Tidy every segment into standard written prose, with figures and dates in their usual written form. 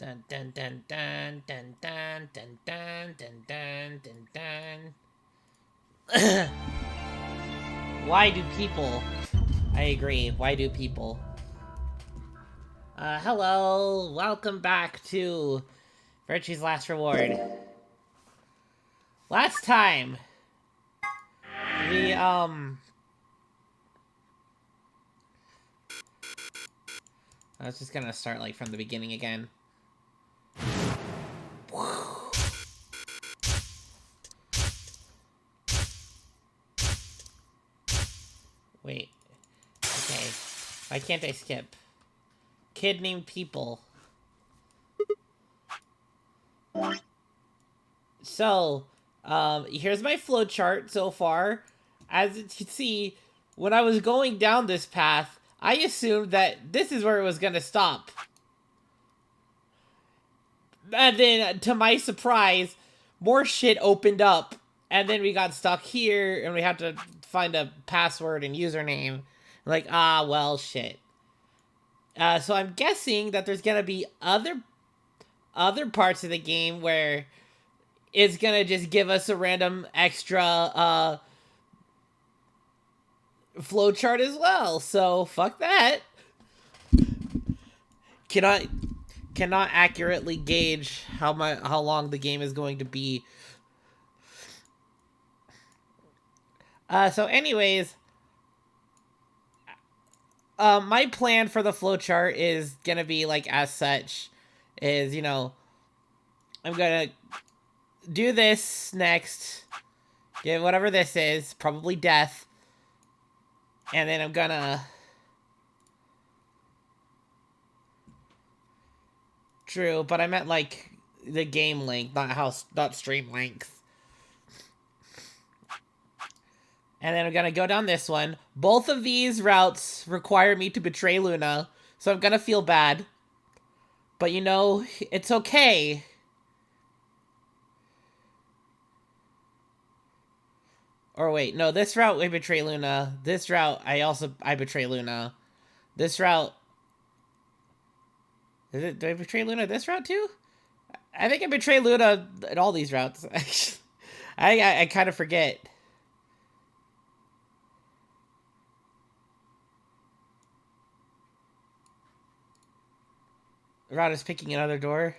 Dun dun dun dun dun dun dun dun dun dun dun dun. Why do people? I agree. Why do people? Hello. Welcome back to Virtue's Last Reward. Last time, we, I was just gonna start, like, from the beginning again. Wait. Okay. Why can't I skip? Kid named People. So, here's my flowchart so far. As you can see, when I was going down this path, I assumed that this is where it was gonna stop. And then, to my surprise, more shit opened up. And then we got stuck here, and we had to find a password and username. Like, well, shit. So I'm guessing that there's gonna be other parts of the game where it's gonna just give us a random extra flowchart as well. So fuck that. Cannot accurately gauge how long the game is going to be. So anyways, my plan for the flowchart is gonna be like as such. Is, you know, I'm gonna do this next. Get whatever this is, probably death. And then I'm gonna... True, but I meant like the game length, not stream length. And then I'm gonna go down this one. Both of these routes require me to betray Luna, so I'm gonna feel bad. But you know, it's okay. Or wait, no, this route I betray Luna. This route I betray Luna. This route... Do I betray Luna this route too? I think I betray Luna in all these routes. I kind of forget. Route is picking another door.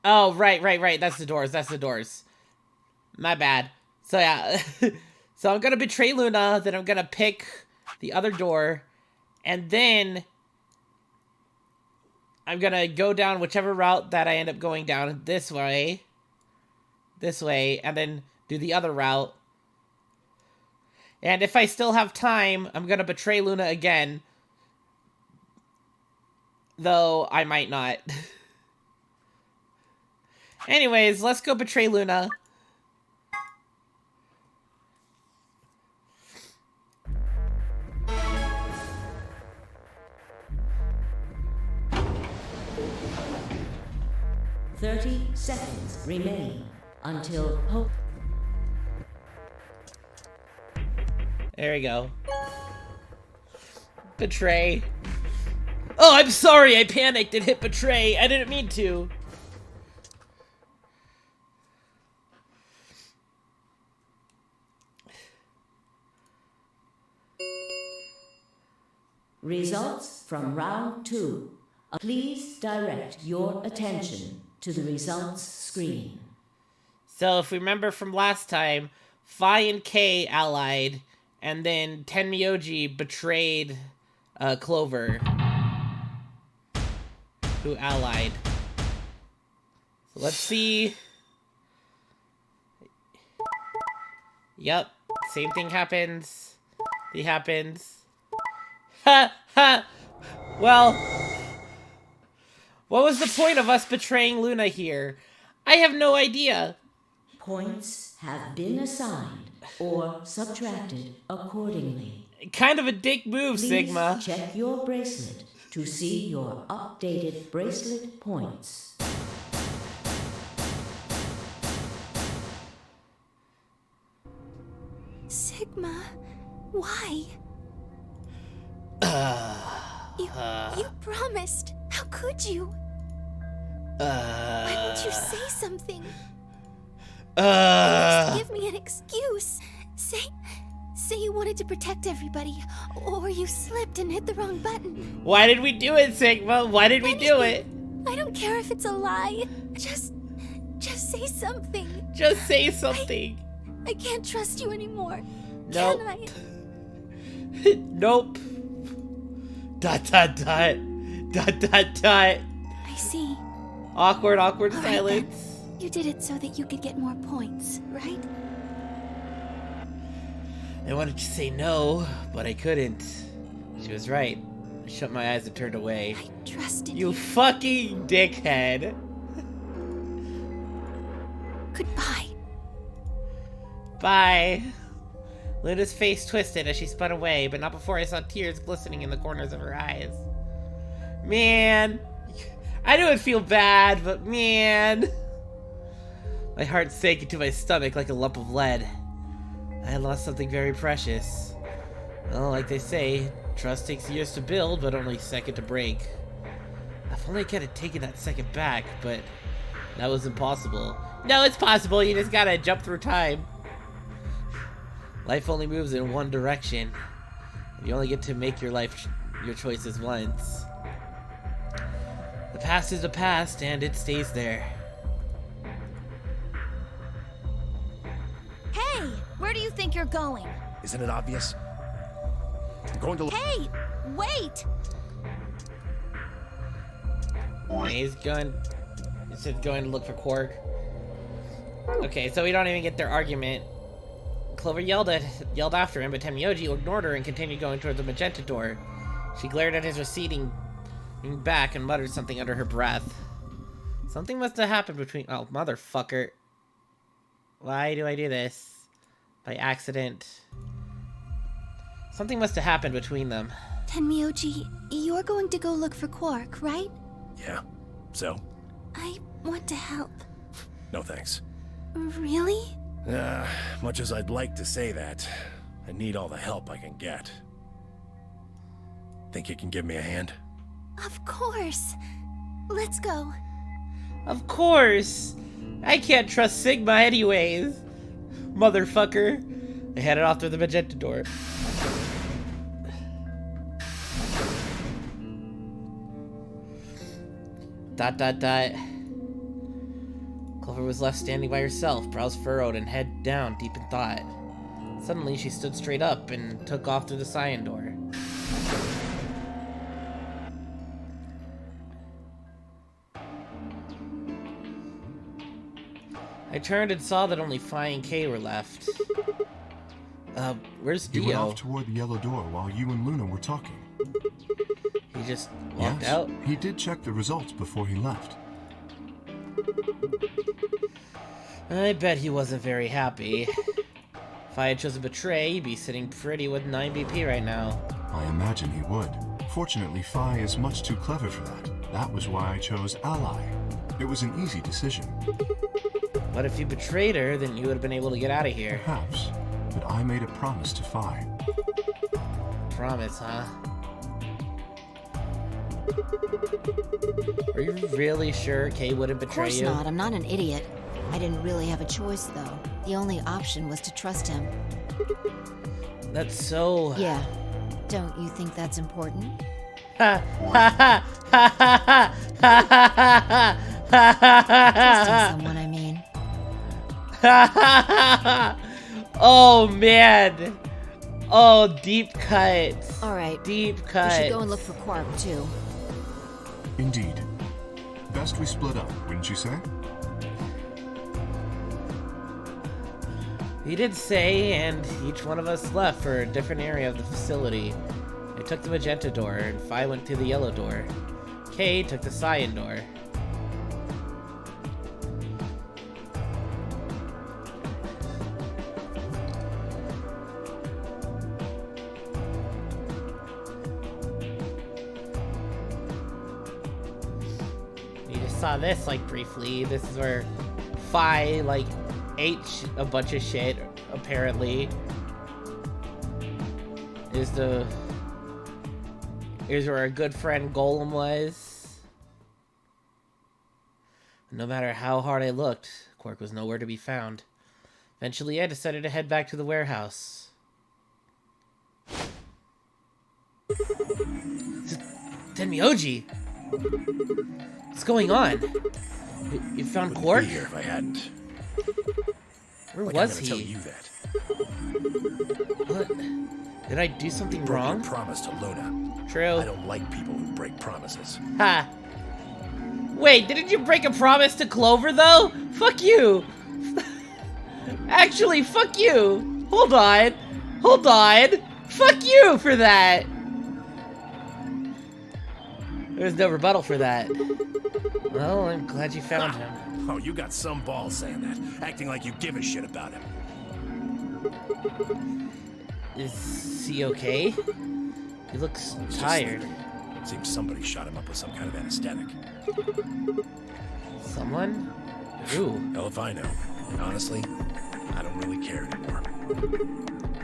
Oh, right. That's the doors. My bad. So yeah. So I'm gonna betray Luna, then I'm gonna pick the other door, and then I'm gonna go down whichever route that I end up going down this way, and then do the other route. And if I still have time, I'm gonna betray Luna again. Though I might not. Anyways, let's go betray Luna. "30 seconds remain until hope." There we go. Betray. Oh, I'm sorry, I panicked and hit betray. I didn't mean to. Results from round 2. Please direct your attention to the results screen. So if we remember from last time, Phi and K allied, and then Tenmyoji betrayed Clover, who allied. So let's see. Yep, same thing happens. It happens. Ha ha! Well, what was the point of us betraying Luna here? I have no idea. Points have been assigned or subtracted accordingly. Kind of a dick move, Please Sigma. check your bracelet to see your updated bracelet points. Sigma, why? You promised. How could you? Why won't you say something? Just give me an excuse. Say you wanted to protect everybody, or you slipped and hit the wrong button. Why did we do it, Sigma? Why did we do it? I don't care if it's a lie. Just say something. Just say something. I can't trust you anymore. Nope. Can I? Nope. ... I see. Awkward All right, silence. then. You did it so that you could get more points, right? I wanted to say no, but I couldn't. She was right. I shut my eyes and turned away. I trusted You you. fucking dickhead. Goodbye. Bye. Luna's face twisted as she spun away, but not before I saw tears glistening in the corners of her eyes. Man. I knew it'd feel bad, but man. My heart sank into my stomach like a lump of lead. I had lost something very precious. Well, like they say, trust takes years to build, but only a second to break. If only I could have taken that second back, but that was impossible. No, it's possible. You just gotta jump through time. Life only moves in one direction. You only get to make your choices once. The past is the past, and it stays there. Hey, where do you think you're going? Isn't it obvious? I'm going to... Hey, wait! He's going... He said going to look for Quark. Okay, so we don't even get their argument. Clover yelled after him, but Temyoji ignored her and continued going toward the magenta door. She glared at his receding back and muttered something under her breath. Something must have happened between... Oh, motherfucker. Why do I do this? By accident. Something must have happened between them. Tenmyoji, you're going to go look for Quark, right? Yeah. So? I want to help. No thanks. Really? Much as I'd like to say that, I need all the help I can get. Think you can give me a hand? Of course. Let's go. Of course. I can't trust Sigma anyways. Motherfucker. They headed off through the magenta door. ... Clover was left standing by herself, brows furrowed and head down, deep in thought. Suddenly, she stood straight up and took off through the cyan door. I turned and saw that only Phi and Kay were left. Where's Dio? He went off toward the yellow door while you and Luna were talking. He just walked out? He did check the results before he left. I bet he wasn't very happy. If I had chosen Betray, he'd be sitting pretty with 9 BP right now. I imagine he would. Fortunately, Phi is much too clever for that. That was why I chose Ally. It was an easy decision. But if you betrayed her, then you would have been able to get out of here. Perhaps, but I made a promise to Phi. Promise, huh? Are you really sure Kay wouldn't betray you? Of course not. I'm not an idiot. I didn't really have a choice, though. The only option was to trust him. That's so... Yeah. Don't you think that's important? Ha ha ha ha ha ha ha Trusting someone, I mean. Oh, man. Oh, deep cuts. All right. Deep We cuts. should go and look for Quark, too. Indeed. Best we split up, wouldn't you say? He did say, and each one of us left for a different area of the facility. I took the magenta door, and Phi went through the yellow door. Kay took the cyan door. You just saw this, like, briefly. This is where Phi, like, ate a bunch of shit, apparently. Is the... Here's where our good friend Golem was. No matter how hard I looked, Quark was nowhere to be found. Eventually, I decided to head back to the warehouse. Tenmyoji! What's going on? You found Wouldn't Quark? be here if I hadn't. Where Like was I'm gonna tell he? you that. What? Did I do something Broke your wrong? promise to Luna. True. I don't like people who break promises. Ha! Wait, didn't you break a promise to Clover, though? Fuck you! Actually, fuck you! Hold on! Hold on! Fuck you for that! There's no rebuttal for that. Well, I'm glad you found him. Oh, you got some balls saying that, acting like you give a shit about him. Is he okay? He looks He's just tired. sleeping. Seems somebody shot him up with some kind of anesthetic. Someone? Who? Hell if I know. Honestly, I don't really care anymore.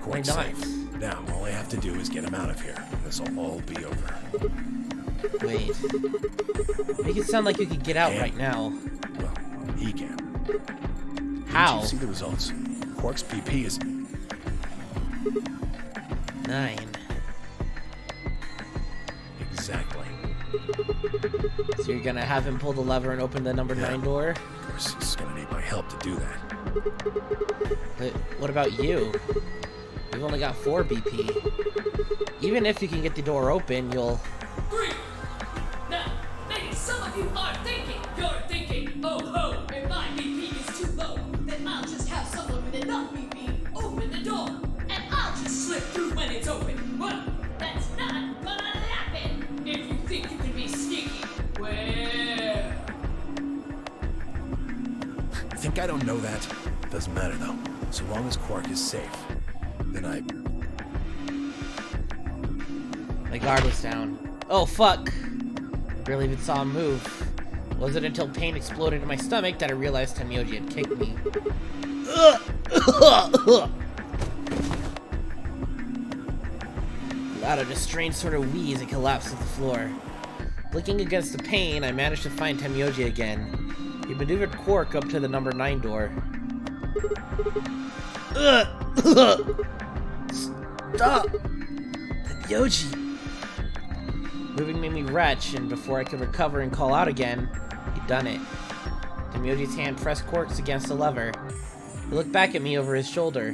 Why Quite not? safe. Now, all I have to do is get him out of here. This'll all be over. Wait. Make it sound like you could get out Yeah. right now. Well, he can. How? Did you see the results? Quark's PP is 9. exactly. So you're gonna have him pull the lever and open the number 9 door? Of course, he's gonna need my help to do that. But what about you? You've only got 4 BP. Even if you can get the door open, you'll... Now, maybe some of you are thinking, oh ho, if my BP is too low, then I'll just have someone with enough BP open the door, and I'll just slip through when it's open. Well, that's not gonna happen if you think you can be sneaky. Well, You think I don't know that? Doesn't matter though. So long as Quark is safe, then I... My guard was down. Oh, fuck! Barely even saw him move. It wasn't until pain exploded in my stomach that I realized Tenmyoji had kicked me. Out of a strange sort of wheeze, I collapsed to the floor. Blinking against the pain, I managed to find Tenmyoji again. He maneuvered Quark up to the number 9 door. Stop! Tenmyoji! Moving made me retch, and before I could recover and call out again, he'd done it. Tenmyoji's hand pressed Quark's against the lever. He looked back at me over his shoulder.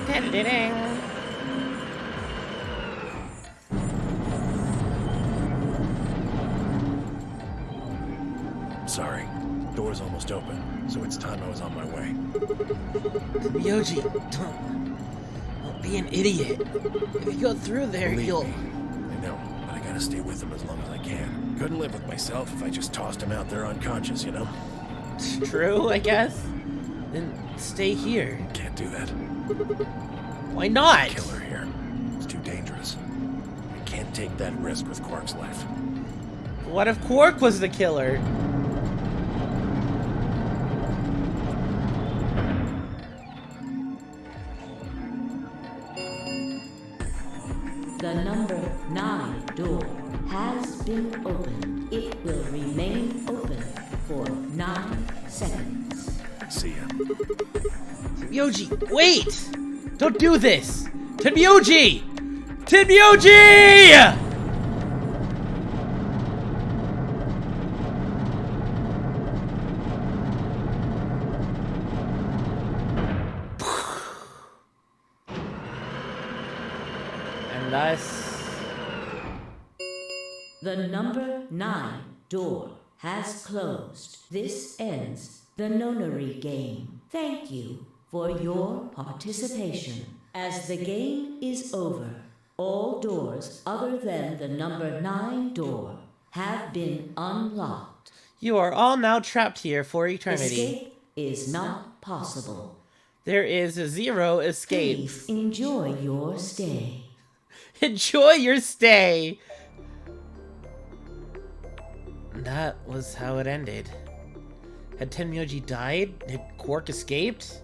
Da-da-da-ding. Sorry. Door's almost open, so it's time I was on my way. Tenmyoji, don't be an idiot. If you go through there, Believe you'll... me, I know, but I gotta stay with him as long as I can. Couldn't live with myself if I just tossed him out there unconscious, you know? True, I guess. Then stay here. Can't do that. Why not? Killer here. It's too dangerous. I can't take that risk with Quark's life. What if Quark was the killer? The number 9 door has been opened. It will remain open for 9 seconds. See ya. Tenmyoji, wait! Don't do this! Tenmyoji! Tenmyoji! And thus... The number 9 door has closed. This ends the nonary game. Thank you for your participation. As the game is over, all doors other than the number 9 door have been unlocked. You are all now trapped here for eternity. Escape is not possible. There is 0 escape. Please enjoy your stay. Enjoy your stay! That was how it ended. Had Tenmyoji died? Had Quark escaped?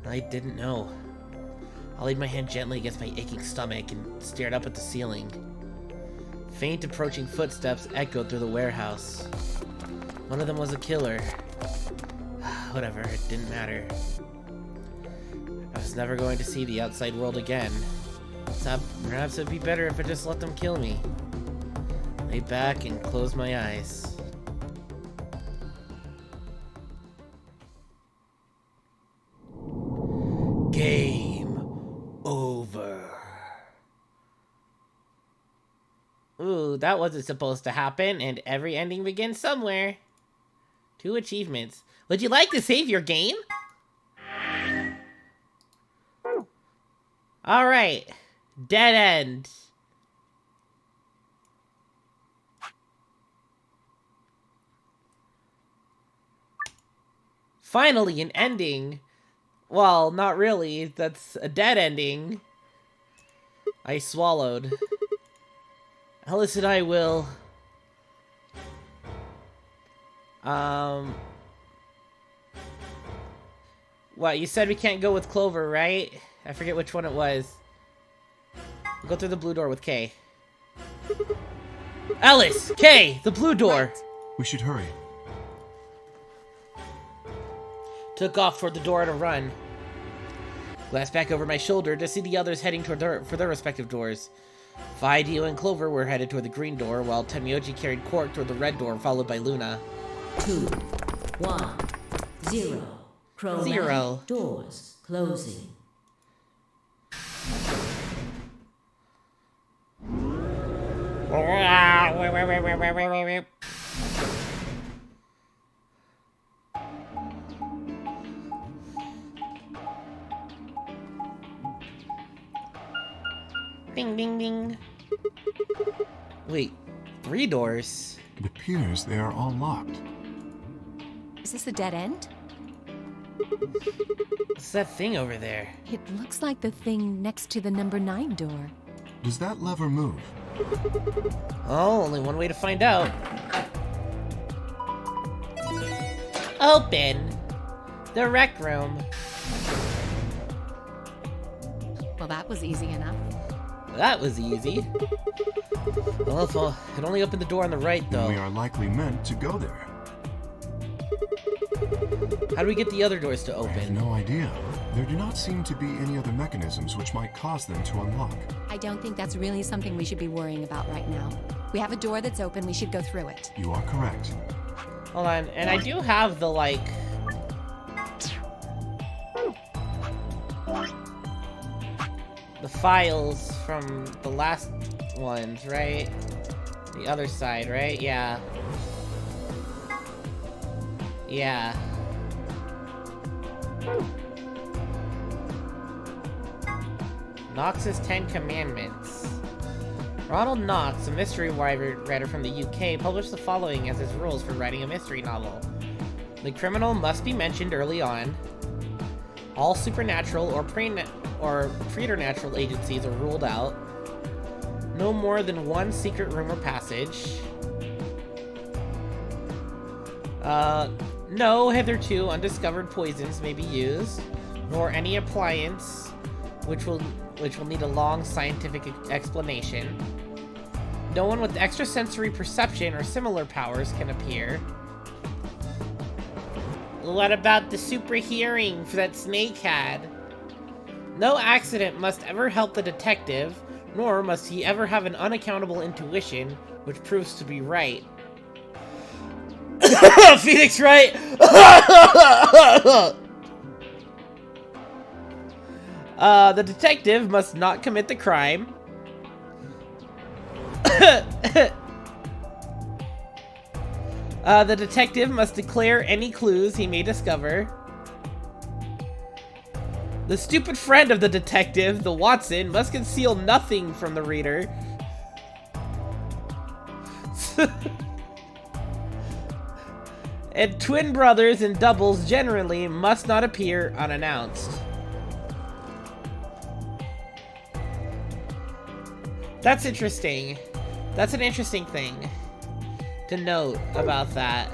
I didn't know. I laid my hand gently against my aching stomach and stared up at the ceiling. Faint approaching footsteps echoed through the warehouse. One of them was a killer. Whatever, it didn't matter. I was never going to see the outside world again. So perhaps it'd be better if I just let them kill me. Lay back and closed my eyes. Game over. Ooh, that wasn't supposed to happen, and every ending begins somewhere. 2 achievements. Would you like to save your game? Alright. Dead end. Finally, an ending. Well, not really. That's a dead ending. I swallowed. Alice and I will... What, you said we can't go with Clover, right? I forget which one it was. We'll go through the blue door with Kay. Alice! Kay! The blue door! We should hurry. Took off toward the door at a run. Glanced back over my shoulder to see the others heading toward for their respective doors. Fi, Dio, and Clover were headed toward the green door, while Tenmyoji carried Quark toward the red door, followed by Luna. 2, 1, 0. Chromatic 0. doors closing. Ding, ding, ding. Wait, 3 doors? It appears they are all locked. Is this the dead end? What's that thing over there? It looks like the thing next to the number 9 door. Does that lever move? Oh, only one way to find out. Open! The rec room. Well, that was easy enough. That was easy. Well, it only opened the door on the right, though. We are likely meant to go there. How do we get the other doors to I have open? no idea. There do not seem to be any other mechanisms which might cause them to unlock. I don't think that's really something we should be worrying about right now. We have a door that's open, we should go through it. You are correct. Hold on, and I do have the, like... the files from the last ones, right? The other side, right? Yeah. Yeah. Knox's 10 Commandments. Ronald Knox, a mystery writer from the UK, published the following as his rules for writing a mystery novel. The criminal must be mentioned early on. All supernatural or preternatural agencies are ruled out. No more than one secret room or passage. No hitherto undiscovered poisons may be used, nor any appliance which will need a long scientific explanation. No one with extrasensory perception or similar powers can appear. What about the super hearing that Snake had? No accident must ever help the detective, nor must he ever have an unaccountable intuition, which proves to be right. Phoenix Wright! The detective must not commit the crime. The detective must declare any clues he may discover. The stupid friend of the detective, the Watson, must conceal nothing from the reader. And twin brothers and doubles generally must not appear unannounced. That's interesting. That's an interesting thing to note about that.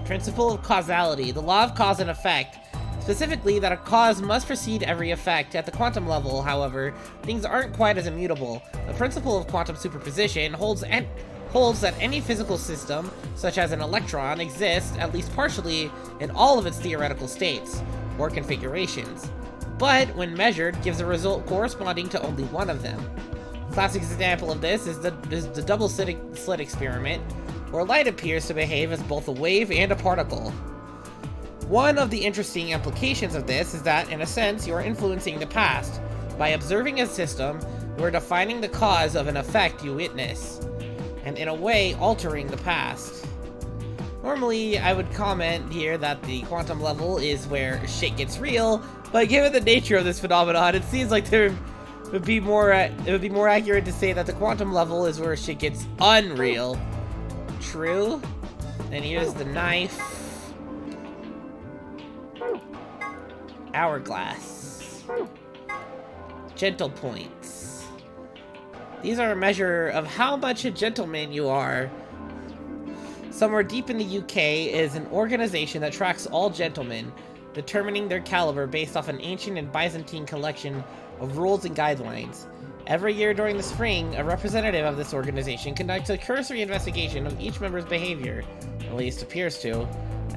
Principle of causality. The law of cause and effect Specifically, that a cause must precede every effect. At the quantum level, however, things aren't quite as immutable. The principle of quantum superposition holds that any physical system, such as an electron, exists, at least partially, in all of its theoretical states, or configurations, but when measured, gives a result corresponding to only one of them. Classic example of this is the double slit experiment, where light appears to behave as both a wave and a particle. One of the interesting implications of this is that, in a sense, you are influencing the past. By observing a system, you are defining the cause of an effect you witness, and in a way, altering the past. Normally, I would comment here that the quantum level is where shit gets real, but given the nature of this phenomenon, it seems like it would be more accurate to say that the quantum level is where shit gets unreal. True. And here's the knife. Hourglass. Gentle points. These are a measure of how much a gentleman you are. Somewhere deep in the UK is an organization that tracks all gentlemen, determining their caliber based off an ancient and Byzantine collection of rules and guidelines. Every year during the spring, a representative of this organization conducts a cursory investigation of each member's behavior, at least appears to,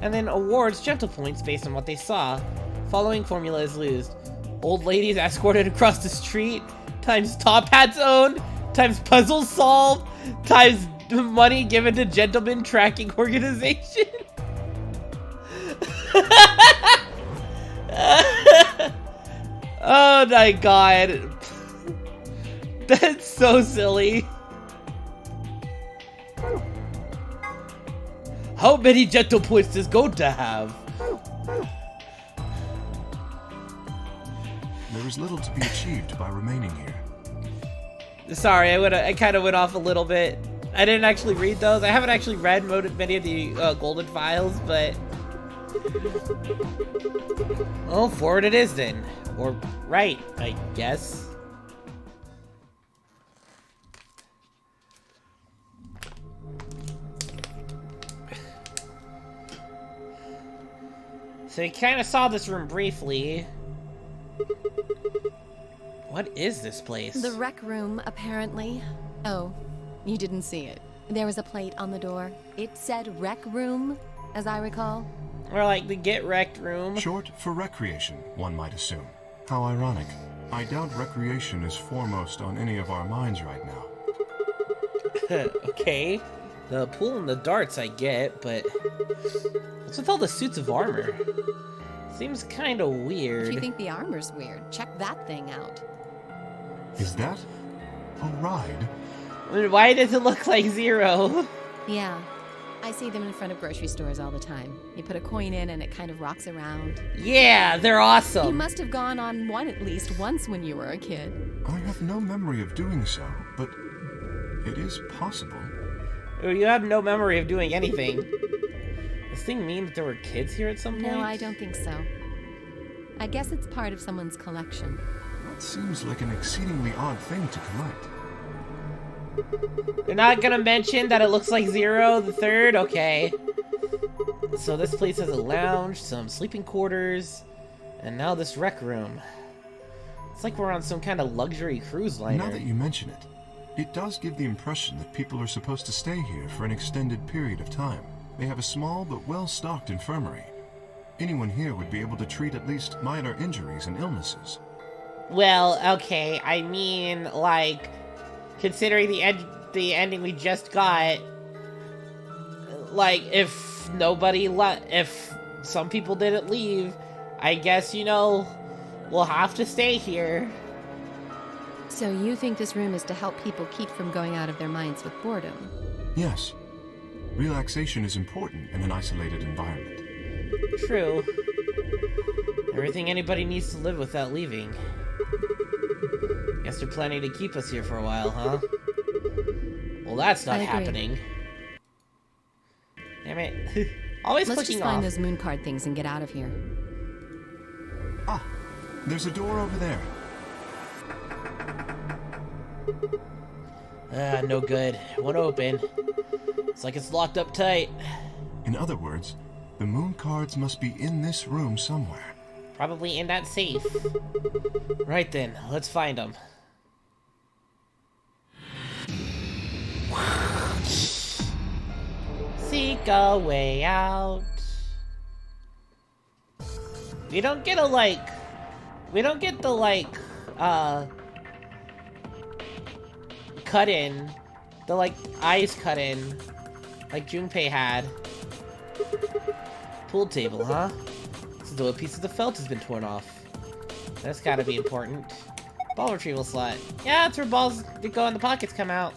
and then awards gentle points based on what they saw. Following formula is used: old ladies escorted across the street, times top hats owned, times puzzles solved, times money given to gentlemen tracking organization. Oh my god. That's so silly. How many gentle points does Gota have? There is little to be achieved by remaining here. Sorry, I kind of went off a little bit. I didn't actually read those. I haven't actually read many of the Golden Files, but... well, forward it is then. Or right, I guess. So we kind of saw this room briefly. What is this place? The rec room, apparently. Oh, you didn't see it. There was a plate on the door. It said rec room, as I recall. Or like the get wrecked room. Short for recreation, one might assume. How ironic. I doubt recreation is foremost on any of our minds right now. Okay. The pool and the darts I get, but what's with all the suits of armor? Seems kind of weird. If you think the armor's weird, check that thing out. Is that a ride? Why does it look like Zero? Yeah. I see them in front of grocery stores all the time. You put a coin in and it kind of rocks around. Yeah, they're You awesome. must have gone on one at least once when you were a kid. I have no memory of doing so, but it is possible. You have no memory of doing anything. This thing mean that there were kids here at some point? No, I don't think so. I guess it's part of someone's collection. That seems like an exceedingly odd thing to collect. You're not gonna mention that it looks like Zero the Third? Okay. So this place has a lounge, some sleeping quarters, and now this rec room. It's like we're on some kind of luxury cruise liner. Now that you mention it, it does give the impression that people are supposed to stay here for an extended period of time. They have a small but well-stocked infirmary. Anyone here would be able to treat at least minor injuries and illnesses. Well, okay, I mean, like, considering the ending we just got, like, if some people didn't leave, I guess, we'll have to stay here. So you think this room is to help people keep from going out of their minds with boredom? Yes. Relaxation is important in an isolated environment. True. Everything anybody needs to live without leaving. Guess they're planning to keep us here for a while, huh? Well, that's not I agree. happening. Damn it. Always Let's clicking just find off. those moon card things and get out of here. Ah, there's a door over there. No good. Won't open. It's like it's locked up tight. In other words, the moon cards must be in this room somewhere. Probably in that safe. Right then, let's find them. Seek a way out. We don't get a, like... We don't get the, like, cut in. The, like, eyes cut in. Like Junpei had. Pool table, huh? This is though a piece of the felt has been torn off. That's gotta be important. Ball retrieval slot. Yeah, that's where balls that go in the pockets come out.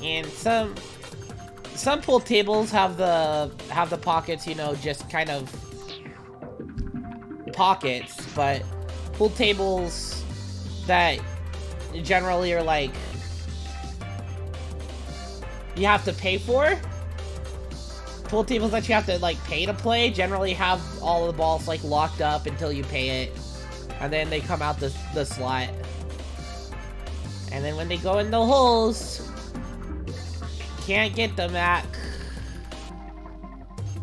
And some pool tables have the pockets, you know, just kind of pockets, but pool tables that generally are like you have to pay for. Pool tables that you have to like pay to play generally have all the balls like locked up until you pay it, and then they come out the slot, and then when they go in the holes, can't get them back.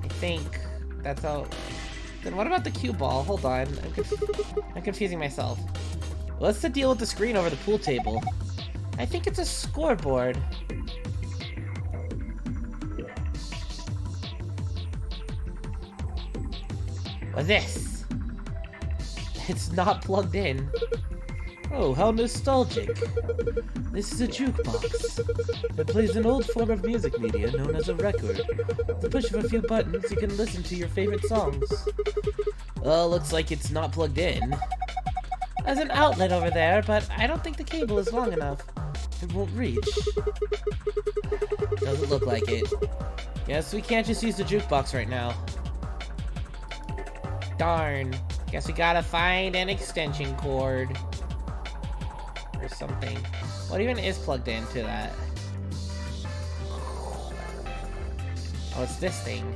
I think that's how. Then what about the cue ball? Hold on, I'm confusing myself. What's the deal with the screen over the pool table? I think it's a scoreboard. What's this? It's not plugged in. Oh, how nostalgic. This is a jukebox. It plays an old form of music media known as a record. With the push of a few buttons, you can listen to your favorite songs. Well, looks like it's not plugged in. There's an outlet over there, but I don't think the cable is long enough. It won't reach. Doesn't look like it. Guess we can't just use the jukebox right now. Darn. Guess we gotta find an extension cord. Or something. What even is plugged into that? Oh, it's this thing.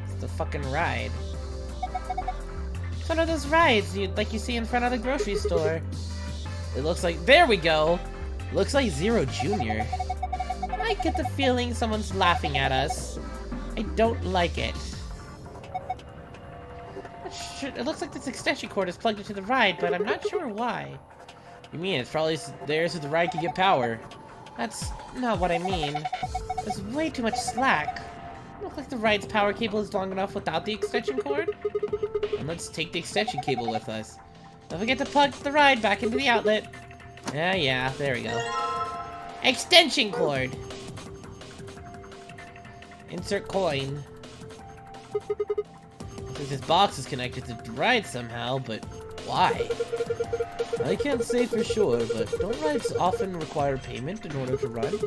It's the fucking ride. It's one of those rides like you see in front of the grocery store. It looks like... There we go! Looks like Zero Jr. I get the feeling someone's laughing at us. I don't like it. It looks like this extension cord is plugged into the ride, but I'm not sure why. You mean it's probably there so the ride can get power? That's not what I mean. There's way too much slack. It looks like the ride's power cable is long enough without the extension cord. And let's take the extension cable with us. Don't forget to plug the ride back into the outlet. Yeah, there we go. Extension cord! Insert coin. Looks like this box is connected to the ride somehow, but why? I can't say for sure, but don't rides often require payment in order to run?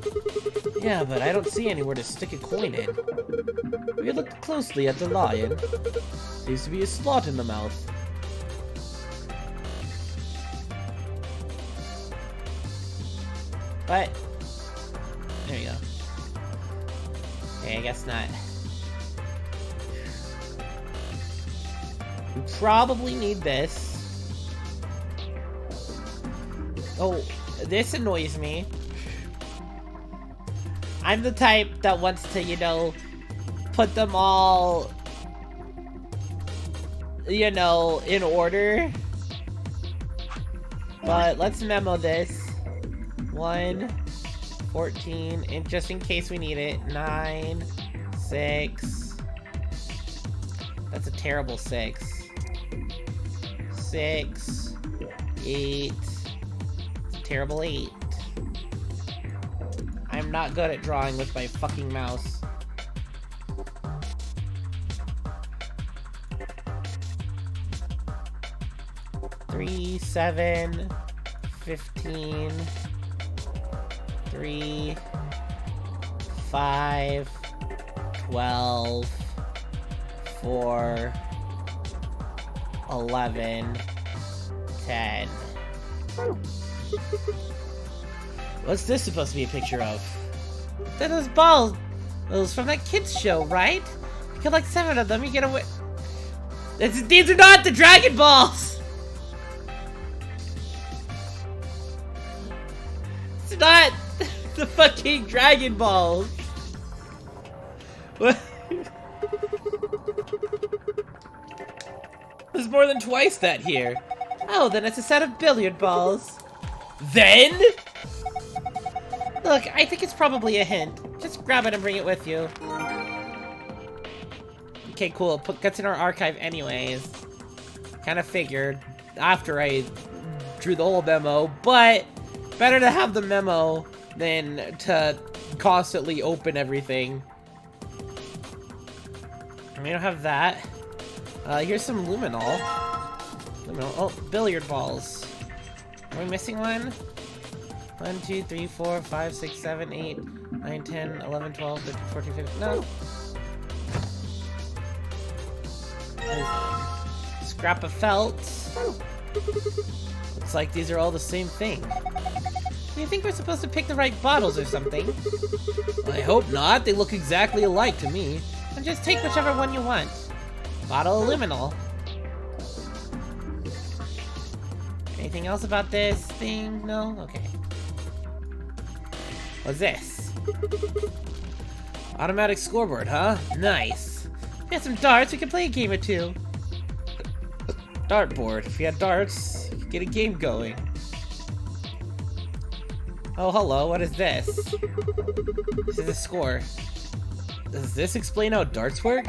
Yeah, but I don't see anywhere to stick a coin in. We looked closely at the lion. Seems to be a slot in the mouth. But there you go. Okay, I guess not. We probably need this. Oh, this annoys me. I'm the type that wants to, you know, put them all, you know, in order. But let's memo this. 1, 14, and just in case we need it, 9, 6. That's a terrible 6. 6, 8. It's a terrible 8. I'm not good at drawing with my fucking mouse. Three, 7, 15, 3, 5, 12, 4, 11, 10. What's this supposed to be a picture of? They're those balls. Those from that kids show, right? You get like 7 of them, you get away. These are not the Dragon Balls! It's not the fucking Dragon Balls. What? more than twice that here. Oh, then it's a set of billiard balls. Then? Look, I think it's probably a hint. Just grab it and bring it with you. Okay, cool. Gets in our archive anyways. Kind of figured after I drew the whole memo, but better to have the memo than to constantly open everything. We don't have that. Here's some luminol. Oh, billiard balls. Are we missing one? 1, 2, 3, 4, 5, 6, 7, 8, 9, 10, 11, 12, 13, 14, 15. No. Scrap of felt. Looks like these are all the same thing. Do you think we're supposed to pick the right bottles or something? I hope not. They look exactly alike to me. And just take whichever one you want. Bottle of luminol. Anything else about this thing? No? Okay. What's this? Automatic scoreboard, huh? Nice. If we had some darts, we could play a game or two. Dartboard. If we had darts, we could get a game going. Oh, hello. What is this? This is a score. Does this explain how darts work?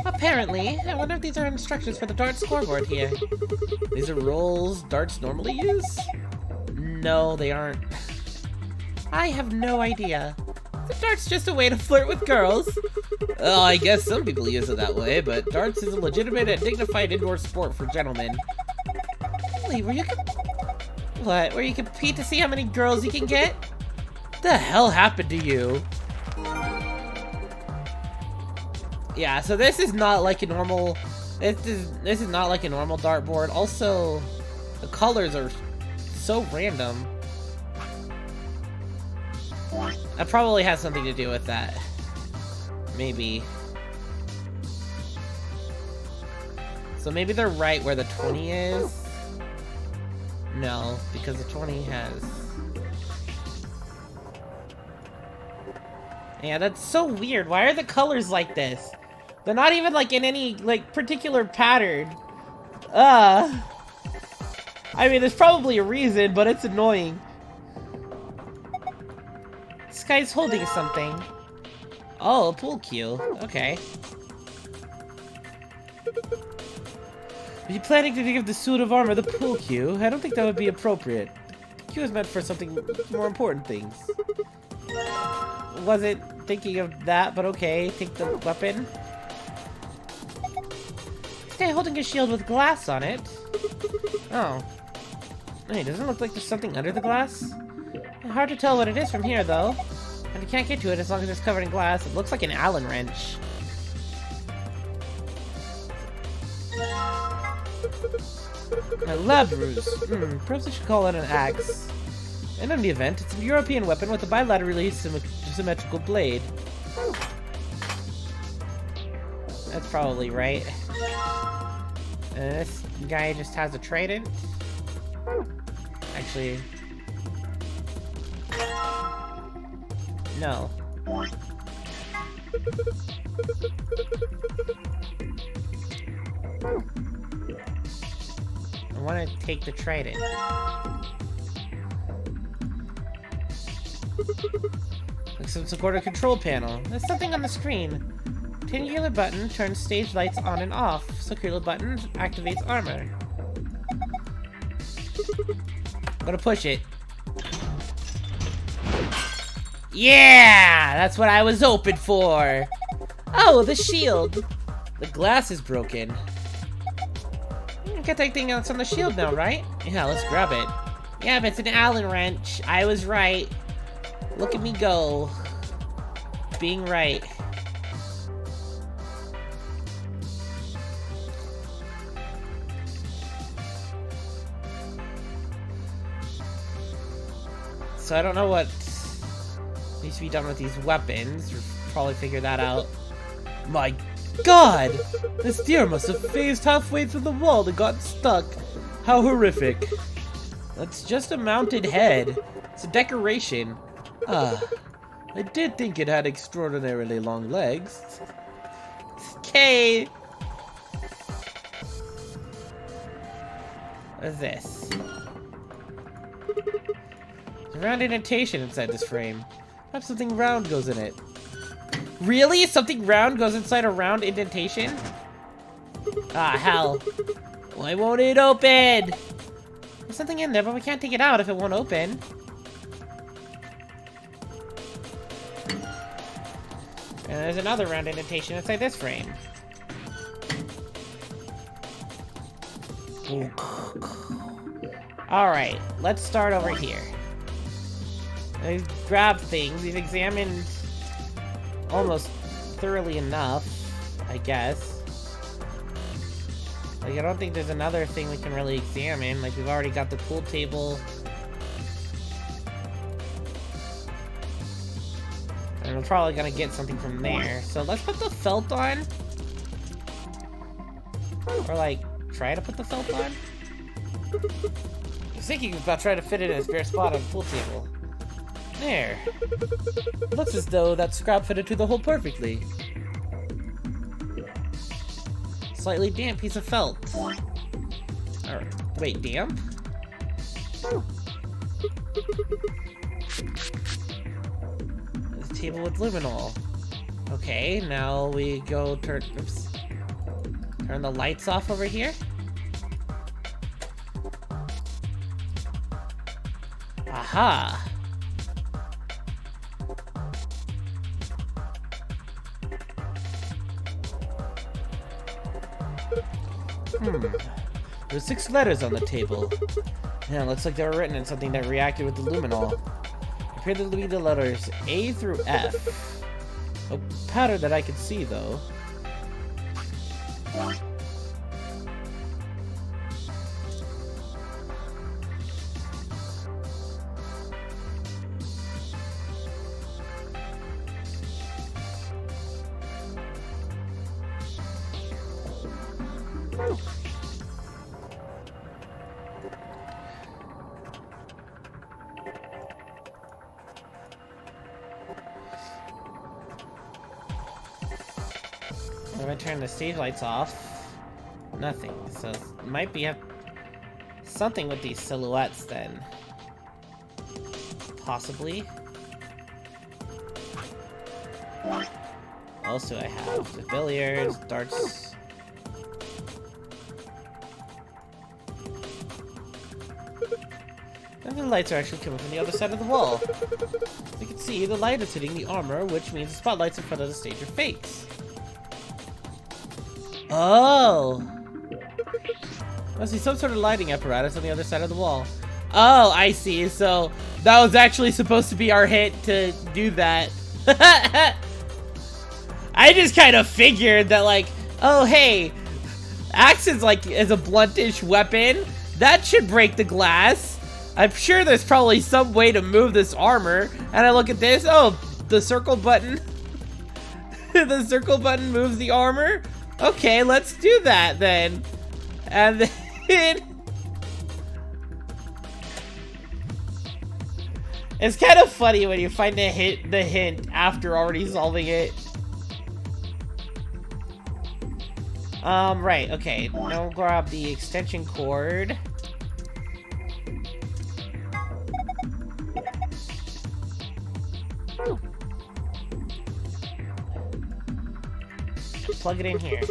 Apparently. I wonder if these are instructions for the darts scoreboard here. These are rules darts normally use? No, they aren't. I have no idea. The dart's just a way to flirt with girls. Oh, I guess some people use it that way, but darts is a legitimate and dignified indoor sport for gentlemen. Really, where you compete to see how many girls you can get? What the hell happened to you? Yeah, so this is not like a normal... This is not like a normal dartboard. Also, the colors are so random. That probably has something to do with that. Maybe. So maybe they're right where the 20 is? No, because the 20 has... Yeah, that's so weird. Why are the colors like this? They're not even like in any like particular pattern. I mean, there's probably a reason, but it's annoying. This guy's holding something. Oh, a pool cue. Okay. Are you planning to give the suit of armor the pool cue? I don't think that would be appropriate. The cue is meant for something more important things. Wasn't thinking of that, but okay. Take the weapon. This guy holding a shield with glass on it. Oh. Hey, doesn't it look like there's something under the glass? Hard to tell what it is from here, though. And you can't get to it as long as it's covered in glass. It looks like an Allen wrench. A lab ruse. Perhaps I should call it an axe. In any event, it's a European weapon with a bilaterally symmetrical blade. That's probably right. This guy just has a trident. Actually... No. I want to take the trident. Looks like some sort of control panel. There's something on the screen. Triangular button turns stage lights on and off. Circular button activates armor. I'm gonna push it. Yeah! That's what I was hoping for! Oh, the shield! The glass is broken. Get that thing that's on the shield now, right? Yeah, let's grab it. Yeah, but it's an Allen wrench. I was right. Look at me go. Being right. So I don't know what needs to be done with these weapons. We'll probably figure that out. My God! This deer must have phased halfway through the wall and got stuck. How horrific. That's just a mounted head. It's a decoration. Ah, I did think it had extraordinarily long legs. Okay. What is this? There's a round indentation inside this frame. Perhaps something round goes in it. Really? Something round goes inside a round indentation? Ah, hell. Why won't it open? There's something in there, but we can't take it out if it won't open. And there's another round indentation inside this frame. Alright, let's start over here. We've grabbed things. We've examined almost thoroughly enough, I guess. Like, I don't think there's another thing we can really examine. Like, we've already got the pool table. And we're probably gonna get something from there. So let's put the felt on. Or, like, try to put the felt on. I was thinking about trying to fit it in a spare spot on the pool table. There. Looks as though that scrap fitted to the hole perfectly. Slightly damp piece of felt. Alright. Wait, damp? The table with luminol. Okay, now we go turn the lights off over here. Aha! There's 6 letters on the table. Yeah, looks like they were written in something that reacted with the luminol. It appeared to be the letters A through F. A pattern that I could see, though. When I turn the stage lights off, nothing. So it might be something with these silhouettes then. Possibly. What else do I have? The billiards, darts. And the lights are actually coming from the other side of the wall. As you can see, the light is hitting the armor, which means the spotlights in front of the stage are fakes. Oh! Must be some sort of lighting apparatus on the other side of the wall. Oh, I see. So that was actually supposed to be our hit to do that. I just kind of figured that, like, oh hey, axe is like a bluntish weapon. That should break the glass. I'm sure there's probably some way to move this armor. And I look at this. Oh, the circle button. The circle button moves the armor. Okay, let's do that then. And then it's kind of funny when you find the hint after already solving it. Right, okay. Now we'll grab the extension cord. Plug it in here.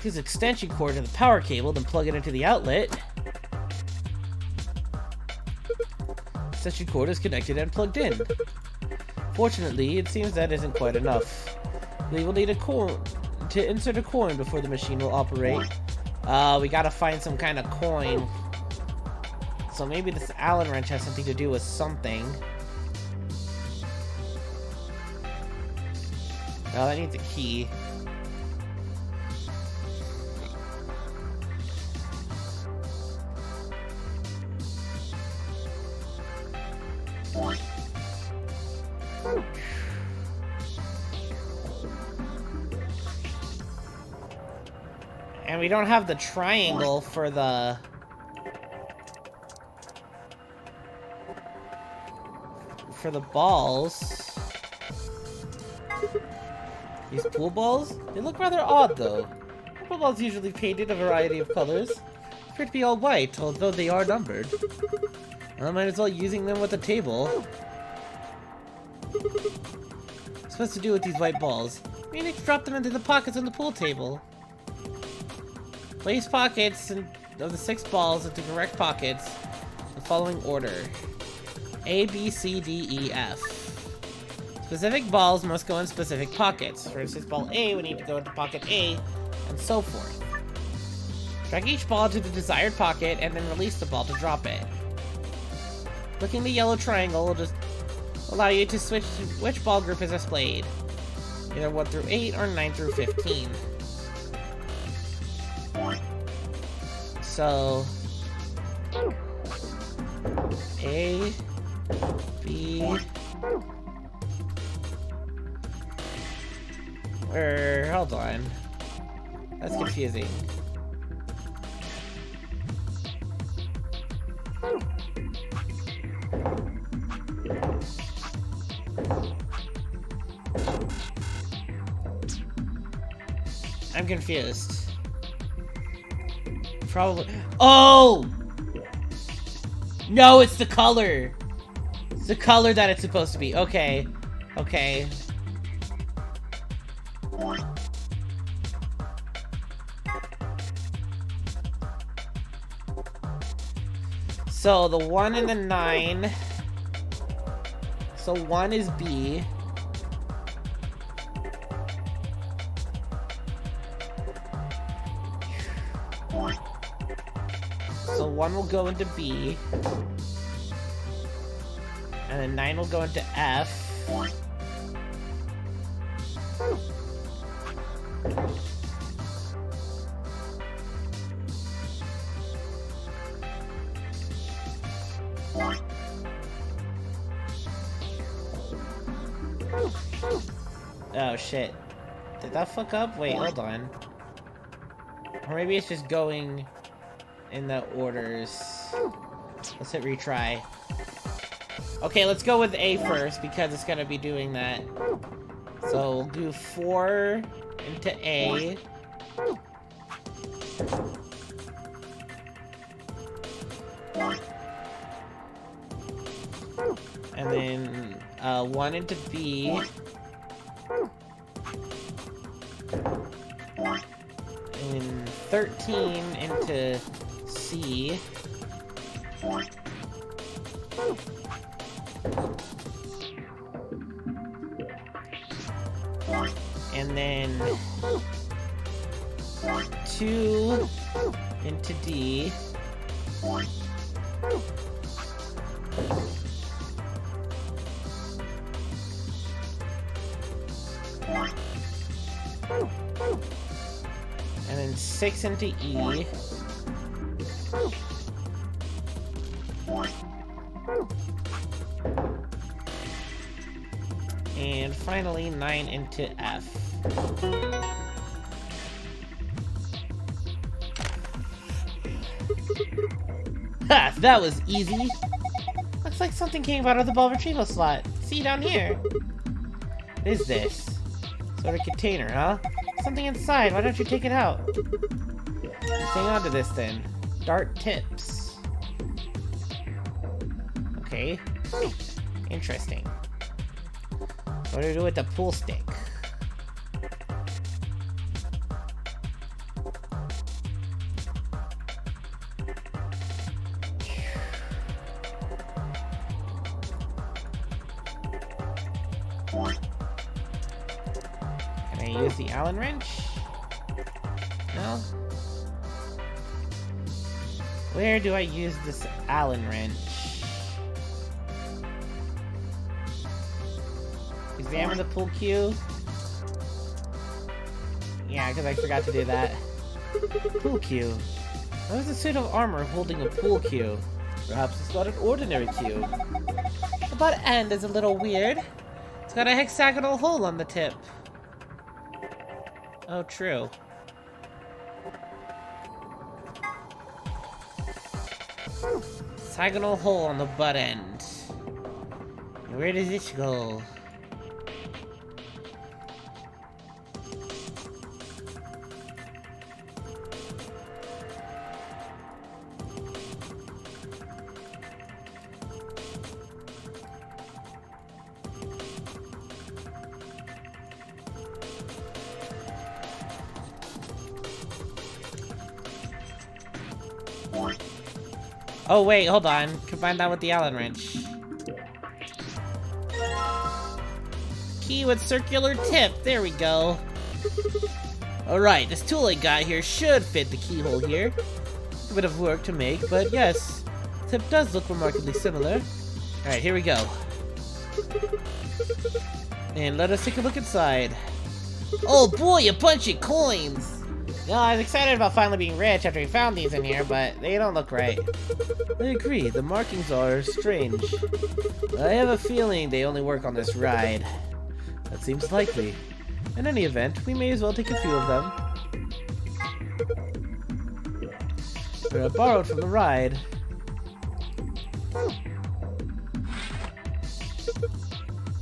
Use the extension cord to the power cable, then plug it into the outlet. Extension cord is connected and plugged in. Fortunately, it seems that isn't quite enough. We will need a coin to insert a coin before the machine will operate. We gotta find some kind of coin. So maybe this Allen wrench has something to do with something. Oh, that needs a key. And we don't have the triangle for the balls. These pool balls? They look rather odd though. Pool balls usually painted a variety of colors. appear to be all white, although they are numbered. I might as well using them with the table. What's supposed to do with these white balls? We need to drop them into the pockets on the pool table. Place pockets of the 6 balls into correct pockets in the following order. A, B, C, D, E, F. Specific balls must go in specific pockets. For instance, ball A would need to go into pocket A, and so forth. Drag each ball to the desired pocket, and then release the ball to drop it. Clicking the yellow triangle will just allow you to switch to which ball group is displayed. Either 1 through 8 or 9 through 15. So... A... B... hold on. That's confusing. I'm confused. Probably. Oh! No, it's the color! It's the color that it's supposed to be. Okay. Okay. So, the 1 and the 9. So, 1 is B. So 1 will go into B. And then 9 will go into F. Oh shit. Did that fuck up? Wait, hold on. Or maybe it's just going in the orders. Let's hit retry. Okay, let's go with A first because it's gonna be doing that. So we'll do 4 into A. And then 1 into B. And 13 into C. And then 2 into D. And then 6 into E. And finally 9 into F. Ha! That was easy! Looks like something came out of the ball retrieval slot. See down here? What is this? Sort of container, huh? Something inside, why don't you take it out? Let's hang on to this then. Dart tips. Okay. Interesting. What do I do with the pool stick? Can I use the Allen wrench? No? Where do I use this Allen wrench? Examine the pool cue. Yeah, because I forgot to do that. Pool cue. What is a suit of armor holding a pool cue? Perhaps it's not an ordinary cue. The butt end is a little weird. It's got a hexagonal hole on the tip. Oh, true. Hexagonal hole on the butt end. Where does this go? Oh wait, hold on. Combine that with the Allen wrench. Key with circular tip. There we go. Alright, this tool I got here should fit the keyhole here. A bit of work to make, but yes. The tip does look remarkably similar. Alright, here we go. And let us take a look inside. Oh boy, a bunch of coins! Now, I was excited about finally being rich after we found these in here, but they don't look right. I agree, the markings are strange. I have a feeling they only work on this ride. That seems likely. In any event, we may as well take a few of them. They're borrowed from the ride. Are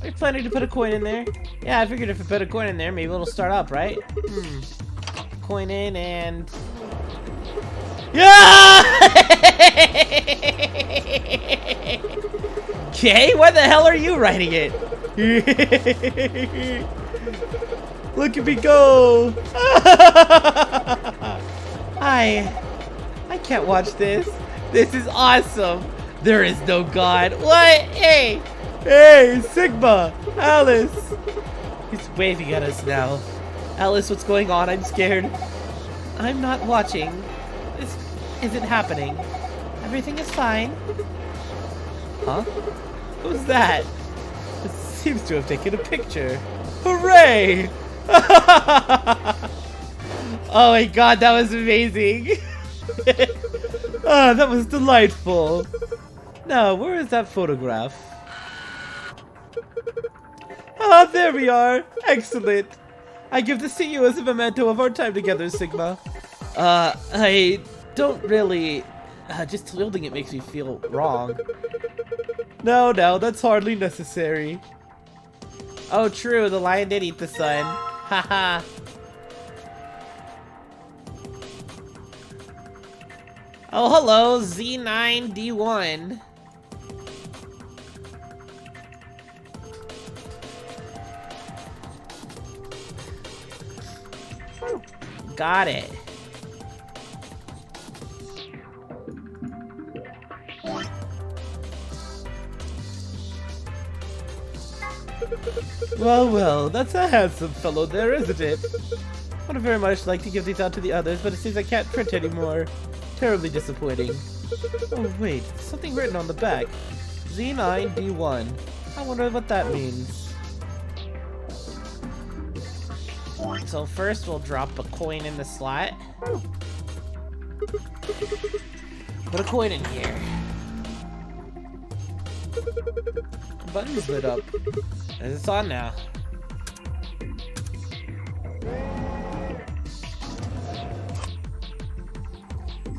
you planning to put a coin in there? Yeah, I figured if I put a coin in there, maybe it'll start up, right? Coin in and... Yeah! Okay, why the hell are you writing it? Look at me go! I can't watch this. This is awesome. There is no God. What? Hey! Hey, Sigma! Alice! He's waving at us now. Alice, what's going on? I'm scared. I'm not watching. This isn't happening. Everything is fine. Huh? Who's that? It seems to have taken a picture. Hooray! Oh my god, that was amazing. Ah, that was delightful. Now, where is that photograph? Ah, there we are. Excellent. I give this to you as a memento of our time together, Sigma. I don't really... just holding it makes me feel wrong. No, that's hardly necessary. Oh, true, the lion did eat the sun. Haha. Oh, hello, Z9D1. Got it. Well, that's a handsome fellow there, isn't it? I would very much like to give these out to the others, but it seems I can't print anymore. Terribly disappointing. Oh wait, something written on the back. Z9D1. I wonder what that means. So first we'll drop a coin in the slot. Put a coin in here. The button's lit up. And it's on now.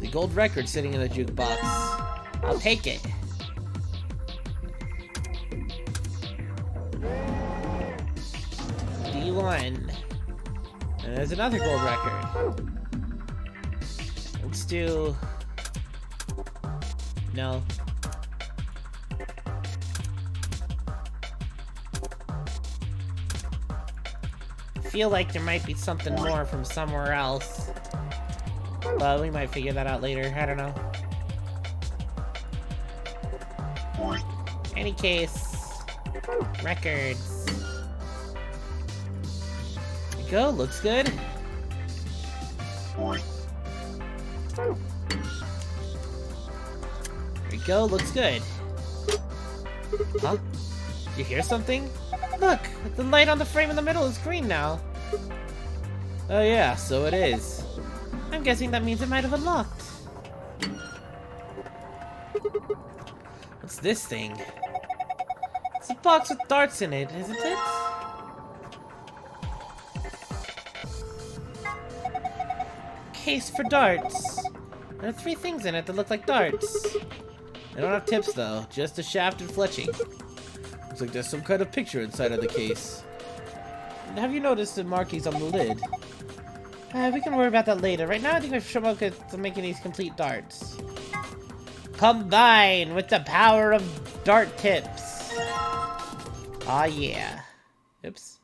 The gold record sitting in the jukebox. I'll take it. D1. And there's another gold record. Let's do... No. I feel like there might be something more from somewhere else. But we might figure that out later. I don't know. Any case, records. There we go. Looks good. There we go. Looks good. Huh? Did you hear something? Look, the light on the frame in the middle is green now. Oh yeah, so it is. I'm guessing that means it might have unlocked. What's this thing? It's a box with darts in it, isn't it? Case for darts. There are 3 things in it that look like darts. They don't have tips though, just a shaft and fletching. Looks like there's some kind of picture inside of the case. And have you noticed the markings on the lid? We can worry about that later. Right now I think we should focus on making these complete darts. Combine with the power of dart tips. Ah yeah. Oops.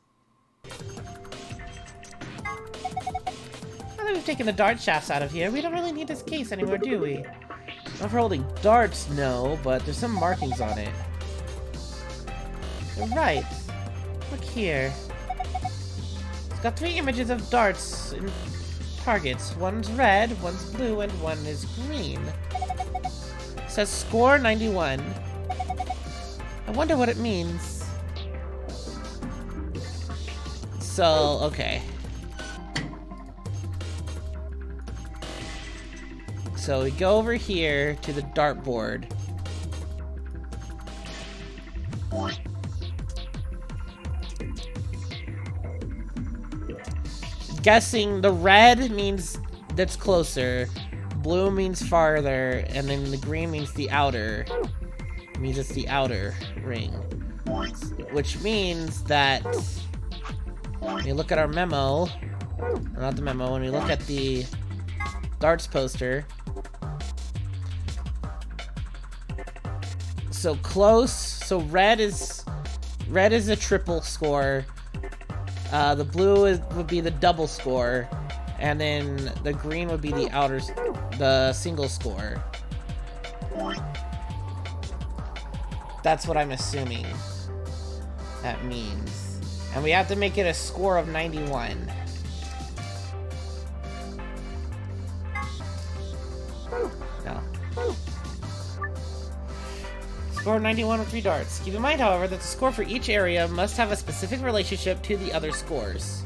Now that we've taken the dart shafts out of here, we don't really need this case anymore, do we? Not for holding darts, no, but there's some markings on it. You're right. Look here. It's got 3 images of darts and targets. One's red, one's blue, and one is green. It says score 91. I wonder what it means. So, okay. So we go over here to the dartboard. Guessing the red means that's closer, blue means farther, and then the green means the outer. It means it's the outer ring. Which means that when you look at our memo, not the memo, when we look at the darts poster, so close, so red is a triple score. The blue would be the double score, and then the green would be the single score. That's what I'm assuming that means. And we have to make it a score of 91. No. Score 91 with 3 darts. Keep in mind, however, that the score for each area must have a specific relationship to the other scores.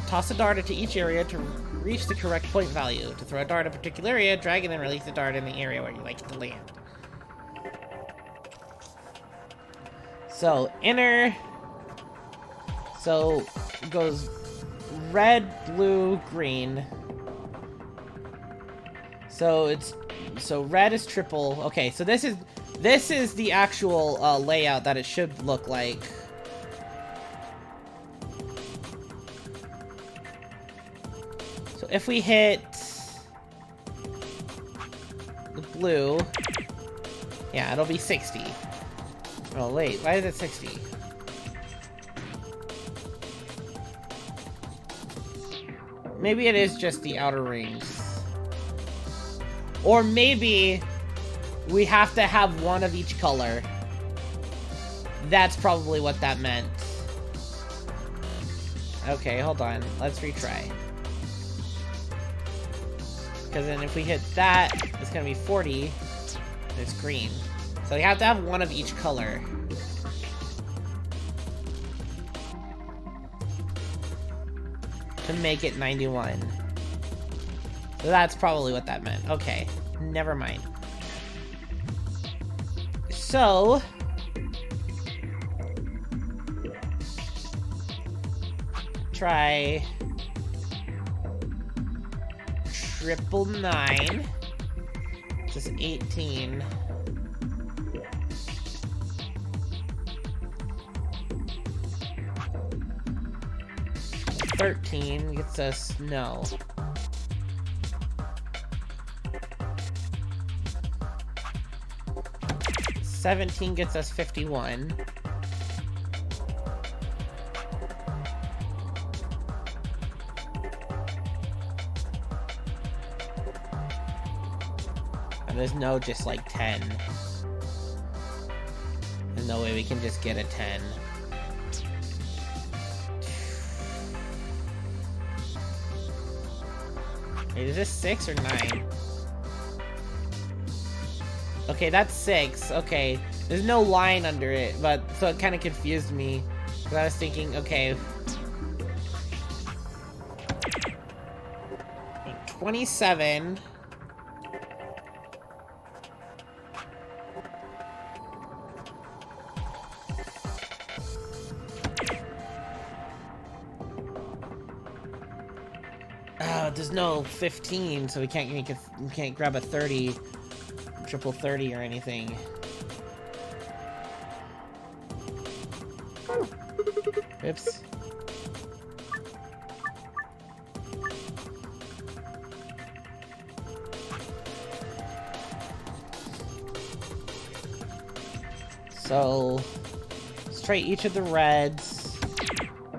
Toss a dart into each area to reach the correct point value. To throw a dart in a particular area, drag and then release the dart in the area where you like it to land. So, inner... So, it goes red, blue, green. So red is triple. Okay, so this is the actual layout that it should look like. So if we hit the blue, yeah, it'll be 60. Oh wait, why is it 60? Maybe it is just the outer rings. Or maybe we have to have one of each color. That's probably what that meant. Okay, hold on. Let's retry. Because then if we hit that, it's going to be 40. It's green. So you have to have one of each color. To make it 91. So that's probably what that meant. Okay, never mind. So... try... 999. Just 18. $13 gets us no. $17 gets us 51. And there's no just like 10. There's no way we can just get a 10. Wait, is this 6 or 9? Okay, that's 6. Okay, there's no line under it, but so it kind of confused me. Because I was thinking, okay, 27. There's no 15, so we can't grab a 30, triple 30 or anything. Oops. So let's try each of the reds.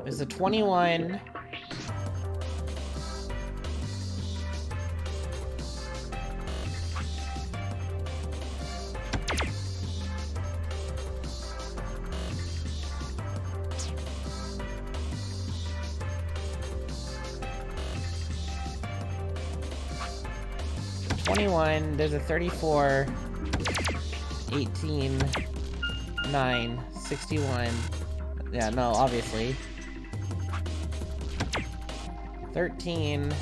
There's a 21. 21, there's a 34, 18, 9, 61. Yeah, no, obviously. 13.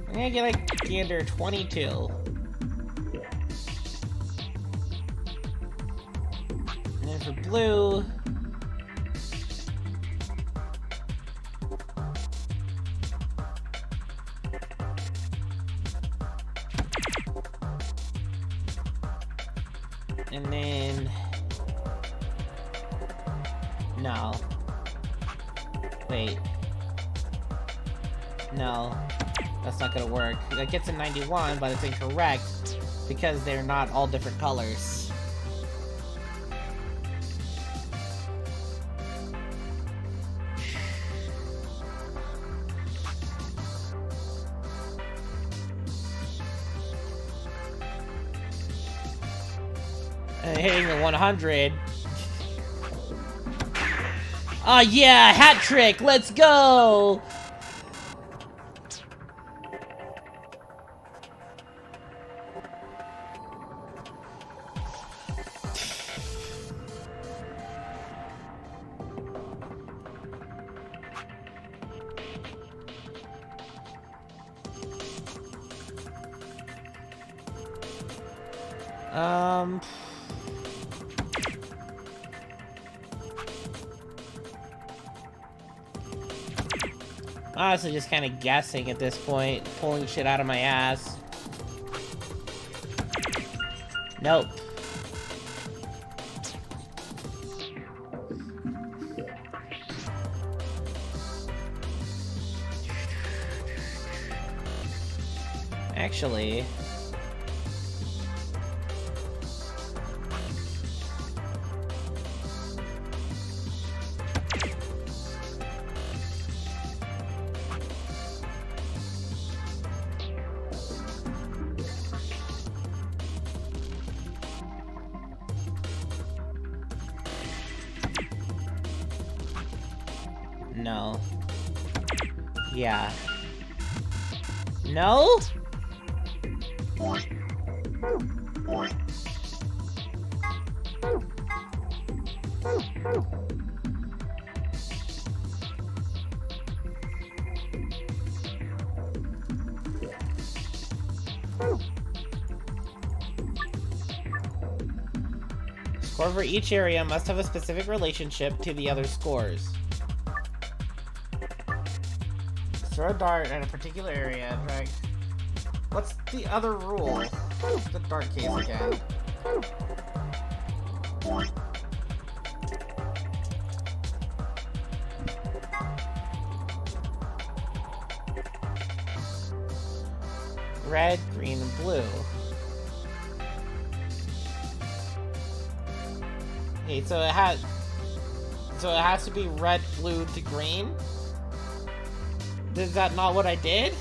I'm gonna get like gander 22. And then for blue. And then no. Wait. No. That's not gonna work. That gets a 91, but it's incorrect because they're not all different colors. And hitting the 100. Oh yeah, hat trick, let's go! Honestly, just kind of guessing at this point, pulling shit out of my ass. Nope. Actually... No. Yeah. No? Score for each area must have a specific relationship to the other scores. Throw a dart at a particular area, drag. What's the other rule? The dart case again. Red, green, and blue. Okay, so it has to be red, blue to green? Is that not what I did?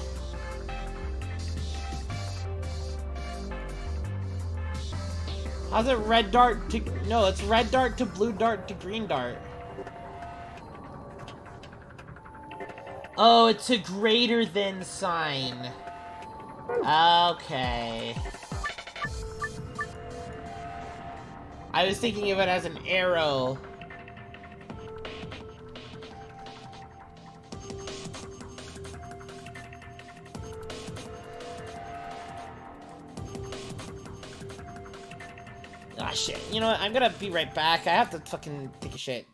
How's it red dart to... No, it's red dart to blue dart to green dart. Oh, it's a greater than sign. Okay. I was thinking of it as an arrow. Ah, shit. You know what? I'm gonna be right back. I have to fucking take a shit.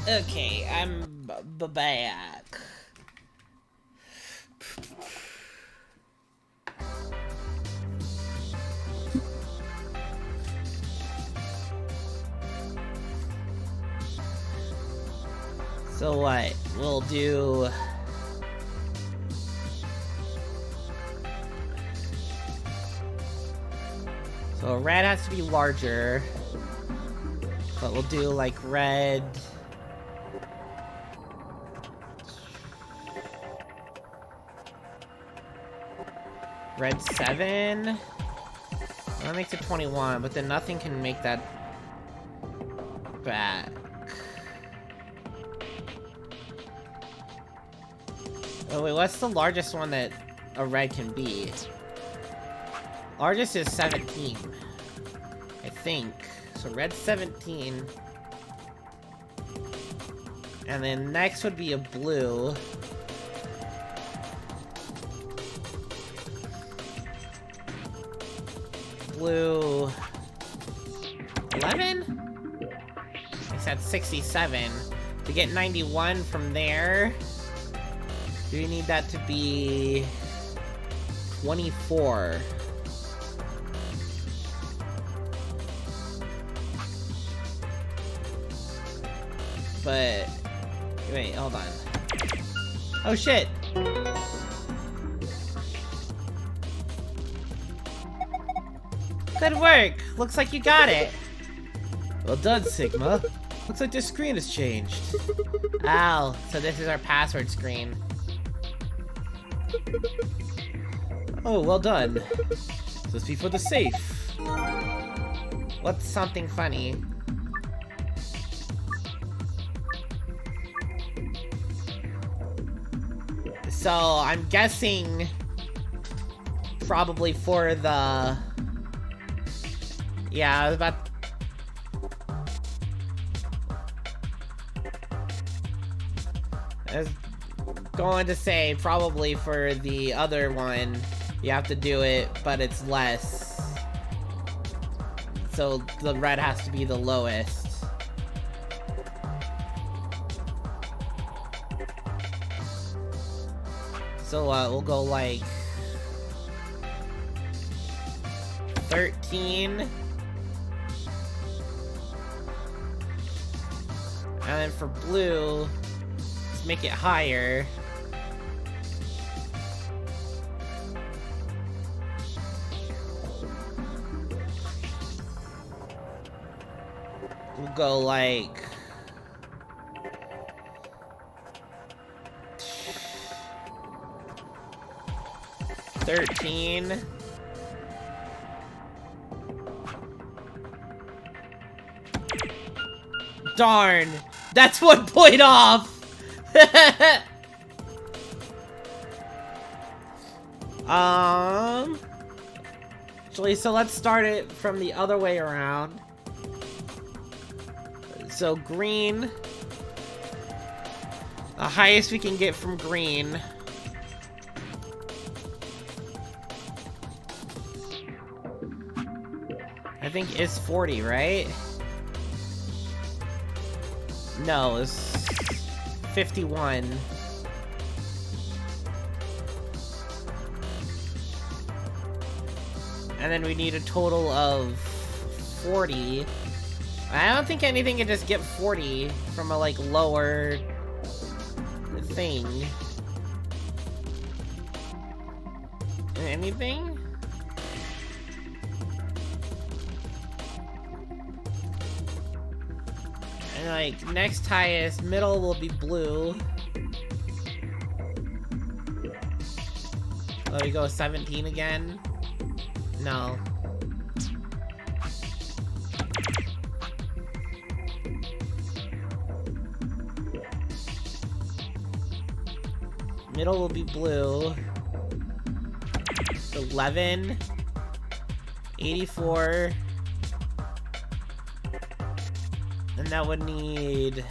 Okay, I'm back. So what? We'll do... So red has to be larger. But we'll do like red... Red 7? Well, that makes it 21, but then nothing can make that back. Oh wait, what's the largest one that a red can be? Largest is 17. I think. So red 17. And then next would be a blue. Blue 11? It's at 67. To get 91 from there, do we need that to be 24? But wait, hold on. Oh shit! Good work! Looks like you got it! Well done, Sigma. Looks like the screen has changed. Ow, so this is our password screen. Oh, well done. Let's be for the safe. What's something funny? So, I'm guessing probably for the... Yeah, I was about... I was going to say probably for the other one, you have to do it, but it's less. So the red has to be the lowest. So we'll go like 13. And then for blue, let's make it higher. We'll go like... $13. Darn! That's 1 point off! Actually, so let's start it from the other way around. So green. The highest we can get from green. I think is 40, right? No, it's 51. And then we need a total of 40. I don't think anything can just get 40 from a, like, lower thing. Anything? And, like, next highest, middle will be blue. Oh, we go 17 again? No. Middle will be blue. 11. 84. And that would need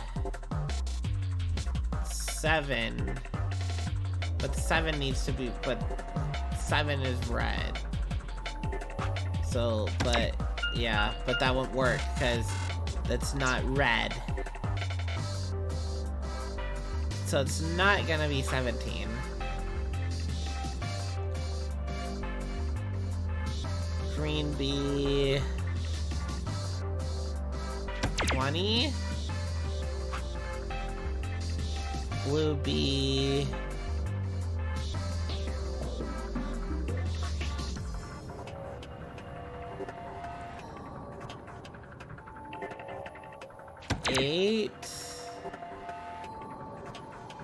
7. But 7 needs to be, but 7 is red. So, but, yeah, but that won't work, because that's not red. So it's not gonna be 17. Green be 20. Blue be 8.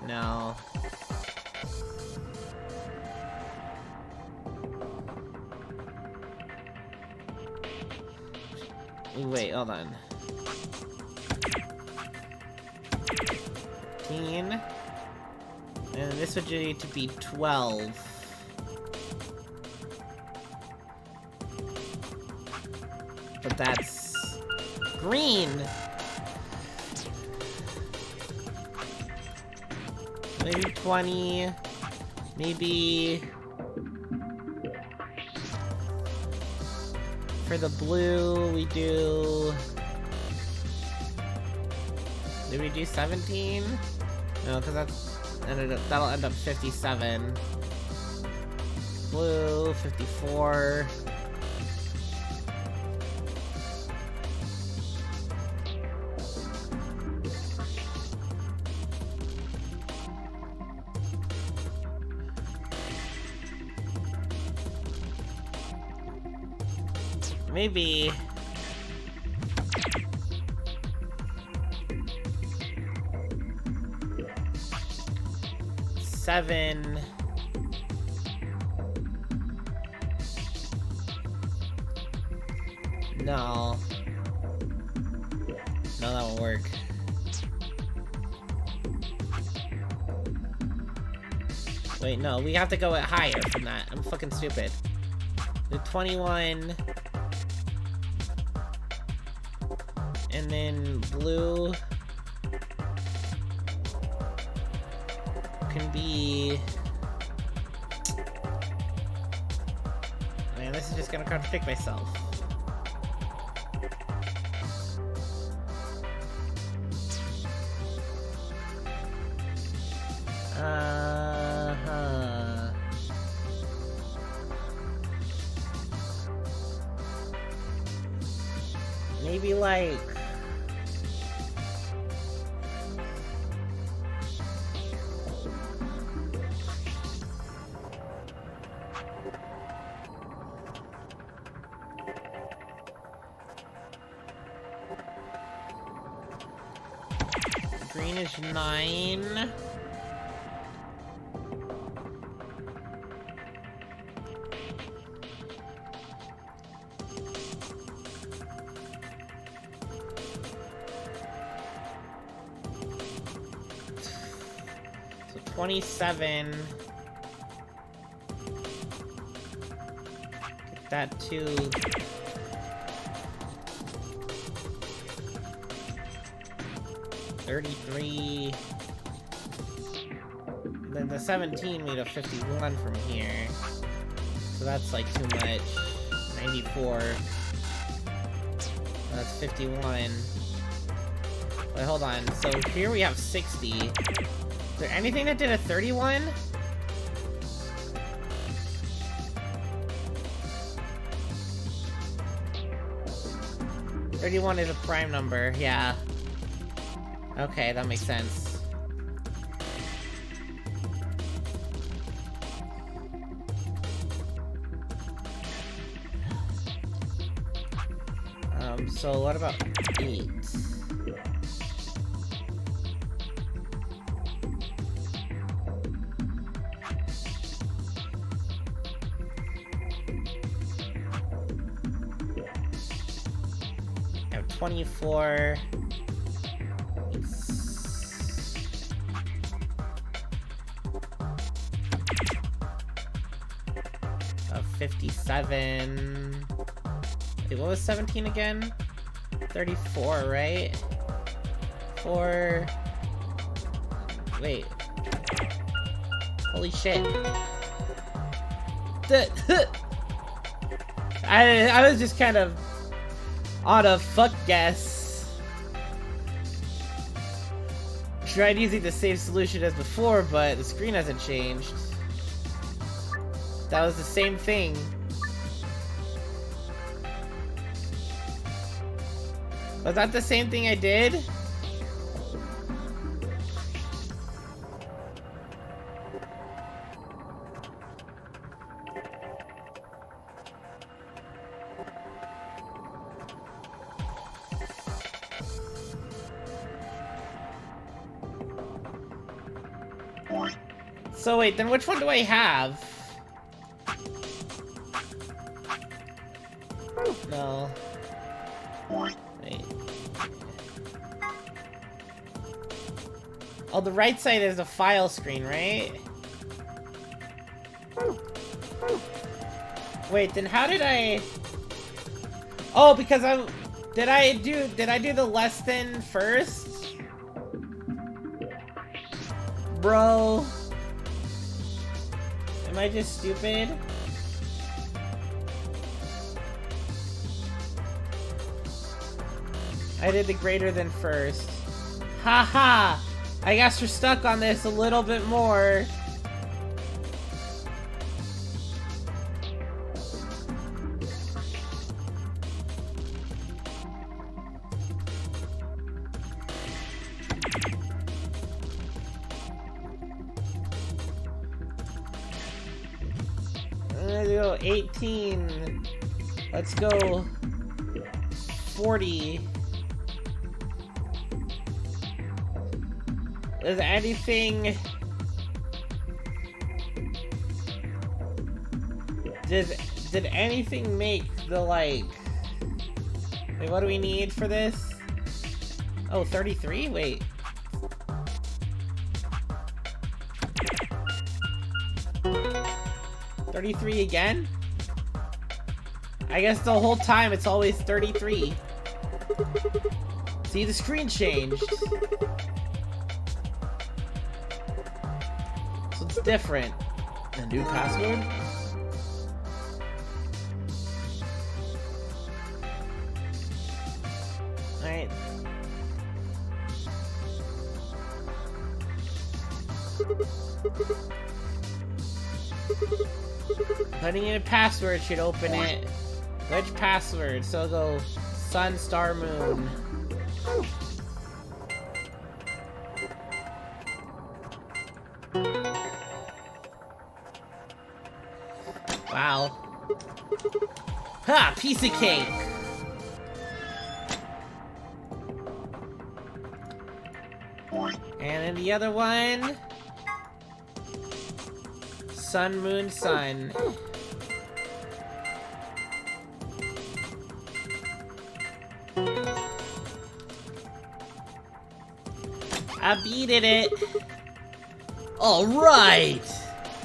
No. Wait, hold on. 15. And this would need to be 12. But that's green. Maybe 20. Maybe for the blue we do. Did we do 17? No, because that'll end up 57. Blue 54. Maybe 7. No. No, that won't work. Wait, no, we have to go at higher from that. I'm fucking stupid. The 21. And then blue can be... Man, this is just gonna contradict myself. Maybe like... Green is 9. So 27. Get that to 33. Then the 17 made a 51 from here. So that's like too much. 94. That's 51. Wait, hold on. So here we have 60. Is there anything that did a 31? $31 is a prime number, yeah. Okay, that makes sense. So what about 8? I have 24. 57. Wait, what was 17 again? 34, right? 4. Wait. Holy shit. I was just kind of on a fuck guess. tried using the same solution as before, but the screen hasn't changed. That was the same thing. Was that the same thing I did? So wait, then which one do I have? No. Wait. Oh, the right side is the file screen, right? Wait, then how did I... Oh, because I'm... Did I do the less than first? Bro. Am I just stupid? I did the greater than first. Haha! I guess we're stuck on this a little bit more. Let's go 18. Let's go 40. Is anything... Did anything make the, like... Wait, what do we need for this? Oh, 33? Wait. $33 again? I guess the whole time it's always 33. See, the screen changed. So it's different. A new password? Alright. Putting in a password should open it. Which password? So I'll go sun, star, moon. Wow. Ha! Piece of cake! And then the other one... Sun, moon, sun. I beat it! Alright!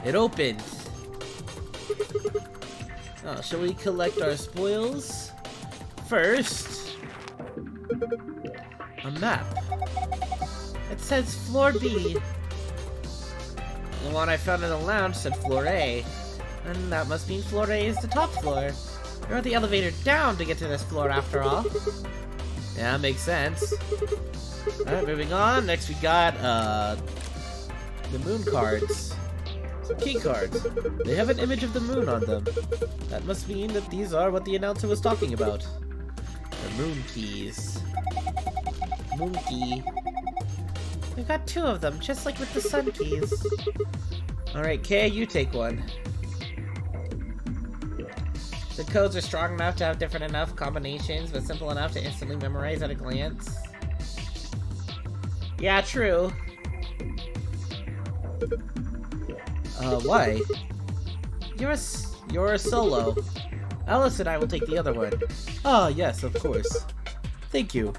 It opened. Oh, shall we collect our spoils? First... a map. It says floor B. The one I found in the lounge said floor A. And that must mean floor A is the top floor. We rode the elevator down to get to this floor after all. Yeah, makes sense. Alright, moving on. Next we got, the moon cards. Some key cards. They have an image of the moon on them. That must mean that these are what the announcer was talking about. The moon keys. Moon key. We got 2 of them, just like with the sun keys. Alright, Kay, you take one. The codes are strong enough to have different enough combinations, but simple enough to instantly memorize at a glance. Yeah, true. Why? You're a solo. Alice and I will take the other one. Ah, yes, of course. Thank you.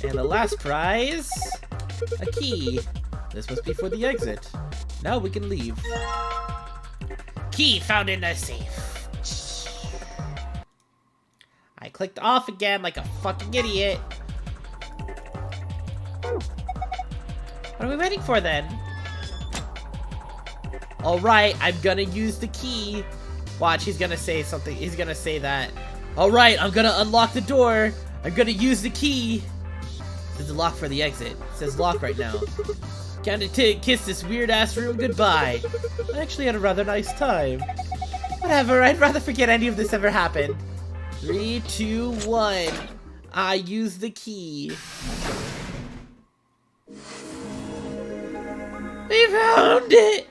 And the last prize... a key. This must be for the exit. Now we can leave. Key found in the safe. I clicked off again like a fucking idiot. What are we waiting for then? Alright, I'm gonna use the key. Watch, he's gonna say something. He's gonna say that. Alright, I'm gonna unlock the door. I'm gonna use the key. There's a lock for the exit. It says lock right now. Count to 10, kiss this weird-ass room goodbye. I actually had a rather nice time. Whatever, I'd rather forget any of this ever happened. 3, 2, 1. I use the key. We found it!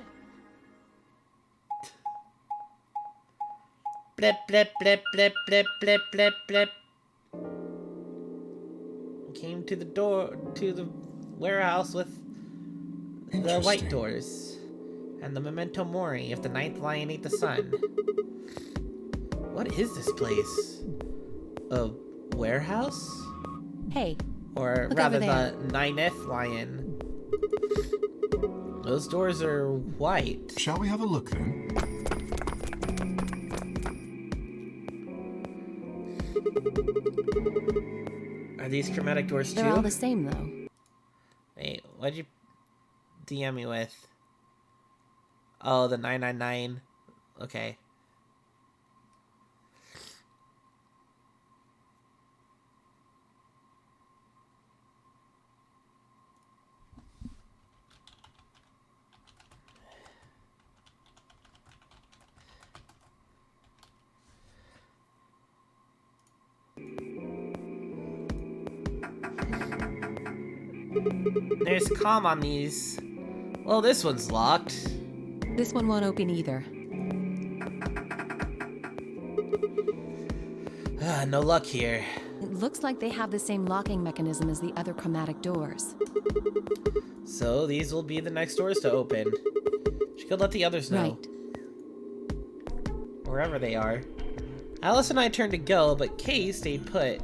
Blip, blip, blip, blip, blip, blip, blip, blip. Came to the door, to the warehouse with the white doors. And the memento mori if the ninth lion ate the sun. What is this place? A warehouse? Hey. Or look rather over there. the ninth lion. Those doors are white. Shall we have a look then? Are these chromatic doors too? They're all the same, though. Wait, what'd you DM me with? Oh, the 999. Okay. There's comm on these. Well, this one's locked. This one won't open either. No luck here. It looks like they have the same locking mechanism as the other chromatic doors. So these will be the next doors to open. She could let the others know. Right. Wherever they are. Alice and I turned to go, but Kay stayed put.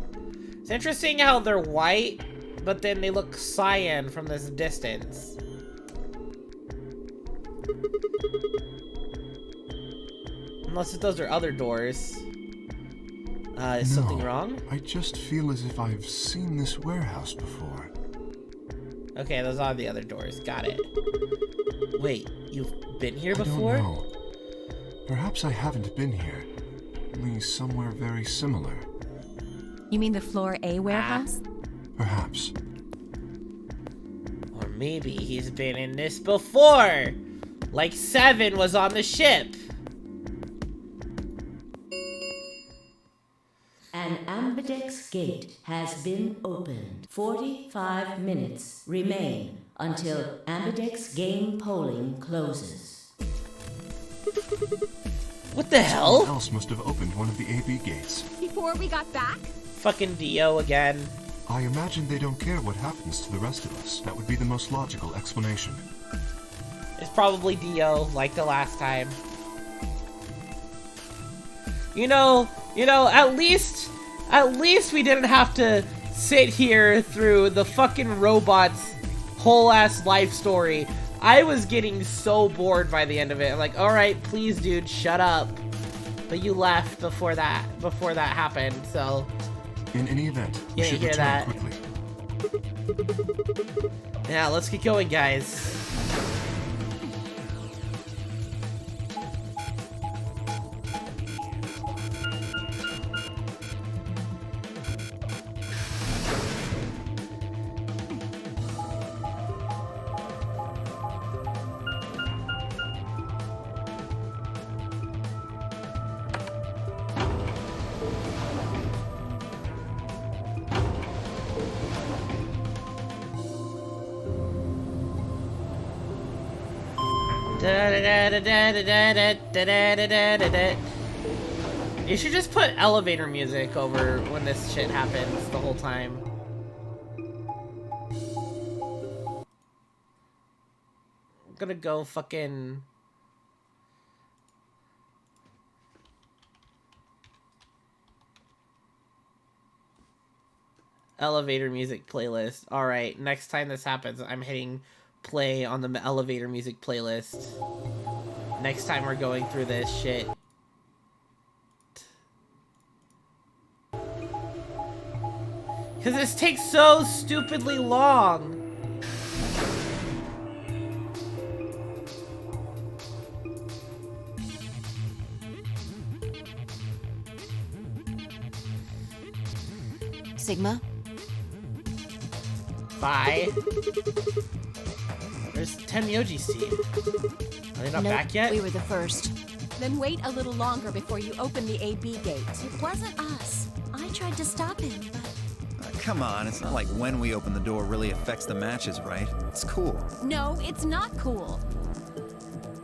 It's interesting how they're white, but then they look cyan from this distance. Unless those are other doors. Is something wrong? I just feel as if I've seen this warehouse before. Okay, those are the other doors. Got it. Wait, you've been here I before? don't know. Perhaps I haven't been here. Only somewhere very similar. You mean the Floor A warehouse? Perhaps. Or maybe he's been in this before! Like Seven was on the ship! An ambidex gate has been opened. 45 minutes remain until ambidex game polling closes. What the hell? Someone else must have opened one of the AB gates. Before we got back? Fucking Dio again. I imagine they don't care what happens to the rest of us. That would be the most logical explanation. It's probably Dio, like the last time. You know, at least we didn't have to sit here through the fucking robot's whole ass life story. I was getting so bored by the end of it. I'm like, alright, please dude, shut up. But you left before that happened, so. In any event, we should hear return that. quickly. Yeah, let's get going, guys. You should just put elevator music over when this shit happens the whole time. I'm gonna go fucking... elevator music playlist. Alright, next time this happens, I'm hitting play on the elevator music playlist. Next time we're going through this shit. Because this takes so stupidly long. Sigma? Bye. Where's Tenmyoji's team? Are they not Nope, back yet? we were the first. Then wait a little longer before you open the AB gate. It wasn't us. I tried to stop him, but Come on, it's not like when we open the door really affects the matches, right? It's cool. No, it's not cool.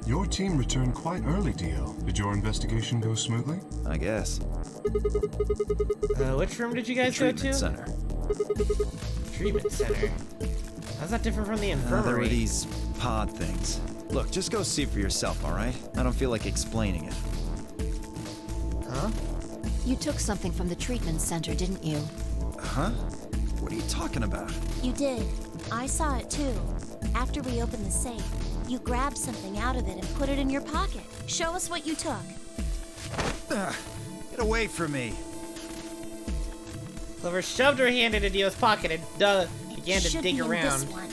Your team returned quite early, Dio. Did your investigation go smoothly? I guess. Which room did you guys go to? Treatment center. Treatment center. How's that different from the There infirmary? were these pod things. Look, just go see for yourself, all right? I don't feel like explaining it. Huh? You took something from the treatment center, didn't you? Huh? What are you talking about? you did. I saw it too. After we opened the safe, you grabbed something out of it and put it in your pocket. Show us what you took. Ugh, get away from me. Clover shoved her hand into Dio's pocket and began to Should dig be in around. this one.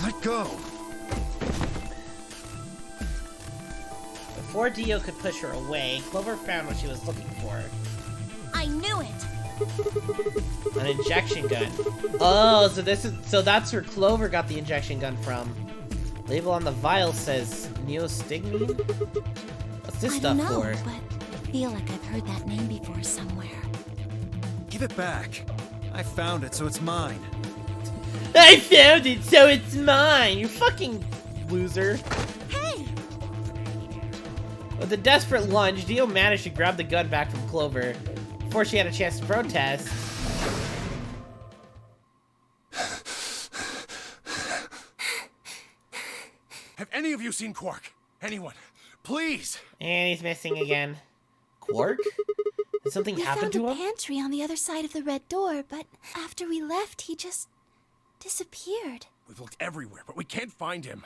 Let go. Before Dio could push her away, Clover found what she was looking for. I knew it. An injection gun. Oh, so that's where Clover got the injection gun from. Label on the vial says neostigmine? What's this I stuff don't know, for? but I feel like I've heard that name before somewhere. Give it back. I found it, so it's mine. I found it, so it's mine! You fucking loser. Hey! With a desperate lunge, Dio managed to grab the gun back from Clover before she had a chance to protest. Have any of you seen Quark? Anyone? Please! And he's missing again. Quark? Did something We happen found to a him? pantry on the other side of the red door, but after we left, he just disappeared. We've looked everywhere, but we can't find him.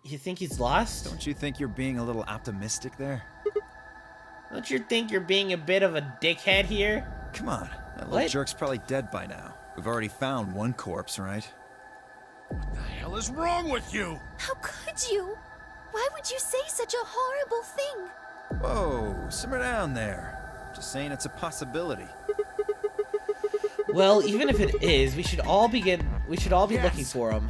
You think he's lost? Don't you think you're being a little optimistic there? Don't you think you're being a bit of a dickhead here? Come on, that little What? jerk's probably dead by now. We've already found one corpse, right? What the hell is wrong with you? How could you? Why would you say such a horrible thing? Whoa, simmer down there. Just saying it's a possibility. Well, even if it is, we should all be looking for him.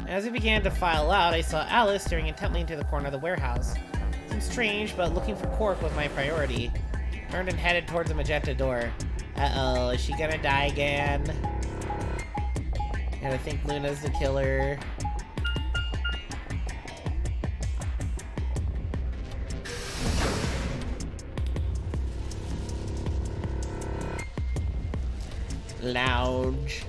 As we began to file out, I saw Alice staring intently into the corner of the warehouse. Seemed strange, but looking for Quark was my priority. Turned and headed towards the magenta door. Uh-oh, is she gonna die again? And I think Luna's the killer. Lounge.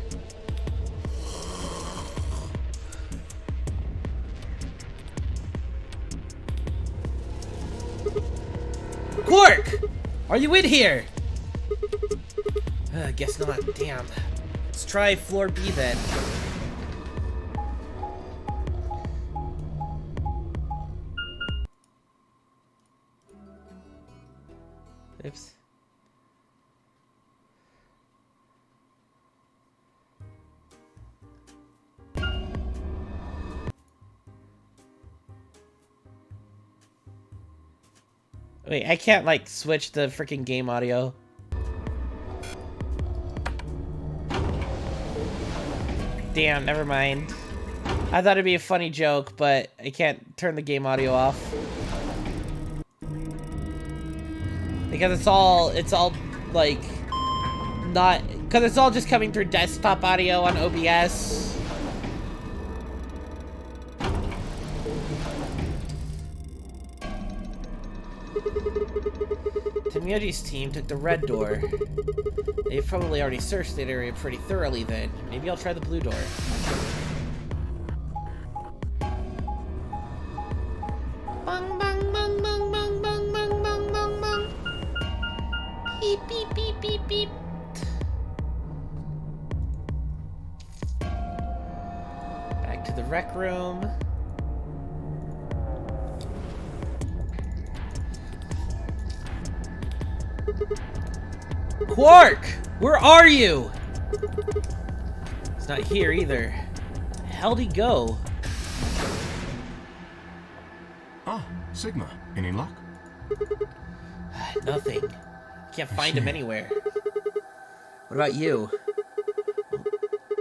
Quark! Are you in here? Guess not. Damn. Let's try floor B then. Oops. Wait, I can't, like, switch the freaking game audio. Damn, never mind. I thought it'd be a funny joke, but I can't turn the game audio off. Because it's all, like, not... Because it's all just coming through desktop audio on OBS. Tenmyoji's team took the red door. They've probably already searched that area pretty thoroughly then. Maybe I'll try the blue door. Bang, bang, bang, bang, bang, bang, bang, bang, bang, bang. Beep, beep, beep, beep, beep. Back to the rec room. Quark! Where are you? It's not here either. How'd he go? Ah, Sigma. Any luck? Nothing. Can't find him anywhere. What about you?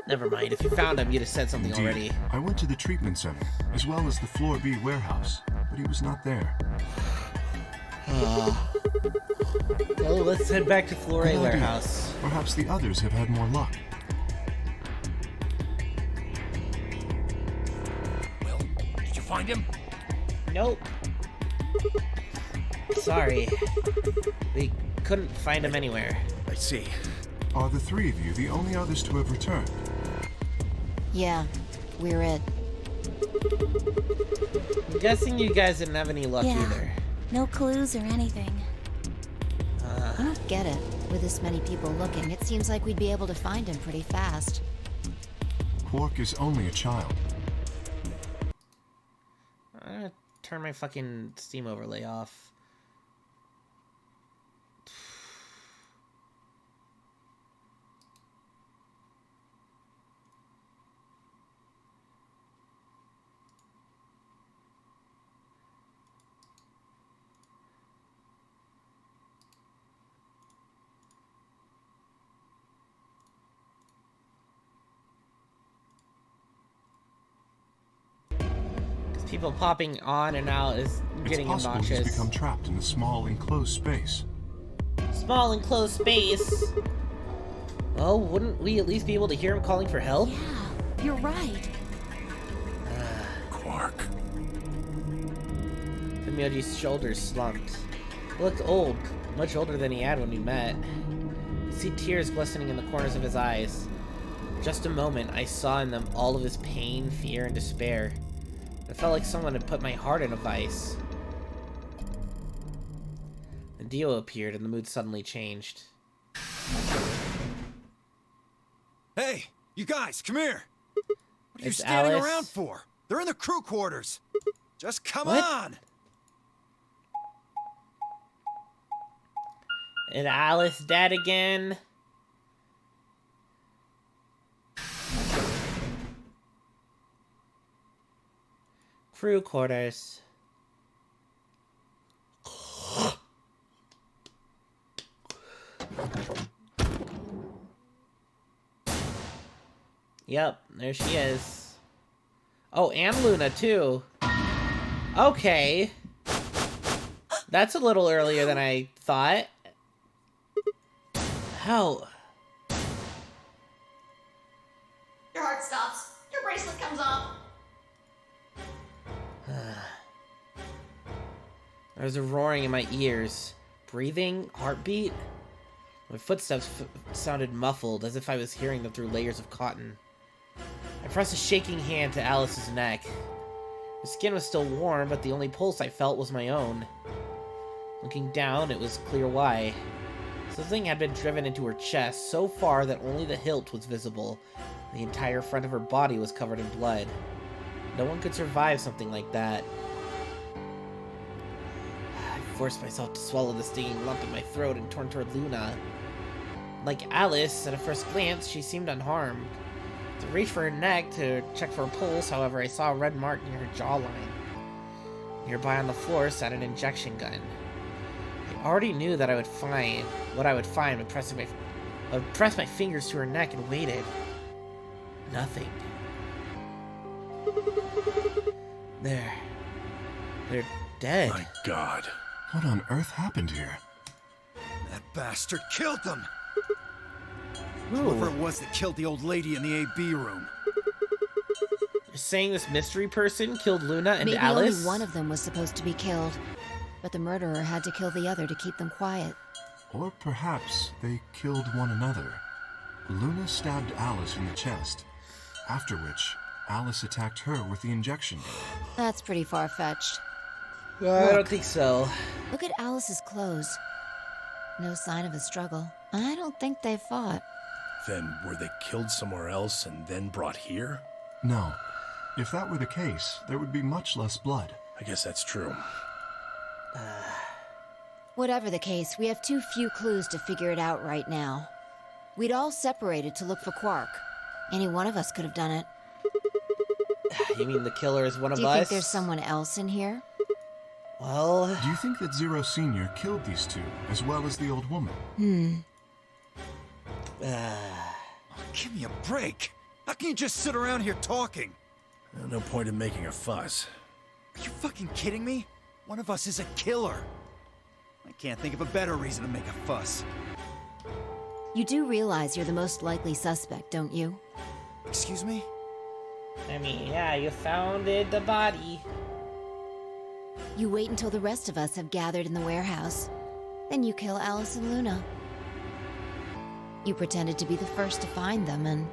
Never mind. If you found him, you'd have said something Indeed. already. I went to the treatment center, as well as the Floor B warehouse, but he was not there. Well, let's head back to Floor A Good idea. warehouse. Perhaps the others have had more luck. Well, did you find him? Nope. Sorry. We couldn't find him anywhere. I see. Are the three of you the only others to have returned? Yeah, we're it. I'm guessing you guys didn't have any luck Yeah. either. No clues or anything. I don't get it. With this many people looking, it seems like we'd be able to find him pretty fast. Quark is only a child. I'm gonna turn my fucking Steam overlay off. People popping on and out is getting It's possible obnoxious. he's become trapped in a small enclosed space. Small enclosed space. Well, wouldn't we at least be able to hear him calling for help? Yeah, you're right. Quark. Fumioji's shoulders slumped. He looked old, much older than he had when we met. I see tears glistening in the corners of his eyes. For just a moment, I saw in them all of his pain, fear, and despair. It felt like someone had put my heart in a vice. The Dio appeared and the mood suddenly changed. Hey, you guys, come here. What are you It's standing Alice. around for? They're in the crew quarters. Just come What? on. Is Alice dead again? Crew quarters. Yep, there she is. Oh, and Luna, too. Okay. That's a little earlier than I thought. How? Your heart stops. Your bracelet comes off. There was a roaring in my ears. Breathing? Heartbeat? My footsteps sounded muffled, as if I was hearing them through layers of cotton. I pressed a shaking hand to Alice's neck. Her skin was still warm, but the only pulse I felt was my own. Looking down, it was clear why. Something had been driven into her chest, so far that only the hilt was visible. The entire front of her body was covered in blood. No one could survive something like that. I forced myself to swallow the stinging lump in my throat and turned toward Luna. Like Alice, at a first glance, she seemed unharmed. To reach for her neck to check for a pulse, however, I saw a red mark near her jawline. Nearby on the floor sat an injection gun. I already knew that I would find what I would find by I would press my fingers to her neck and waited. Nothing. They're dead. My God. What on earth happened here? That bastard killed them. Whoever it was that killed the old lady in the AB room. You're saying this mystery person killed Luna and Maybe Alice? only one of them was supposed to be killed, but the murderer had to kill the other to keep them quiet. Or perhaps they killed one another. Luna stabbed Alice in the chest, after which Alice attacked her with the injection gun. That's pretty far-fetched. I don't think so. Look at Alice's clothes. No sign of a struggle. I don't think they fought. Then were they killed somewhere else and then brought here? No. If that were the case, there would be much less blood. I guess that's true. Whatever the case, we have too few clues to figure it out right now. We'd all separated to look for Quark. Any one of us could have done it. You mean the killer is one of Do you us? think there's someone else in here? Well... Do you think that Zero Sr. killed these two, as well as the old woman? Give me a break. How can you just sit around here talking? No point in making a fuss. Are you fucking kidding me? One of us is a killer. I can't think of a better reason to make a fuss. You do realize you're the most likely suspect, don't you? Excuse me? I mean, yeah, you found the body. You wait until the rest of us have gathered in the warehouse. Then you kill Alice and Luna. You pretended to be the first to find them, and...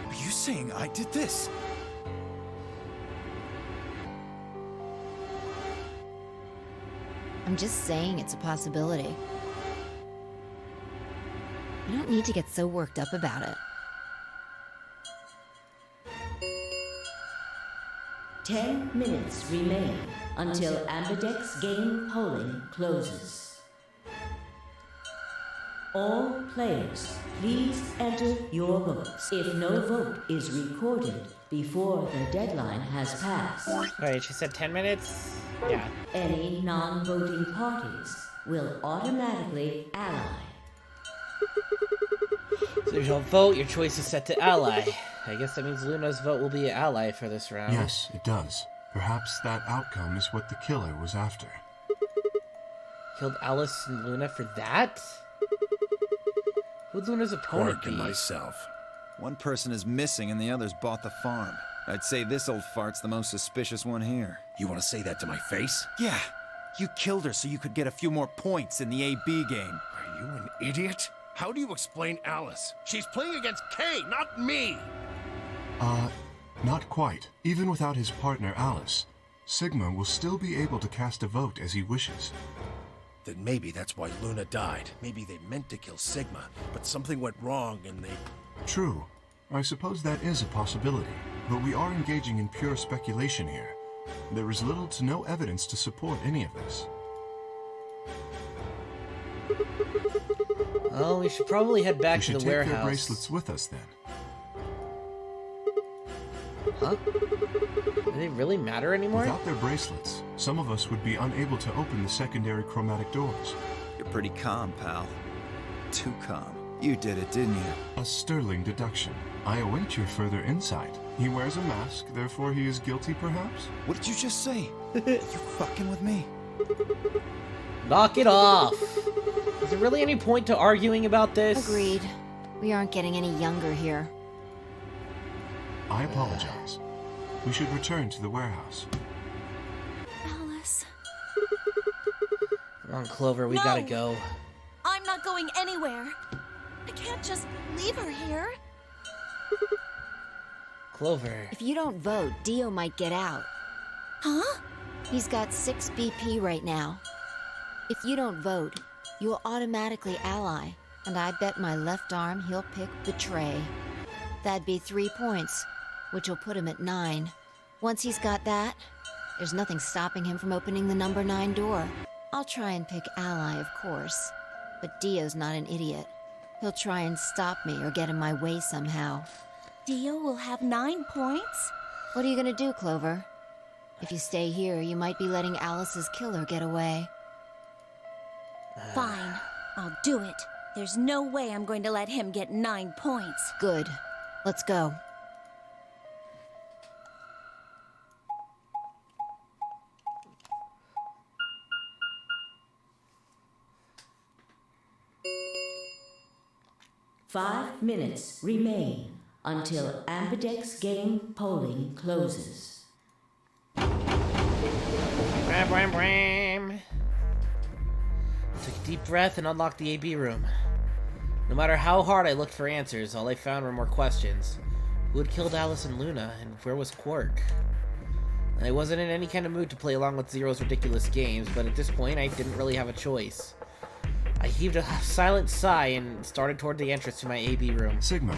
Are you saying I did this? I'm just saying it's a possibility. You don't need to get so worked up about it. 10 minutes remain until Ambidex game polling closes. All players, please enter your votes. If no vote is recorded before the deadline has passed, Wait, she said 10 minutes? Yeah. any non-voting parties will automatically ally. So if you don't vote, your choice is set to ally. I guess that means Luna's vote will be an ally for this round. Yes, it does. Perhaps that outcome is what the killer was after. Killed Alice and Luna for that? Who'd Luna's opponent Quark be? and myself. One person is missing and the others bought the farm. I'd say this old fart's the most suspicious one here. You want to say that to my face? Yeah, you killed her so you could get a few more points in the AB game. Are you an idiot? How do you explain Alice? She's playing against Kay, not me! Not quite. Even without his partner Alice, Sigma will still be able to cast a vote as he wishes. Then maybe that's why Luna died. Maybe they meant to kill Sigma, but something went wrong and they... True. I suppose that is a possibility, but we are engaging in pure speculation here. There is little to no evidence to support any of this. Well, we should probably head back We to should the take warehouse. their bracelets with us then. Huh? Do they really matter anymore? Without their bracelets, some of us would be unable to open the secondary chromatic doors. You're pretty calm, pal. Too calm. You did it, didn't you? A sterling deduction. I await your further insight. He wears a mask, therefore he is guilty, perhaps? What did you just say? You fucking with me? Knock it off! Is there really any point to arguing about this? Agreed. We aren't getting any younger here. I apologize. We should return to the warehouse. Alice. Come on, Clover, we gotta go. I'm not going anywhere. I can't just leave her here. Clover. If you don't vote, Dio might get out. Huh? He's got 6 BP right now. If you don't vote, you'll automatically ally, and I bet my left arm he'll pick Betray. That'd be 3 points, which will put him at 9. Once he's got that, there's nothing stopping him from opening the number 9 door. I'll try and pick ally, of course, but Dio's not an idiot. He'll try and stop me or get in my way somehow. Dio will have 9 points? What are you gonna do, Clover? If you stay here, you might be letting Alice's killer get away. Fine. I'll do it. There's no way I'm going to let him get 9 points. Good. Let's go. Five minutes remain until Ambidex game polling closes. Bram, bram, bram. I took a deep breath and unlocked the AB room. No matter how hard I looked for answers, all I found were more questions. Who had killed Alice and Luna, and where was Quark? I wasn't in any kind of mood to play along with Zero's ridiculous games, but at this point I didn't really have a choice. I heaved a silent sigh and started toward the entrance to my AB room. Sigma,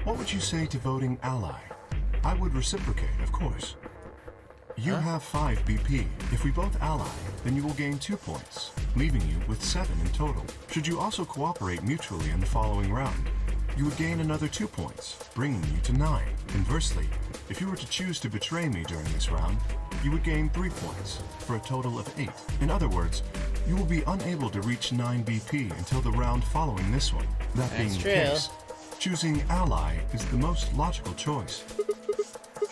what would you say to voting ally? I would reciprocate, of course. You have 5 BP. If we both ally, then you will gain 2 points, leaving you with 7 in total. Should you also cooperate mutually in the following round, you would gain another 2 points, bringing you to 9. Conversely, if you were to choose to betray me during this round, you would gain 3 points, for a total of 8. In other words, you will be unable to reach 9 BP until the round following this one. That being the case, choosing ally is the most logical choice.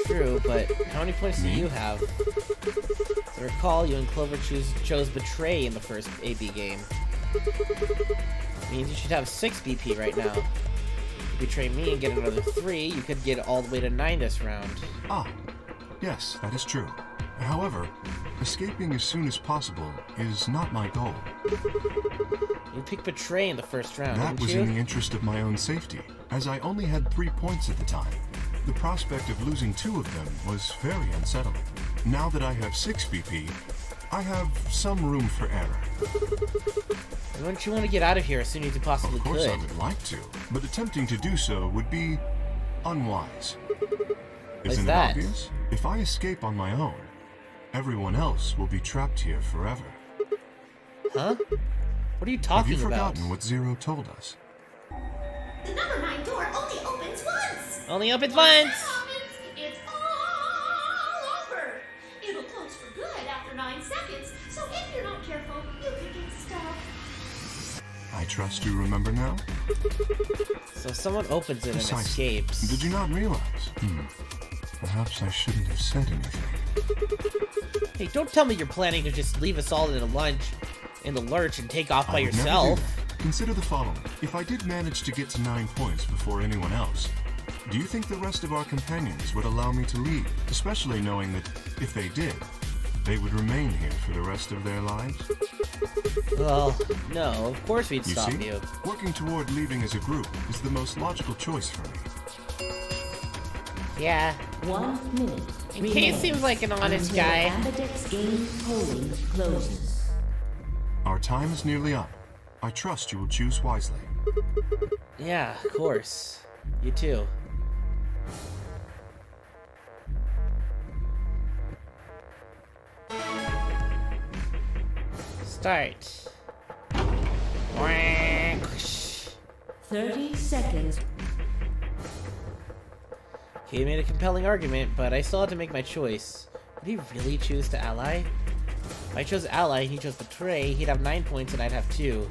True, but how many points do you have? To recall, you and Clover chose Betray in the first AB game. Means you should have 6 BP right now. If you betray me and get another 3, you could get all the way to 9 this round. Ah, yes, that is true. However, escaping as soon as possible is not my goal. You picked Betray in the first round, That was in the interest of my own safety, as I only had 3 points at the time. The prospect of losing 2 of them was very unsettling. Now that I have 6 BP, I have some room for error. Wouldn't you want to get out of here as soon as you possibly could? Of course I would like to, but attempting to do so would be unwise. Isn't it obvious? If I escape on my own, everyone else will be trapped here forever. Huh? What are you talking about? Have you forgotten what Zero told us? The number 9 door only opens once! Only opens once! It's all over! It'll close for good after 9 seconds, so if you're not careful, you could get stuck. I trust you remember now? So someone opens it and escapes. Did you not realize? Perhaps I shouldn't have said anything. Hey, don't tell me you're planning to just leave us all in the lurch and take off by yourself. Consider the following. If I did manage to get to 9 points before anyone else, do you think the rest of our companions would allow me to leave? Especially knowing that if they did, they would remain here for the rest of their lives? Well, no, of course we'd stop see? you. Working toward leaving as a group is the most logical choice for me. Yeah. 1 minute. Kay seems like an honest guy. Ambidex game polling closes. Our time is nearly up. I trust you will choose wisely. Yeah, of course. You too. Start. 30 seconds. He made a compelling argument, but I still had to make my choice. Would he really choose to ally? If I chose ally and he chose betray, he'd have 9 points and I'd have 2.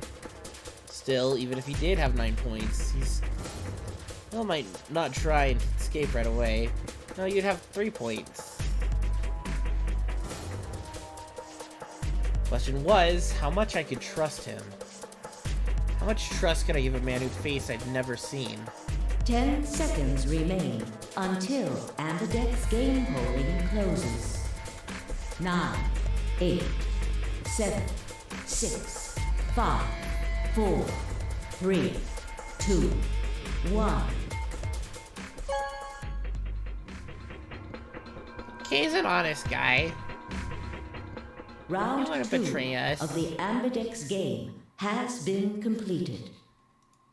Still, even if he did have 9 points, he might not try and escape right away. No, you'd have 3 points. Question was, how much I could trust him. How much trust could I give a man whose face I'd never seen? 10 seconds remain until Ambidex game polling closes. 9, 8, 7, 6, 5, 4, 3, 2, 1. Kay's an honest guy. Round You wanna 2 betray us. of the Ambidex game has been completed.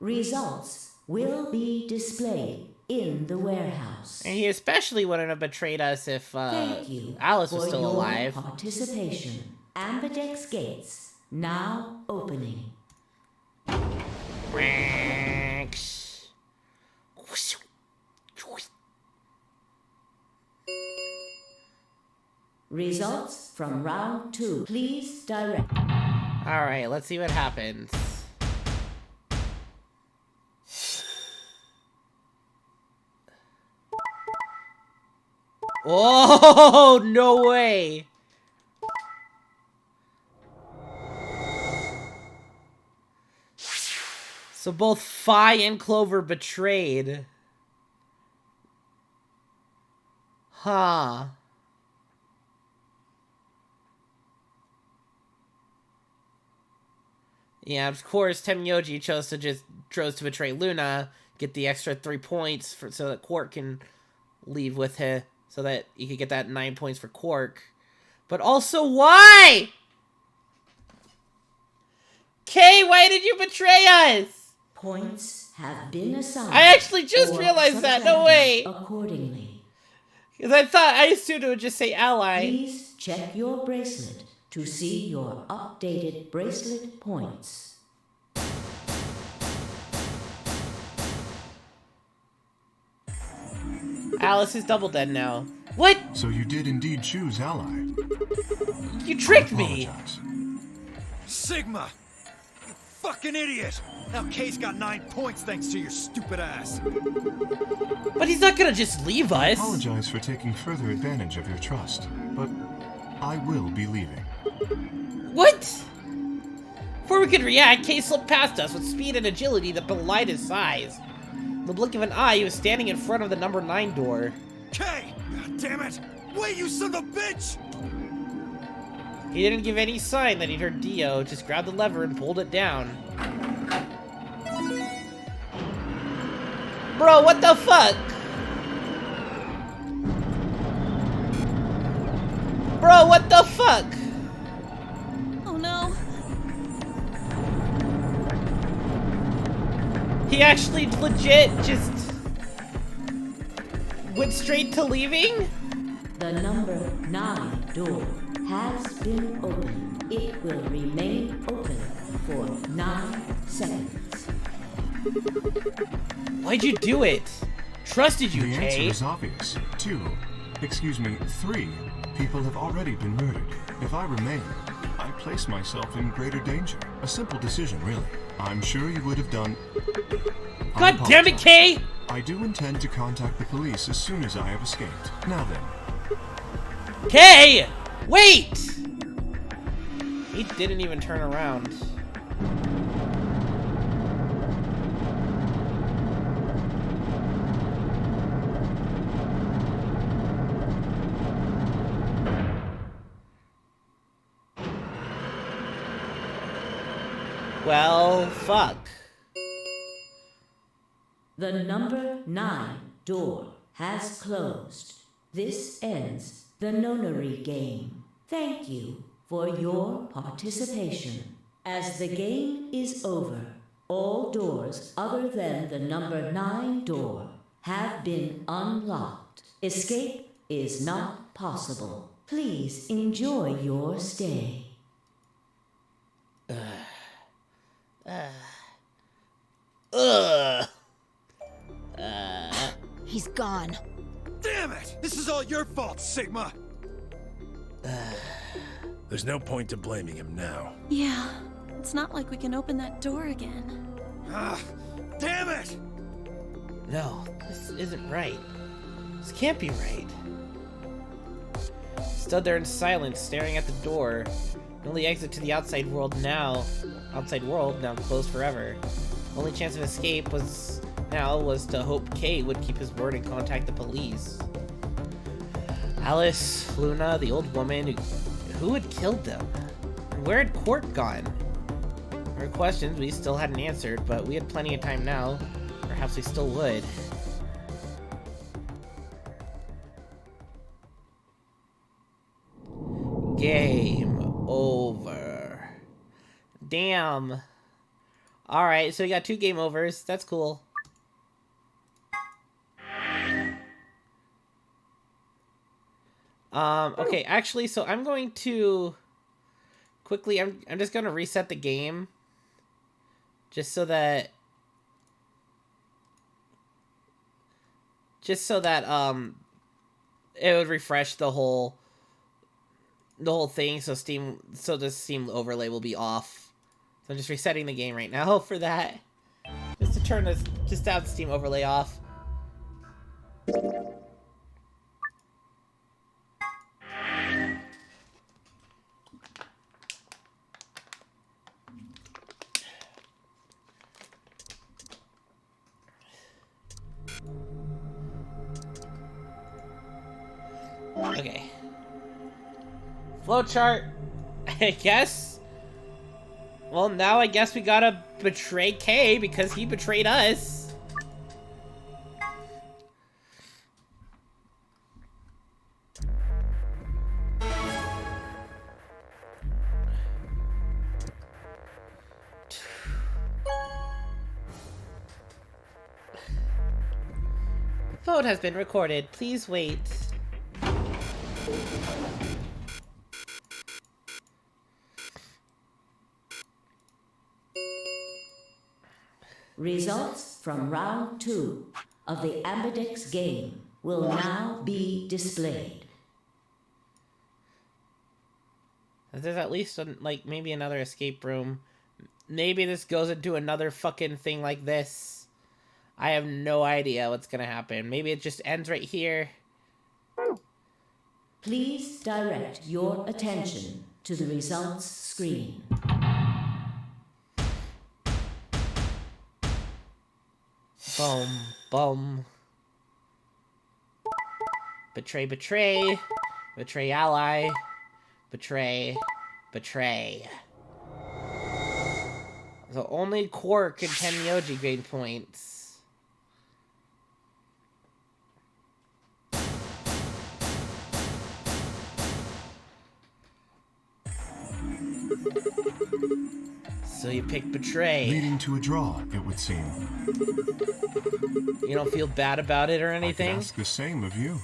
Results will be displayed in the warehouse. And he especially wouldn't have betrayed us if Thank you Alice was for still your alive. participation. Ambidex gates now opening. Results from round 2. Please direct. Alright, let's see what happens. Oh, no way! So both Fi and Clover betrayed. Huh. Yeah, of course, Temyoji chose to betray Luna, get the extra 3 points so that Quark can leave with her, so that he could get that 9 points for Quark. But also, why? Kay, why did you betray us? Points have been assigned. I actually just realized that. No way. Accordingly. Because I assumed it would just say ally. Please check your bracelet to see your updated bracelet points. Alice is double dead now. What? So you did indeed choose ally. You tricked me! Apologize. Sigma! You fucking idiot! Now Kay's got 9 points thanks to your stupid ass. But he's not gonna just leave I us. apologize for taking further advantage of your trust, but I will be leaving. What? Before we could react, Kay slipped past us with speed and agility that belied his size. In the blink of an eye, he was standing in front of the number 9 door. Kay! God damn it! Wait, you son of a bitch! He didn't give any sign that he'd heard Dio, just grabbed the lever and pulled it down. Bro, what the fuck? Bro, what the fuck? Oh no. He actually legit just went straight to leaving? The number 9 door has been opened. It will remain open for 9 seconds. Why'd you do it? Trusted you, The answer Kay. is obvious. 3 people have already been murdered. If I remain, I place myself in greater danger. A simple decision, really. I'm sure you would have done... I God damn it, apologize. Kay! I do intend to contact the police as soon as I have escaped. Now then, Kay! Wait! He didn't even turn around. Well, fuck. The number 9 door has closed. This ends the nonary game. Thank you for your participation. As the game is over, all doors other than the number 9 door have been unlocked. Escape is not possible. Please enjoy your stay. Ugh. He's gone. Damn it! This is all your fault, Sigma! There's no point to blaming him now. Yeah, it's not like we can open that door again. Ah, damn it! No, this isn't right. This can't be right. Stood there in silence, staring at the door. The only exit to the outside world now closed forever. Only chance of escape was to hope Kay would keep his word and contact the police. Alice, Luna, the old woman, who had killed them? And where had Court gone? There were questions we still hadn't answered, but we had plenty of time now. Perhaps we still would. Game over. Damn. Alright, so we got 2 game overs. That's cool. Okay, actually, so I'm going to quickly, I'm just going to reset the game just so that it would refresh the whole thing, so the Steam overlay will be off. So I'm just resetting the game right now for that. Just to turn this, just to have the Steam overlay off. Okay. Flowchart, I guess. Well, now I guess we gotta betray Kay because he betrayed us. Vote has been recorded. Please wait. Results from round 2 of the Ambidex game will now be displayed. There's at least, like, maybe another escape room. Maybe this goes into another fucking thing like this. I have no idea what's gonna happen. Maybe it just ends right here. Please direct your attention to the results screen. Boom, boom. Betray, betray. Betray ally. Betray, betray. So only Quark and Tenmyoji gain points. So you pick betray. Leading to a draw, it would seem. You don't feel bad about it or anything? I could ask the same of you.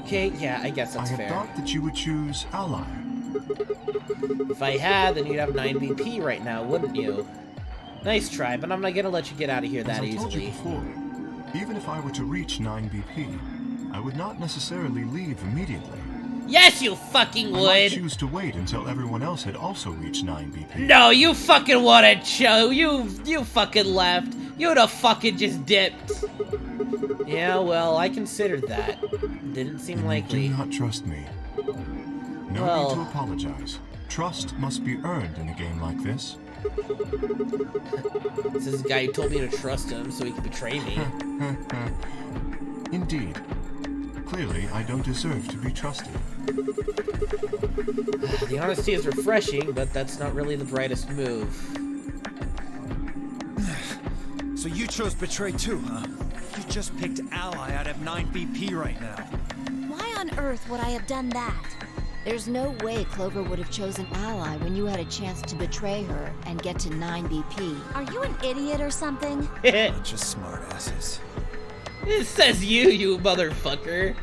Okay, yeah, I guess that's I had fair. thought that you would choose ally. If I had, then you'd have 9 BP right now, wouldn't you? Nice try, but I'm not gonna let you get out of here that As I told you easily. before, even if I were to reach 9 BP, I would not necessarily leave immediately. Yes, you fucking I might would! choose to wait until everyone else had also reached 9 BP. No, you fucking wouldn't, Cho! You fucking left! You'd have fucking just dipped! Yeah, well, I considered that. Didn't seem Then you likely. do not trust me. No Well- need to apologize. Trust must be earned in a game like this. This is the guy who told me to trust him so he could betray me. Indeed. Clearly, I don't deserve to be trusted. The honesty is refreshing, but that's not really the brightest move. So you chose Betray too, huh? You just picked Ally out of 9 BP right now. Why on earth would I have done that? There's no way Clover would have chosen Ally when you had a chance to betray her and get to 9 BP. Are you an idiot or something? Bunch of smartasses. It says you motherfucker.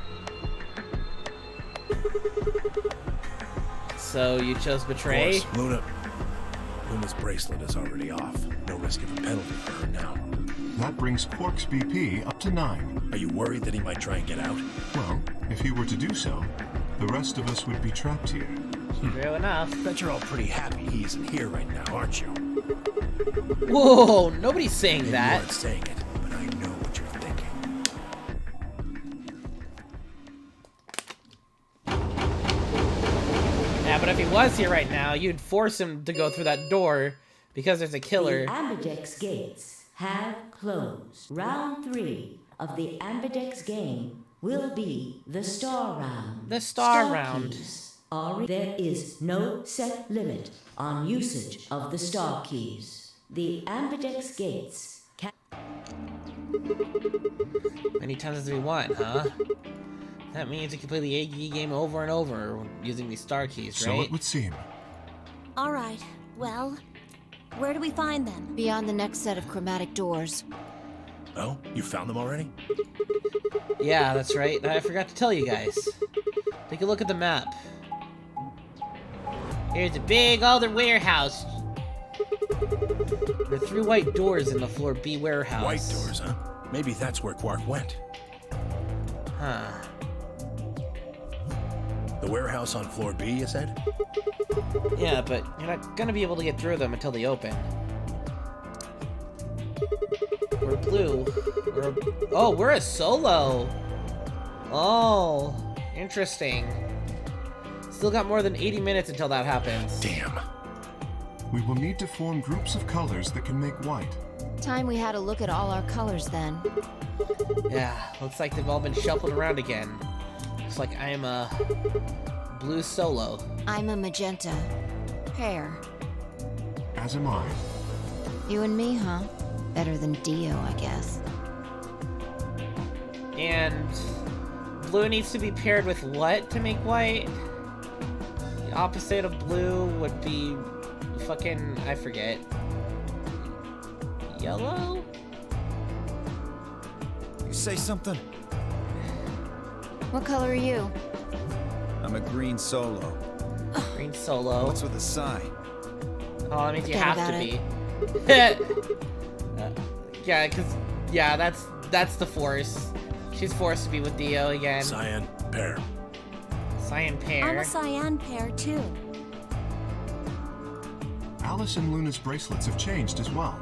So you chose betray? Of course, Luna's bracelet is already off. No risk of a penalty for her now. That brings Quark's BP up to 9. Are you worried that he might try and get out? Well, if he were to do so, the rest of us would be trapped here. True enough. Bet you're all pretty happy he isn't here right now, aren't you? Whoa, nobody's saying Maybe you that. aren't saying it, but I know what you're thinking. Yeah, but if he was here right now, you'd force him to go through that door because there's a killer. The Ambidex gates have closed. Round 3 of the Ambidex game will be the Star Round. The Star Round. Keys there is no set limit on usage of the Star Keys. The Ambidex gates can... Many times as we want, huh? That means you can play the AG game over and over using these star keys, So right? it would seem. All right. Well, where do we find them? Beyond the next set of chromatic doors. Oh, you found them already? Yeah, that's right. I forgot to tell you guys. Take a look at the map. Here's a big older warehouse. There are 3 white doors in the floor B warehouse. White doors, huh? Maybe that's where Quark went. Huh. The warehouse on floor B, you said? Yeah, but you're not gonna be able to get through them until they open. We're blue. We're a solo. Oh, interesting. Still got more than 80 minutes until that happens. Damn. We will need to form groups of colors that can make white. Time we had a look at all our colors then. Yeah, looks like they've all been shuffled around again. Looks like I am a blue solo. I'm a magenta. Pear. As am I. You and me, huh? Better than Dio, I guess. And blue needs to be paired with what to make white? The opposite of blue would be fucking, I forget. Yellow? You say something? What color are you? I'm a green solo. Green Solo. What's with the sigh? Oh, that means you Forget have to about be. Yeah, because, yeah, that's the Force. She's forced to be with Dio again. Cyan pair. Cyan pair. I'm a cyan pair too. Alice and Luna's bracelets have changed as well.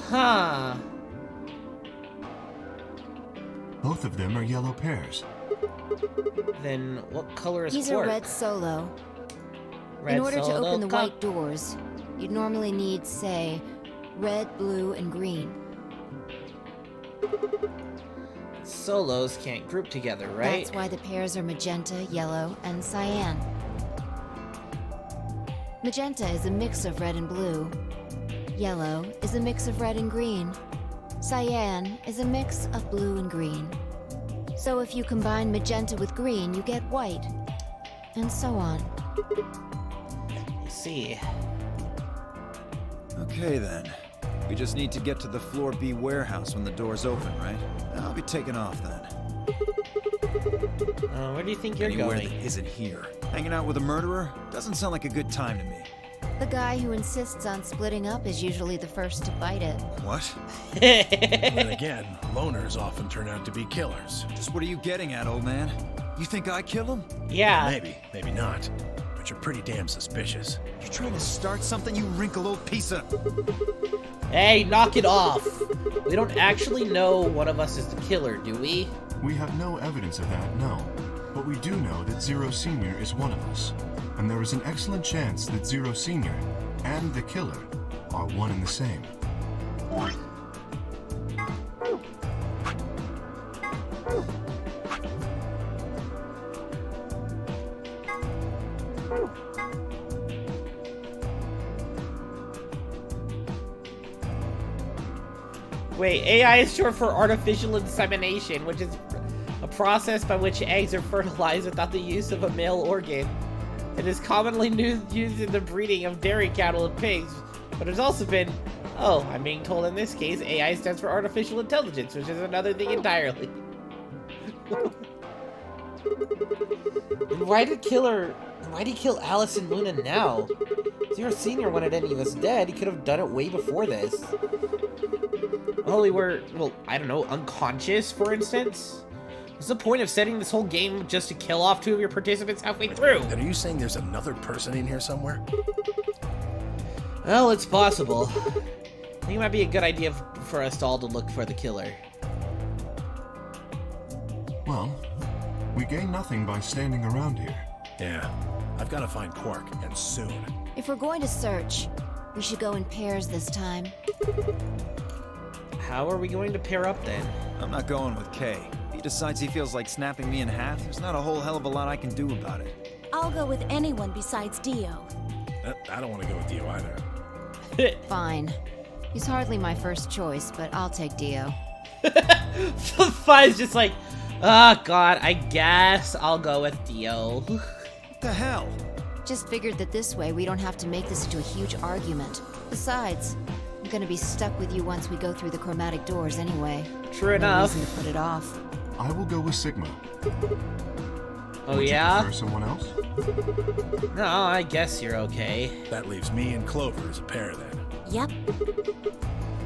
Huh. Both of them are yellow pairs. Then what color is He's Quark? a red solo. Red In order to Solo open the cup. white doors, you'd normally need, say, red, blue, and green. Solos can't group together, right? That's why the pairs are magenta, yellow, and cyan. Magenta is a mix of red and blue. Yellow is a mix of red and green. Cyan is a mix of blue and green. So if you combine magenta with green, you get white. And so on. Let's see. Okay then. We just need to get to the floor B warehouse when the doors open, right? I'll be taking off then. Where do you think you're Anywhere going? that isn't here. Hanging out with a murderer? Doesn't sound like a good time to me. The guy who insists on splitting up is usually the first to bite it. What? Then again, loners often turn out to be killers. Just what are you getting at, old man? You think I kill him? Yeah. Maybe, maybe not. But you're pretty damn suspicious. You trying to start something, you wrinkle old piece of... Hey, knock it off. We don't actually know one of us is the killer, do we? We have no evidence of that, no. But we do know that Zero Senior is one of us. And there is an excellent chance that Zero Senior and the killer are one and the same. Wait, AI is short for artificial insemination, which is a process by which eggs are fertilized without the use of a male organ. It is commonly used in the breeding of dairy cattle and pigs, but it's also been, oh, I'm being told in this case, AI stands for artificial intelligence, which is another thing entirely. Why did he kill Alice and Luna now? Zero Senior wanted any of us dead. He could have done it way before this. Well, we were, well, I don't know, unconscious, for instance? What's the point of setting this whole game just to kill off two of your participants halfway through? And are you saying there's another person in here somewhere? Well, it's possible. I think it might be a good idea for us all to look for the killer. Well, we gain nothing by standing around here. Yeah. I've got to find Quark, and soon. If we're going to search, we should go in pairs this time. How are we going to pair up then? I'm not going with Kay. If he decides he feels like snapping me in half, there's not a whole hell of a lot I can do about it. I'll go with anyone besides Dio. I don't want to go with you either. Fine. He's hardly my first choice, but I'll take Dio. Five's just like, oh god, I guess I'll go with Dio. What the hell? Just figured that this way we don't have to make this into a huge argument. Besides, I'm gonna be stuck with you once we go through the chromatic doors anyway. True No enough. reason to put it off. I will go with Sigma. Oh Would you yeah? prefer someone else? No, I guess you're okay. That leaves me and Clover as a pair then. Yep.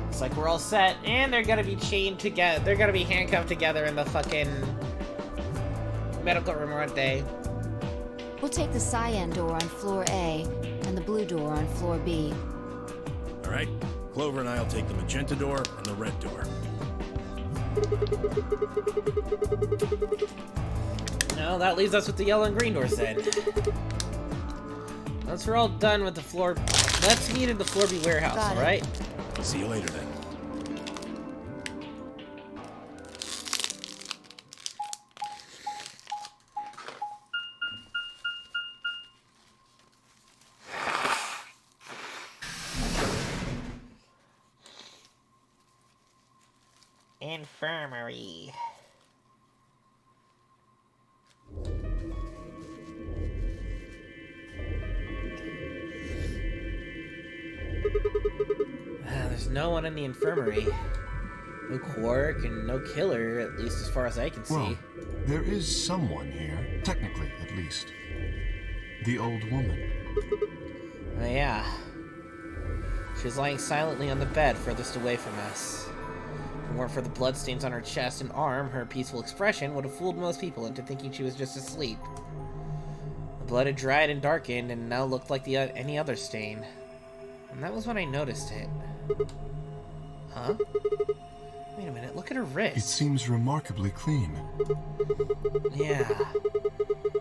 It's like we're all set, and they're gonna be chained together. They're gonna be handcuffed together in the fucking medical room, aren't they? We'll take the cyan door on floor A and the blue door on floor B. All right? Clover and I'll take the magenta door and the red door. No, that leaves us with the yellow and green doors then. Once we're all done with the floor, let's meet in the floor B warehouse, Got it. alright? See you later then. Infirmary. There's no one in the infirmary. No Quark and no killer, at least as far as I can see. Well, there is someone here, technically at least. The old woman. Oh, yeah. She's lying silently on the bed furthest away from us. If it weren't for the bloodstains on her chest and arm, her peaceful expression would have fooled most people into thinking she was just asleep. The blood had dried and darkened and now looked like any other stain. And that was when I noticed it. Huh? Wait a minute, look at her wrist. It seems remarkably clean. Yeah.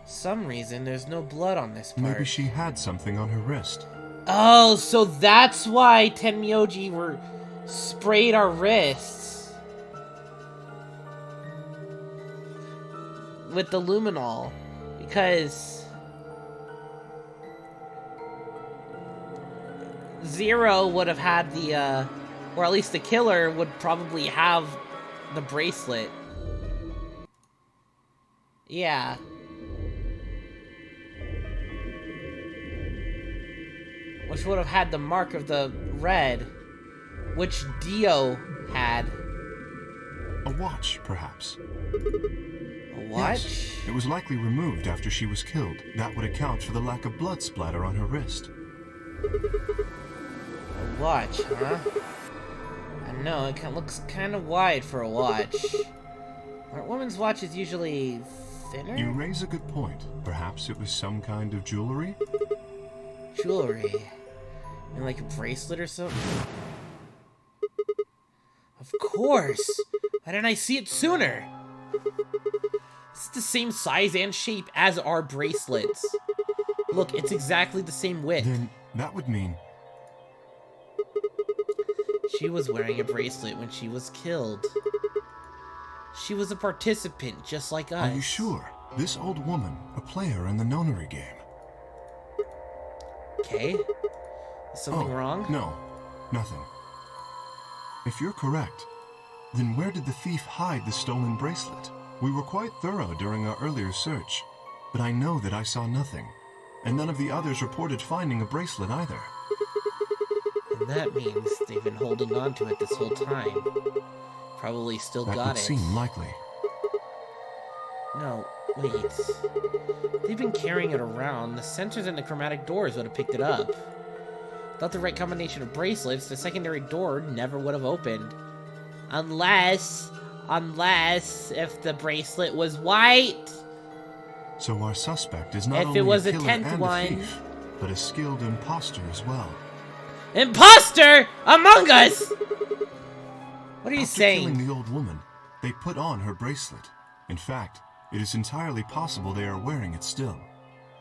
Some reason there's no blood on this part. Maybe she had something on her wrist. Oh, so that's why Tenmyoji were sprayed our wrists with the luminol, because Zero would have had the or at least the killer would probably have the bracelet. Yeah. Which would have had the mark of the red, which Dio had. A watch, perhaps. A watch? Yes, it was likely removed after she was killed. That would account for the lack of blood splatter on her wrist. A watch, huh? I know, it looks kind of wide for a watch. Aren't women's watches usually thinner? You raise a good point. Perhaps it was some kind of jewelry? Jewelry? And like a bracelet or something? Of course! Why didn't I see it sooner? It's the same size and shape as our bracelets. Look, it's exactly the same width. Then that would mean... She was wearing a bracelet when she was killed. She was a participant, just like us. Are you sure? This old woman, a player in the nonary game. Okay. Is something wrong? No, nothing. If you're correct, then where did the thief hide the stolen bracelet? We were quite thorough during our earlier search, but I know that I saw nothing, and none of the others reported finding a bracelet either. And that means they've been holding on to it this whole time. Probably still That got would it. seem likely. No, wait. They've been carrying it around. The sensors in the chromatic doors would have picked it up. Without the right combination of bracelets, the secondary door never would have opened. Unless if the bracelet was white. So our suspect is not If only it was a a killer 10th and one. a thief, but a skilled imposter as well. Imposter among us! What are you After saying? killing the old woman, they put on her bracelet. In fact, it is entirely possible they are wearing it still.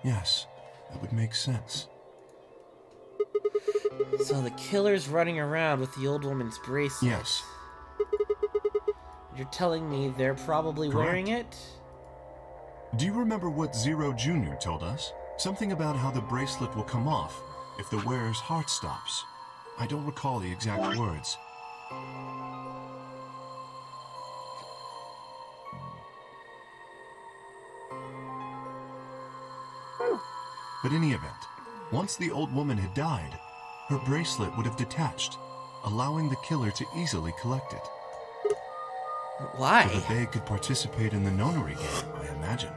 Yes, that would make sense. So the killer's running around with the old woman's bracelet. Yes. You're telling me they're probably Correct. wearing it? Do you remember what Zero Jr. told us? Something about how the bracelet will come off if the wearer's heart stops. I don't recall the exact words. But in any event, once the old woman had died, her bracelet would have detached, allowing the killer to easily collect it. Why? So that they could participate in the nonary game, I imagine.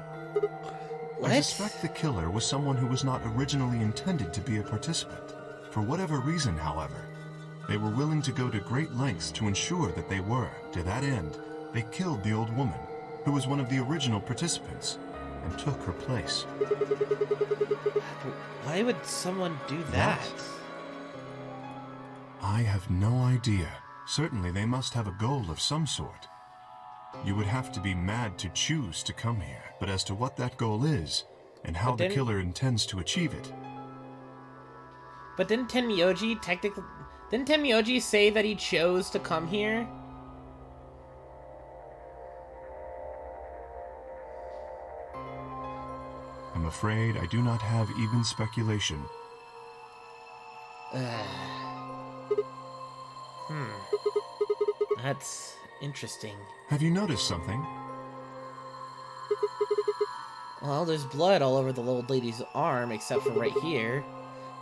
What? I suspect the killer was someone who was not originally intended to be a participant. For whatever reason, however, they were willing to go to great lengths to ensure that they were. To that end, they killed the old woman, who was one of the original participants, and took her place. Why would someone do that? I have no idea. Certainly they must have a goal of some sort. You would have to be mad to choose to come here. But as to what that goal is, and how the killer intends to achieve it... But didn't Tenmyoji say that he chose to come here? I'm afraid I do not have even speculation. That's interesting. Have you noticed something? Well, there's blood all over the old lady's arm, except for right here.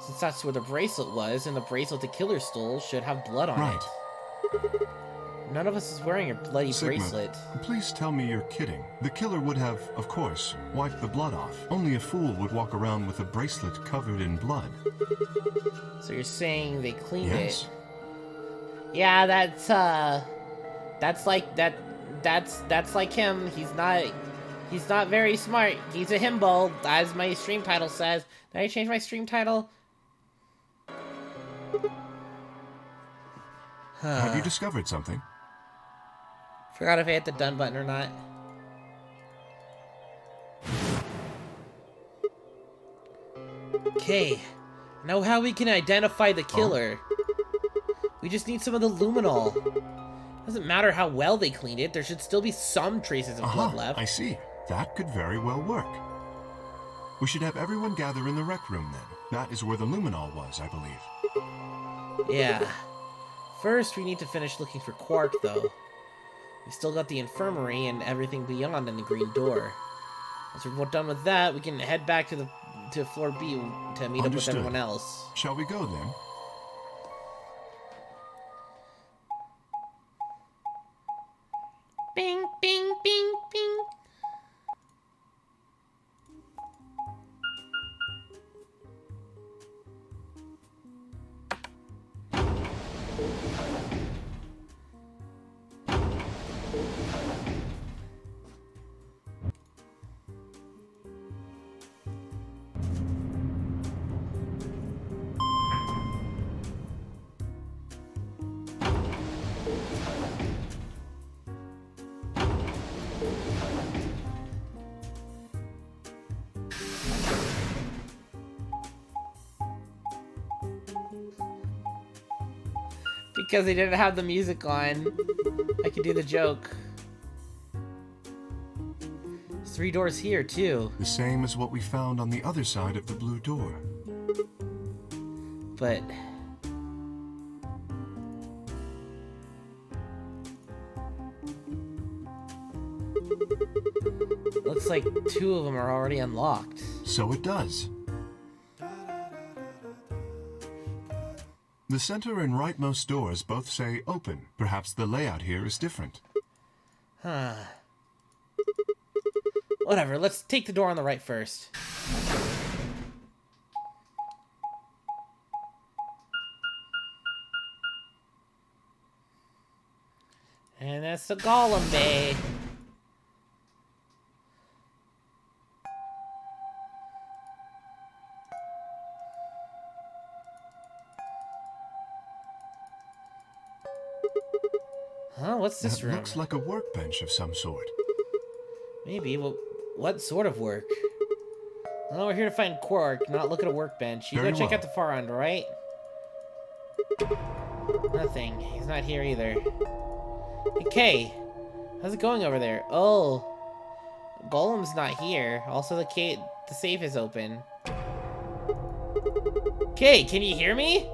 Since that's where the bracelet was, and the bracelet the killer stole should have blood on it. None of us is wearing your bloody Sigma, bracelet. please tell me you're kidding. The killer would have, of course, wiped the blood off. Only a fool would walk around with a bracelet covered in blood. So you're saying they cleaned Yes. it? Yeah, that's like that's like him. He's not very smart. He's a himbo, as my stream title says. Did I change my stream title? Have you discovered something? Forgot if I hit the done button or not. Okay. Know how we can identify the killer. We just need some of the luminol. Doesn't matter how well they cleaned it, there should still be some traces of blood left. I see. That could very well work. We should have everyone gather in the rec room then. That is where the luminol was, I believe. Yeah. First, we need to finish looking for Quark, though. We still got the infirmary and everything beyond in the green door. Once we're done with that, we can head back to floor B to meet up with everyone else. Shall we go then? Bing, bing, bing, bing. Because they didn't have the music on, I could do the joke. There's 3 doors here, too. The same as what we found on the other side of the blue door. But... looks like 2 of them are already unlocked. So it does. The center and rightmost doors both say open. Perhaps the layout here is different. Huh. Whatever, let's take the door on the right first. And that's the Golem Bay. Huh? What's this room? Looks like a workbench of some sort. Maybe. Well, what sort of work? Well, we're here to find Quark, not look at a workbench. You Very go check well. out the far end, right? Nothing. He's not here either. Hey, Kay. How's it going over there? Oh. Golem's not here. Also, the safe is open. Kay, can you hear me?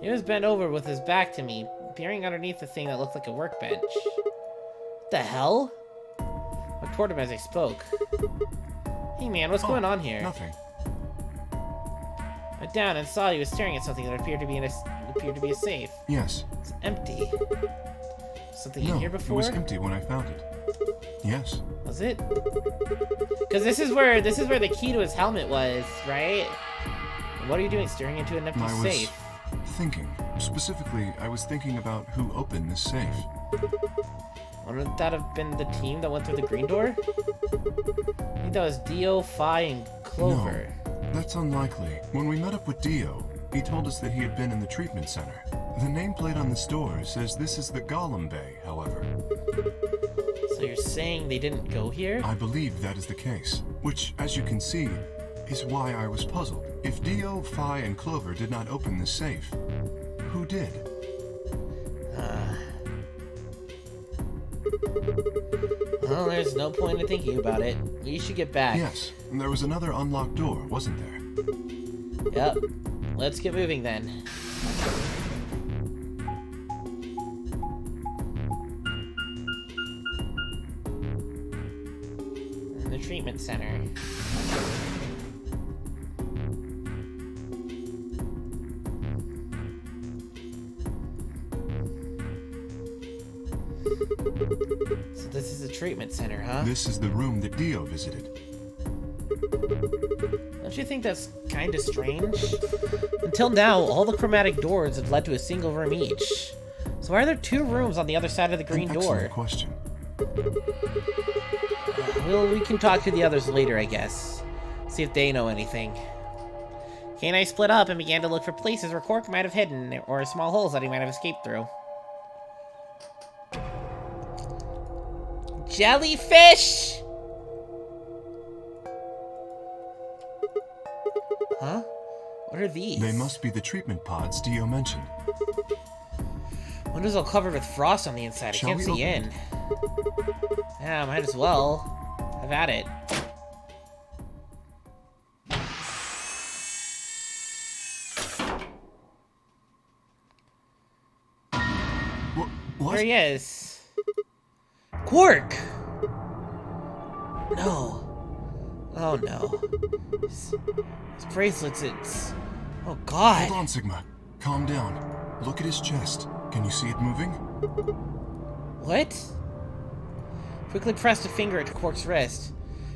He was bent over with his back to me, peering underneath the thing that looked like a workbench. What the hell? I looked toward him as I spoke. Hey man, what's going on here? Nothing. I went down and saw he was staring at something that appeared to be a safe. Yes. It's empty. Something in No, here it before? was empty when I found it. Yes. Was it? Because this is where the key to his helmet was, right? And what are you doing, staring into an empty I was safe? thinking. Specifically, I was thinking about who opened this safe. Wouldn't that have been the team that went through the green door? I think that was Dio, Phi, and Clover. No, that's unlikely. When we met up with Dio, he told us that he had been in the treatment center. The nameplate on this door says this is the Golem Bay, however. So you're saying they didn't go here? I believe that is the case, which, as you can see, is why I was puzzled. If Dio, Phi, and Clover did not open this safe, who did? Well, there's no point in thinking about it. We should get back. Yes, and there was another unlocked door, wasn't there? Yep. Let's get moving then. The treatment center. So this is a treatment center, huh? This is the room that Dio visited. Don't you think that's kind of strange? Until now, all the chromatic doors have led to a single room each. So why are there 2 rooms on the other side of the green door? Excellent question. Well, we can talk to the others later, I guess. See if they know anything. Kay and I split up and began to look for places where Quark might have hidden, or small holes that he might have escaped through. Jellyfish! Huh? What are these? They must be the treatment pods Dio mentioned. Windows all covered with frost on the inside. I Shall can't we see open- in. Yeah, might as well. Have at it. What? There he is. Quark! No. Oh no. His bracelets, it's... Oh god. Hold on, Sigma. Calm down. Look at his chest. Can you see it moving? What? Quickly pressed a finger to Quark's wrist.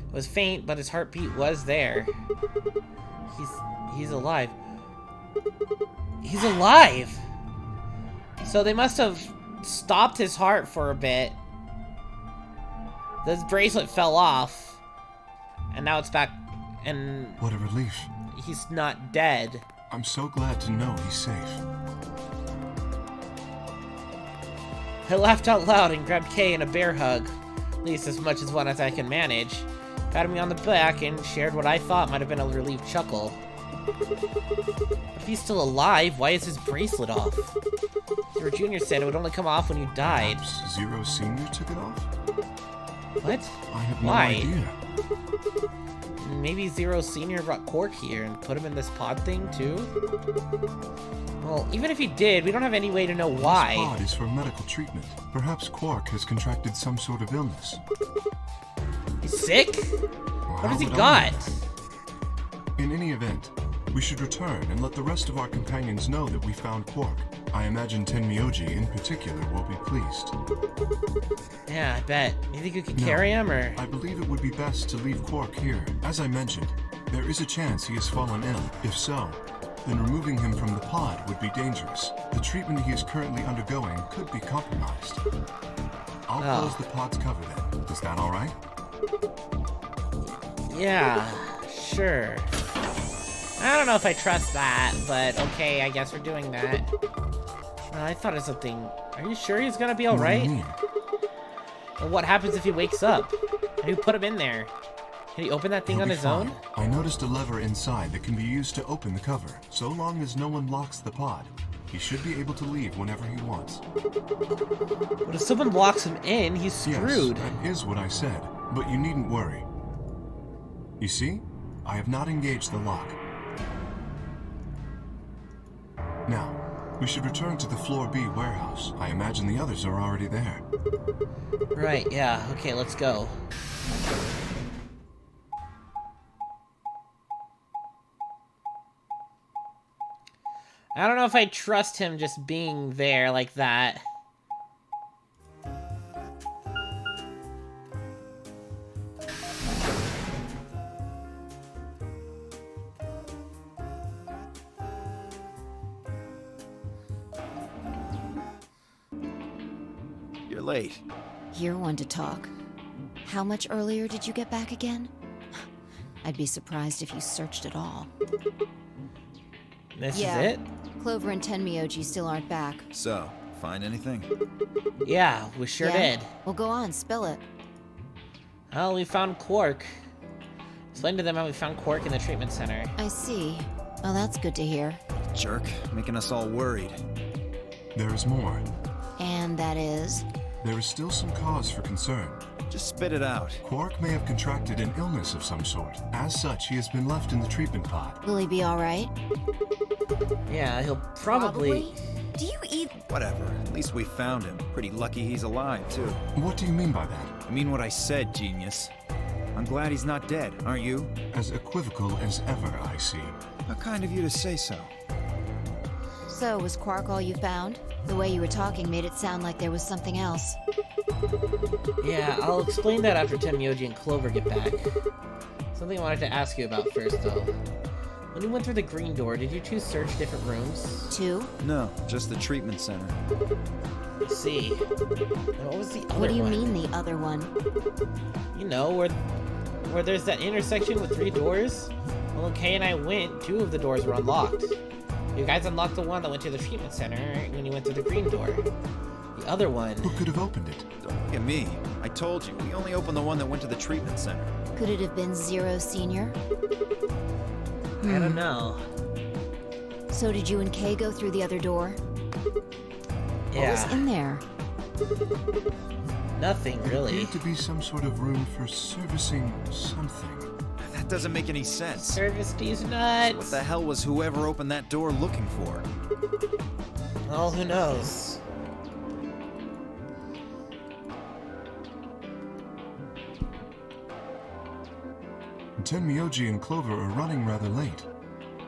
It was faint, but his heartbeat was there. He's alive. He's alive! So they must have stopped his heart for a bit. This bracelet fell off. And now it's back, and What a relief. he's not dead. I'm so glad to know he's safe. I laughed out loud and grabbed Kay in a bear hug. At least as much as one as I can manage. Patted me on the back and shared what I thought might have been a relieved chuckle. If he's still alive, why is his bracelet off? Your junior said it would only come off when you died. Perhaps Zero Senior took it off? What? I have no Why? idea. Maybe Zero Senior brought Quark here and put him in this pod thing too? Well, even if he did, we don't have any way to know why. This pod is for medical treatment. Perhaps Quark has contracted some sort of illness. He's sick? Or What how has he would I got? know? In any event, we should return and let the rest of our companions know that we found Quark. I imagine Tenmyoji in particular will be pleased. Yeah, I bet. You think you could No, carry him, or...? I believe it would be best to leave Quark here. As I mentioned, there is a chance he has fallen ill. If so, then removing him from the pod would be dangerous. The treatment he is currently undergoing could be compromised. I'll Oh. close the pod's cover then. Is that all right? Yeah, sure. I don't know if I trust that, but okay, I guess we're doing that. I thought of something. Are you sure he's gonna be What do alright? you mean? Well, what happens if he wakes up? And who put him in there? Can he open that thing He'll on be his fine. own? I noticed a lever inside that can be used to open the cover. So long as no one locks the pod, he should be able to leave whenever he wants. But if someone locks him in, he's screwed. Yes, that is what I said, but you needn't worry. You see? I have not engaged the lock. Now, we should return to the Floor B warehouse. I imagine the others are already there. Right, yeah. Okay, let's go. I don't know if I trust him just being there like that. You're late. You're one to talk. How much earlier did you get back again? I'd be surprised if you searched at all. This Yeah. is it? Clover and Tenmyoji still aren't back. So, find anything? Yeah, we sure Yeah? did. Well, go on, spill it. Well, we found Quark. Explain to them how we found Quark in the treatment center. I see. Well, that's good to hear. Jerk, making us all worried. There is more. And that is? There is still some cause for concern. Just spit it out. Quark may have contracted an illness of some sort. As such, he has been left in the treatment pod. Will he be alright? Yeah, he'll probably... Do you even... Whatever. At least we found him. Pretty lucky he's alive, too. What do you mean by that? I mean what I said, genius. I'm glad he's not dead, aren't you? As equivocal as ever, I see. How kind of you to say so. So, was Quark all you found? The way you were talking made it sound like there was something else. Yeah, I'll explain that after Tenmyoji and Clover get back. Something I wanted to ask you about first, though. When you went through the green door, did you choose search different rooms? 2? No, just the treatment center. I see. And what was the other one? What do you mean, the other one? You know, where there's that intersection with 3 doors? Well, when Kay and I went, 2 of the doors were unlocked. You guys unlocked the one that went to the treatment center when you went through the green door. The other one... Who could have opened it? Don't look at me. I told you, we only opened the one that went to the treatment center. Could it have been Zero Senior? I don't know. So did you and Kay go through the other door? Yeah. What was in there? Nothing, really. Appeared to be some sort of room for servicing something. That doesn't make any sense. Service these nuts! What the hell was whoever opened that door looking for? Well, who knows? Tenmyoji and Clover are running rather late.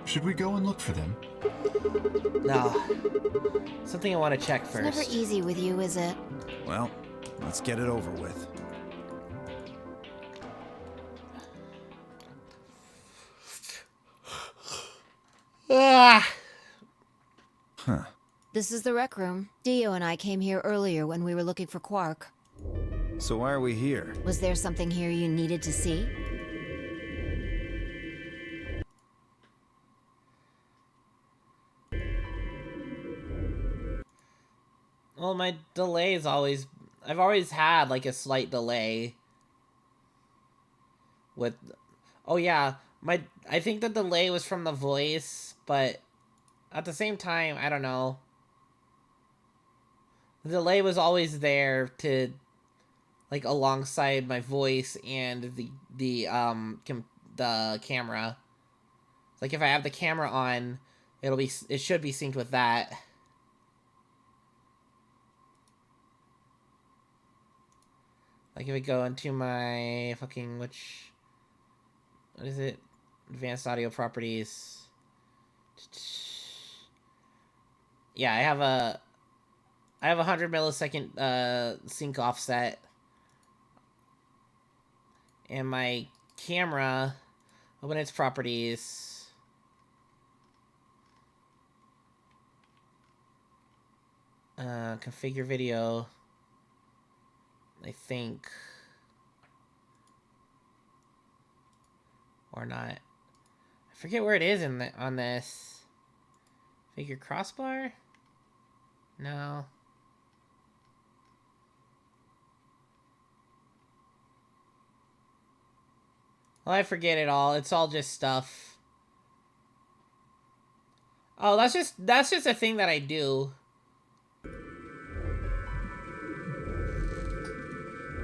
Should we go and look for them? No. Something I want to check first. It's never easy with you, is it? Well, let's get it over with. Ah! Huh. This is the rec room. Dio and I came here earlier when we were looking for Quark. So why are we here? Was there something here you needed to see? Well, my delay is always... I've always had, like, a slight delay. With... Oh, yeah. I think the delay was from the voice, but... At the same time, I don't know. The delay was always there to... Like, alongside my voice and the camera. Like, if I have the camera on, it should be synced with that. Like, if I go into my fucking, what is it? Advanced audio properties. Yeah, I have a 100 millisecond sync offset. And my camera, open its properties. Configure video. I think. Or not. I forget where it is on this. Figure crossbar? No. Well, I forget it all. It's all just stuff. Oh, that's just a thing that I do.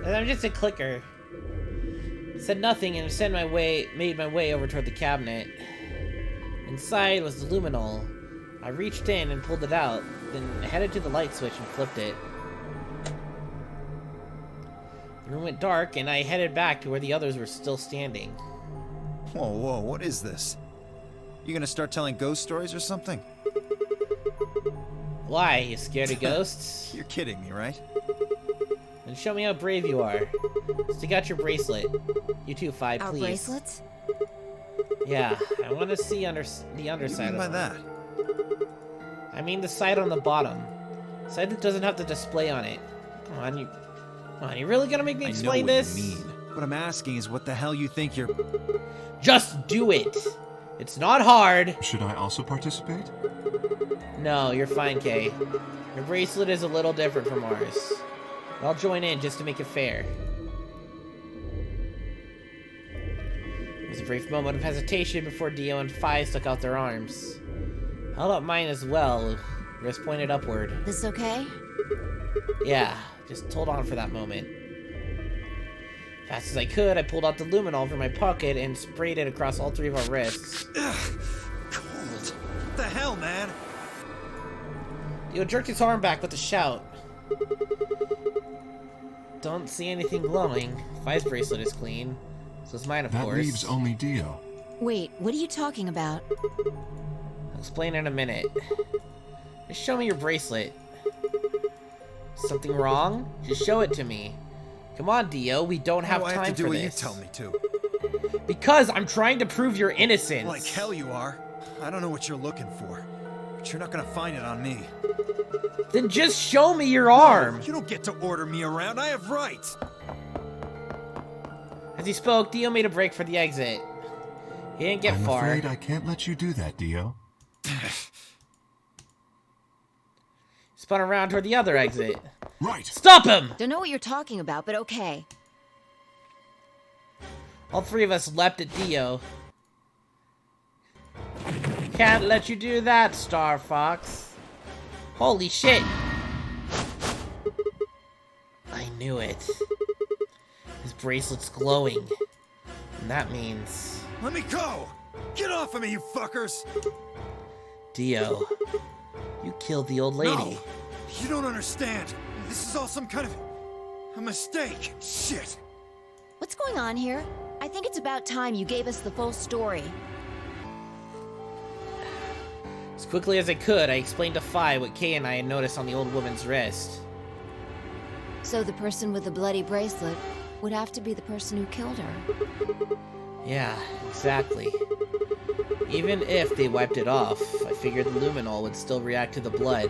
And I'm just a clicker. Said nothing and made my way over toward the cabinet. Inside was the luminol. I reached in and pulled it out, then headed to the light switch and flipped it. The room went dark, and I headed back to where the others were still standing. Whoa, whoa, what is this? You gonna start telling ghost stories or something? Why? You scared of ghosts? You're kidding me, right? Then show me how brave you are. Stick out your bracelet. You too, Fi, please. Our bracelets? Yeah, I want to see the underside What do you mean by of that? them. I mean the side on the bottom. Side that doesn't have the display on it. Come on, you really gonna make me explain this? I know what you mean. What I'm asking is what the hell you think you're... Just do it! It's not hard! Should I also participate? No, you're fine, Kay. Your bracelet is a little different from ours. I'll join in just to make it fair. There was a brief moment of hesitation before Dio and Fi stuck out their arms. Held up mine as well, wrist pointed upward. This okay? Yeah, just hold on for that moment. Fast as I could, I pulled out the luminol from my pocket and sprayed it across all 3 of our wrists. Ugh, cold. What the hell, man? Dio jerked his arm back with a shout. Don't see anything glowing. Fi's bracelet is clean. So is mine, of course. That leaves only Dio. Wait, what are you talking about? I'll explain in a minute. Just show me your bracelet. Something wrong? Just show it to me. Come on, Dio. We don't have Why do I time have to do for what you this. tell me to? Because I'm trying to prove your innocence. Like hell you are. I don't know what you're looking for, but you're not gonna find it on me. Then just show me your arm. You don't get to order me around. I have rights. As he spoke, Dio made a break for the exit. He didn't get far. I'm afraid I can't let you do that, Dio. Spun around toward the other exit. Right. Stop him! Don't know what you're talking about, but okay. All three of us leapt at Dio. Can't let you do that, Star Fox. Holy shit! I knew it. His bracelet's glowing. And that means... Let me go! Get off of me, you fuckers! Dio, you killed the old lady. No, you don't understand. This is all some kind of a mistake. Shit. What's going on here? I think it's about time you gave us the full story. As quickly as I could, I explained to Phi what Kay and I had noticed on the old woman's wrist. So the person with the bloody bracelet would have to be the person who killed her. Yeah, exactly. Even if they wiped it off, I figured the luminol would still react to the blood.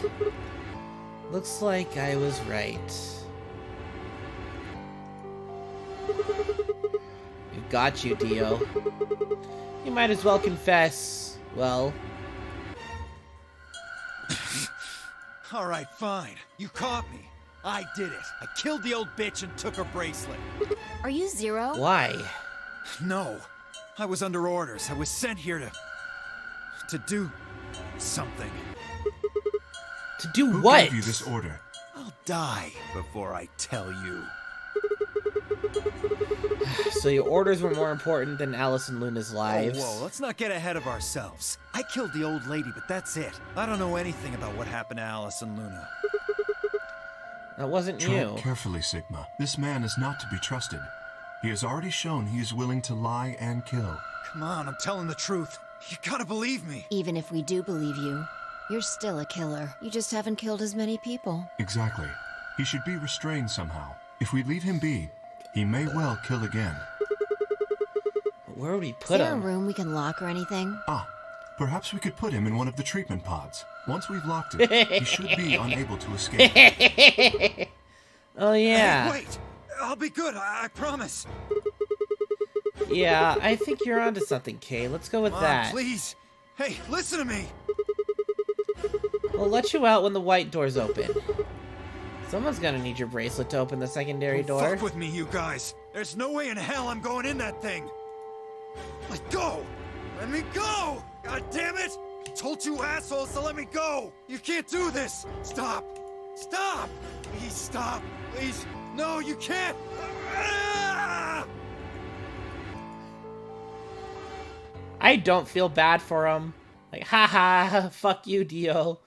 Looks like I was right. We've got you, Dio. You might as well confess, well... Alright, fine. You caught me. I did it. I killed the old bitch and took her bracelet. Are you Zero? Why? No. I was under orders. I was sent here to do something. To do Who what? gave you this order? I'll die before I tell you. So your orders were more important than Alice and Luna's lives? Whoa, let's not get ahead of ourselves. I killed the old lady, but that's it. I don't know anything about what happened to Alice and Luna. That wasn't Tread you. carefully, Sigma. This man is not to be trusted. He has already shown he is willing to lie and kill. Come on, I'm telling the truth. You gotta believe me. Even if we do believe you, you're still a killer. You just haven't killed as many people. Exactly. He should be restrained somehow. If we leave him be, he may well kill again. Where would we Is put there a him? room we can lock or anything? Ah, perhaps we could put him in one of the treatment pods. Once we've locked it, he should be unable to escape. Oh yeah. Hey, wait! I'll be good, I promise. Yeah, I think you're onto something, Kay. Let's go with Mom, that. please. Hey, listen to me. We'll let you out when the white door's open. Someone's gonna need your bracelet to open the secondary Don't door. fuck with me, you guys. There's no way in hell I'm going in that thing. Let go! Let me go! God damn it! I told you assholes to let me go! You can't do this! Stop! Stop! Please stop! Please! No, you can't! Ah! I don't feel bad for him. Like, haha, fuck you, Dio.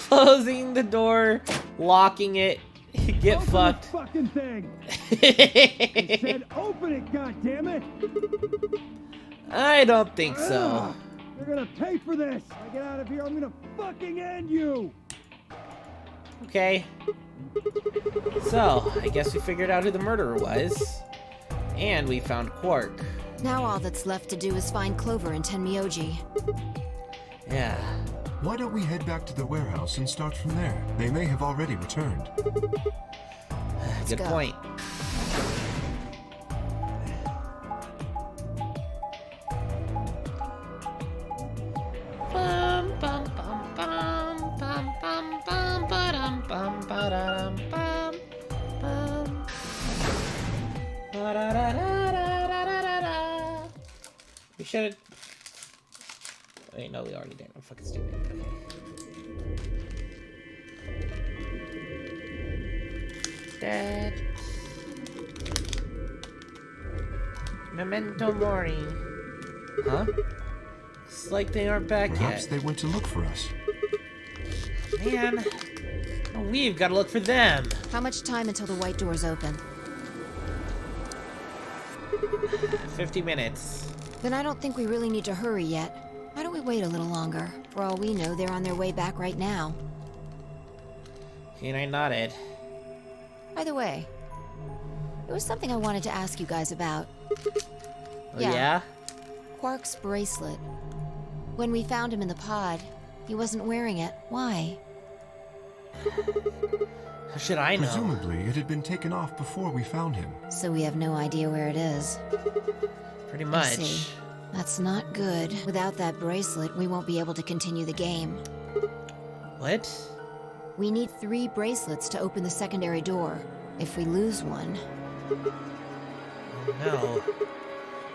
Closing the door, locking it, get fucked. Fucking thing. I said open it, goddammit! I don't think so. You're gonna pay for this! I get out of here, I'm gonna fucking end you! Okay. So, I guess we figured out who the murderer was. And we found Quark. Now all that's left to do is find Clover and Tenmyoji. Yeah. Why don't we head back to the warehouse and start from there? They may have already returned. Good go. point. Bum, bum, bum, bum, bum, bum, bum, ba-dum, bum, ba-da-dum, bum, bum. Ba-da-da-da-da-da-da-da. We should. Wait, no, we already did. I'm fucking stupid. Okay. Dead. Memento Mori. Huh? It's like they aren't back Perhaps yet. they went to look for us. Man. Oh, we've got to look for them. How much time until the white door's open? 50 minutes. Then I don't think we really need to hurry yet. Why don't we wait a little longer? For all we know, they're on their way back right now. And I nodded. By the way, there was something I wanted to ask you guys about. Oh, yeah? Quark's bracelet. When we found him in the pod, he wasn't wearing it. Why? How should I know? Presumably, it had been taken off before we found him. So we have no idea where it is. Pretty I much. see. That's not good. Without that bracelet, we won't be able to continue the game. What? We need 3 bracelets to open the secondary door. If we lose one... No.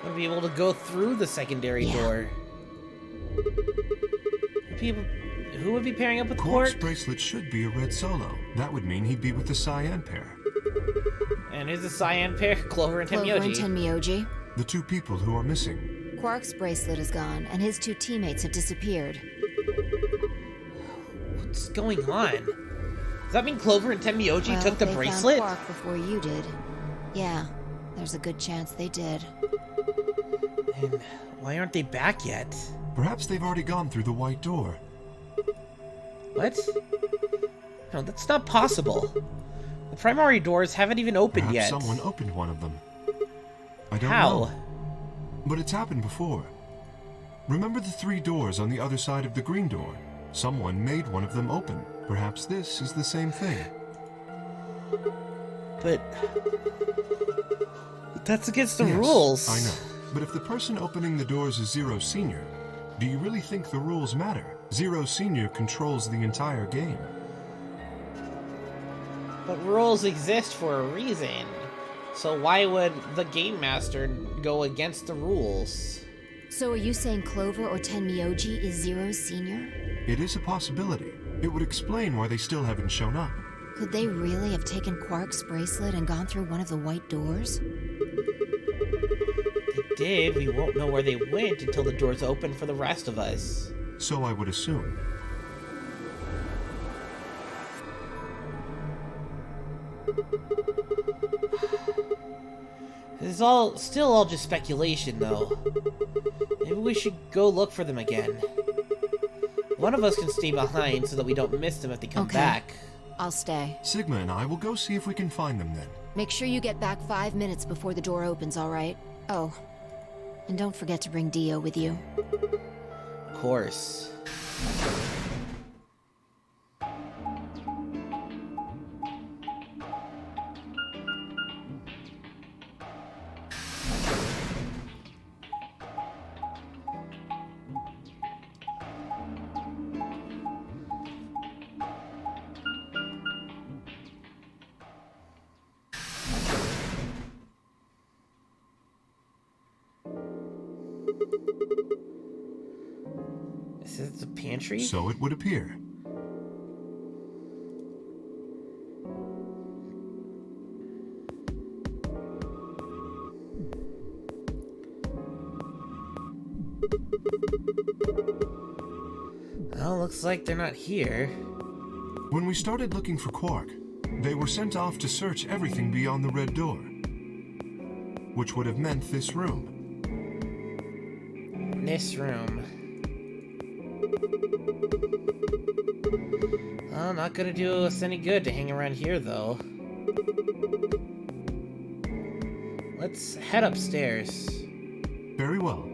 We'll be able to go through the secondary door. Who would be pairing up with Quark's Quark? bracelet should be a red solo. That would mean he'd be with the cyan pair. And who's the cyan pair? Clover and Clover and Tenmyoji. Tenmyoji. The 2 people who are missing. Quark's bracelet is gone, and his 2 teammates have disappeared. What's going on? Does that mean Clover and Tenmyoji took the they bracelet? found Quark before you did. Yeah, there's a good chance they did. And why aren't they back yet? Perhaps they've already gone through the white door. What? No, that's not possible. The primary doors haven't even opened Perhaps yet. someone opened one of them. I don't How? know. But it's happened before. Remember the 3 doors on the other side of the green door? Someone made one of them open. Perhaps this is the same thing. But that's against the Yes, rules. I know. But if the person opening the doors is Zero Senior, do you really think the rules matter? Zero Senior controls the entire game. But rules exist for a reason. So why would the Game Master go against the rules? So are you saying Clover or Tenmyoji is Zero Senior? It is a possibility. It would explain why they still haven't shown up. Could they really have taken Quark's bracelet and gone through one of the white doors? They did. We won't know where they went until the doors open for the rest of us. So I would assume. This is all still all just speculation, though. Maybe we should go look for them again. One of us can stay behind so that we don't miss them if they come back. I'll stay. Sigma and I will go see if we can find them then. Make sure you get back 5 minutes before the door opens, all right? Oh, and don't forget to bring Dio with you. Of course. Is this the pantry? So it would appear. Well, looks like they're not here. When we started looking for Quark, they were sent off to search everything beyond the red door. Which would have meant this room. This room. Well, not gonna do us any good to hang around here, though. Let's head upstairs. Very well.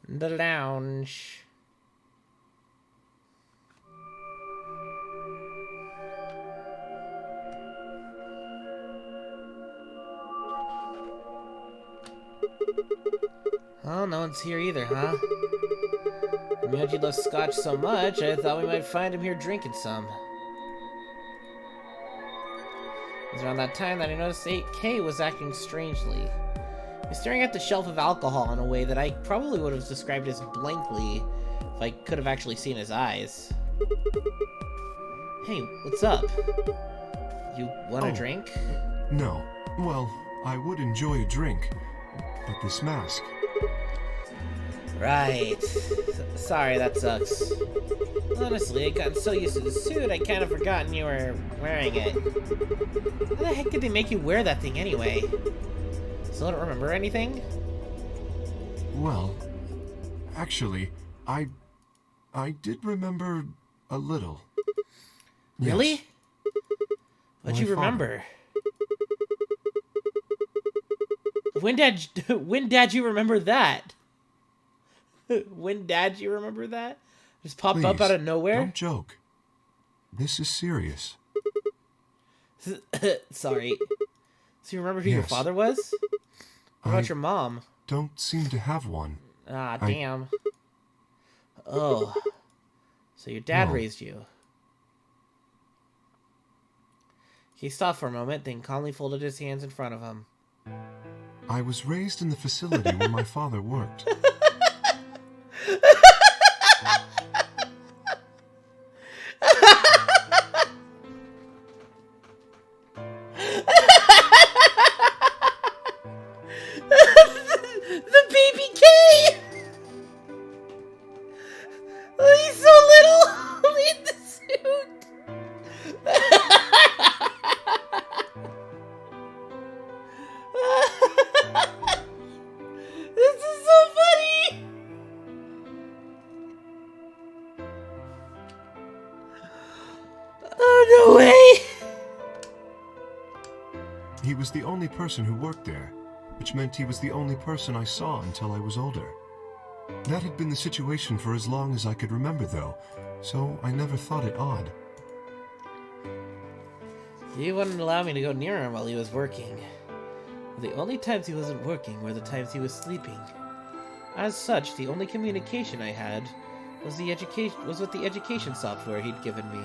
The lounge. Oh, no one's here either, huh? Myoji loves scotch so much, I thought we might find him here drinking some. It was around that time that I noticed 8K was acting strangely. He was staring at the shelf of alcohol in a way that I probably would have described as blankly if I could have actually seen his eyes. Hey, what's up? You want a drink? No. Well, I would enjoy a drink, but this mask... Right. Sorry, that sucks. Honestly, I got so used to the suit, I kind of forgotten you were wearing it. How the heck did they make you wear that thing anyway? Still don't remember anything? Well, actually, I did remember a little. Really? Yes. What'd My you remember? When did you remember that? When did you remember that? Just popped up out of nowhere? Don't joke. This is serious. Sorry. So you remember who your father was? What about your mom? Don't seem to have one. Ah, damn. Oh. So your dad raised you. He stopped for a moment, then calmly folded his hands in front of him. I was raised in the facility where my father worked. The baby K! Oh, he's so little in the suit. This is so funny. Oh, no way. He was the only person who worked there, which meant he was the only person I saw until I was older. That had been the situation for as long as I could remember, though, so I never thought it odd. He wouldn't allow me to go near him while he was working. The only times he wasn't working were the times he was sleeping. As such, the only communication I had was with the education software he'd given me.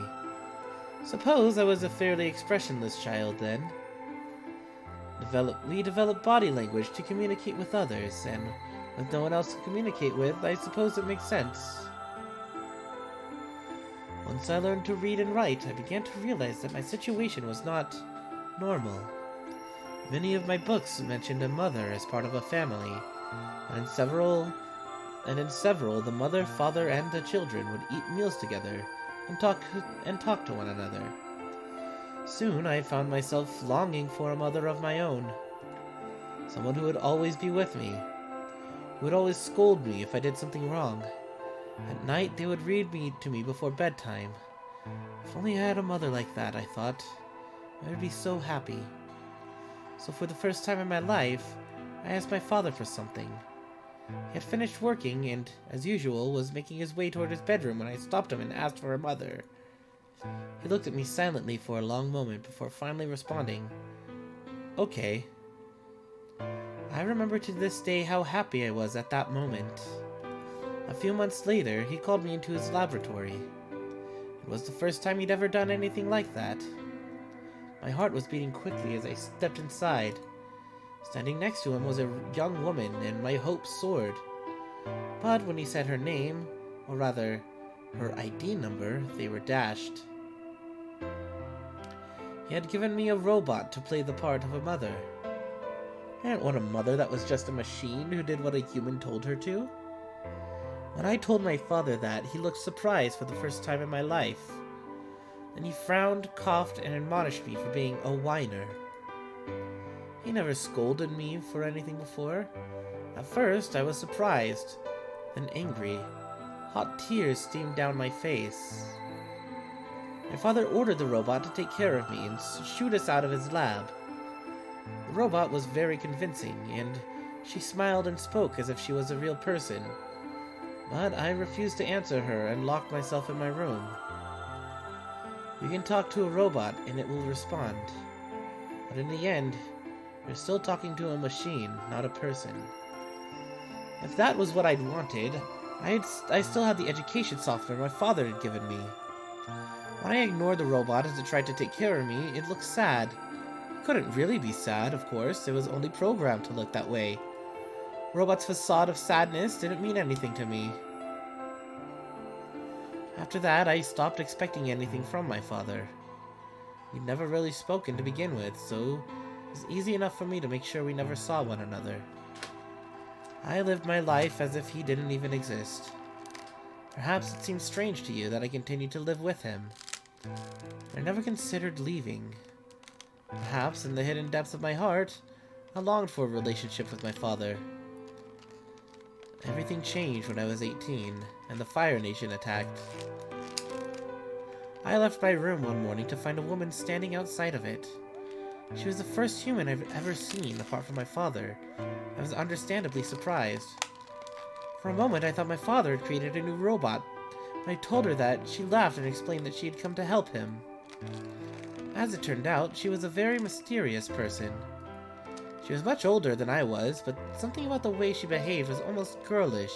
Suppose I was a fairly expressionless child then. We developed body language to communicate with others, and with no one else to communicate with, I suppose it makes sense. Once I learned to read and write, I began to realize that my situation was not normal. Many of my books mentioned a mother as part of a family, and in several, the mother, father, and the children would eat meals together and talk to one another. Soon I found myself longing for a mother of my own. Someone who would always be with me. Who would always scold me if I did something wrong. At night they would read to me before bedtime. If only I had a mother like that, I thought. I would be so happy. So for the first time in my life, I asked my father for something. He had finished working and, as usual, was making his way toward his bedroom when I stopped him and asked for a mother. He looked at me silently for a long moment before finally responding, "Okay." I remember to this day how happy I was at that moment. A few months later, he called me into his laboratory. It was the first time he'd ever done anything like that. My heart was beating quickly as I stepped inside. Standing next to him was a young woman, and my hopes soared. But when he said her name, or rather, her ID number, they were dashed. He had given me a robot to play the part of a mother. I didn't want a mother that was just a machine who did what a human told her to. When I told my father that, he looked surprised for the first time in my life. Then he frowned, coughed, and admonished me for being a whiner. He never scolded me for anything before. At first, I was surprised, then angry. Hot tears steamed down my face. My father ordered the robot to take care of me and shoot us out of his lab. The robot was very convincing, and she smiled and spoke as if she was a real person. But I refused to answer her and locked myself in my room. You can talk to a robot and it will respond. But in the end, you're still talking to a machine, not a person. If that was what I'd wanted, I still had the education software my father had given me. When I ignored the robot as it tried to take care of me, it looked sad. It couldn't really be sad, of course. It was only programmed to look that way. Robot's facade of sadness didn't mean anything to me. After that, I stopped expecting anything from my father. We'd never really spoken to begin with, so it was easy enough for me to make sure we never saw one another. I lived my life as if he didn't even exist. Perhaps it seems strange to you that I continued to live with him. I never considered leaving. Perhaps in the hidden depths of my heart, I longed for a relationship with my father. Everything changed when I was 18, and the Fire Nation attacked. I left my room one morning to find a woman standing outside of it. She was the first human I've ever seen, apart from my father. I was understandably surprised. For a moment, I thought my father had created a new robot. When I told her that, she laughed and explained that she had come to help him. As it turned out, she was a very mysterious person. She was much older than I was, but something about the way she behaved was almost girlish.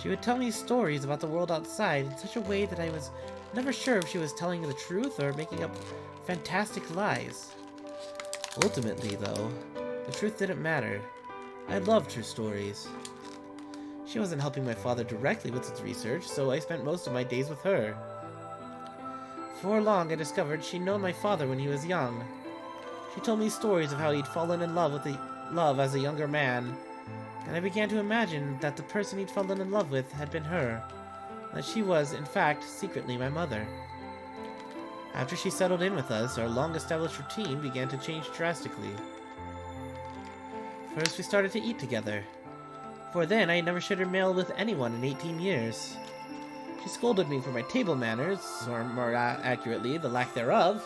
She would tell me stories about the world outside in such a way that I was never sure if she was telling the truth or making up fantastic lies. Ultimately, though, the truth didn't matter. I loved her stories. She wasn't helping my father directly with his research, so I spent most of my days with her. Before long, I discovered she'd known my father when he was young. She told me stories of how he'd fallen in love with love as a younger man, and I began to imagine that the person he'd fallen in love with had been her, that she was, in fact, secretly my mother. After she settled in with us, our long-established routine began to change drastically. First, we started to eat together. Before then, I had never shared a meal with anyone in 18 years. She scolded me for my table manners, or more accurately, the lack thereof.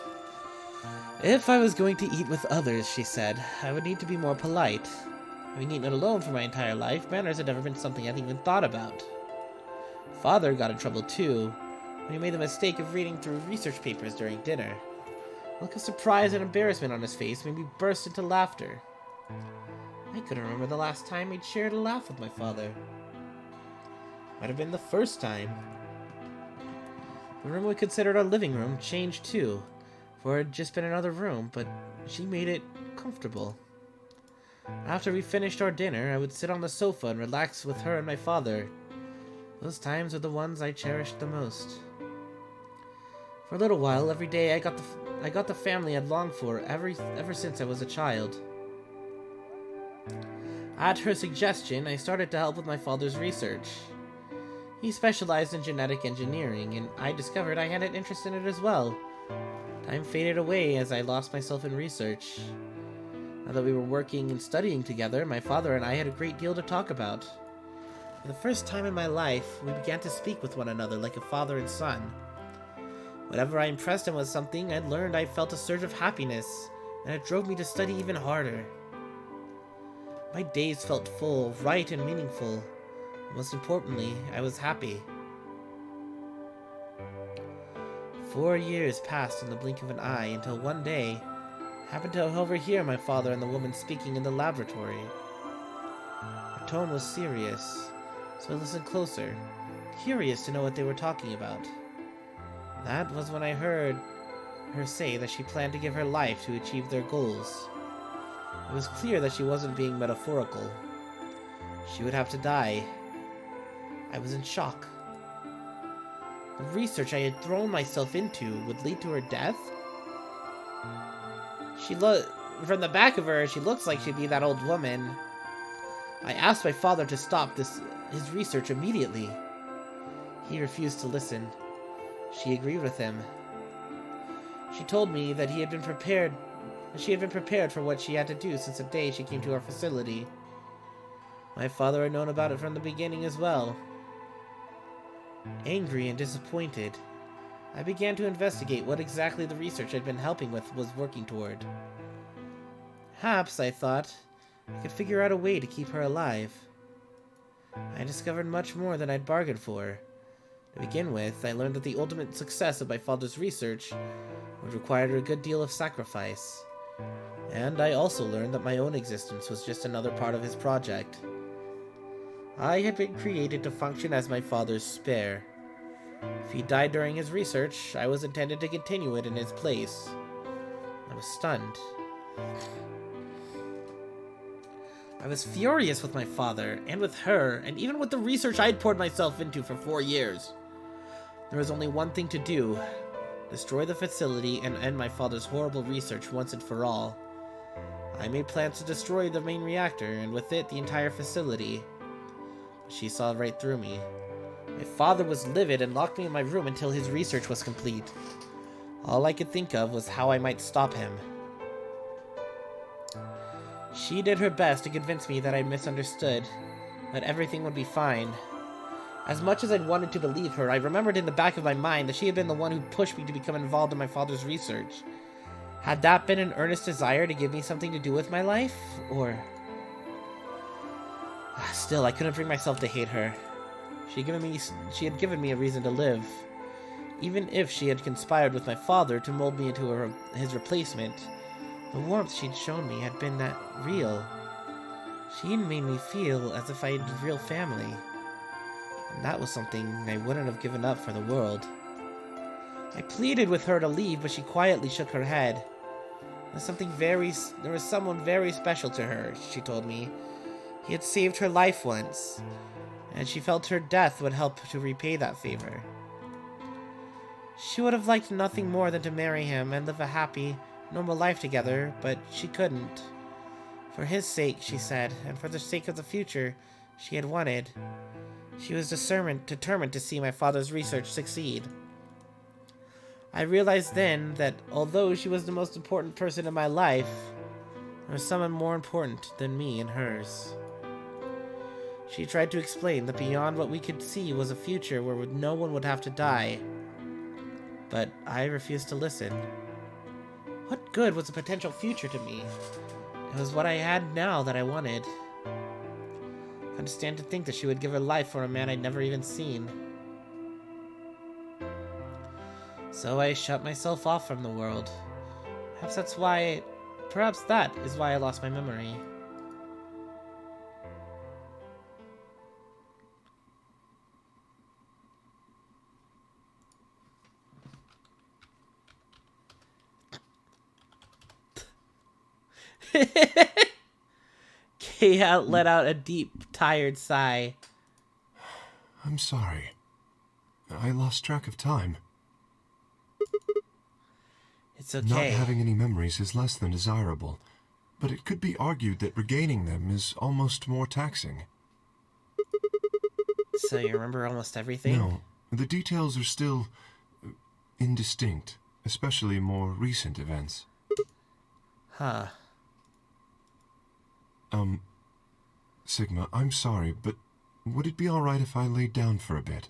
If I was going to eat with others, she said, I would need to be more polite. Having eaten alone for my entire life, manners had never been something I'd even thought about. Father got in trouble too, when he made the mistake of reading through research papers during dinner. A look of surprise and embarrassment on his face made me burst into laughter. I couldn't remember the last time I'd shared a laugh with my father. Might have been the first time. The room we considered our living room changed too, for it had just been another room, but she made it comfortable. After we finished our dinner, I would sit on the sofa and relax with her and my father. Those times were the ones I cherished the most. For a little while, every day I got the family I'd longed for ever since I was a child. At her suggestion, I started to help with my father's research. He specialized in genetic engineering, and I discovered I had an interest in it as well. Time faded away as I lost myself in research. Now that we were working and studying together, my father and I had a great deal to talk about. For the first time in my life, we began to speak with one another like a father and son. Whenever I impressed him with something, I learned I felt a surge of happiness, and it drove me to study even harder. My days felt full, right, and meaningful. Most importantly, I was happy. 4 years passed in the blink of an eye until one day, I happened to overhear my father and the woman speaking in the laboratory. Her tone was serious, so I listened closer, curious to know what they were talking about. That was when I heard her say that she planned to give her life to achieve their goals. It was clear that she wasn't being metaphorical. She would have to die. I was in shock. The research I had thrown myself into would lead to her death? From the back of her, she looks like she'd be that old woman. I asked my father to stop his research immediately. He refused to listen. She agreed with him. She told me that she had been prepared for what she had to do since the day she came to our facility. My father had known about it from the beginning as well. Angry and disappointed, I began to investigate what exactly the research I'd been helping with was working toward. Perhaps, I thought, I could figure out a way to keep her alive. I discovered much more than I'd bargained for. To begin with, I learned that the ultimate success of my father's research would require a good deal of sacrifice. And I also learned that my own existence was just another part of his project. I had been created to function as my father's spare. If he died during his research, I was intended to continue it in his place. I was stunned. I was furious with my father, and with her, and even with the research I'd poured myself into for 4 years. There was only one thing to do. Destroy the facility and end my father's horrible research once and for all. I made plans to destroy the main reactor, and with it, the entire facility. She saw right through me. My father was livid and locked me in my room until his research was complete. All I could think of was how I might stop him. She did her best to convince me that I misunderstood, that everything would be fine. As much as I'd wanted to believe her, I remembered in the back of my mind that she had been the one who pushed me to become involved in my father's research. Had that been an earnest desire to give me something to do with my life? Or... Still, I couldn't bring myself to hate her. She had given me a reason to live. Even if she had conspired with my father to mold me into his replacement, the warmth she'd shown me had been that real. She made me feel as if I had a real family. And that was something I wouldn't have given up for the world. I pleaded with her to leave, but she quietly shook her head. There was someone very special to her, she told me. He had saved her life once, and she felt her death would help to repay that favor. She would have liked nothing more than to marry him and live a happy, normal life together, but she couldn't. For his sake, she said, and for the sake of the future she had wanted, she was determined to see my father's research succeed. I realized then that although she was the most important person in my life, there was someone more important than me and hers. She tried to explain that beyond what we could see was a future where no one would have to die. But I refused to listen. What good was a potential future to me? It was what I had now that I wanted. I couldn't stand to think that she would give her life for a man I'd never even seen. So I shut myself off from the world. Perhaps that is why I lost my memory. Kay let out a deep, tired sigh. I'm sorry. I lost track of time. It's okay. Not having any memories is less than desirable, but it could be argued that regaining them is almost more taxing. So you remember almost everything? No, the details are still indistinct, especially more recent events. Huh. Sigma, I'm sorry, but would it be alright if I laid down for a bit?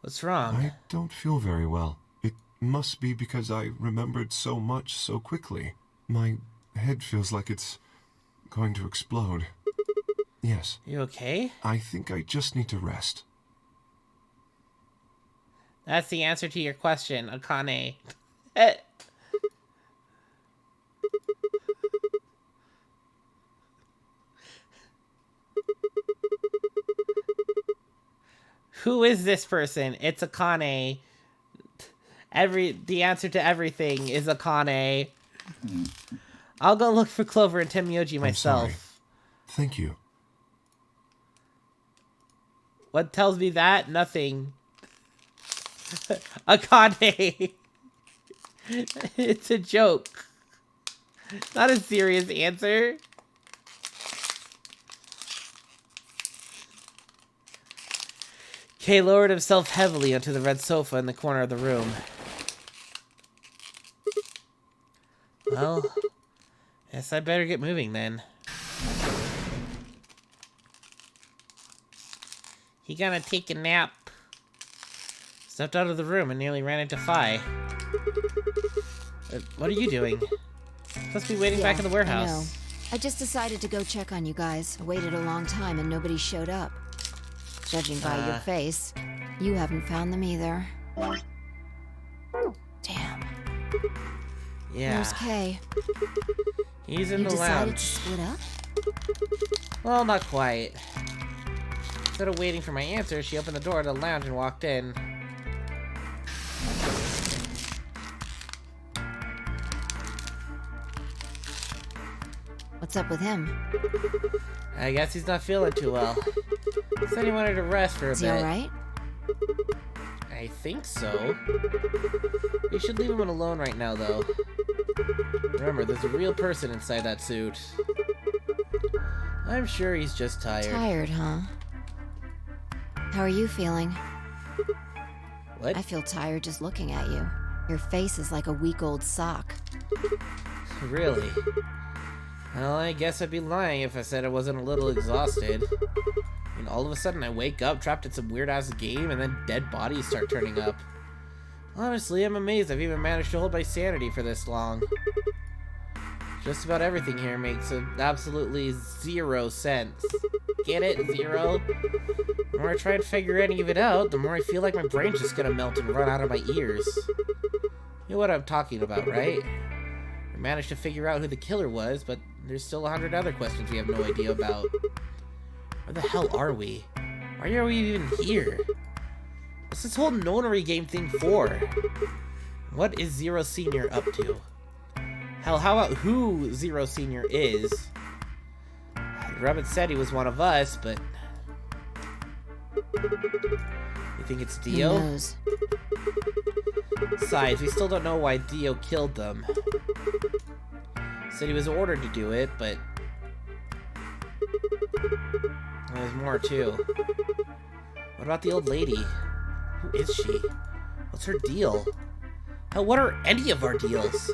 What's wrong? I don't feel very well. It must be because I remembered so much so quickly. My head feels like it's going to explode. Yes. You okay? I think I just need to rest. That's the answer to your question, Akane. Who is this person? It's Akane. The answer to everything is Akane. I'll go look for Clover and Tenmyoji myself. I'm sorry. Thank you. What tells me that? Nothing. Akane. It's a joke. Not a serious answer. Kay lowered himself heavily onto the red sofa in the corner of the room. Well, guess I better get moving then. He gonna take a nap. Stepped out of the room and nearly ran into Phi. What are you doing? Supposed to be waiting back in the warehouse. I know. I just decided to go check on you guys. I waited a long time and nobody showed up. Judging by your face, you haven't found them either. Damn. Yeah. Where's Kay? He's in the You decided lounge. to split up? Well, not quite. Instead of waiting for my answer, she opened the door to the lounge and walked in. What's up with him? I guess he's not feeling too well. Said he wanted to rest for a Is bit. he alright? I think so. We should leave him alone right now, though. Remember, there's a real person inside that suit. I'm sure he's just tired. Tired, huh? How are you feeling? What? I feel tired just looking at you. Your face is like a week-old sock. Really? Well, I guess I'd be lying if I said I wasn't a little exhausted. I mean, all of a sudden I wake up trapped in some weird-ass game and then dead bodies start turning up. Honestly, I'm amazed I've even managed to hold my sanity for this long. Just about everything here makes absolutely zero sense. Get it? Zero? The more I try to figure any of it out, the more I feel like my brain's just gonna melt and run out of my ears. You know what I'm talking about, right? We managed to figure out who the killer was, but there's still 100 other questions we have no idea about. Where the hell are we? Why are we even here? What's this whole nonary game thing for? What is Zero Senior up to? Hell, how about who Zero Senior is? The rabbit said he was one of us, but... You think it's Dio? Who knows? Besides, we still don't know why Dio killed them. Said he was ordered to do it, but... There's more, too. What about the old lady? Who is she? What's her deal? Hell, what are any of our deals?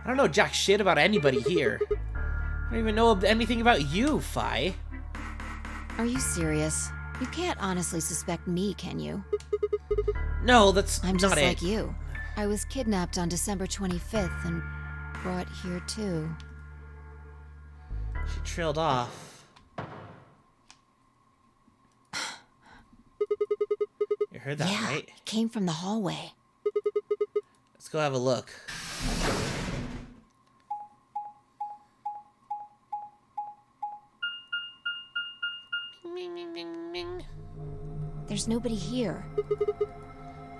I don't know jack shit about anybody here. I don't even know anything about you, Fi. Are you serious? You can't honestly suspect me, can you? No, that's I'm not just it. like you. I was kidnapped on December 25th and brought here too. She trailed off. You heard that, Yeah, right? it came from the hallway. Let's go have a look. There's nobody here.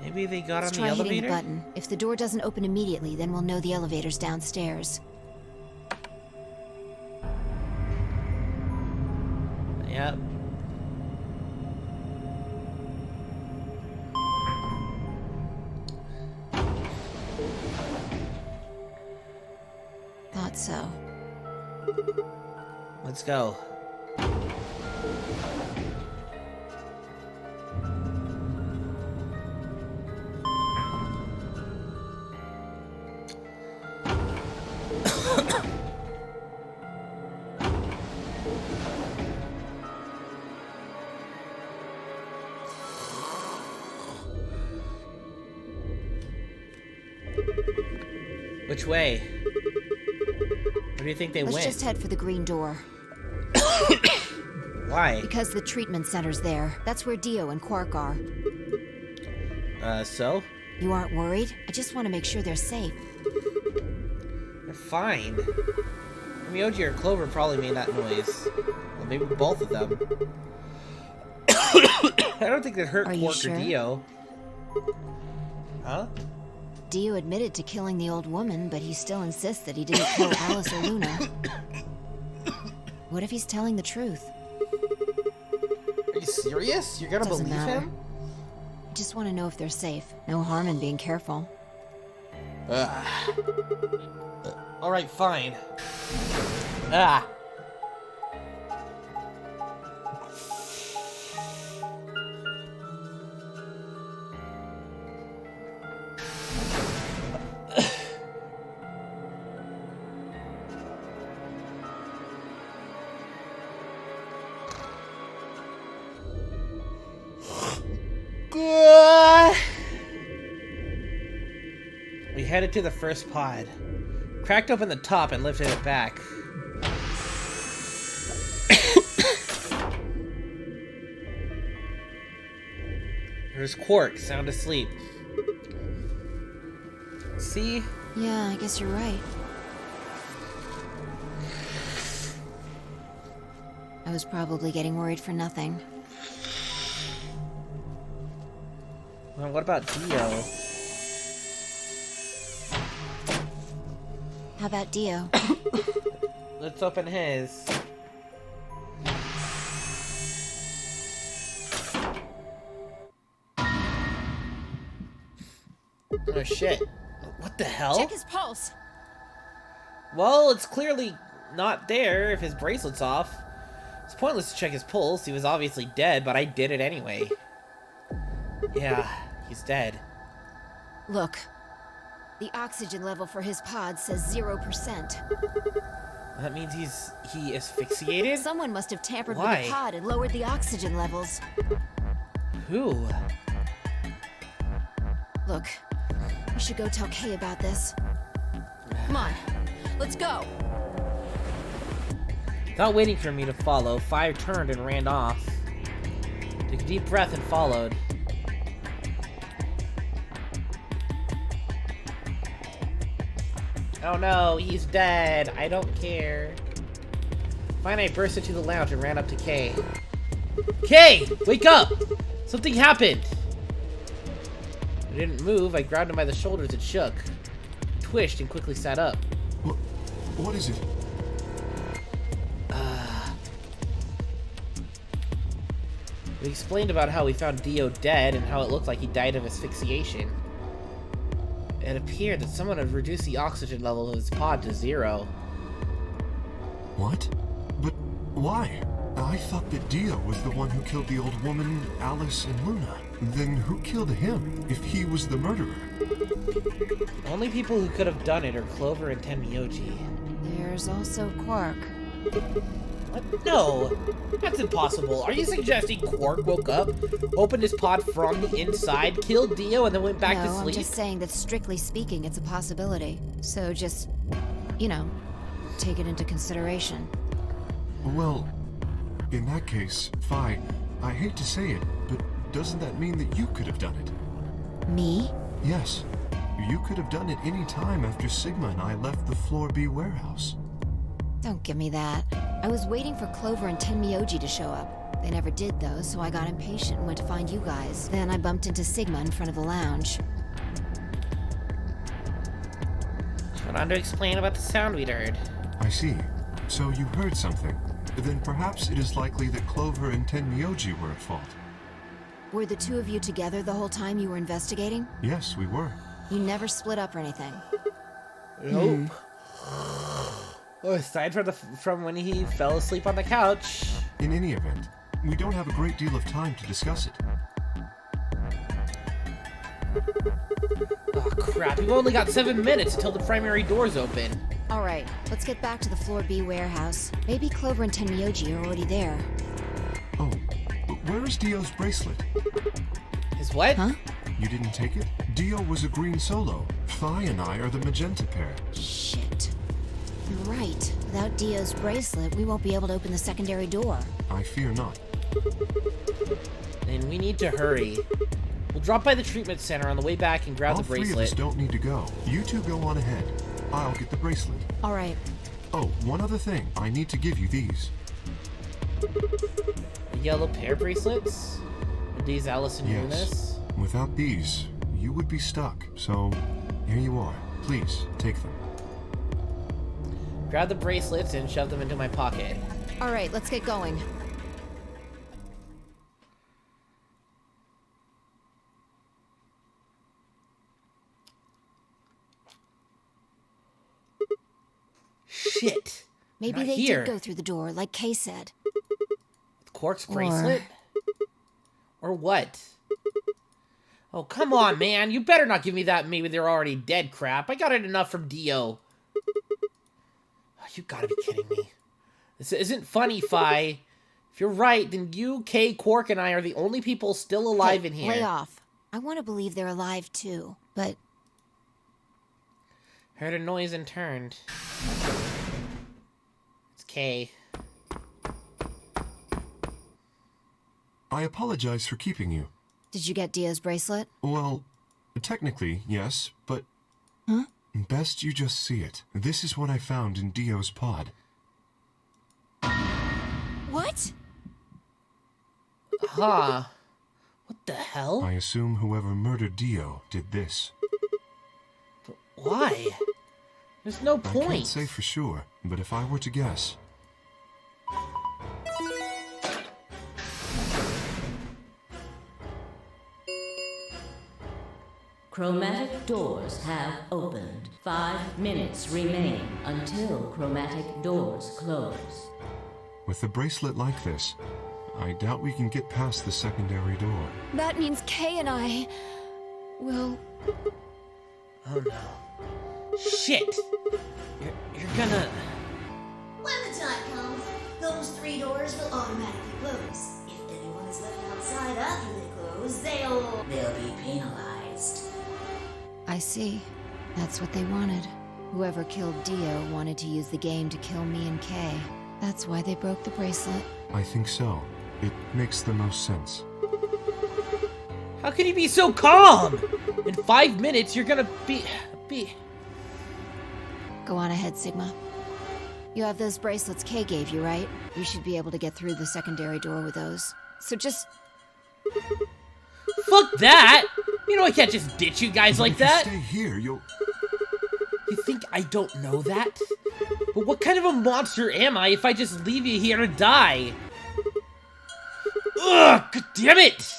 Maybe they got Let's on the try hitting elevator? the button. If the door doesn't open immediately, then we'll know the elevator's downstairs. Yep. Thought so. Let's go. Which way? Where do you think they Let's went? just head for the green door. Why? Because the treatment center's there. That's where Dio and Quark are. So? You aren't worried? I just want to make sure they're safe. They're fine. Myoji or Clover probably made that noise. Well, maybe both of them. I don't think that hurt Are you Quark sure? or Dio. Huh? Dio admitted to killing the old woman, but he still insists that he didn't kill Alice or Luna. What if he's telling the truth? Are you serious? You're gonna Doesn't believe matter. him? I just want to know if they're safe. No harm in being careful. Alright, fine. Ah! We headed to the first pod. Cracked open the top and lifted it back. There's Quark, sound asleep. See? Yeah, I guess you're right. I was probably getting worried for nothing. Well, what about Dio? How about Dio? Let's open his. Oh shit. What the hell? Check his pulse. Well, it's clearly not there if his bracelet's off. It's pointless to check his pulse. He was obviously dead, but I did it anyway. Yeah, he's dead. Look. The oxygen level for his pod says 0%. That means he asphyxiated? Someone must have tampered Why? with the pod and lowered the oxygen levels. Who? Look, we should go tell Kay about this. Come on, let's go. Without waiting for me to follow, Fire turned and ran off. Took a deep breath and followed. Oh no, he's dead. I don't care. Finally, I burst into the lounge and ran up to Kay. Kay! Wake up! Something happened! I didn't move. I grabbed him by the shoulders and shook. He twitched and quickly sat up. What is it? We explained about how we found Dio dead and how it looked like he died of asphyxiation. It appeared that someone had reduced the oxygen level of his pod to 0. What? But why? I thought that Dio was the one who killed the old woman, Alice, and Luna. Then who killed him, if he was the murderer? Only people who could have done it are Clover and Tenmyoji. There's also Quark. What? No! That's impossible. Are you suggesting Quark woke up, opened his pod from the inside, killed Dio, and then went back to No, sleep? I'm just saying that strictly speaking, it's a possibility. So just, you know, take it into consideration. Well, in that case, Fi, I hate to say it, but doesn't that mean that you could have done it? Me? Yes. You could have done it any time after Sigma and I left the Floor B warehouse. Don't give me that. I was waiting for Clover and Tenmyoji to show up. They never did, though, so I got impatient and went to find you guys. Then I bumped into Sigma in front of the lounge. Went on to explain about the sound we'd heard. I see. So you heard something. Then perhaps it is likely that Clover and Tenmyoji were at fault. Were the two of you together the whole time you were investigating? Yes, we were. You never split up or anything? Nope. Oh, aside from when he fell asleep on the couch. In any event, we don't have a great deal of time to discuss it. Oh crap, we've only got 7 minutes until the primary doors open. Alright, let's get back to the Floor B warehouse. Maybe Clover and Tenmyoji are already there. Oh, but where is Dio's bracelet? His what? Huh? You didn't take it? Dio was a green solo. Fi and I are the magenta pair. Shit. You're right. Without Dio's bracelet, we won't be able to open the secondary door. I fear not. And we need to hurry. We'll drop by the treatment center on the way back and grab All the three of us bracelet. don't need to go. You two go on ahead. I'll get the bracelet. Alright. Oh, one other thing. I need to give you these. The yellow pair bracelets? Are these Alice and Yes. Eunice? Without these, you would be stuck. So, here you are. Please, take them. Grab the bracelets and shove them into my pocket. Alright, let's get going. Shit. Maybe Not they here. did go through the door, like Kay said. Quark's bracelet? Or what? Oh, come on, man. You better not give me that maybe they're already dead crap. I got it enough from Dio. Oh, you gotta be kidding me. This isn't funny, Fi. If you're right, then you, Kay, Quark, and I are the only people still alive Hey, in here. lay off. I want to believe they're alive, too. But Heard a noise and turned. It's Kay. I apologize for keeping you. did you get Dio's bracelet? Well, technically, yes, but... Huh? Best you just see it. This is what I found in Dio's pod. What? Huh. What the hell? I assume whoever murdered Dio did this. Why? There's no I point. can't say for sure, but if I were to guess... Chromatic doors have opened. 5 minutes remain until chromatic doors close. With a bracelet like this, I doubt we can get past the secondary door. That means Kay and I will... Oh no. Shit! You're gonna... When the time comes, those 3 doors will automatically close. If anyone is left outside after they close, they'll be penalized. I see. That's what they wanted. Whoever killed Dio wanted to use the game to kill me and Kay. That's why they broke the bracelet. I think so. It makes the most sense. How can you be so calm? In 5 minutes, you're gonna be... Go on ahead, Sigma. You have those bracelets Kay gave you, right? You should be able to get through the secondary door with those. So just... Fuck that! You know I can't just ditch you guys like that! If you stay here, you'll... You think I don't know that? But what kind of a monster am I if I just leave you here to die? Ugh! God damn it!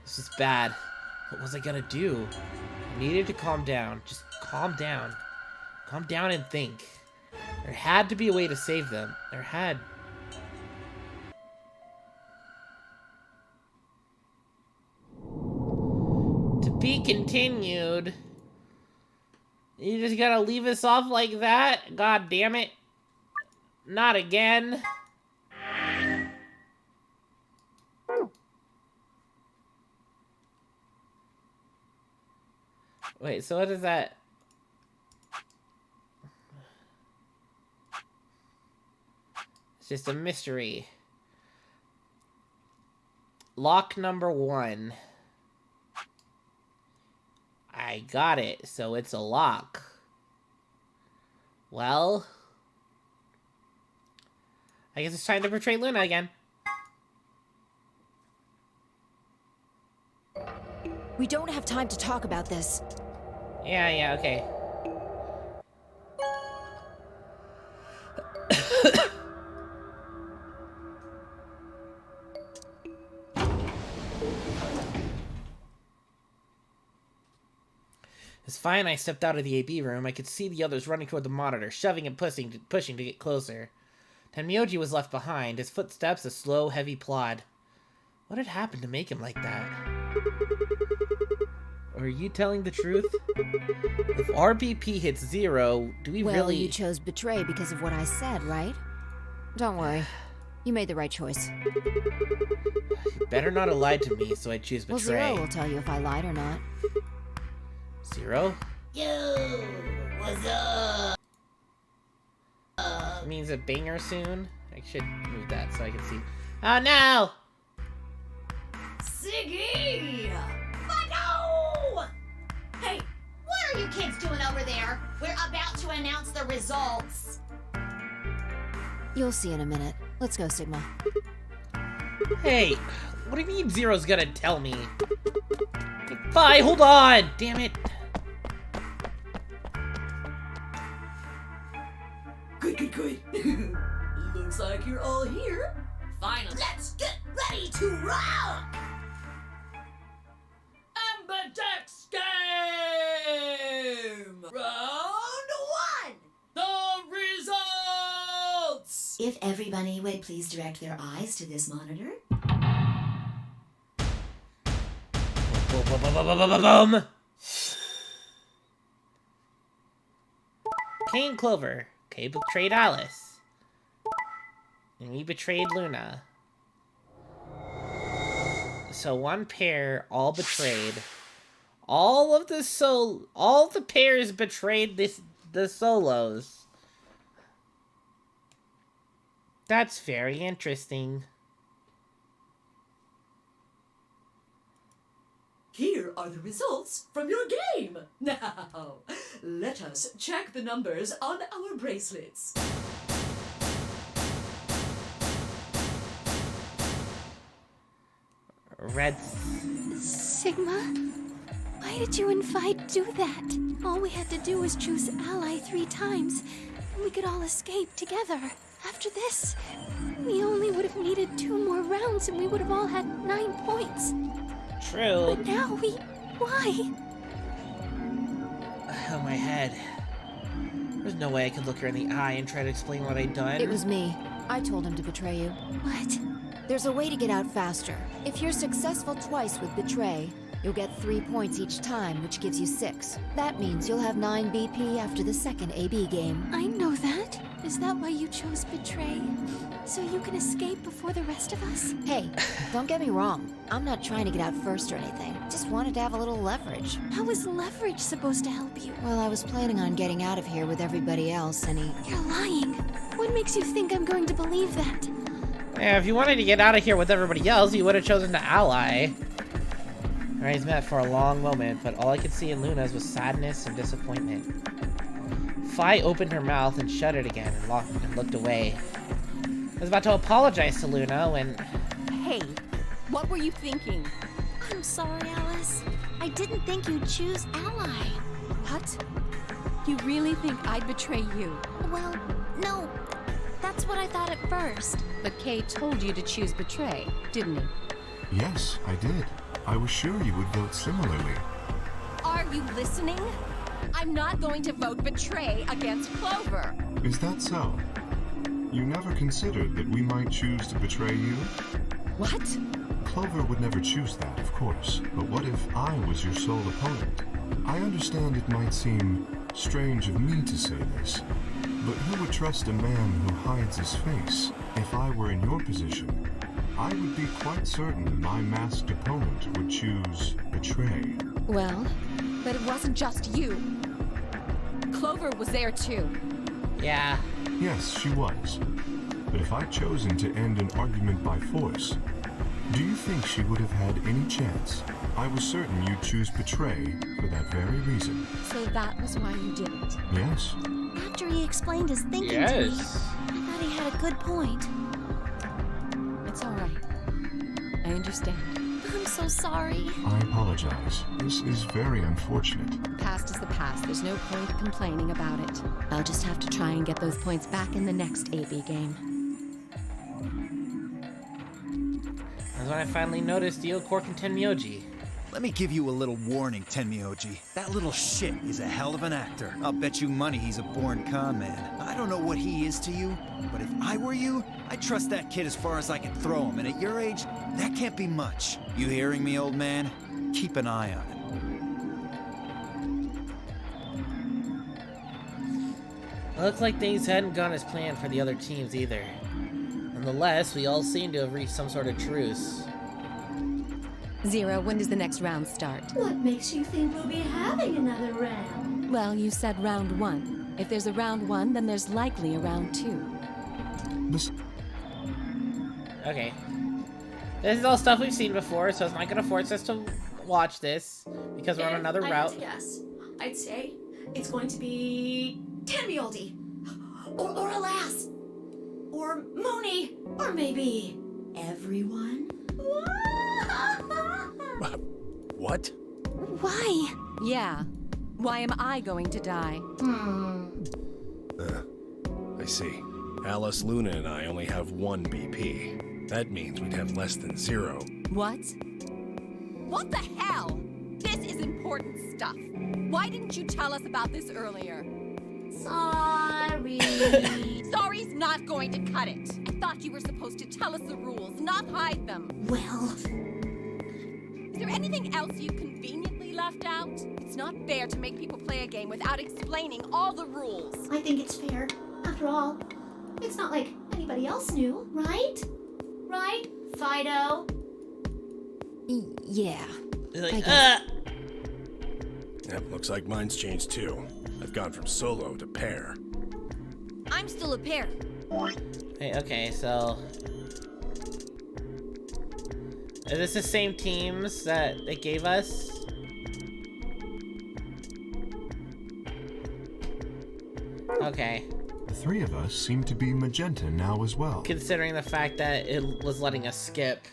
This is bad. What was I gonna do? I needed to calm down. Just calm down. Calm down and think. There had to be a way to save them. There had. To be continued. You just gotta leave us off like that? God damn it. Not again. Wait, so what is that? It's just a mystery. Lock number 1. I got it, so it's a lock. Well, I guess it's time to betray Luna again. We don't have time to talk about this. Yeah, okay. It's fine. I stepped out of the AB room. I could see the others running toward the monitor, shoving and pushing to get closer. Tenmyoji was left behind, his footsteps a slow, heavy plod. What had happened to make him like that? Are you telling the truth? If RBP hits 0, do we Well, really... you chose Betray because of what I said, right? Don't worry. You made the right choice. You better not have lied to me, so I choose Well, Betray. 0 will tell you if I lied or not. 0? Yo, what's up? It means a banger soon. I should move that so I can see. Oh no! Siggy! No! Hey, what are you kids doing over there? We're about to announce the results. You'll see in a minute. Let's go, Sigma. Hey, what do you mean 0's gonna tell me? Hey, bye, hold on! Damn it! Good. Looks like you're all here. Finally. Let's get ready to rock! Ambidex game! Round 1! The results! If everybody would please direct their eyes to this monitor. Boom! Kane Clover. Kay betrayed Alice. And we betrayed Luna. So one pair all betrayed. All the pairs betrayed the solos. That's very interesting. Here are the results from your game. Now, let us check the numbers on our bracelets. Red. Sigma? Why did you and Vi do that? All we had to do was choose ally 3 times, and we could all escape together. After this, we only would have needed 2 more rounds and we would have all had 9 points. True. But now why? Oh, my head. There's no way I could look her in the eye and try to explain what I'd done. It was me. I told him to betray you. What? There's a way to get out faster. If you're successful twice with Betray, you'll get 3 points each time, which gives you 6. That means you'll have 9 BP after the second AB game. I know that. Is that why you chose Betray? So you can escape before the rest of us? Hey, don't get me wrong. I'm not trying to get out first or anything. Just wanted to have a little leverage. How is leverage supposed to help you? Well, I was planning on getting out of here with everybody else, and You're lying. What makes you think I'm going to believe that? Yeah, if you wanted to get out of here with everybody else, you would have chosen to ally. Our eyes met for a long moment, but all I could see in Luna's was sadness and disappointment. Fi opened her mouth and shut it again and looked away. I was about to apologize to Luna when... Hey, what were you thinking? I'm sorry, Alice. I didn't think you'd choose ally. What? You really think I'd betray you? Well, no. That's what I thought at first. But Kay told you to choose betray, didn't he? Yes, I did. I was sure you would vote similarly. Are you listening? I'm not going to vote betray against Clover. Is that so? You never considered that we might choose to betray you? What? Clover would never choose that, of course. But what if I was your sole opponent? I understand it might seem strange of me to say this, but who would trust a man who hides his face? If I were in your position, I would be quite certain my masked opponent would choose betray. Well, but it wasn't just you. Clover was there too. Yeah. Yes, she was. But if I'd chosen to end an argument by force, do you think she would have had any chance? I was certain you'd choose betray for that very reason. So that was why you did it? Yes. After he explained his thinking to me, I thought he had a good point. It's all right. I understand. I'm so sorry. I apologize. This is very unfortunate. The past is the past. There's no point complaining about it. I'll just have to try and get those points back in the next AB game. That's when I finally noticed Dio Cork and Tenmyoji. Let me give you a little warning, Tenmyoji. That little shit is a hell of an actor. I'll bet you money he's a born con man. I don't know what he is to you, but if I were you, I'd trust that kid as far as I can throw him, and at your age, that can't be much. You hearing me, old man? Keep an eye on it. It looks like things hadn't gone as planned for the other teams either. Nonetheless, we all seem to have reached some sort of truce. Zero, when does the next round start? What makes you think we'll be having another round? Well, you said round 1. If there's a round 1, then there's likely a round 2. Okay. This is all stuff we've seen before, so it's not going to force us to watch this, because we're on another route. Yes, I'd say it's going to be Tenmyoji, or Alas, or Mooney, or maybe everyone. What? Why? Yeah. Why am I going to die? I see. Alice, Luna, and I only have 1 BP. That means we'd have less than 0. What? What the hell? This is important stuff. Why didn't you tell us about this earlier? Sorry. Sorry's not going to cut it. I thought you were supposed to tell us the rules, not hide them. Well, is there anything else you conveniently left out? It's not fair to make people play a game without explaining all the rules. I think it's fair. After all, it's not like anybody else knew, right? Right, Fido? Yeah. Like, Yep, looks like mine's changed too. I've gone from solo to pair. I'm still a pair. Hey, okay, so... Is this the same teams that they gave us? Okay. The 3 of us seem to be magenta now as well. Considering the fact that it was letting us skip.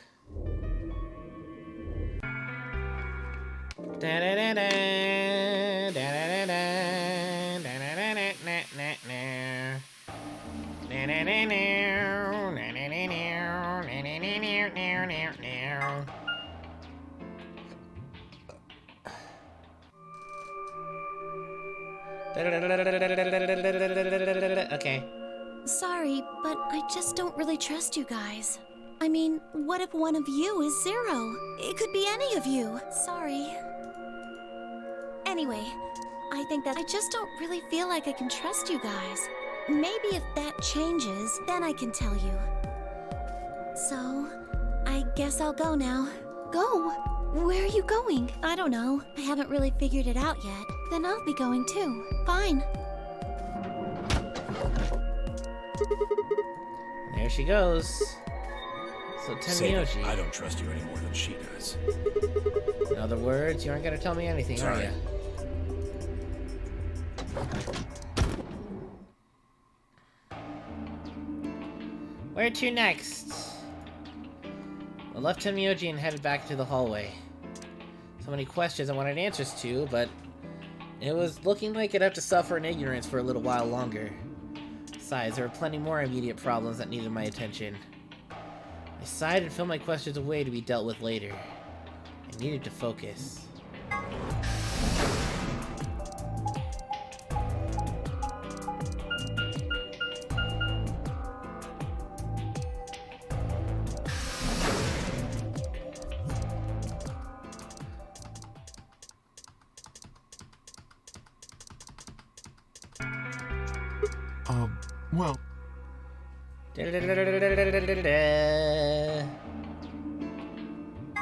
Okay. Sorry, but I just don't really trust you guys. I mean, what if one of you is Zero? It could be any of you. Sorry. Anyway, I think that I just don't really feel like I can trust you guys. Maybe if that changes, then I can tell you. So, I guess I'll go now. Go? Where are you going? I don't know. I haven't really figured it out yet. Then I'll be going too. Fine. There she goes. So Say that Temioji. I don't trust you any more than she does. In other words, you aren't gonna tell me anything, Sorry. are you? Where to next? I left Temioji and headed back to the hallway. So many questions I wanted answers to, but it was looking like I'd have to suffer in ignorance for a little while longer. Besides, there were plenty more immediate problems that needed my attention. I sighed and filed my questions away to be dealt with later. I needed to focus. Well, Go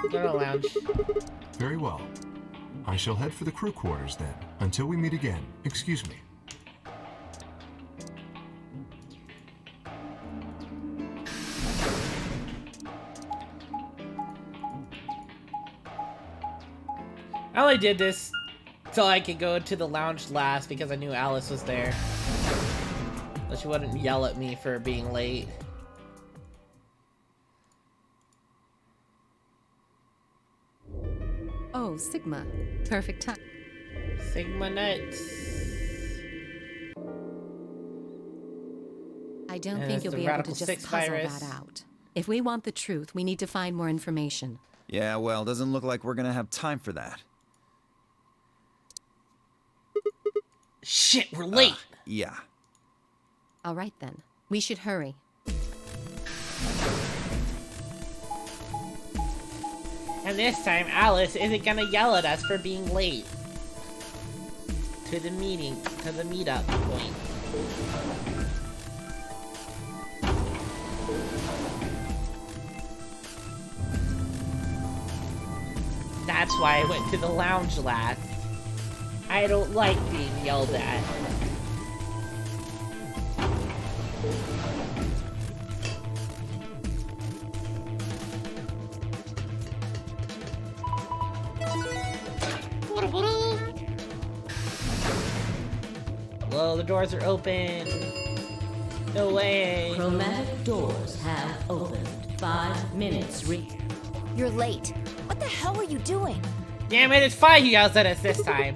to the lounge. very well. I shall head for the crew quarters then. Until we meet again. Excuse me. I only did this so I could go to the lounge last because I knew Alice was there. So she wouldn't yell at me for being late. Oh, Sigma. Perfect time. Sigma nuts. I don't And think it's you'll the be able Radical to just 6 puzzle virus. that out. If we want the truth, we need to find more information. Yeah, well, doesn't look like we're gonna have time for that. Shit, we're late. Yeah. All right then. We should hurry. And this time, Alice isn't gonna yell at us for being late. To the meeting, to the meetup point. That's why I went to the lounge last. I don't like being yelled at. Whoa, the doors are open. No way. Chromatic doors have opened. 5 minutes. You're late. What the hell were you doing? Damn it, it's fine you yelled at us this time.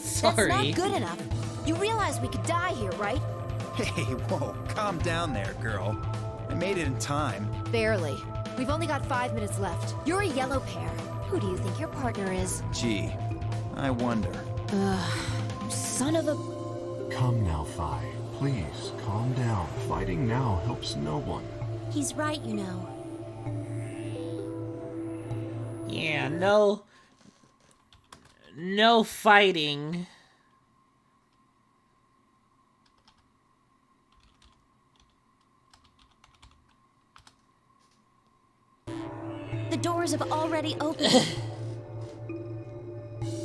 Sorry. That's not good enough. You realize we could die here, right? Hey, whoa, calm down there, girl. I made it in time. Barely. We've only got 5 minutes left. You're a yellow pair. Who do you think your partner is? Gee, I wonder. Ugh, son of a... Come now, Phi. Please, calm down. Fighting now helps no one. He's right, you know. Yeah, no fighting. The doors have already opened.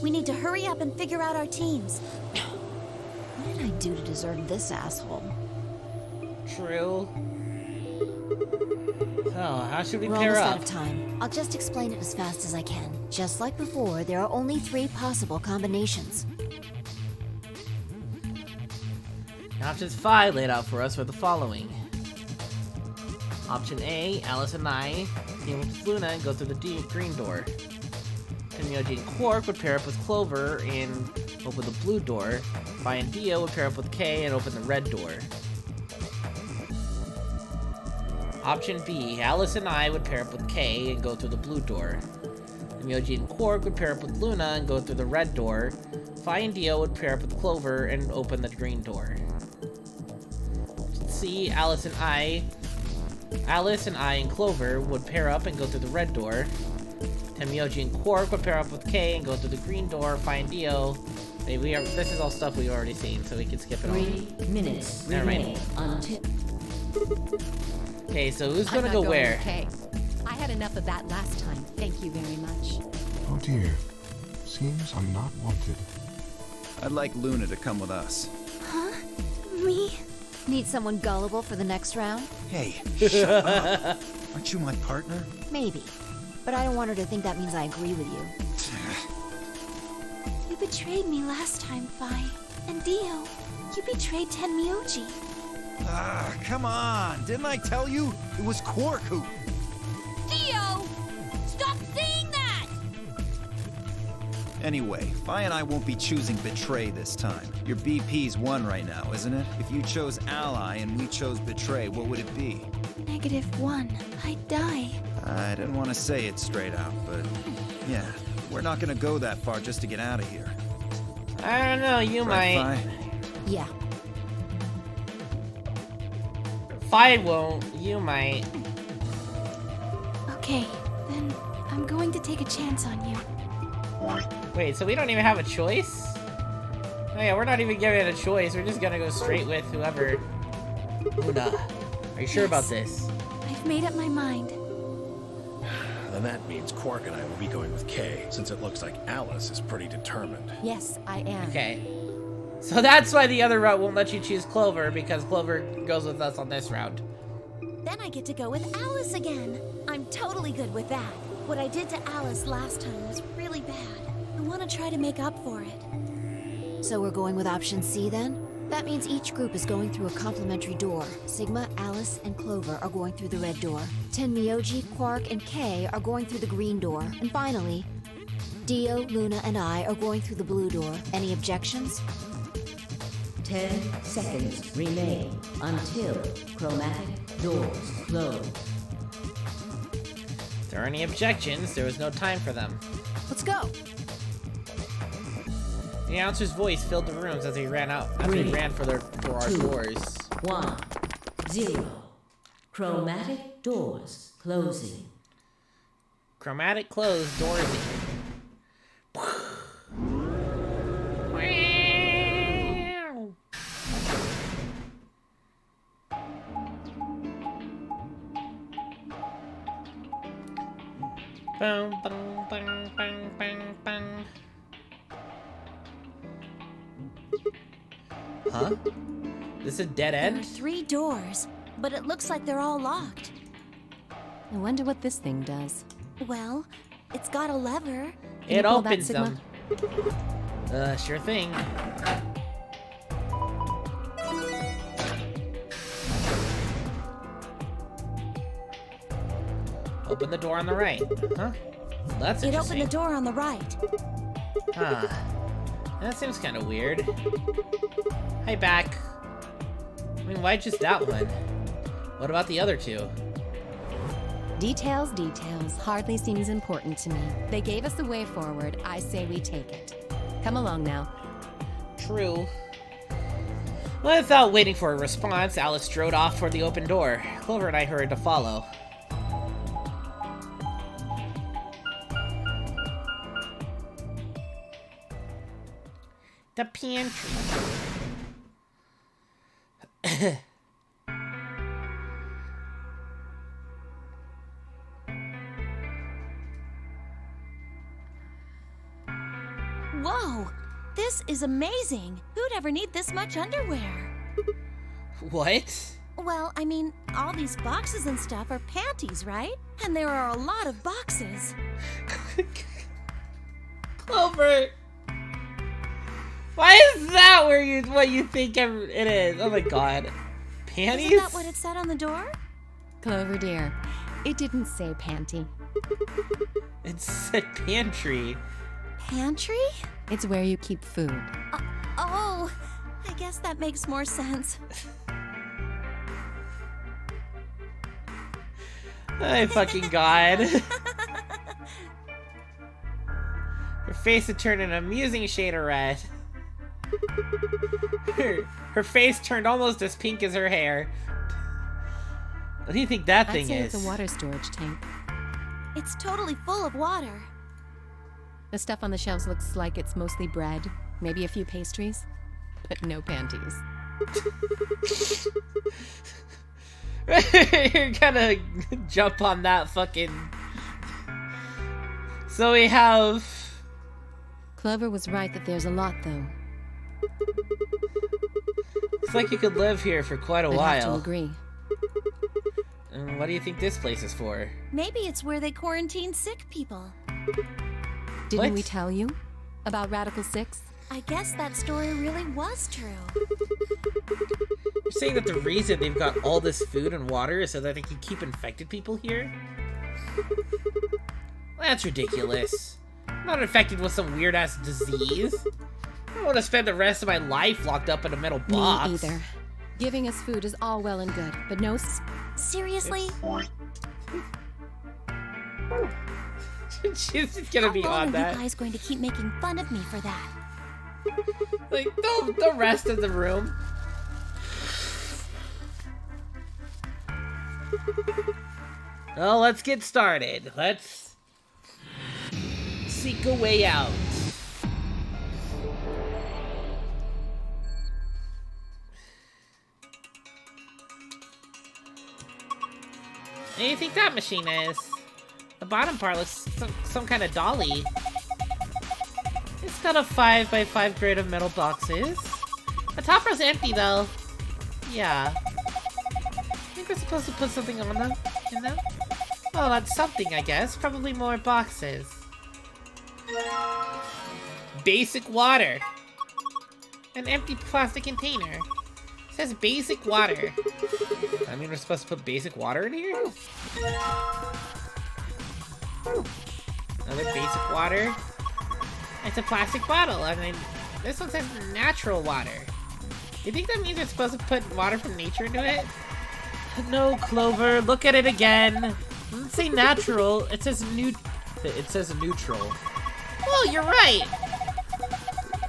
We need to hurry up and figure out our teams. What did I do to deserve this asshole? True. Oh, how should we We're pair almost up? out of time. I'll just explain it as fast as I can. Just like before, there are only 3 possible combinations. Options 5 laid out for us were the following. Option A, Alice and I team with Luna and go through the green door. Myoji and Quark would pair up with Clover and open the blue door. Vi and Dio would pair up with Kay and open the red door. Option B, Alice and I would pair up with Kay and go through the blue door. Myoji and Quark would pair up with Luna and go through the red door. Vi and Dio would pair up with Clover and open the green door. C, Alice and I and Clover would pair up and go through the red door. Myoji and Quark would pair up with Kay and go through the green door. Find Dio. This is all stuff we've already seen, so we can skip it all. 3 minutes remain until... Okay, so who's gonna I'm not go going where? with Kay. I had enough of that last time. Thank you very much. Oh dear. Seems I'm not wanted. I'd like Luna to come with us. Huh? Me? Need someone gullible for the next round? Hey, shut up. Aren't you my partner? Maybe. But I don't want her to think that means I agree with you. You betrayed me last time, Vi. And Dio, you betrayed Tenmyoji. Ah, come on. Didn't I tell you? It was Quark who... Dio! Stop saying that! Anyway, Vi and I won't be choosing Betray this time. Your BP's 1 right now, isn't it? If you chose Ally and we chose Betray, what would it be? -1. I'd die. I didn't want to say it straight out, but... yeah, we're not gonna go that far just to get out of here. I don't know, you Right, might. Vi? Yeah. I won't, you might. Okay, then I'm going to take a chance on you. Wait, so we don't even have a choice? Oh yeah, we're not even giving it a choice. We're just gonna go straight with whoever. Luna. Are you sure about this? I've made up my mind. Then that means Quark and I will be going with Kay, since it looks like Alice is pretty determined. Yes, I am. Okay. So that's why the other route won't let you choose Clover, because Clover goes with us on this round. Then I get to go with Alice again. I'm totally good with that. What I did to Alice last time was really bad. I want to try to make up for it. So we're going with option C then? That means each group is going through a complementary door. Sigma, Alice, and Clover are going through the red door. Tenmyoji, Quark, and Kay are going through the green door. And finally, Dio, Luna, and I are going through the blue door. Any objections? 10 seconds remain until chromatic doors close. If there are any objections, there was no time for them. Let's go! The announcer's voice filled the rooms as he ran out. As we ran for our 2, doors. 1, 0. Chromatic doors closing. Chromatic closed, doors. Boom, boom, bang, bang, bang, bang. Huh? This is a dead There end? are 3 doors, but it looks like they're all locked. I wonder what this thing does. Well, it's got a lever. It pull that, opens them. Sure thing. Open the door on the right. Huh? That's It interesting. opened the door on the right. Huh. That seems kind of weird. Hi, back. I mean, why just that one? What about the other 2? Details, details. Hardly seems important to me. They gave us the way forward. I say we take it. Come along now. True. Without waiting for a response, Alice strode off toward the open door. Clover and I hurried to follow. The pantry. Whoa! This is amazing! Who'd ever need this much underwear? What? Well, I mean, all these boxes and stuff are panties, right? And there are a lot of boxes. Clover! Why is that what you think it is? Oh my god. Panties? Isn't that what it said on the door? Clover dear, it didn't say panty. It said pantry. Pantry? It's where you keep food. Oh, I guess that makes more sense. Oh, fucking God. Her face had turned an amusing shade of red. Her face turned almost as pink as her hair. What do you think that thing I'd say is? it's a water storage tank. It's totally full of water. The stuff on the shelves looks like it's mostly bread, maybe a few pastries, but no panties. You're gonna jump on that fucking... So we have... Clover was right that there's a lot, though. Looks like you could live here for quite a I'd while. have to agree. And what do you think this place is for? Maybe it's where they quarantine sick people. Didn't What? we tell you about Radical 6? I guess that story really was true. You're saying that the reason they've got all this food and water is so that they can keep infected people here? That's ridiculous. I'm not infected with some weird-ass disease. I don't want to spend the rest of my life locked up in a metal box. Me either. Giving us food is all well and good, but no... Seriously? She's just gonna be on that. How long are you guys going to keep making fun of me for that? Like, the rest of the room. Well, let's get started. Let's seek a way out. What do you think that machine is? The bottom part looks some kind of dolly. It's got a 5x5 grid of metal boxes. The top row's empty though. Yeah. I think we're supposed to put something on them, in them? Well, that's something, I guess. Probably more boxes. Basic water. An empty plastic container. It says basic water. I mean, we're supposed to put basic water in here? Another basic water. It's a plastic bottle. I mean, this one says natural water. You think that means we're supposed to put water from nature into it? No, Clover. Look at it again. It doesn't say natural. It says neutral. Well, you're right.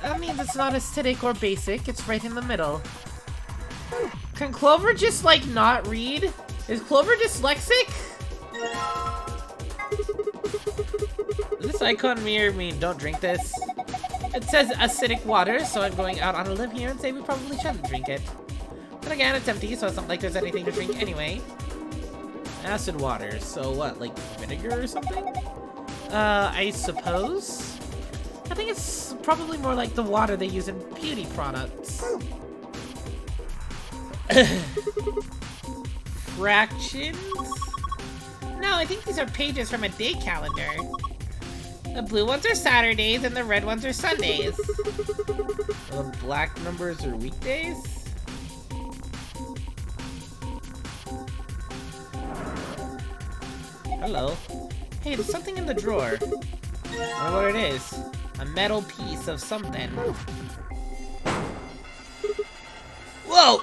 That means it's not acidic or basic. It's right in the middle. Can Clover just, like, not read? Is Clover dyslexic? Does this icon mirror mean don't drink this? It says acidic water, so I'm going out on a limb here and say we probably shouldn't drink it. But again, it's empty, so it's not like there's anything to drink anyway. Acid water, so what, like vinegar or something? I suppose? I think it's probably more like the water they use in beauty products. Fractions? No, I think these are pages from a day calendar. The blue ones are Saturdays and the red ones are Sundays. The black numbers are weekdays? Hello. Hey, there's something in the drawer. I wonder what it is. A metal piece of something. Whoa!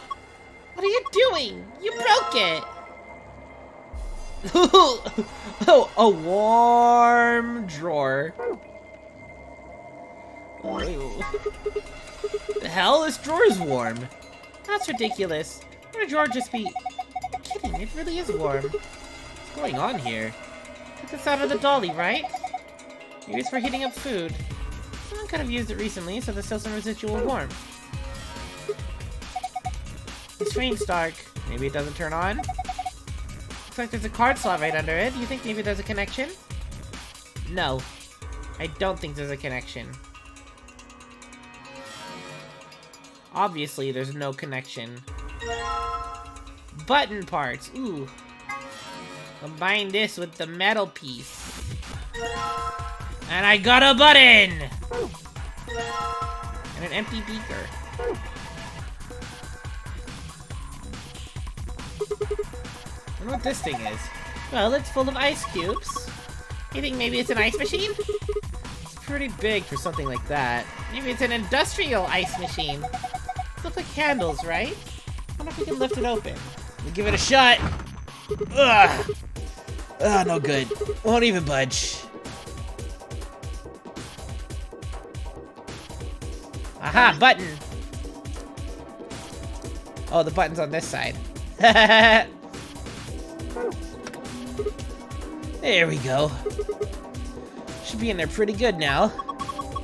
What are you doing? You broke it! Oh, a warm drawer. The hell? This drawer is warm. That's ridiculous. Why would a drawer just be... kidding, it really is warm. What's going on here? Took this out of the dolly, right? Used for heating up food. Someone could have used it recently, so there's still some residual warmth. The screen's dark. Maybe it doesn't turn on? Looks like there's a card slot right under it. Do you think maybe there's a connection? No. I don't think there's a connection. Obviously, there's no connection. Button parts. Ooh. Combine this with the metal piece. And I got a button! And an empty beaker. I wonder what this thing is. Well, it's full of ice cubes. You think maybe it's an ice machine? It's pretty big for something like that. Maybe it's an industrial ice machine. These look like handles, right? I wonder if we can lift it open. We'll give it a shot. Ugh. Ugh, no good. Won't even budge. Aha, button. Oh, the button's on this side. There we go. Should be in there pretty good now.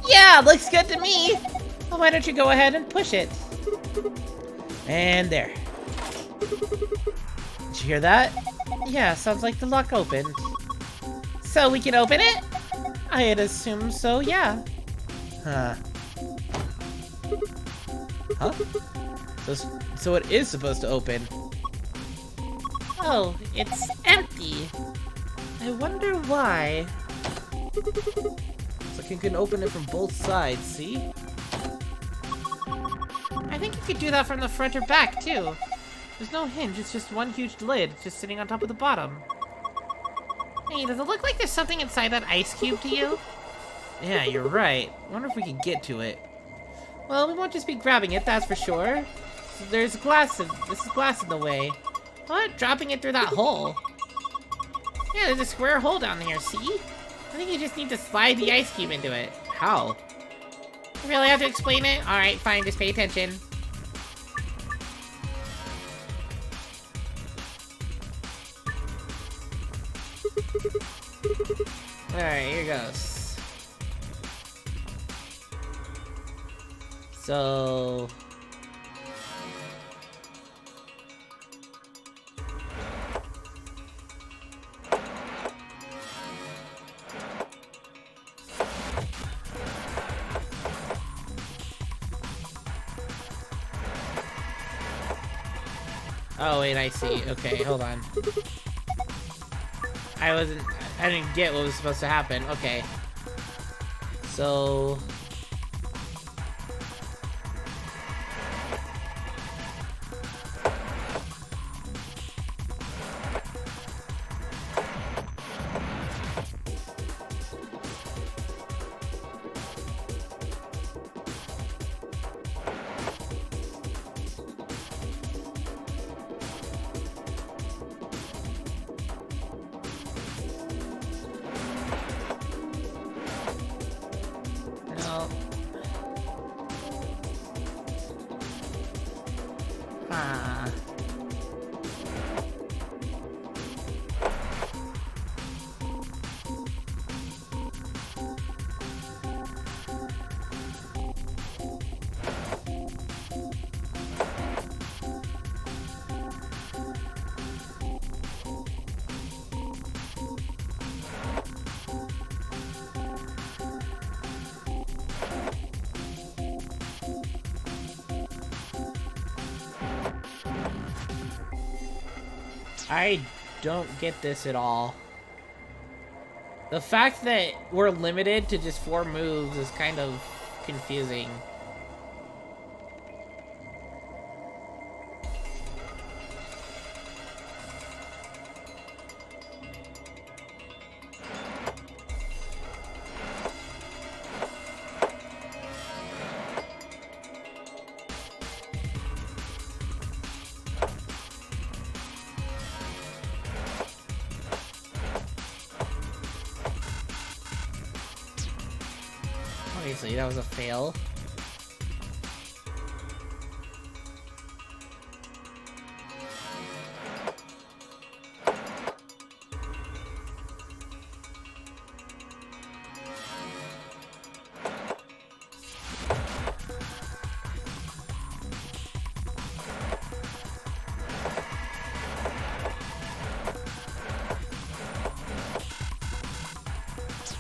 Yeah, looks good to me. Well, why don't you go ahead and push it? And there. Did you hear that? Yeah, sounds like the lock opened. So we can open it? I had assumed so, yeah. Huh. Huh? So it is supposed to open. Oh, it's empty. I wonder why. It's like you can open it from both sides, see? I think you could do that from the front or back, too. There's no hinge, it's just one huge lid, just sitting on top of the bottom. Hey, does it look like there's something inside that ice cube to you? Yeah, you're right. I wonder if we can get to it. Well, we won't just be grabbing it, that's for sure. So there's glass this is glass in the way. What? Dropping it through that hole? Yeah, there's a square hole down there, see? I think you just need to slide the ice cube into it. How? You really have to explain it? Alright, fine, just pay attention. Alright, here goes. So... Oh, wait, I see. Okay, hold on. I didn't get what was supposed to happen. Okay. So... No. Ah. I don't get this at all. The fact that we're limited to just 4 moves is kind of confusing. Obviously, that was a fail.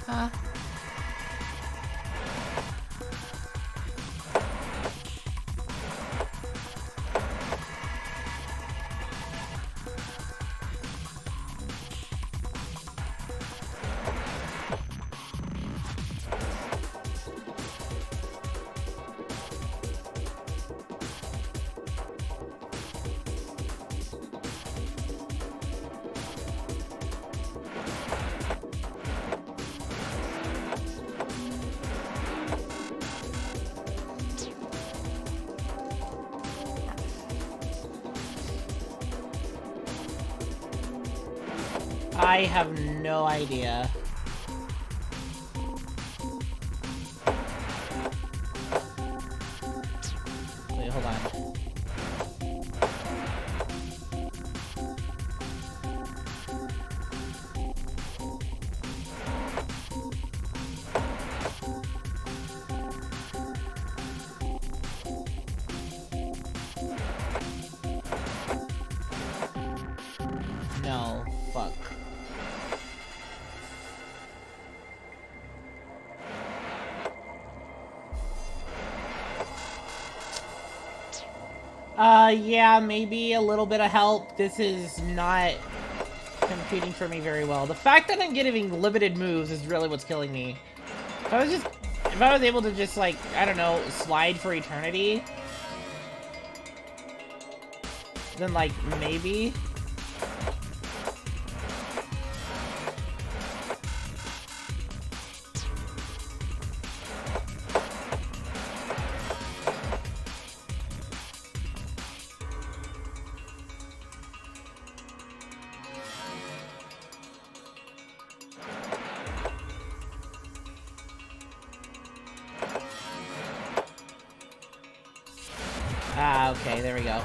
Huh? I have no idea. Wait, hold on. No, fuck. Yeah, maybe a little bit of help. This is not competing for me very well. The fact that I'm getting limited moves is really what's killing me. If I was able to just, like, I don't know, slide for eternity, then, like, maybe. Ah, okay, there we go.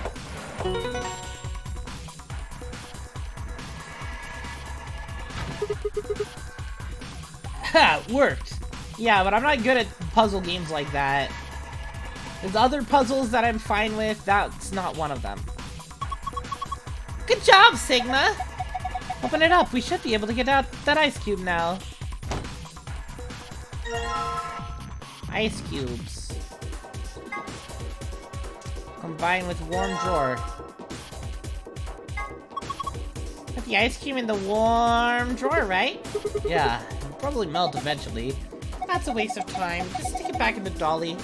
Ha! Worked! Yeah, but I'm not good at puzzle games like that. There's other puzzles that I'm fine with, that's not one of them. Good job, Sigma! Open it up, we should be able to get out that ice cube now. Ice cubes. Combined with warm drawer. Put the ice cube in the warm drawer, right? Yeah, it'll probably melt eventually. That's a waste of time. Just stick it back in the dolly.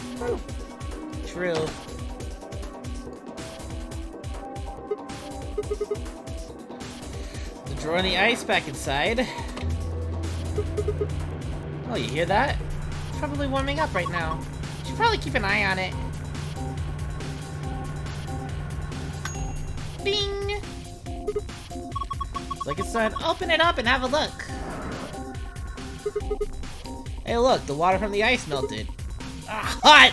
True. The drawer and the ice back inside. Oh, you hear that? It's probably warming up right now. Should probably keep an eye on it. Bing! Like it said, open it up and have a look. Hey look, the water from the ice melted. Ah, hot!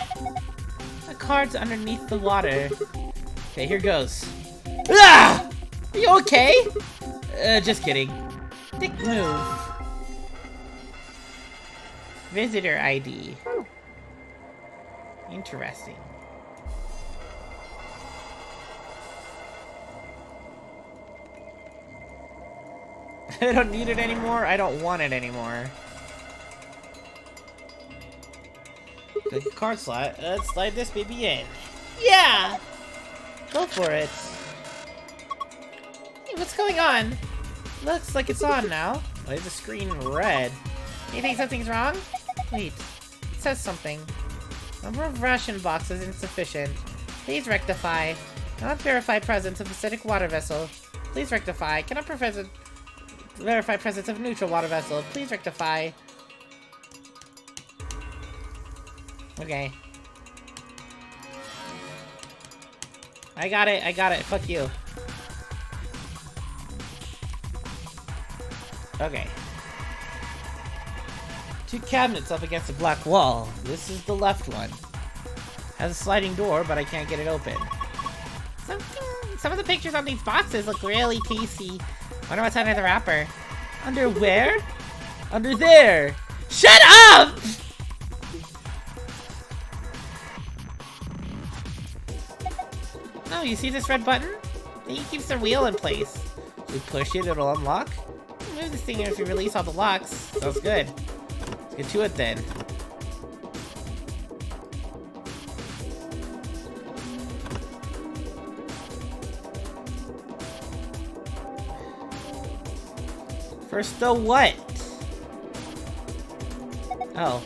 The card's underneath the water. Okay, here goes. Ah! Are you okay? Just kidding. Dick move. Visitor ID. Interesting. I don't need it anymore. I don't want it anymore. Click the card slot. Let's slide this baby in. Yeah! Go for it. Hey, what's going on? Looks like it's on now. Why is the screen red? You think something's wrong? Wait. It says something. Number of ration boxes insufficient. Please rectify. Not verify presence of acidic water vessel. Please rectify. Cannot verify presence of neutral water vessel. Please rectify. Okay. I got it. I got it. Fuck you. Okay. 2 cabinets up against a black wall. This is the left one. Has a sliding door, but I can't get it open. Some of the pictures on these boxes look really tasty. Wonder what's under the wrapper. Under where? Under there! Shut up! Oh, you see this red button? It keeps the wheel in place. If you push it, it'll unlock. Move this thing if you release all the locks. Sounds good. Let's get to it then. First the what? Oh.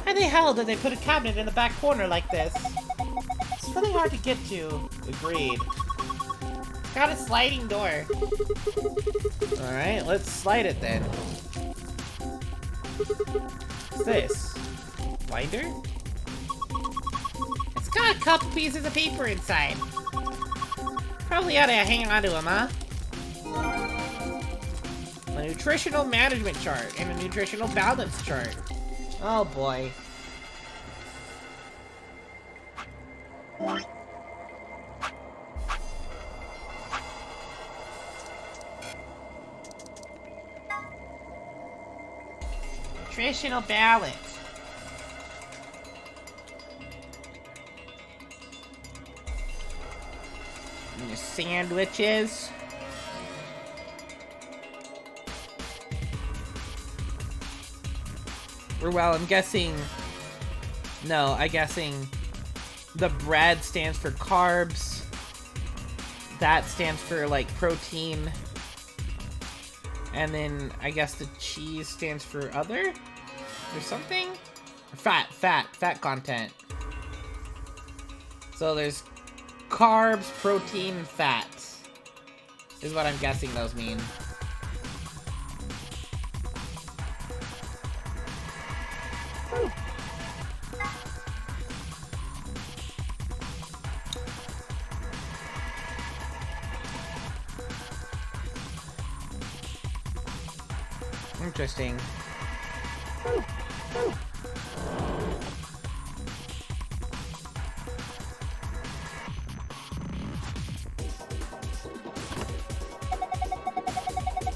How the hell did they put a cabinet in the back corner like this? It's really hard to get to. Agreed. Got a sliding door. Alright, let's slide it then. What's this? Binder? It's got a couple pieces of paper inside. Probably ought to hang on to them, huh? Let me nutritional management chart and a nutritional balance chart. Oh boy. Nutritional balance. And the sandwiches. Or well, I'm guessing... No, I'm guessing the bread stands for carbs. That stands for, like, protein. And then, I guess the cheese stands for other? Or something? Or fat content. So there's carbs, protein, and fats. Is what I'm guessing those mean. Interesting.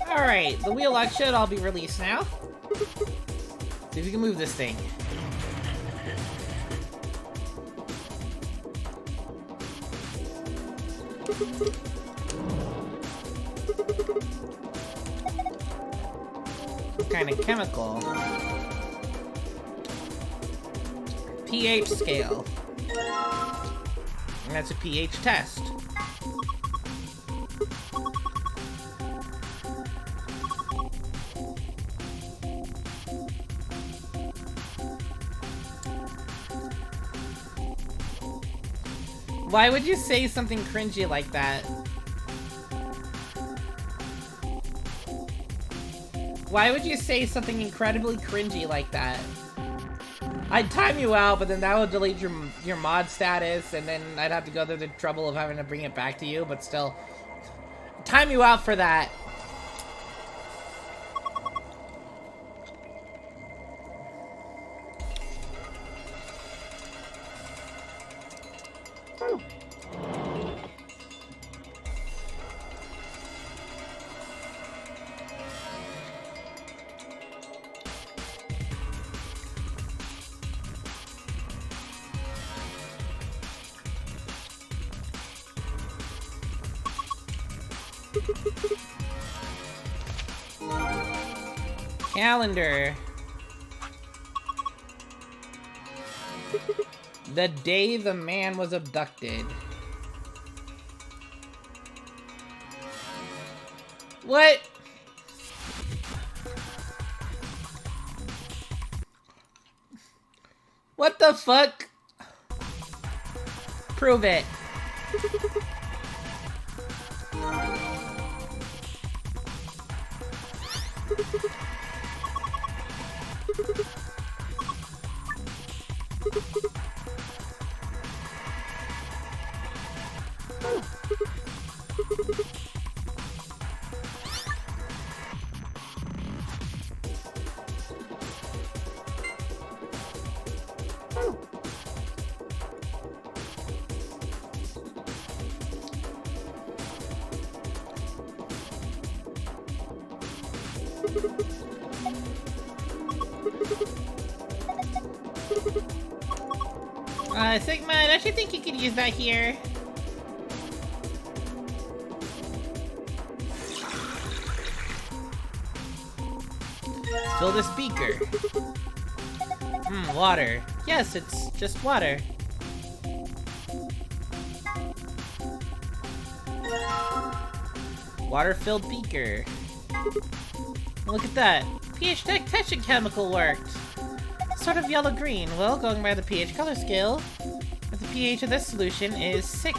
Alright, the wheel lock should all be released now. See if we can move this thing. What kind of chemical? pH scale. And that's a pH test. Why would you say something cringy like that? Why would you say something incredibly cringy like that? I'd time you out, but then that would delete your mod status, and then I'd have to go through the trouble of having to bring it back to you, but still. Time you out for that. Calendar. The day the man was abducted. What? What the fuck? Prove it. Sigma, don't you think you could use that here? Fill this beaker. Water. Yes, it's just water. Water-filled beaker. Look at that. pH detection chemical worked. Sort of yellow-green. Well, going by the pH color scale, the pH of this solution is 6.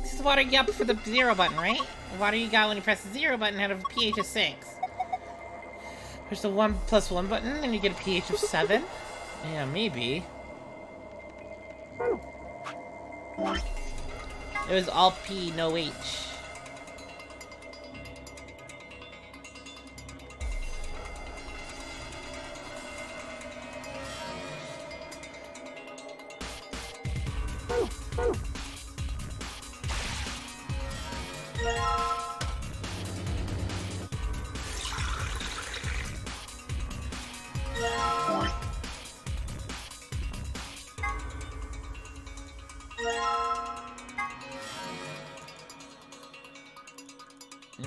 This is the water you got for the 0 button, right? The water you got when you press the 0 button had a pH of 6. Push the 1+1 button and you get a pH of 7. Yeah, maybe. It was all P, no H. There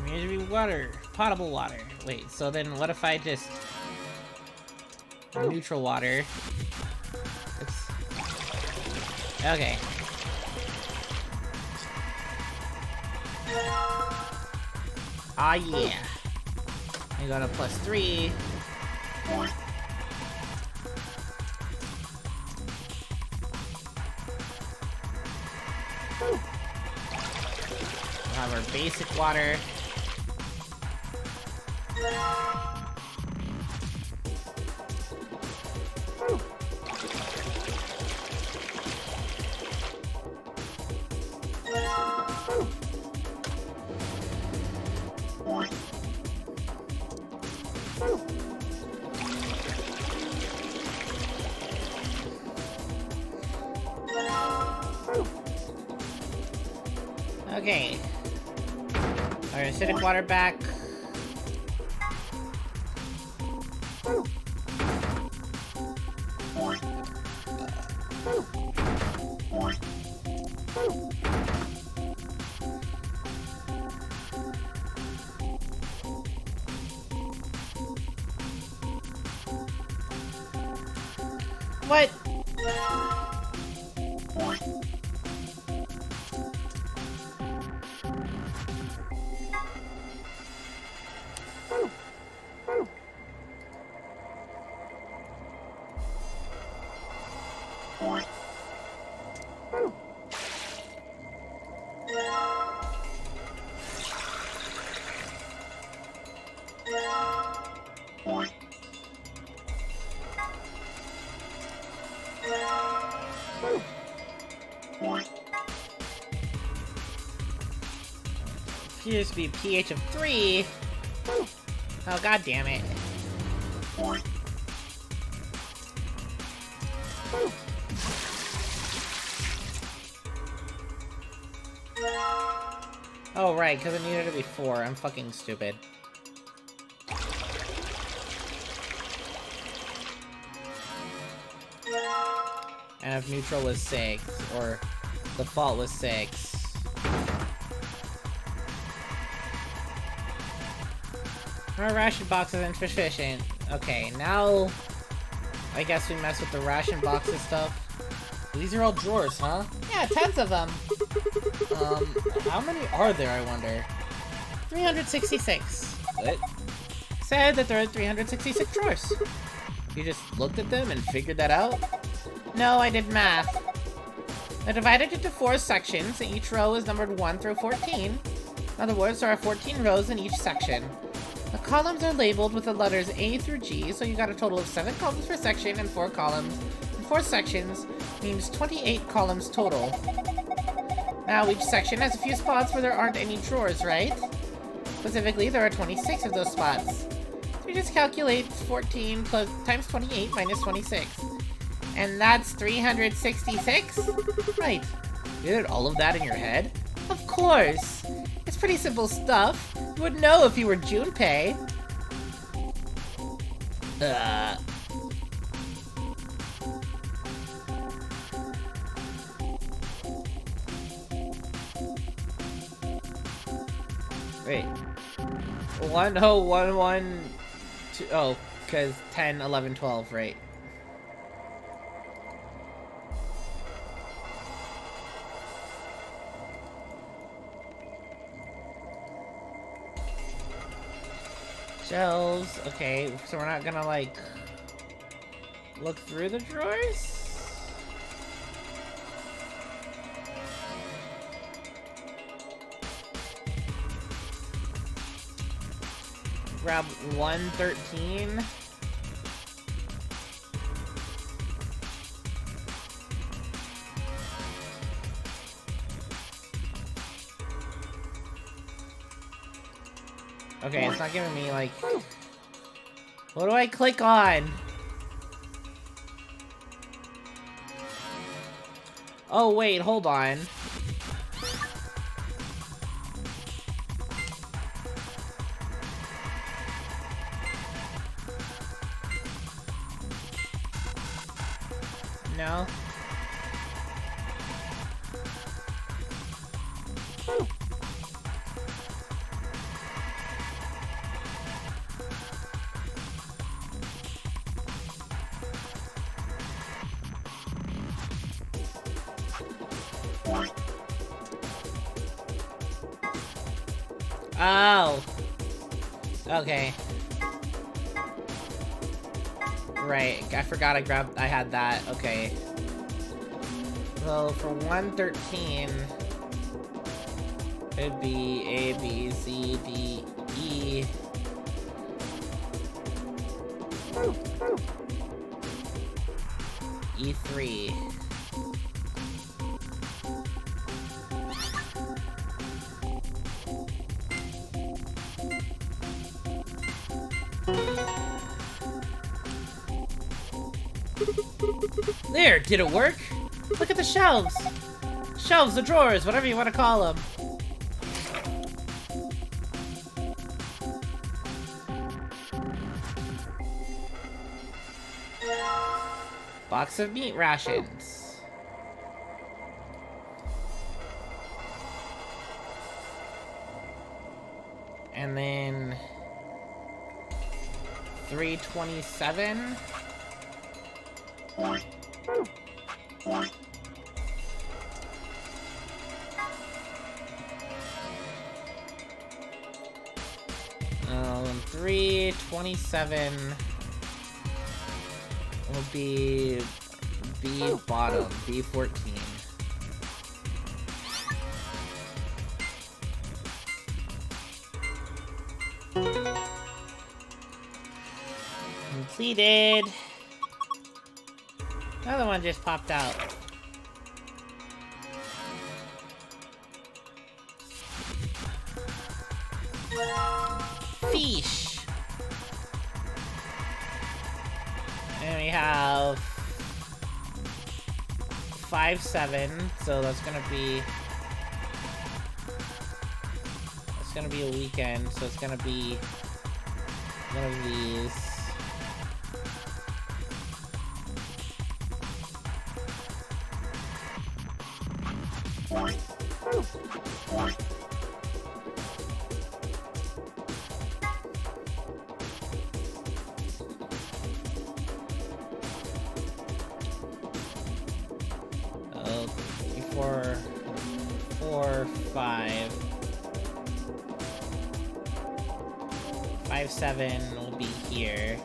needs to be water. Potable water. Wait, so then what if I just... neutral water. Okay. Ah, yeah. I got a +3. We'll have our basic water. Okay. Our acidic water back. What? Appears to be pH of 3. Oh, god damn it. Oh, right, because it needed to be 4. I'm fucking stupid. And if neutral was 6, or default was 6. Our ration box is insufficient. Okay, now I guess we mess with the ration boxes stuff. These are all drawers, huh? Yeah, tons of them. How many are there, I wonder? 366. What? Said that there are 366 drawers. You just looked at them and figured that out? No, I did math. They're divided into 4 sections, and each row is numbered 1 through 14. In other words, there are 14 rows in each section. The columns are labeled with the letters A through G, so you got a total of 7 columns per section and 4 columns. And 4 sections means 28 columns total. Now, each section has a few spots where there aren't any drawers, right? Specifically, there are 26 of those spots. So you just calculate 14 plus times 28 minus 26. And that's 366? Right. You did all of that in your head? Of course! It's pretty simple stuff. You would know if you were Junpei. Wait. 1, 0, 1, 1, 2, oh, because 10, 11, 12, right? Shelves, okay, so we're not gonna, like, look through the drawers? Grab 113. Okay, it's not giving me, like... What do I click on? Oh, wait, hold on. No? Oh. Okay. Right, I forgot I had that. Okay. So for 113, it'd be A, B, C, D, E. E3. There, did it work? Look at the shelves! Shelves, the drawers, whatever you want to call them. Box of meat rations. And then 327. Um, 327 will be B bottom, B14. Completed. Another one just popped out. Fish. And we have 5-7, so that's gonna be a weekend, so it's gonna be one of these. Four, 5. 5-7 will be here.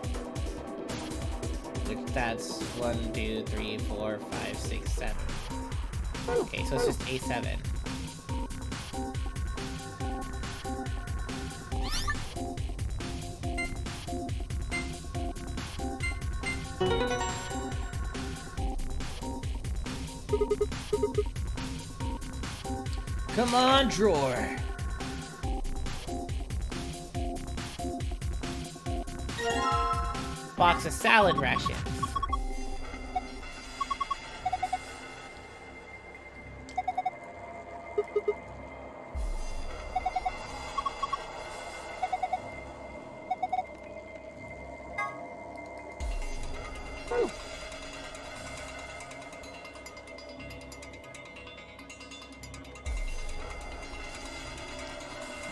Which that's 1, 2, 3, 4, 5, 6, 7. Okay, so it's just A7. Come on, drawer. Box of salad rations.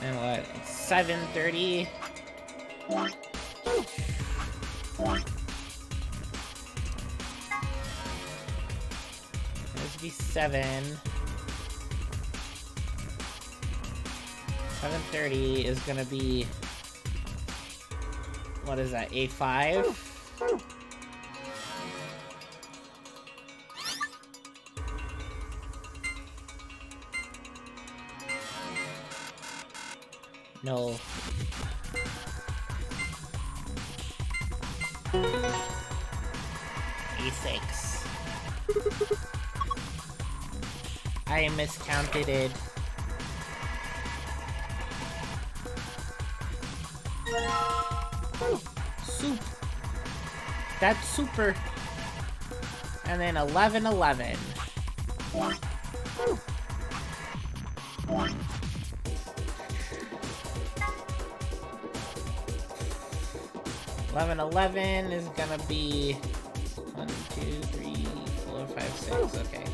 And what? It's 7:30. This would be 7. 7:30 is gonna be, what is that? A5. No. A6. I miscounted it. Soup. That's super. And then 11-11. $11 is gonna be 1, 2, 3, 4, 5, 6. Okay.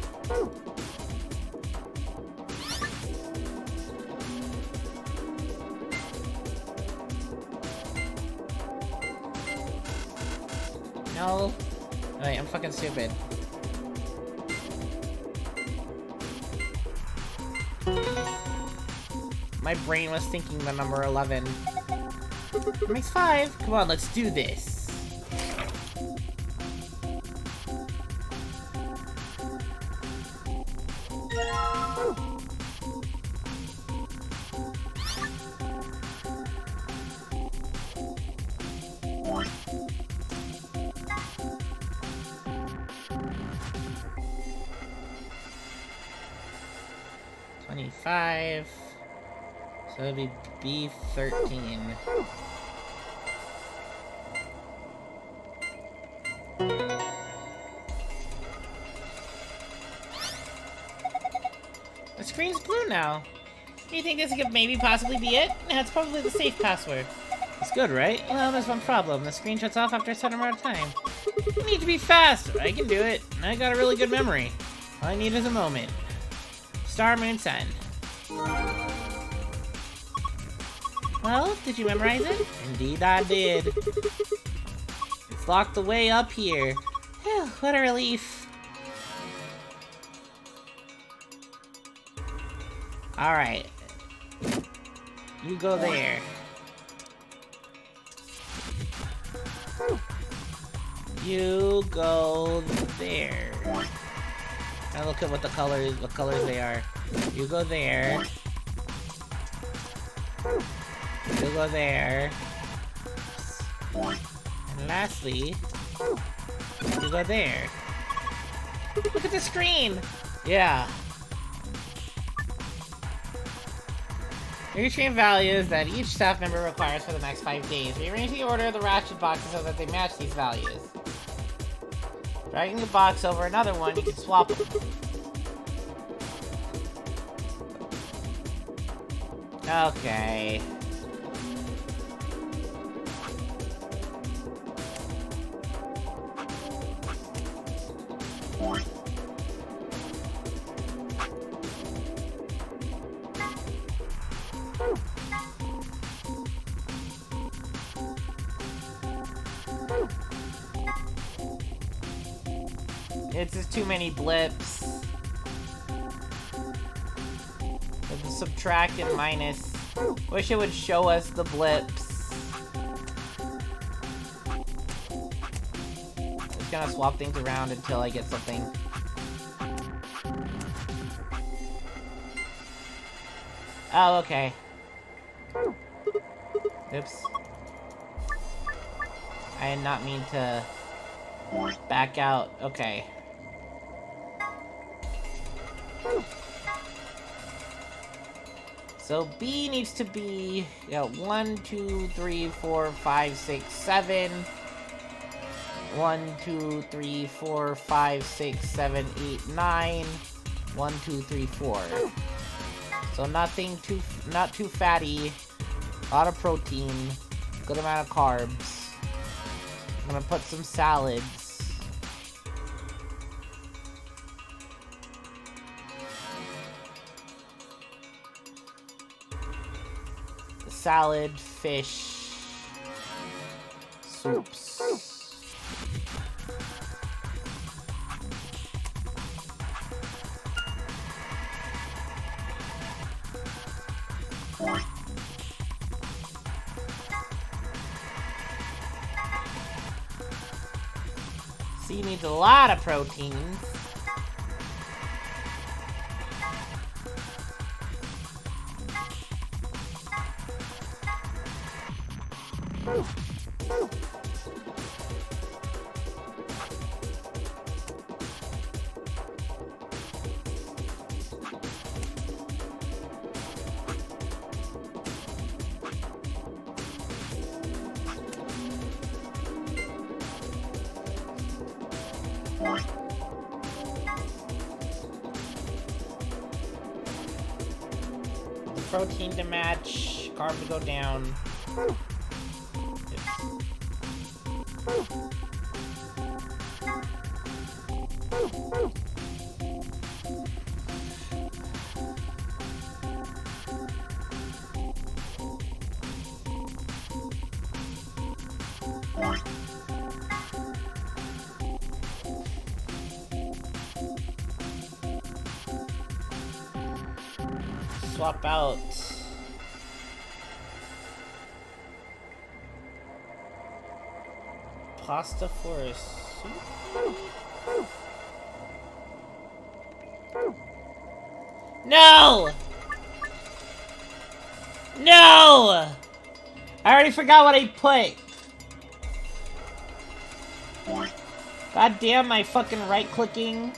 No. Wait, I'm fucking stupid. My brain was thinking the number 11. That makes 5. Come on, let's do this. $25. So it'll be B13. The screen's blue now. You think this could maybe possibly be it? That's probably the safe password. It's good, right? Well, there's one problem. The screen shuts off after a certain amount of time. You need to be fast. I can do it. I got a really good memory. All I need is a moment. Star, moon, sun. Well, did you memorize it? Indeed I did. It's locked away up here. Whew, what a relief. Alright. You go there. You go there. Now look at what colors they are. You go there. You go there. And lastly, you go there. Look at the screen! Yeah. Nutrient values that each staff member requires for the next 5 days. Rearrange the order of the ration boxes so that they match these values. Dragging a box over another one, you can swap them. Okay. It's just too many blips. With the subtract and minus. Wish it would show us the blips. Just gonna swap things around until I get something. Oh, okay. Oops. I did not mean to back out. Okay. So B needs to be, 1, 2, 3, 4, 5, 6, 7. 1, 2, 3, 4, 5, 6, 7, 8, 9. 1, 2, 3, 4. So not too fatty. A lot of protein. Good amount of carbs. I'm gonna put some salads. Salad, fish, soups. C needs a lot of proteins. protein to match, carb to go down. Swap out. Pasta for a soup? No! No! I already forgot what I put. God damn my fucking right clicking.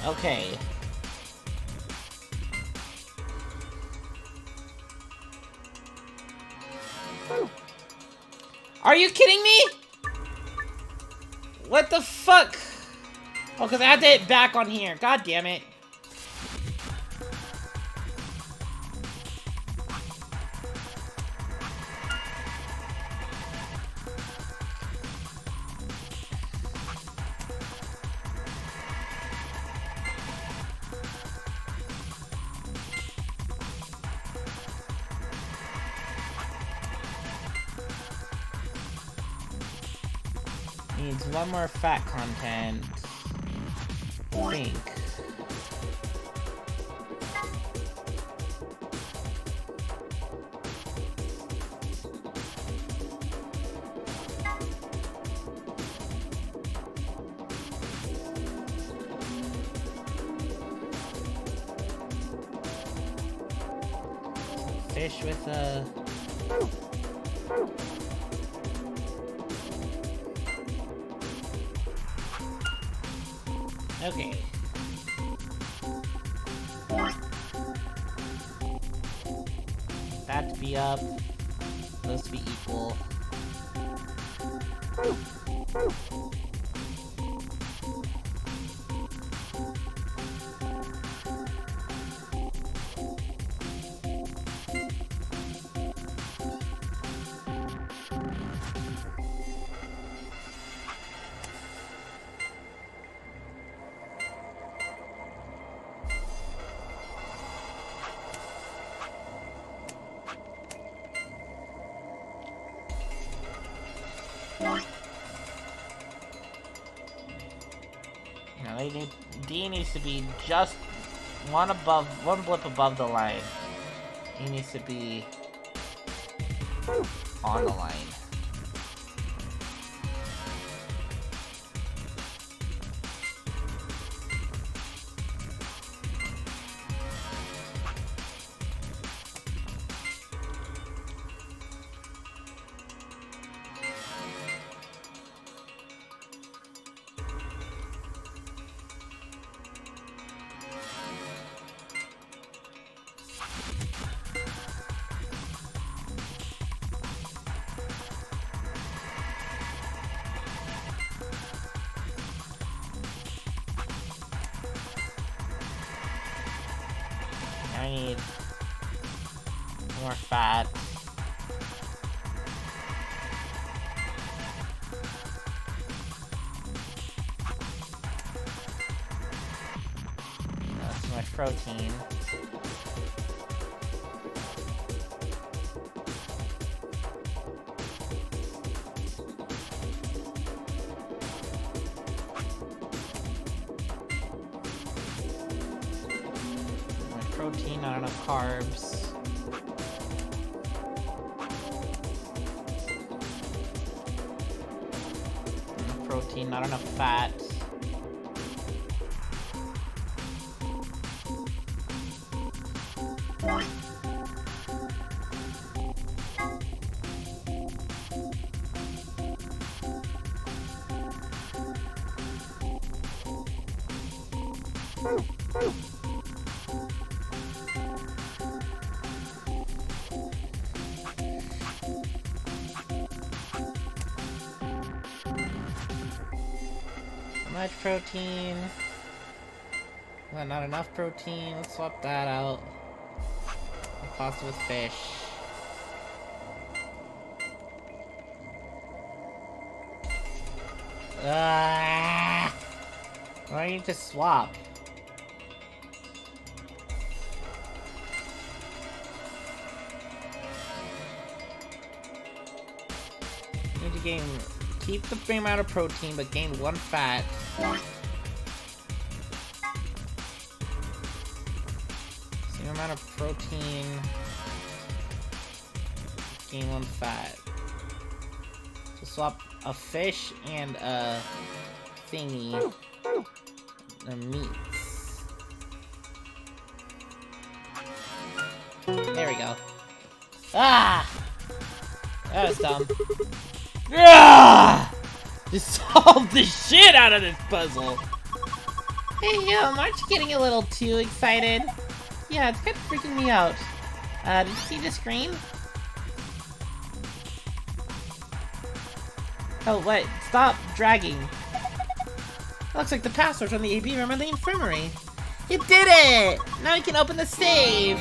Okay. Are you kidding me? What the fuck? Oh, because I had to hit back on here. God damn it. Needs one more fat content. I think. Fish with a... Okay. That to be up. Those to be equal. D needs to be just one blip above the line. He needs to be on the line. I need more fat. That's too much protein. Protein, not enough carbs. Enough protein, not enough fat. protein. Well, not enough protein. Let's swap that out. Pasta with fish. Why do you need to swap? You need to gain, keep the same amount of protein, but gain 1 fat. Same amount of protein, gain 1 fat. So swap a fish and a thingy. The meats. There we go. Ah! That was dumb. Ah! Just solved the shit out of this puzzle. Hey, aren't you getting a little too excited? Yeah, it's kind of freaking me out. Did you see the screen? Oh, what? Stop dragging. Looks like the password's on the AB room in the infirmary. You did it! Now you can open the safe!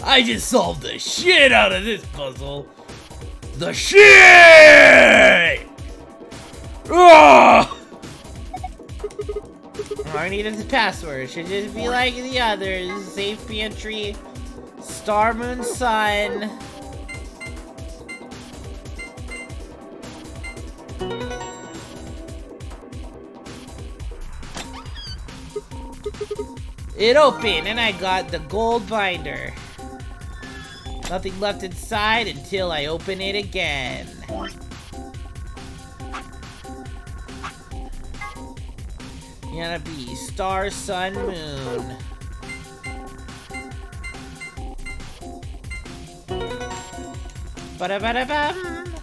I just solved the shit out of this puzzle! The shit! All I need is the password. Should just be like the others. Safe entry, star, moon, sun. It opened and I got the gold binder. Nothing left inside until I open it again. You gotta be star, sun, moon. Ba-da-ba-da-bum.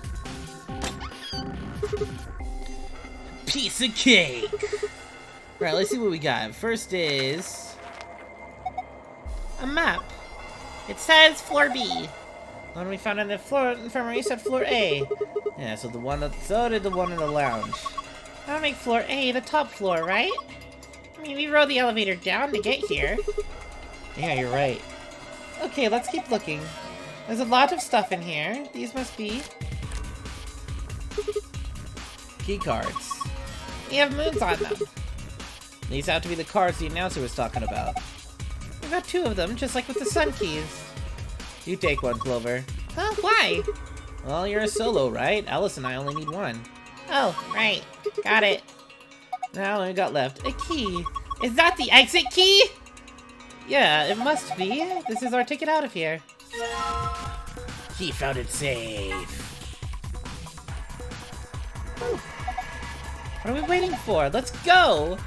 Piece of cake. Right, let's see what we got. First is a map. It says floor B. The one we found in the floor infirmary said floor A. Yeah, so so did the one in the lounge. That'll make floor A the top floor, right? I mean, we rode the elevator down to get here. Yeah, you're right. Okay, let's keep looking. There's a lot of stuff in here. These must be key cards. They have moons on them. These have to be the cards the announcer was talking about. We've got 2 of them, just like with the sun keys. You take one, Clover. Oh, why? Well, you're a solo, right? Alice and I only need 1. Oh, right. Got it. Now all we got left, a key. Is that the exit key? Yeah, it must be. This is our ticket out of here. He found it safe. What are we waiting for? Let's go!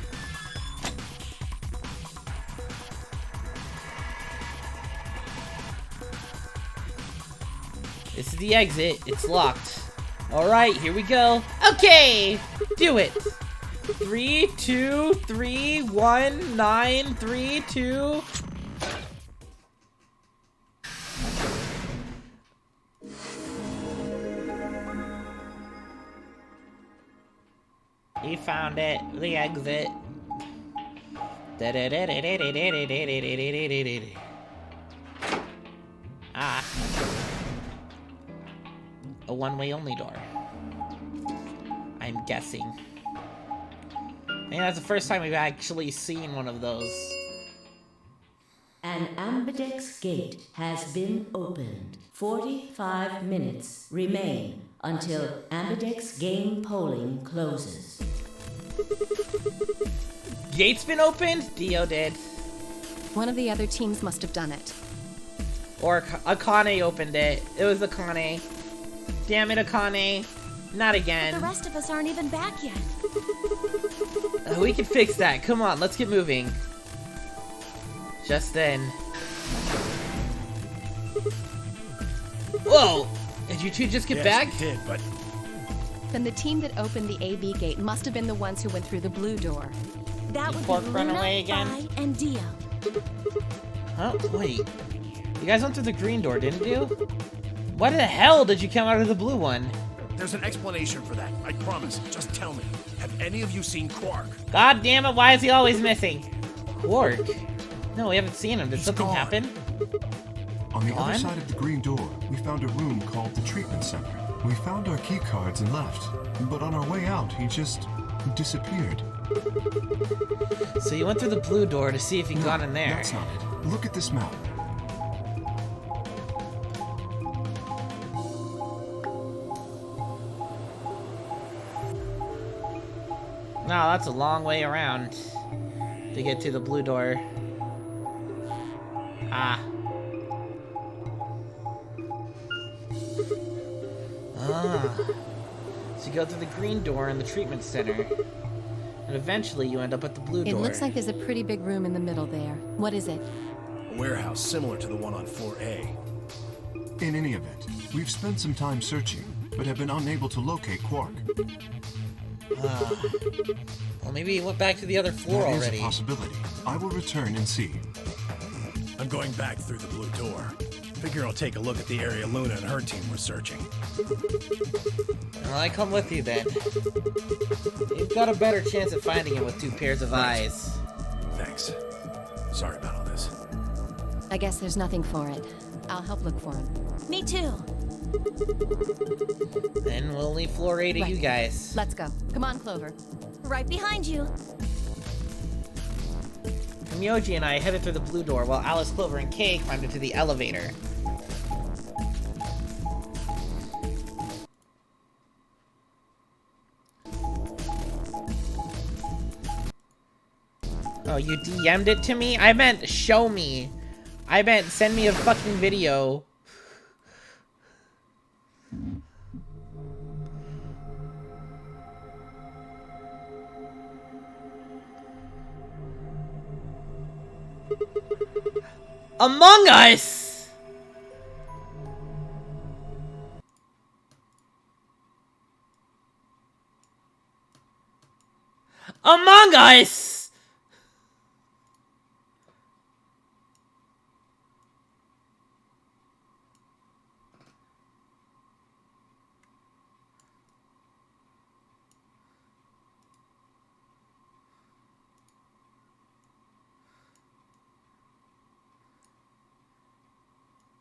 This is the exit. It's locked. Alright, here we go. Okay! Do it! 3, 2, 3, 1, 9, 3, 2... He found it. The exit. Ah. A one-way only door. I'm guessing. I think that's the first time we've actually seen one of those. An ambidex gate has been opened. 45 minutes remain until ambidex game polling closes. Gate's been opened? Dio did. One of the other teams must have done it. Or Akane opened it. It was Akane. Damn it, Akane. Not again. But the rest of us aren't even back yet. We can fix that. Come on, let's get moving. Just then. Whoa! Did you two just get back? We did, but... Then the team that opened the AB gate must have been the ones who went through the blue door. That would Pork be run Luna, away again? Vi, and Dio. Huh? Wait. You guys went through the green door, didn't you? Why the hell did you come out of the blue one? There's an explanation for that, I promise. Just tell me, have any of you seen Quark? God damn it, why is he always missing? Quark? No, we haven't seen him. Did something happen? On the other side of the green door, we found a room called the treatment center. We found our key cards and left, but on our way out, he just disappeared. So you went through the blue door to see if he got in there. That's not it. Look at this map. No, that's a long way around to get to the blue door. Ah. So you go through the green door in the treatment center, and eventually you end up at the blue door. It looks like there's a pretty big room in the middle there. What is it? A warehouse similar to the one on floor A. In any event, we've spent some time searching, but have been unable to locate Quark. Well, maybe he went back to the other floor already. That is a possibility. I will return and see. I'm going back through the blue door. Figure I'll take a look at the area Luna and her team were searching. Well, I come with you then. You've got a better chance of finding him with two pairs of eyes. Thanks. Sorry about all this. I guess there's nothing for it. I'll help look for him. Me too. Then we'll leave floor A to you guys. Let's go. Come on, Clover. Right behind you. Myoji and I headed through the blue door while Alice, Clover, and Kay climbed into the elevator. Oh, you DM'd it to me? I meant show me. I meant send me a fucking video. Among Us! Among Us!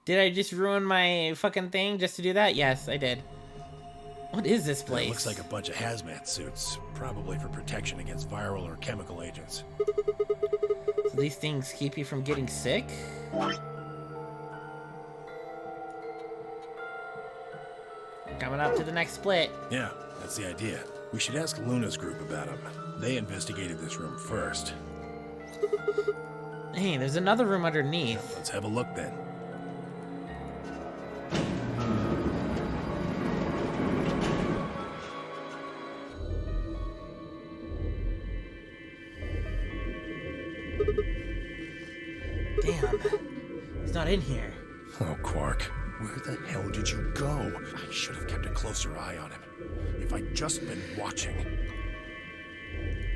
Did I just ruin my fucking thing just to do that? Yes, I did. What is this place? It looks like a bunch of hazmat suits, probably for protection against viral or chemical agents. So these things keep you from getting sick? Coming up to the next split. Yeah, that's the idea. We should ask Luna's group about him. They investigated this room first. Hey, there's another room underneath. Let's have a look then. Damn, he's not in here. Oh, Quark, where the hell did you go? I should have kept a closer eye on him. If I'd just been watching.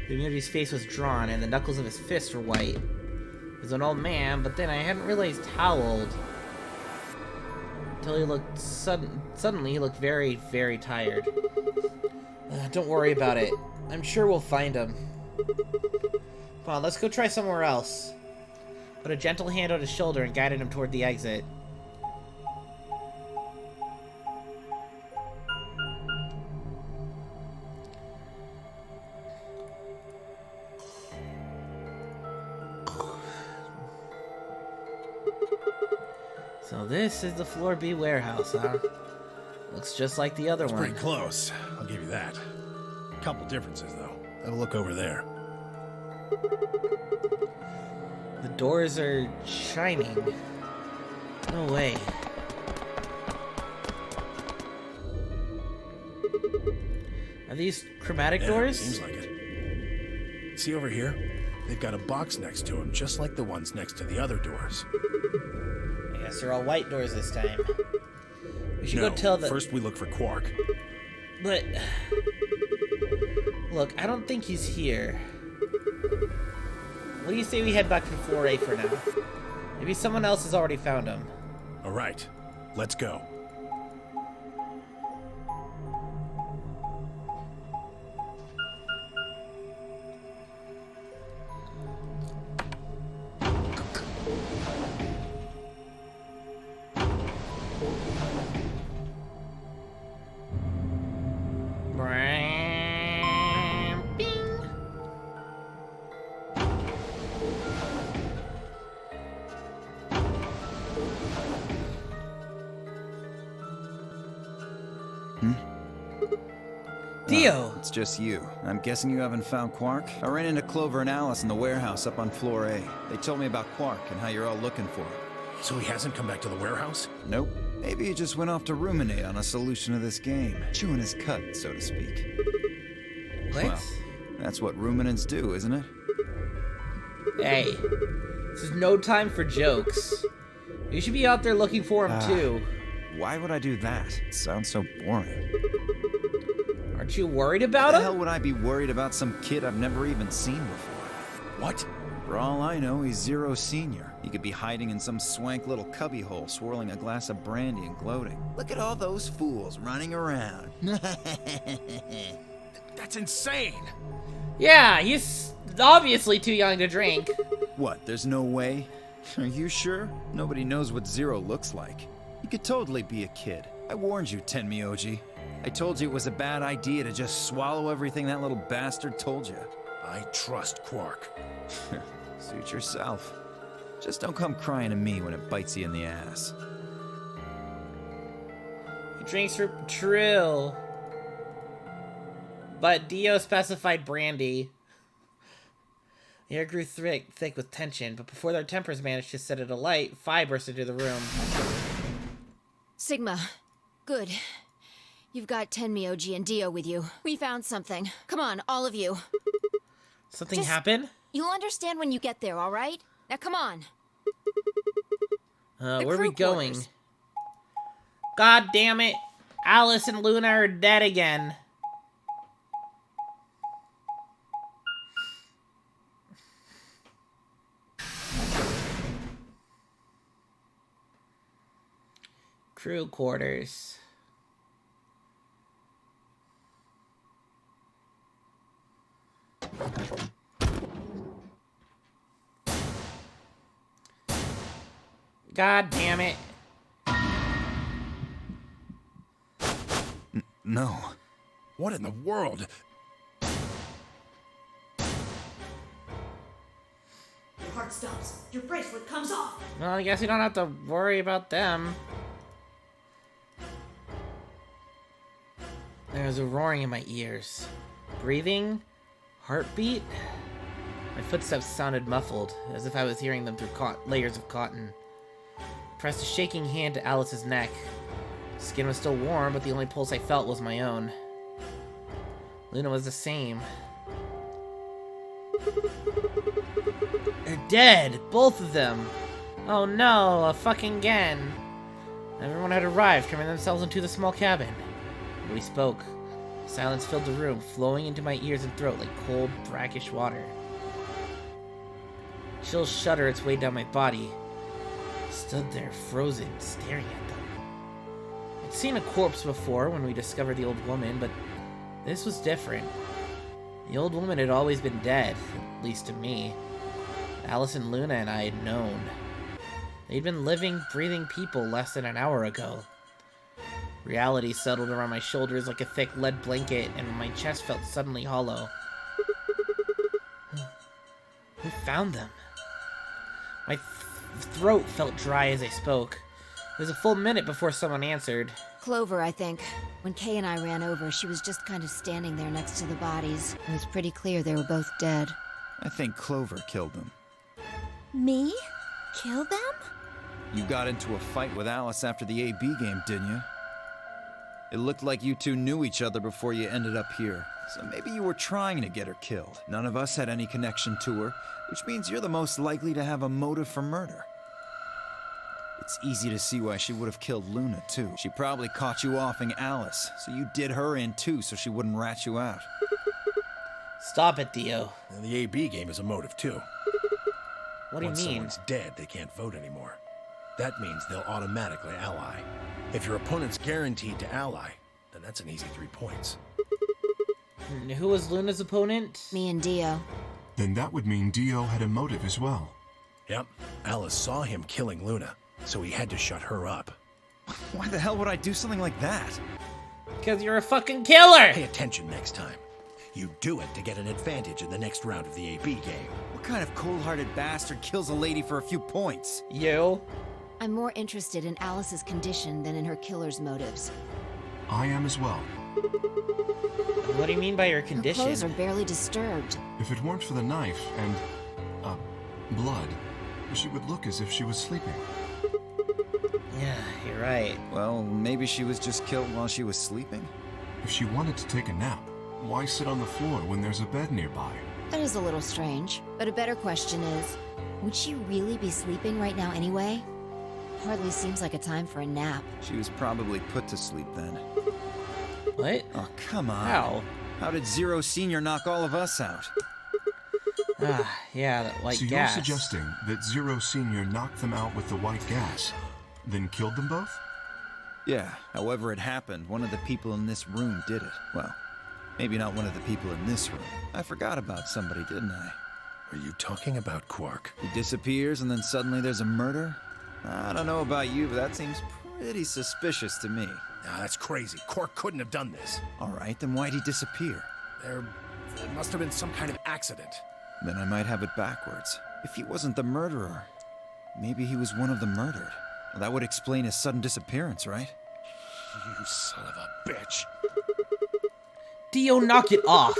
Myoji's face was drawn, and the knuckles of his fists were white. He's an old man, but then I hadn't realized how old. Until he looked suddenly he looked very, very tired. Don't worry about it. I'm sure we'll find him. Come on, let's go try somewhere else. Put a gentle hand on his shoulder and guided him toward the exit. So this is the Floor B warehouse, huh? Looks just like the other one. Pretty close, I'll give you that. Couple differences, though. Have a look over there. The doors are shining. No way. Are these chromatic doors? Seems like it. See over here? They've got a box next to them, just like the ones next to the other doors. I guess they're all white doors this time. We should go tell the... First we look for Quark. But... Look, I don't think he's here. What do you say we head back to floor A for now? Maybe someone else has already found him. Alright, let's go. Dio. It's just you. I'm guessing you haven't found Quark? I ran into Clover and Alice in the warehouse up on floor A. They told me about Quark and how you're all looking for him. So he hasn't come back to the warehouse? Nope. Maybe he just went off to ruminate on a solution to this game. Chewing his cud, so to speak. What? Well, that's what ruminants do, isn't it? Hey, this is no time for jokes. You should be out there looking for him too. Why would I do that? It sounds so boring. Aren't you worried about Why the him? hell would I be worried about some kid I've never even seen before? What? For all I know, he's Zero Senior. He could be hiding in some swank little cubbyhole, swirling a glass of brandy and gloating. Look at all those fools running around. That's insane! Yeah, he's obviously too young to drink. What, there's no way? Are you sure? Nobody knows what Zero looks like. He could totally be a kid. I warned you, Tenmyoji. I told you it was a bad idea to just swallow everything that little bastard told you. I trust Quark. Suit yourself. Just don't come crying to me when it bites you in the ass. He drinks for Trill. But Dio specified brandy. The air grew thick with tension, but before their tempers managed to set it alight, Phi burst into the room. Sigma, good. You've got Tenmyoji and Dio with you. We found something. Come on, all of you. Something happened? You'll understand when you get there, all right? Now come on. Where are we going? God damn it. Alice and Luna are dead again. Crew quarters. God damn it. No. What in the world? Your heart stops. Your bracelet comes off. Well, I guess you don't have to worry about them. There's a roaring in my ears. Breathing? Heartbeat? My footsteps sounded muffled, as if I was hearing them through layers of cotton. I pressed a shaking hand to Alice's neck. Skin was still warm, but the only pulse I felt was my own. Luna was the same. They're dead! Both of them! Oh no, a fucking again! Everyone had arrived, cramming themselves into the small cabin. Nobody spoke. Silence filled the room, flowing into my ears and throat like cold, brackish water. Chills shudder its way down my body. I stood there, frozen, staring at them. I'd seen a corpse before when we discovered the old woman, but this was different. The old woman had always been dead, at least to me. Alice and Luna and I had known. They'd been living, breathing people less than an hour ago. Reality settled around my shoulders like a thick lead blanket, and my chest felt suddenly hollow. Who found them? My throat felt dry as I spoke. It was a full minute before someone answered. Clover, I think. When Kay and I ran over, she was just kind of standing there next to the bodies. It was pretty clear they were both dead. I think Clover killed them. Me? Kill them? You got into a fight with Alice after the AB game, didn't you? It looked like you two knew each other before you ended up here. So maybe you were trying to get her killed. None of us had any connection to her, which means you're the most likely to have a motive for murder. It's easy to see why she would have killed Luna, too. She probably caught you offing Alice, so you did her in, too, so she wouldn't rat you out. Stop it, Dio. And the AB game is a motive, too. What do you Once mean? someone's dead, they can't vote anymore. That means they'll automatically ally. If your opponent's guaranteed to ally, then that's an easy 3 points. Who was Luna's opponent? Me and Dio. Then that would mean Dio had a motive as well. Yep, Alice saw him killing Luna, so he had to shut her up. Why the hell would I do something like that? Because you're a fucking killer! Pay attention next time. You do it to get an advantage in the next round of the AB game. What kind of cold-hearted bastard kills a lady for a few points? You? I'm more interested in Alice's condition than in her killer's motives. I am as well. What do you mean by her Her condition? clothes are barely disturbed. If it weren't for the knife and, blood, she would look as if she was sleeping. Yeah, you're right. Well, maybe she was just killed while she was sleeping? If she wanted to take a nap, why sit on the floor when there's a bed nearby? That is a little strange. But a better question is, would she really be sleeping right now anyway? Hardly seems like a time for a nap. She was probably put to sleep then. What? Oh, come on. How? How did Zero Senior knock all of us out? Yeah, that white so gas. you're suggesting that Zero Senior knocked them out with the white gas, then killed them both? Yeah, however it happened, one of the people in this room did it. Well, maybe not one of the people in this room. I forgot about somebody, didn't I? Are you talking about Quark? He disappears and then suddenly there's a murder? I don't know about you, but that seems pretty suspicious to me. Nah, that's crazy. Quark couldn't have done this. All right, then why'd he disappear? There must have been some kind of accident. Then I might have it backwards. If he wasn't the murderer, maybe he was one of the murdered. Well, that would explain his sudden disappearance, right? You son of a bitch. Dio, knock it off.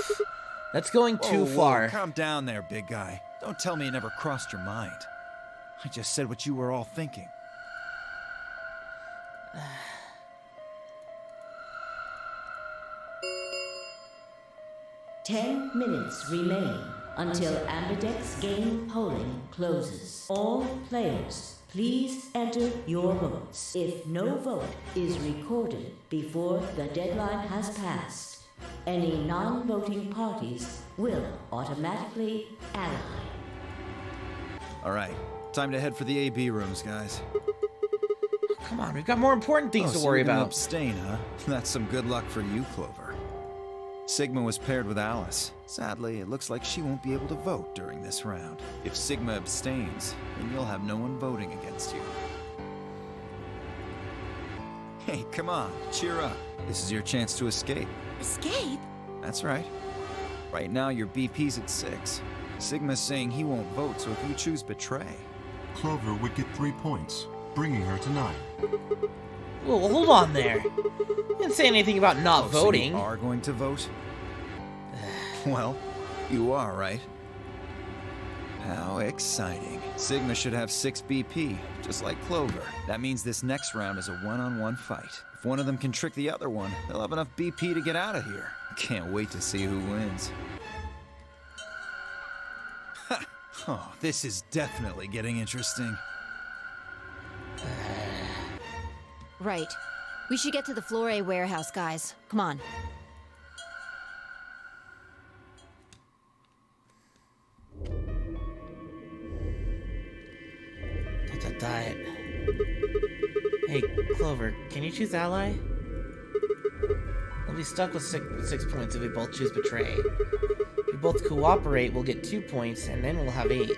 That's going too Whoa, far. Calm down there, big guy. Don't tell me it never crossed your mind. I just said what you were all thinking. 10 minutes remain until Ambidex game polling closes. All players, please enter your votes. If no vote is recorded before the deadline has passed, any non-voting parties will automatically ally. All right, time to head for the AB rooms, guys. Come on, we've got more important things to so worry you're gonna about. Abstain, huh? That's some good luck for you, Clover. Sigma was paired with Alice. Sadly, it looks like she won't be able to vote during this round. If Sigma abstains, then you'll have no one voting against you. Hey, come on, cheer up. This is your chance to escape. Escape? That's right. Right now, your BP's at 6. Sigma's saying he won't vote, so if you choose Betray... Clover would get 3 points, bringing her to 9. Whoa, hold on there. You didn't say anything about not voting. So you are going to vote? Well, you are, right? How exciting. Sigma should have 6 BP, just like Clover. That means this next round is a one-on-one fight. If one of them can trick the other one, they'll have enough BP to get out of here. Can't wait to see who wins. Ha! Oh, this is definitely getting interesting. Right. We should get to the Flore warehouse, guys. Come on. Diet. Hey, Clover, can you choose Ally? We'll be stuck with six points if we both choose Betray. If we both cooperate, we'll get 2 points, and then we'll have 8.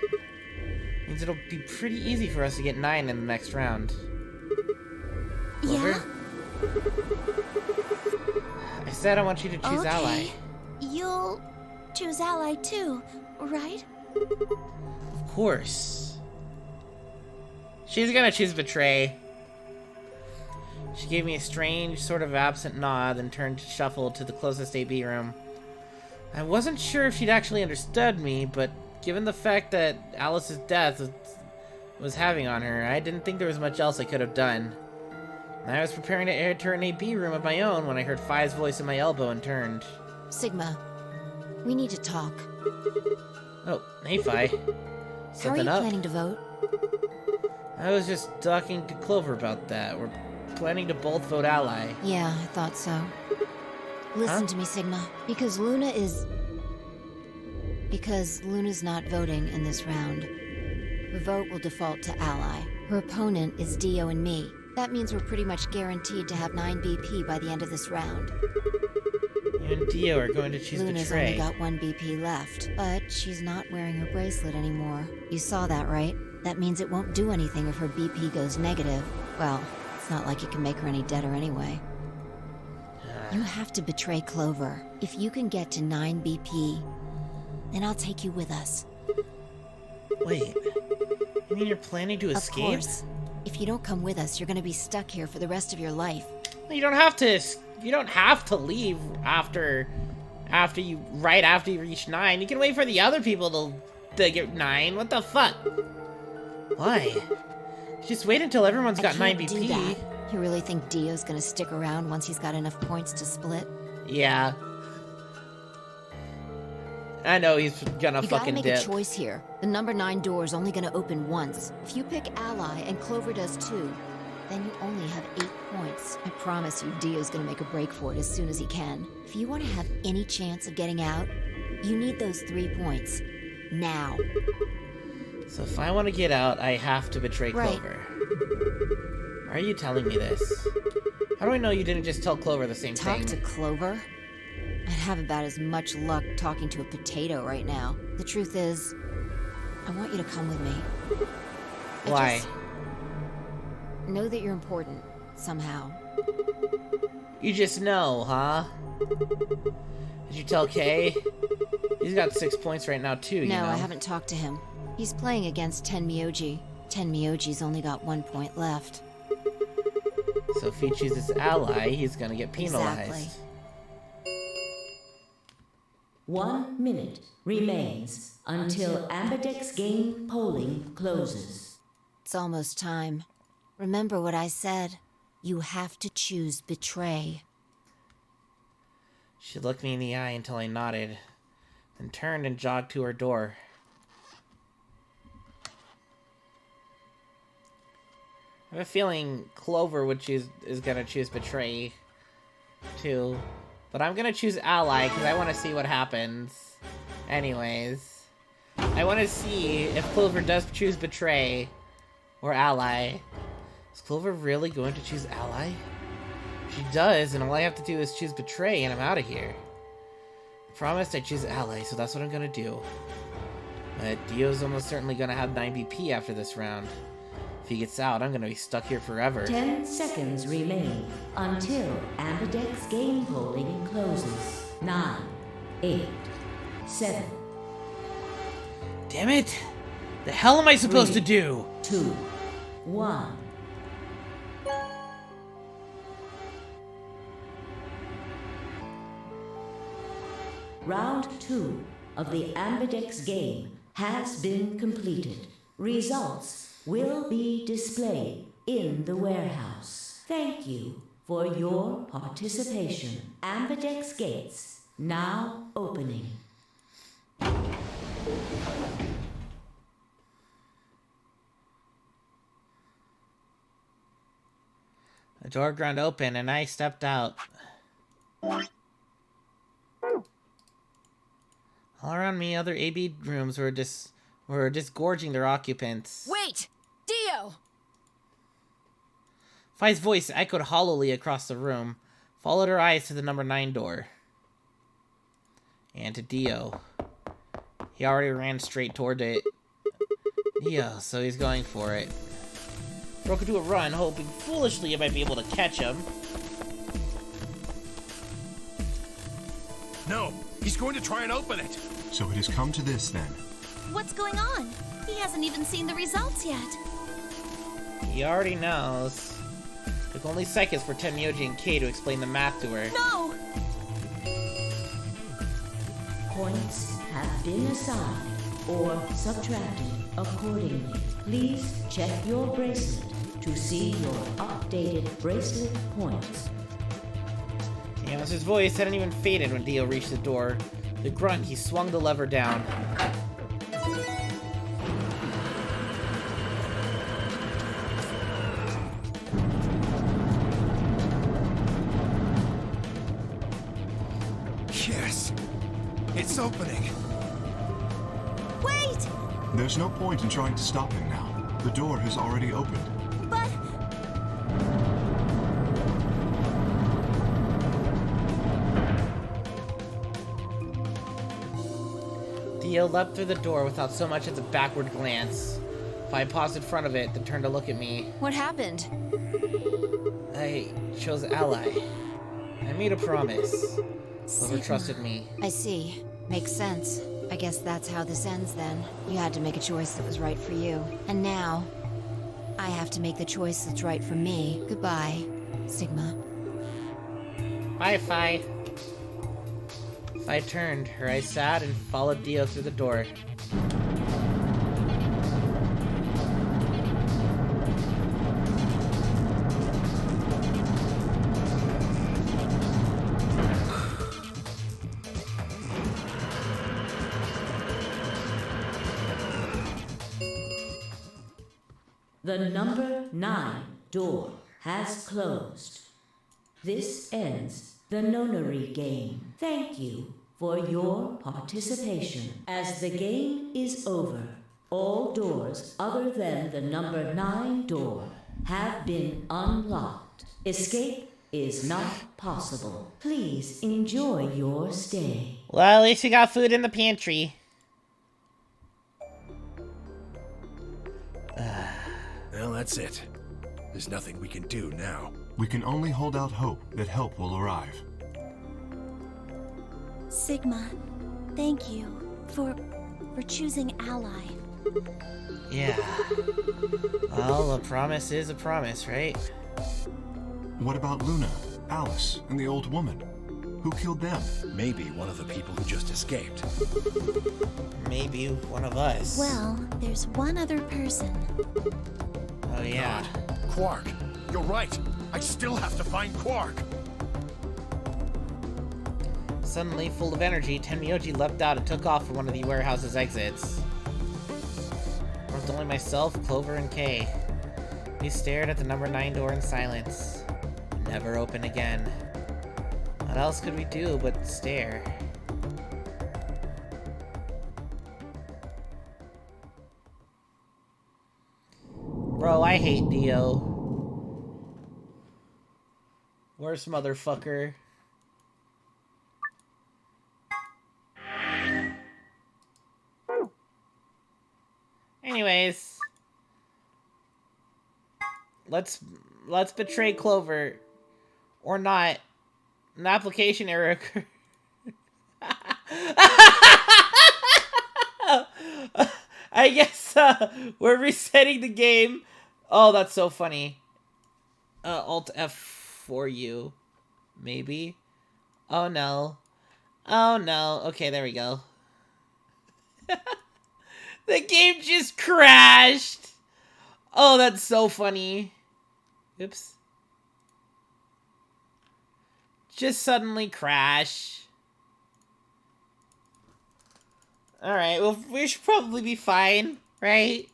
Means it'll be pretty easy for us to get 9 in the next round. Clover? Yeah? I said I want you to choose Ally. You'll choose Ally too, right? Of course. She's gonna choose Betray. She gave me a strange, sort of absent nod, and turned to shuffle to the closest AB room. I wasn't sure if she'd actually understood me, but given the fact that Alice's death was having on her, I didn't think there was much else I could have done. I was preparing to enter an AB room of my own when I heard Phi's voice at my elbow and turned. Sigma, we need to talk. Oh, hey Phi. How are you planning to vote? I was just talking to Clover about that. We're planning to both vote Ally. Yeah, I thought so. Listen to me, Sigma. Because Luna's not voting in this round. The vote will default to Ally. Her opponent is Dio and me. That means we're pretty much guaranteed to have 9 BP by the end of this round. You and Dio are going to choose Luna's Betray. only got 1 BP left, but she's not wearing her bracelet anymore. You saw that, right? That means it won't do anything if her BP goes negative. Well, it's not like you can make her any deader anyway. You have to betray Clover. If you can get to 9 BP, then I'll take you with us. Wait, you mean you're planning to escape? Of course. If you don't come with us, you're gonna be stuck here for the rest of your life. You don't have to You don't have to leave after you reach 9. You can wait for the other people to get 9. What the fuck? Why? Just wait until everyone's got 9 Do BP. that. You really think Dio's gonna stick around once he's got enough points to split? Yeah. I know he's gonna You fucking gotta make dip. a choice here. The number 9 door is only gonna open once. If you pick Ally and Clover does too, then you only have 8 points. I promise you Dio's gonna make a break for it as soon as he can. If you want to have any chance of getting out, you need those 3 points. Now. So if I want to get out, I have to betray Clover. Why are you telling me this? How do I know you didn't just tell Clover the same thing? Talk to Clover? I'd have about as much luck talking to a potato right now. The truth is, I want you to come with me. Why? Know that you're important, somehow. You just know, huh? Did you tell Kay? He's got 6 points right now too, you know? No, I haven't talked to him. He's playing against Tenmyoji. Tenmyoji's only got 1 point left. So if he chooses Ally, he's gonna get penalized. Exactly. 1 minute remains until Ambidex game polling closes. It's almost time. Remember what I said. You have to choose Betray. She looked me in the eye until I nodded, then turned and jogged to her door. I have a feeling Clover is gonna choose Betray, too. But I'm gonna choose Ally, because I want to see what happens. Anyways. I want to see if Clover does choose Betray, or Ally. Is Clover really going to choose Ally? If she does, and all I have to do is choose Betray, and I'm out of here. I promised I'd choose Ally, so that's what I'm gonna do. But Dio's almost certainly gonna have 9 BP after this round. If he gets out, I'm gonna be stuck here forever. 10 seconds remain until Ambidex game polling closes. 9, 8, 7. Damn it! The hell am I supposed to do? 2, 1. Round 2 of the Ambidex game has been completed. Results will be displayed in the warehouse. Thank you for your participation. Ambidex gates now opening. The door ground open and I stepped out. All around me, other AB rooms were disgorging their occupants. Wait! Dio! Fi's voice echoed hollowly across the room, followed her eyes to the number 9 door. And to Dio. He already ran straight toward it. Dio, so he's going for it. Broke into a run, hoping foolishly I might be able to catch him. No, he's going to try and open it. So it has come to this then. What's going on? He hasn't even seen the results yet. He already knows. Took only seconds for Tenmyoji and Kay to explain the math to her. No! Points have been assigned or subtracted accordingly. Please check your bracelet to see your updated bracelet points. His voice hadn't even faded when Dio reached the door. The grunt, he swung the lever down. Yes! It's opening! Wait! There's no point in trying to stop him now. The door has already opened. But... Dio leapt through the door without so much as a backward glance. Fi paused in front of it, then turned to look at me. What happened? I chose Ally. I made a promise. Clover trusted me. I see. Makes sense. I guess that's how this ends then. You had to make a choice that was right for you. And now, I have to make the choice that's right for me. Goodbye, Sigma. Bye, Fi. Fi turned, her eyes sad, and followed Dio through the door. The number 9 door has closed. This ends the nonary game. Thank you for your participation. As the game is over, all doors other than the number 9 door have been unlocked. Escape is not possible. Please enjoy your stay. Well, at least we got food in the pantry. Well, that's it. There's nothing we can do now. We can only hold out hope that help will arrive. Sigma, thank you for choosing Ally. Yeah. Well, a promise is a promise, right? What about Luna, Alice, and the old woman? Who killed them? Maybe one of the people who just escaped. Maybe one of us. Well, there's one other person. Oh, yeah. God. Quark, you're right. I still have to find Quark. Suddenly, full of energy, Tenmyoji leapt out and took off for one of the warehouse's exits. Left only myself, Clover, and Kay. We stared at the number 9 door in silence. Never open again. What else could we do but stare? Bro, I hate Dio. Worst motherfucker. Anyways, let's betray Clover, or not. An application error occurred. I guess we're resetting the game. Oh, that's so funny. Alt F for you, maybe. Oh no. Oh no. Okay, there we go. The game just crashed. Oh, that's so funny. Oops. Just suddenly crash. Alright, well, we should probably be fine, right?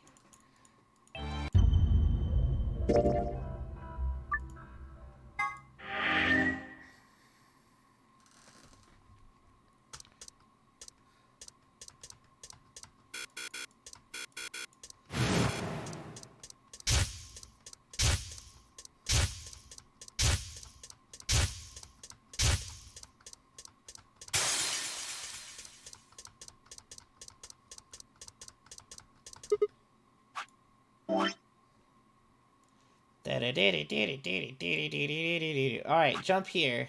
Alright, jump here.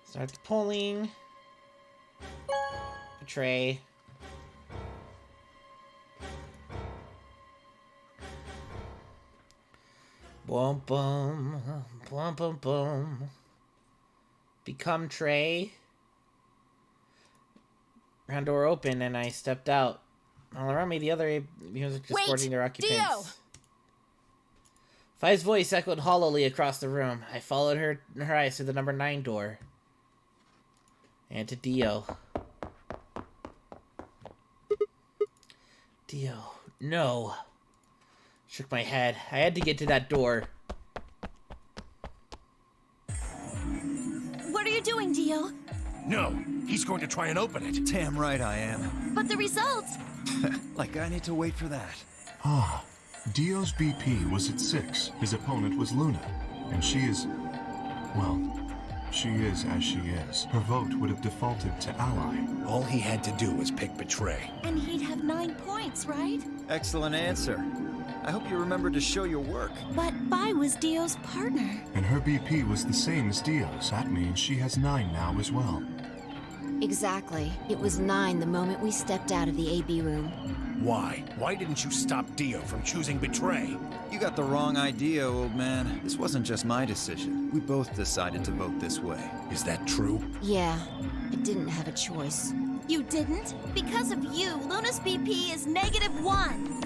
Start the polling. Betray. Boom, boom, boom, boom, boom. Become Trey. Round door open, and I stepped out. All around me, the other music discording their occupants. Dio! Fi's voice echoed hollowly across the room. I followed her eyes to the number 9 door. And to Dio. Dio, no. Shook my head. I had to get to that door. What are you doing, Dio? No, he's going to try and open it. Damn right I am. But the results... Like I need to wait for that. Ah, Dio's BP was at 6. His opponent was Luna. And she is... well, she is as she is. Her vote would have defaulted to Ally. All he had to do was pick Betray. And he'd have 9 points, right? Excellent answer. I hope you remember to show your work. But Fi was Dio's partner. And her BP was the same as Dio's. That means she has 9 now as well. Exactly. It was 9 the moment we stepped out of the AB room. Why? Why didn't you stop Dio from choosing Betray? You got the wrong idea, old man. This wasn't just my decision. We both decided to vote this way. Is that true? Yeah, I didn't have a choice. You didn't? Because of you, Luna's BP is -1.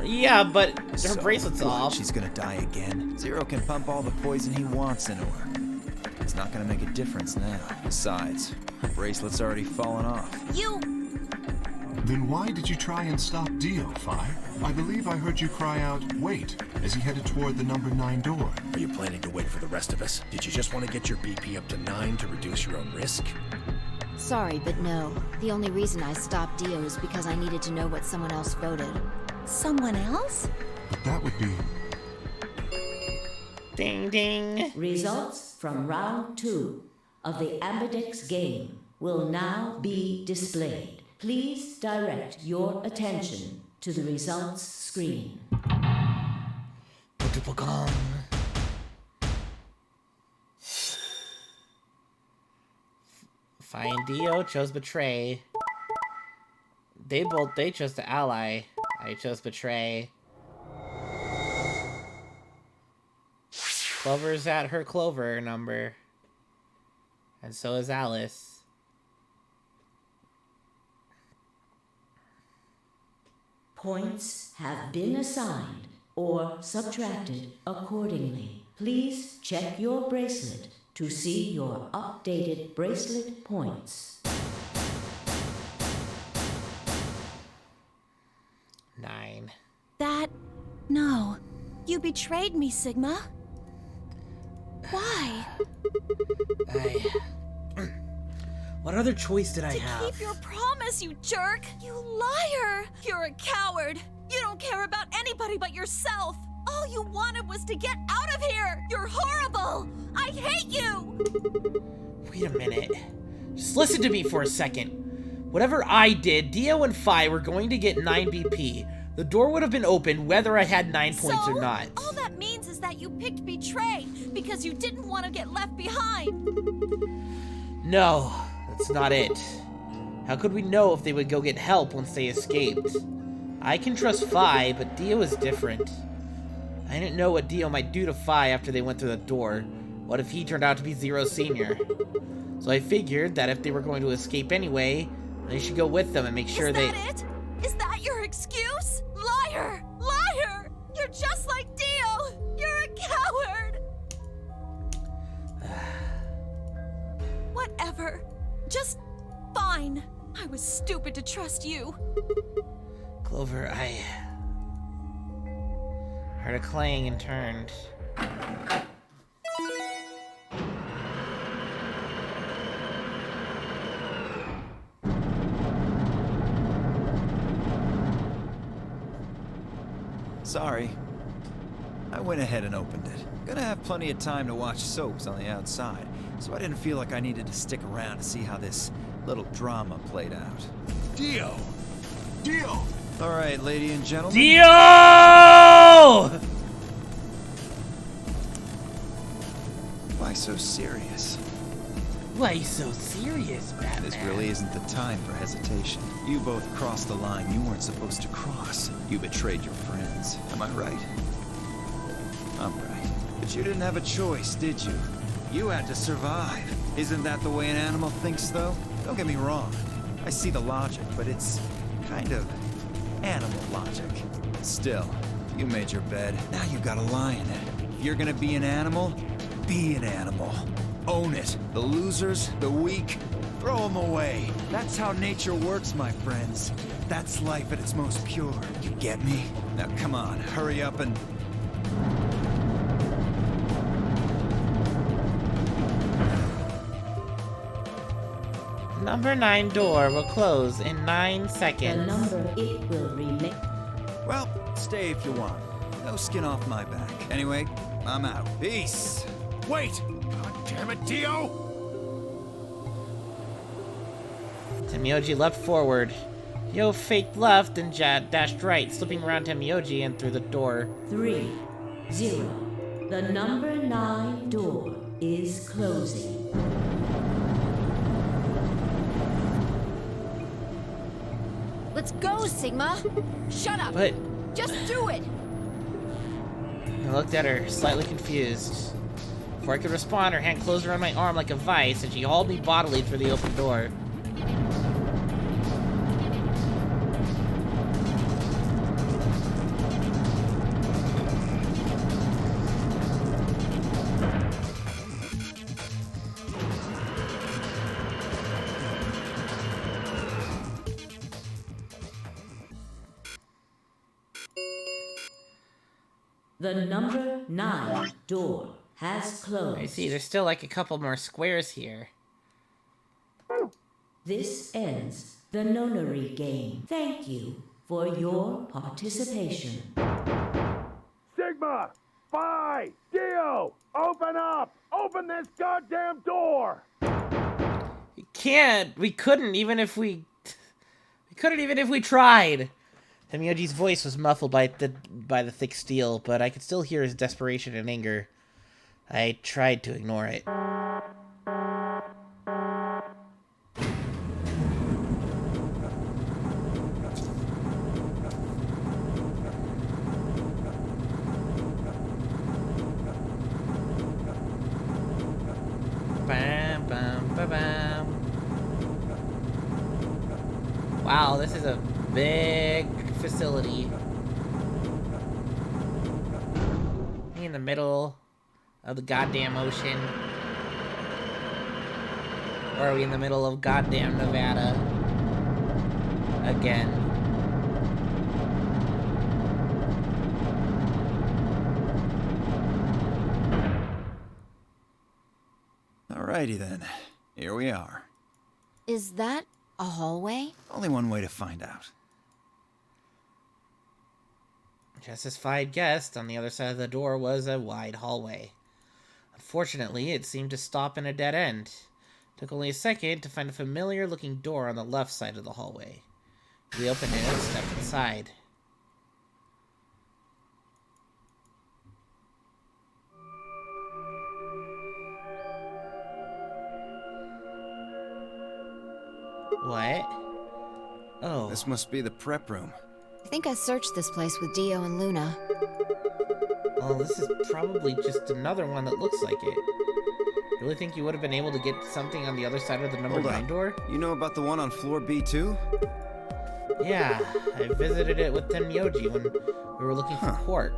Yeah, but her So, bracelet's what, off. She's gonna die again. Zero can pump all the poison he wants into her. It's not gonna make a difference now. Besides, her bracelet's already fallen off. Then why did you try and stop Dio, Fi? I believe I heard you cry out, wait, as he headed toward the number 9 door. Are you planning to wait for the rest of us? Did you just want to get your BP up to 9 to reduce your own risk? Sorry, but no. The only reason I stopped Dio is because I needed to know what someone else voted. Someone else? But that would be... Ding ding. Results from round 2 of the Ambidex game will now be displayed. Please direct your attention to the results screen. Fine, Dio chose Betray. They chose to ally. I chose Betray. Clover's at her Clover number. And so is Alice. Points have been assigned or subtracted accordingly. Please check your bracelet to see your updated bracelet points. 9. No. You betrayed me, Sigma. Why? What other choice did I have? Keep your promise, you jerk! You liar! You're a coward! You don't care about anybody but yourself! All you wanted was to get out of here! You're horrible! I hate you! Wait a minute. Just listen to me for a second. Whatever I did, Dio and Fi were going to get 9 BP. The door would have been open whether I had 9 points or not. All that means is that you picked Betray because you didn't want to get left behind. No, that's not it. How could we know if they would go get help once they escaped? I can trust Fi, but Dio is different. I didn't know what Dio might do to Fi after they went through the door. What if he turned out to be Zero Senior? So I figured that if they were going to escape anyway, they should go with them and make sure they... Is that it? Is that your excuse? Liar! Liar! You're just like Dio! You're a coward! Whatever. Just fine. I was stupid to trust you. Clover, I heard a clang and turned. Sorry. I went ahead and opened it. Gonna have plenty of time to watch soaps on the outside, so I didn't feel like I needed to stick around to see how this little drama played out. Dio! Dio! Alright, lady and gentlemen. Dio! Why so serious? Why so serious, Batman? This really isn't the time for hesitation. You both crossed the line you weren't supposed to cross. You betrayed your friends. Am I right? I'm right. But you didn't have a choice, did you? You had to survive. Isn't that the way an animal thinks, though? Don't get me wrong. I see the logic, but it's kind of animal logic. Still, you made your bed. Now you gotta lie in it. If you're gonna be an animal, be an animal. Own it. The losers, the weak, throw them away. That's how nature works, my friends. That's life at its most pure. You get me? Now come on, hurry up and... Number 9 door will close in 9 seconds. The number it will remain. Well, stay if you want. No skin off my back. Anyway, I'm out. Peace. Wait! God damn it, Dio! Temioji leapt forward. Yo faked left and dashed right, slipping around Temioji and through the door. 3, 0. The number 9 door is closing. Let's go, Sigma! Shut up! But Just do it! I looked at her, slightly confused. Before I could respond, her hand closed around my arm like a vice, and she hauled me bodily through the open door. The number 9 door has closed. I see, there's still like a couple more squares here. This ends the nonary game. Thank you for your participation. Sigma! Phi! Dio! Open up! Open this goddamn door! You can't! We couldn't even if we... We couldn't even if we tried! Hemyoji's voice was muffled by the thick steel, but I could still hear his desperation and anger. I tried to ignore it. Bam, bam, ba, bam. Wow, this is a big facility. In the middle of the goddamn ocean. Or are we in the middle of goddamn Nevada? Again. Alrighty then. Here we are. Is that a hallway? Only one way to find out. Just as Phi had guessed, on the other side of the door was a wide hallway. Unfortunately, it seemed to stop in a dead end. It took only a second to find a familiar-looking door on the left side of the hallway. We opened it and stepped inside. What? Oh. This must be the prep room. I think I searched this place with Dio and Luna. Well, this is probably just another one that looks like it. Really think you would have been able to get something on the other side of the number 9 door? You know about the one on floor B2? Yeah, I visited it with Tenmyoji when we were looking for Quark.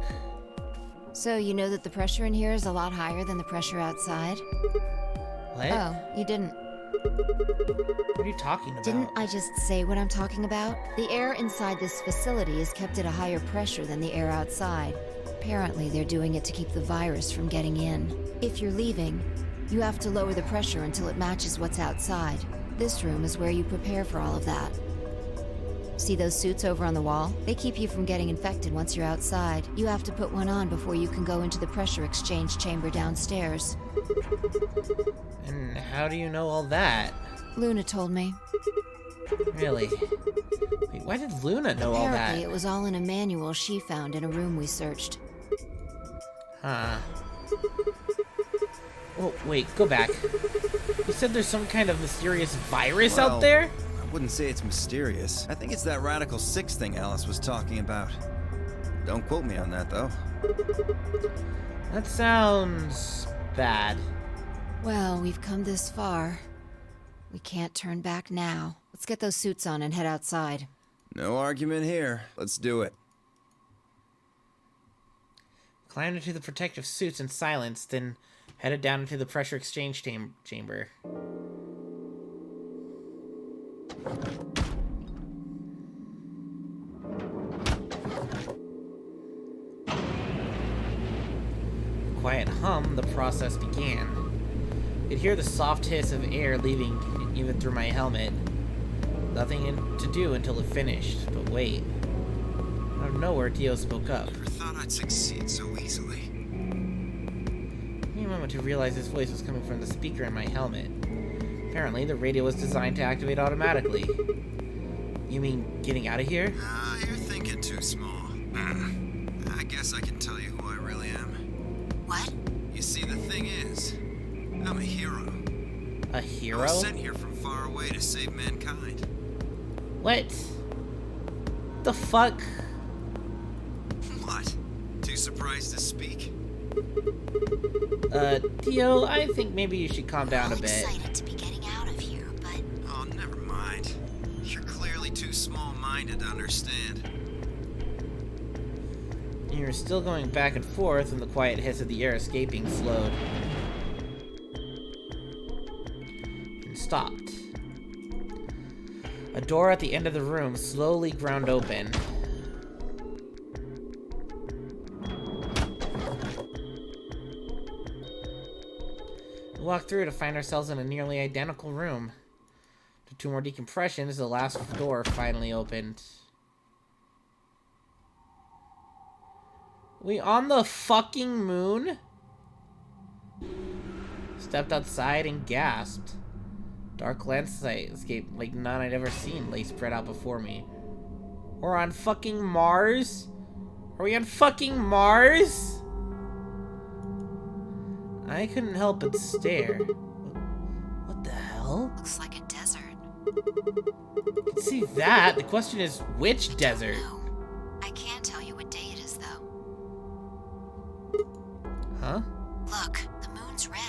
So you know that the pressure in here is a lot higher than the pressure outside? What? Oh, you didn't. What are you talking about? Didn't I just say what I'm talking about? The air inside this facility is kept at a higher pressure than the air outside. Apparently, they're doing it to keep the virus from getting in. If you're leaving, you have to lower the pressure until it matches what's outside. This room is where you prepare for all of that. See those suits over on the wall? They keep you from getting infected once you're outside. You have to put one on before you can go into the pressure exchange chamber downstairs. And how do you know all that? Luna told me. Really? Wait, why did Luna know all that? Apparently, it was all in a manual she found in a room we searched. Huh. Oh, wait, go back. You said there's some kind of mysterious virus out there? I wouldn't say it's mysterious. I think it's that Radical 6 thing Alice was talking about. Don't quote me on that, though. That sounds bad. Well, we've come this far. We can't turn back now. Let's get those suits on and head outside. No argument here. Let's do it. Climbed into the protective suits in silence, then headed down into the pressure exchange chamber. Quiet hum, the process began. You could hear the soft hiss of air leaving even through my helmet. Nothing to do until it finished, but wait. Out of nowhere, Dio spoke up. Never thought I'd succeed so easily. Took me a moment to realize his voice was coming from the speaker in my helmet. Apparently, the radio was designed to activate automatically. You mean getting out of here? You're thinking too small. I guess I can tell you who I really am. What? You see, the thing is, I'm a hero. A hero? I was sent here from far away to save mankind. What? What the fuck? What? Too surprised to speak? Dio, I think maybe you should calm down a bit. Excited to be getting out of here, but Oh, never mind. You're clearly too small-minded to understand. You're still going back and forth, and the quiet hiss of the air escaping slowed. And stopped. A door at the end of the room slowly ground open. We walked through to find ourselves in a nearly identical room. After 2 more decompressions, the last door finally opened. We on the fucking moon? Stepped outside and gasped. Dark landscape like none I'd ever seen lay spread out before me. We're on fucking Mars? Are we on fucking Mars? I couldn't help but stare. What the hell? looks like a desert. I can see that. The question is, which desert? I can't tell you what day it is, though. Huh? Look, the moon's red.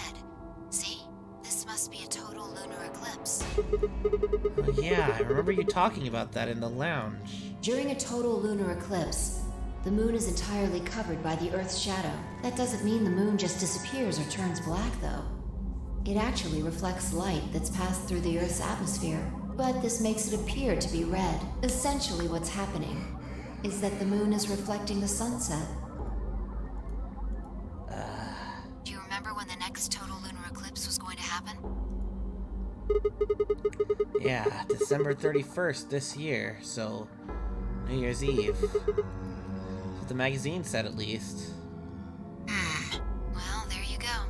See? This must be a total lunar eclipse. Oh, yeah, I remember you talking about that in the lounge. During a total lunar eclipse, the moon is entirely covered by the Earth's shadow. That doesn't mean the moon just disappears or turns black, though. It actually reflects light that's passed through the Earth's atmosphere, but this makes it appear to be red. Essentially what's happening is that the moon is reflecting the sunset. Do you remember when the next total lunar eclipse was going to happen? Yeah, December 31st this year, so New Year's Eve. That's what the magazine said, at least. Well, there you go.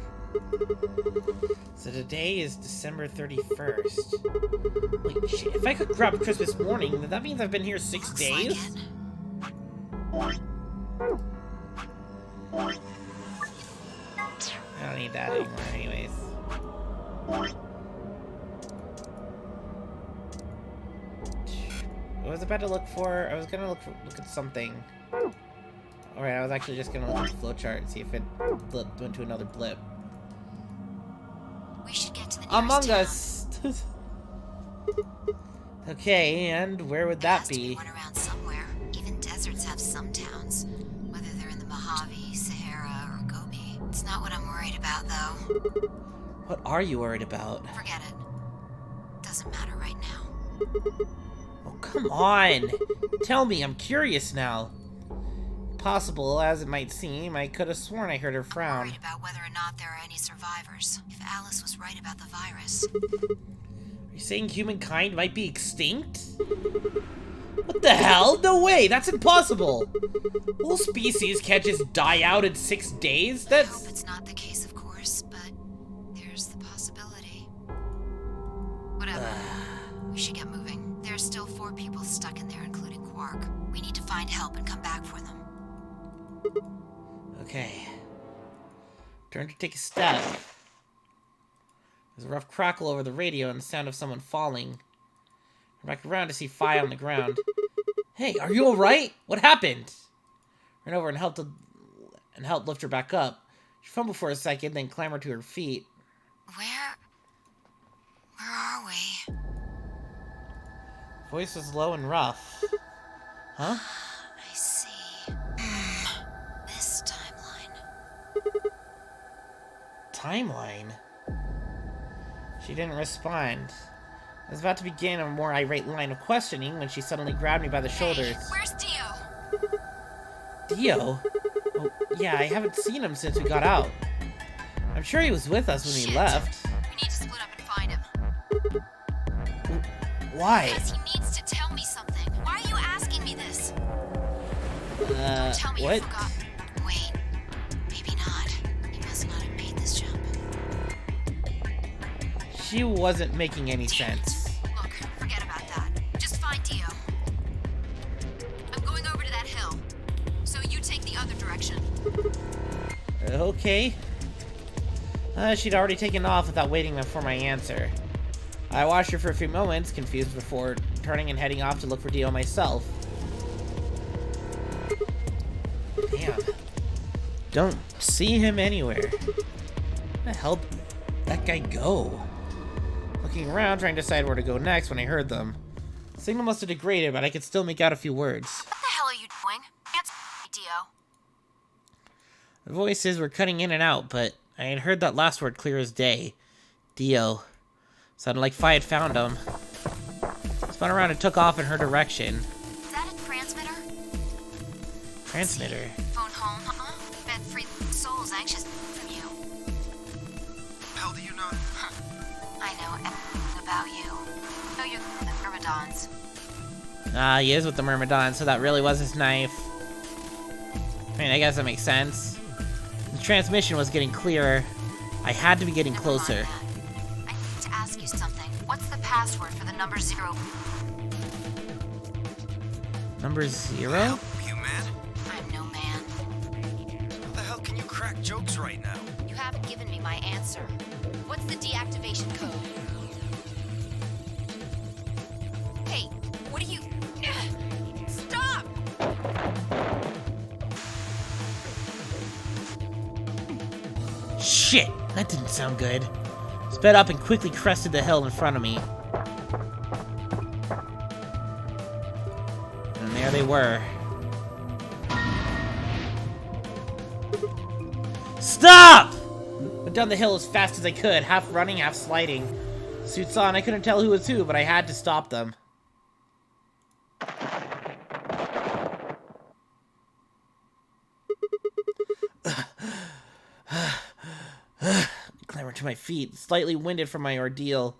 So today is December 31st. Wait, shit, if I could grab Christmas morning, then that means I've been here 6 days? I don't need that anymore anyways. I was about to look for... I was gonna look at something. Alright, I was actually just gonna look at the flowchart and see if it went to another blip. We should get to the Among Us! Okay, and where would that be? One around somewhere. Even deserts have some towns, whether they're in the Mojave, Sahara, or Gobi. It's not what I'm worried about, though. What are you worried about? Forget it. Doesn't matter right now. Oh, come on! Tell me, I'm curious now. Possible as it might seem, I could have sworn I heard her frown. Worried about whether or not there are any survivors. If Alice was right about the virus. Are you saying humankind might be extinct? What the hell? No way! That's impossible! Whole species can't just die out in 6 days? I hope it's not the case, of course, but there's the possibility. Whatever. We should get moving. There are still 4 people stuck in there, including Quark. We need to find help and come back for them. Okay. Turn to take a step. There's a rough crackle over the radio and the sound of someone falling. Turn back around to see Fi on the ground. Hey, are you alright? What happened? Ran over and helped lift her back up. She fumbled for a second, then clambered to her feet. Where are we? Voice was low and rough. Huh? I see. This Timeline? She didn't respond. I was about to begin a more irate line of questioning when she suddenly grabbed me by the shoulders. Where's Dio? Dio? Oh, yeah, I haven't seen him since we got out. I'm sure he was with us when we left. We need to split up and find him. Why? Because he needs to tell me something. Why are you asking me this? Don't tell me what? you forgot. Wait, maybe not. He must not have made this jump. She wasn't making any sense. Look, forget about that. Just find Dio. I'm going over to that hill. So you take the other direction. Okay. She'd already taken off without waiting for my answer. I watched her for a few moments, confused before turning and heading off to look for Dio myself. Don't see him anywhere. Where the hell did that guy go? Looking around, trying to decide where to go next when I heard them. The signal must have degraded, but I could still make out a few words. What the hell are you doing? Answer me, Dio. The voices were cutting in and out, but I had heard that last word clear as day. Dio. Sounded like Fi had found him. Spun around and took off in her direction. Is that a transmitter? Transmitter? Phone home, huh? Bet 3 souls anxious from you. How do you know? I know everything about you. Know you're the Myrmidons. Ah, he is with the Myrmidon, so that really was his knife. I mean, I guess that makes sense. The transmission was getting clearer. I had to be getting closer. I need to ask you something. What's the password for the number 0? Number 0? Help you, man? I'm no man. How the hell can you crack jokes right now? You haven't given me my answer. What's the deactivation code? Hey, what are you... Stop! Shit! That didn't sound good. Sped up and quickly crested the hill in front of me. And there they were. Stop! Went down the hill as fast as I could, half running, half sliding. Suits on, I couldn't tell who was who, but I had to stop them. Clambered to my feet, slightly winded from my ordeal.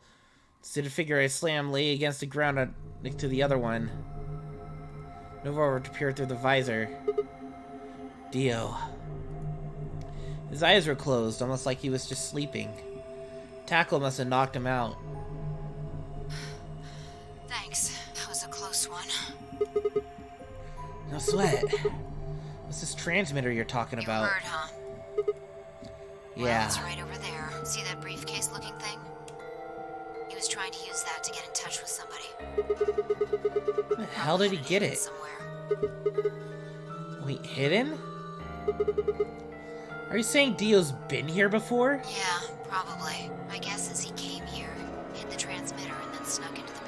Stood a figure I slammed lay against the ground next to the other one. Nova appeared through the visor. Dio. His eyes were closed, almost like he was just sleeping. Tackle must have knocked him out. Thanks. That was a close one. No sweat. What's this transmitter you're talking about? You heard, huh? Yeah. Well, it's right over there. See that briefcase-looking thing? He was trying to use that to get in touch with somebody. Where the hell did he get it? Somewhere. Wait, hidden? Are you saying Dio's been here before? Yeah, probably. My guess is he came here, hit the transmitter, and then snuck into the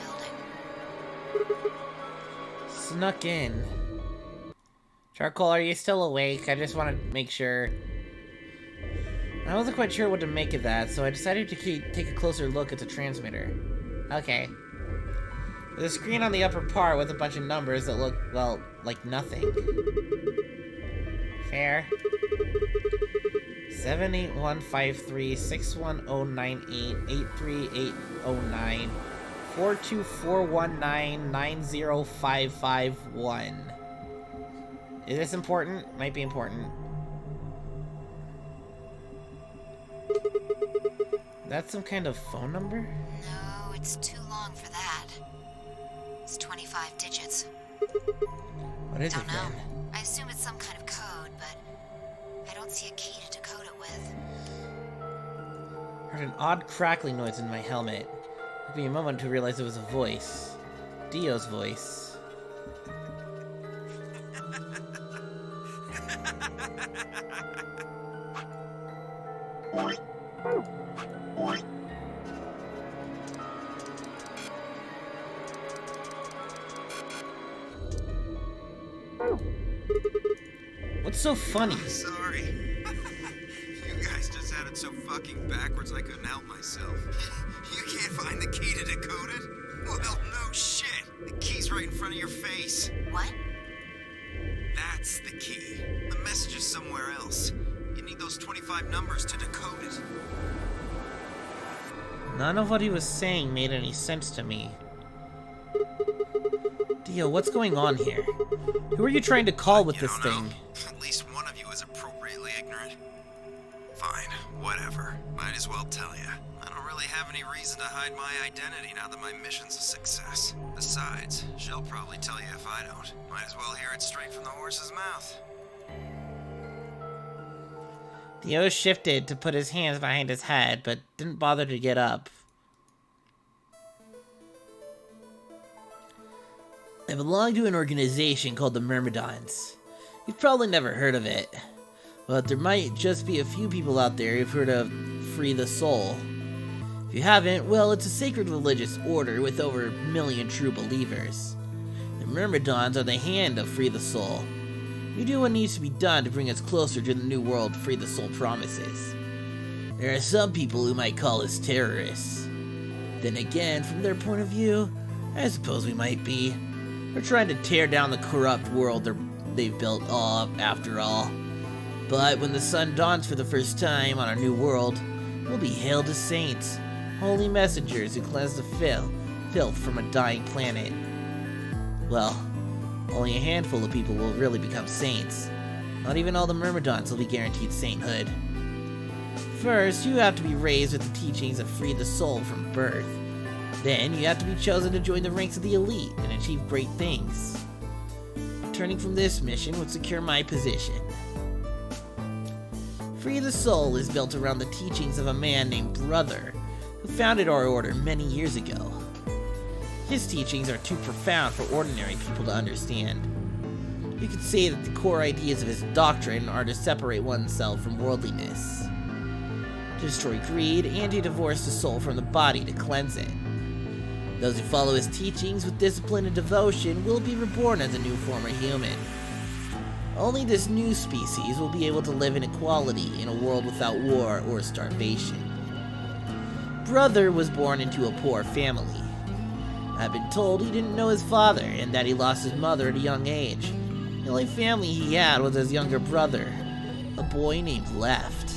building. Snuck in. Charcoal, are you still awake? I just want to make sure. I wasn't quite sure what to make of that, so I decided to take a closer look at the transmitter. Okay. There's a screen on the upper part with a bunch of numbers that look, well, like nothing. Fair. 781536109883809 42419905551. Is this important? Might be important. That's some kind of phone number? No, it's too long for that. It's 25 digits. What is it Don't know. then? I assume it's some kind of code, but I don't see a key to decode it with. Heard an odd crackling noise in my helmet. Took me a moment to realize it was a voice. Dio's voice. What's so funny? Sorry. You guys just had it so fucking backwards I couldn't help myself. You can't find the key to decode it? Well, no shit. The key's right in front of your face. What? That's the key. The message is somewhere else. You need those 25 numbers to decode it. None of what he was saying made any sense to me. Dio, what's going on here? Who are you trying to call with this thing? At least one of you is appropriately ignorant. Fine, whatever. Might as well tell you. I don't really have any reason to hide my identity now that my mission's a success. Besides, she'll probably tell you if I don't. Might as well hear it straight from the horse's mouth. Dio shifted to put his hands behind his head, but didn't bother to get up. I belong to an organization called the Myrmidons. You've probably never heard of it. But there might just be a few people out there who've heard of Free the Soul. If you haven't, well, it's a sacred religious order with over 1 million true believers. The Myrmidons are the hand of Free the Soul. We do what needs to be done to bring us closer to the new world Free the Soul promises. There are some people who might call us terrorists. Then again, from their point of view, I suppose we might be. We're trying to tear down the corrupt world they've built up, after all. But when the sun dawns for the first time on our new world, we'll be hailed as saints, holy messengers who cleanse the filth from a dying planet. Well, only a handful of people will really become saints. Not even all the Myrmidons will be guaranteed sainthood. First, you have to be raised with the teachings of Free the Soul from birth. Then, you have to be chosen to join the ranks of the elite and achieve great things. Returning from this mission would secure my position. Free the Soul is built around the teachings of a man named Brother, who founded our order many years ago. His teachings are too profound for ordinary people to understand. You could say that the core ideas of his doctrine are to separate oneself from worldliness, to destroy greed, and to divorce the soul from the body to cleanse it. Those who follow his teachings with discipline and devotion will be reborn as a new form of human. Only this new species will be able to live in equality in a world without war or starvation. Brother was born into a poor family. I've been told he didn't know his father and that he lost his mother at a young age. The only family he had was his younger brother, a boy named Left.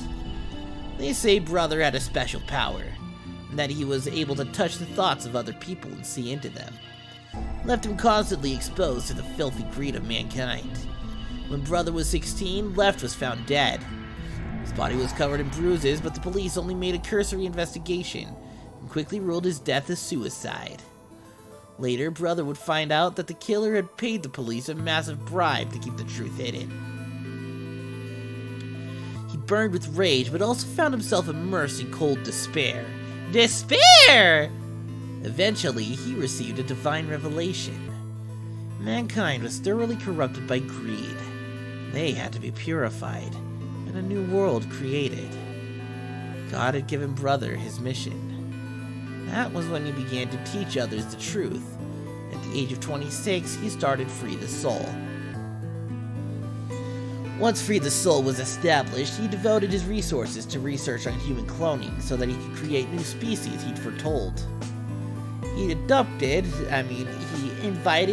They say Brother had a special power, and that he was able to touch the thoughts of other people and see into them. Left him constantly exposed to the filthy greed of mankind. When Brother was 16, Left was found dead. His body was covered in bruises, but the police only made a cursory investigation and quickly ruled his death as suicide. Later, Brother would find out that the killer had paid the police a massive bribe to keep the truth hidden. He burned with rage, but also found himself immersed in cold despair. Despair! Eventually, he received a divine revelation. Mankind was thoroughly corrupted by greed. They had to be purified, and a new world created. God had given Brother his mission. That was when he began to teach others the truth. At the age of 26, he started Free the Soul. Once Free the Soul was established, he devoted his resources to research on human cloning so that he could create new species he'd foretold. He invited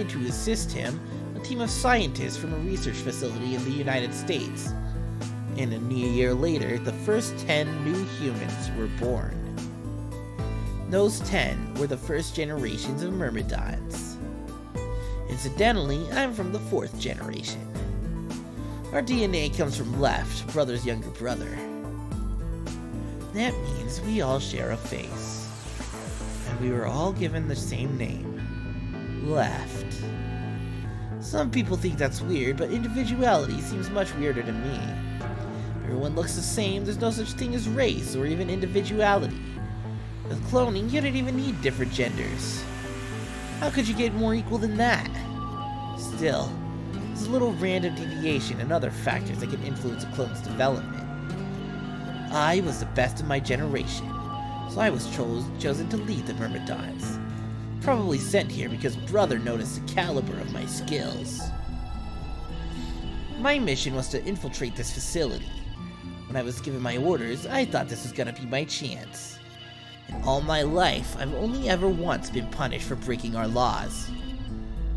to assist him a team of scientists from a research facility in the United States. And a year later, the first 10 new humans were born. Those 10 were the first generations of Myrmidons. Incidentally, I'm from the 4th generation. Our DNA comes from Left, Brother's younger brother. That means we all share a face. And we were all given the same name, Left. Some people think that's weird, but individuality seems much weirder to me. Everyone looks the same, there's no such thing as race or even individuality. With cloning, you don't even need different genders. How could you get more equal than that? Still, there's a little random deviation and other factors that can influence a clone's development. I was the best of my generation, so I was chosen to lead the Myrmidons. Probably sent here because Brother noticed the caliber of my skills. My mission was to infiltrate this facility. When I was given my orders, I thought this was gonna be my chance. In all my life, I've only ever once been punished for breaking our laws.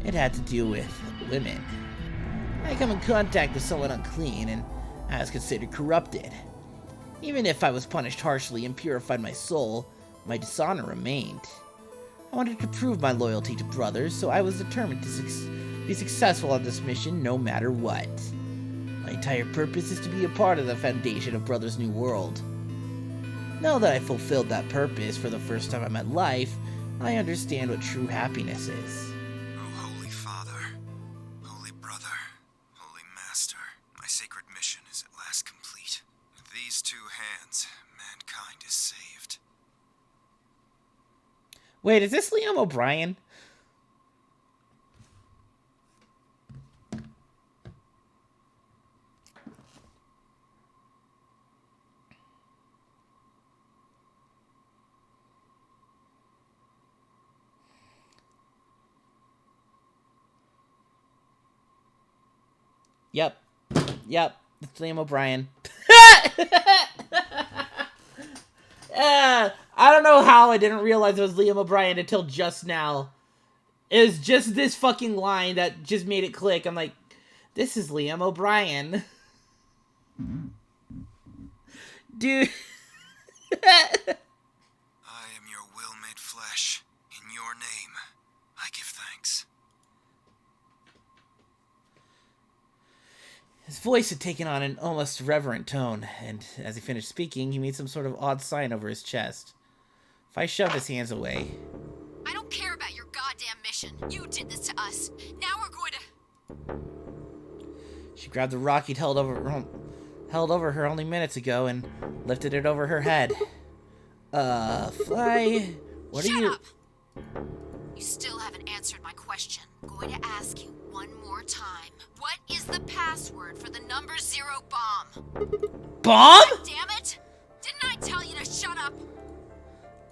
It had to do with women. I come in contact with someone unclean, and I was considered corrupted. Even if I was punished harshly and purified my soul, my dishonor remained. I wanted to prove my loyalty to Brother, so I was determined to be successful on this mission no matter what. My entire purpose is to be a part of the foundation of Brother's new world. Now that I fulfilled that purpose for the first time in my life, I understand what true happiness is. Oh, Holy Father, Holy Brother, Holy Master, my sacred mission is at last complete. With these two hands, mankind is saved. Wait, is this Liam O'Brien? Yep. It's Liam O'Brien. I don't know how I didn't realize it was Liam O'Brien until just now. It was just this fucking line that just made it click. I'm like, this is Liam O'Brien. Dude. I am your will made flesh. In your name, I give thanks. His voice had taken on an almost reverent tone, and as he finished speaking, he made some sort of odd sign over his chest. If I shoved his hands away... I don't care about your goddamn mission. You did this to us. Now we're going to... She grabbed the rock he'd held over her only minutes ago and lifted it over her head. Fly... What are you... Shut up! You still haven't answered my question. I'm going to ask you one more time. What is the password for the number 0 bomb? Bomb? God damn it! Didn't I tell you to shut up?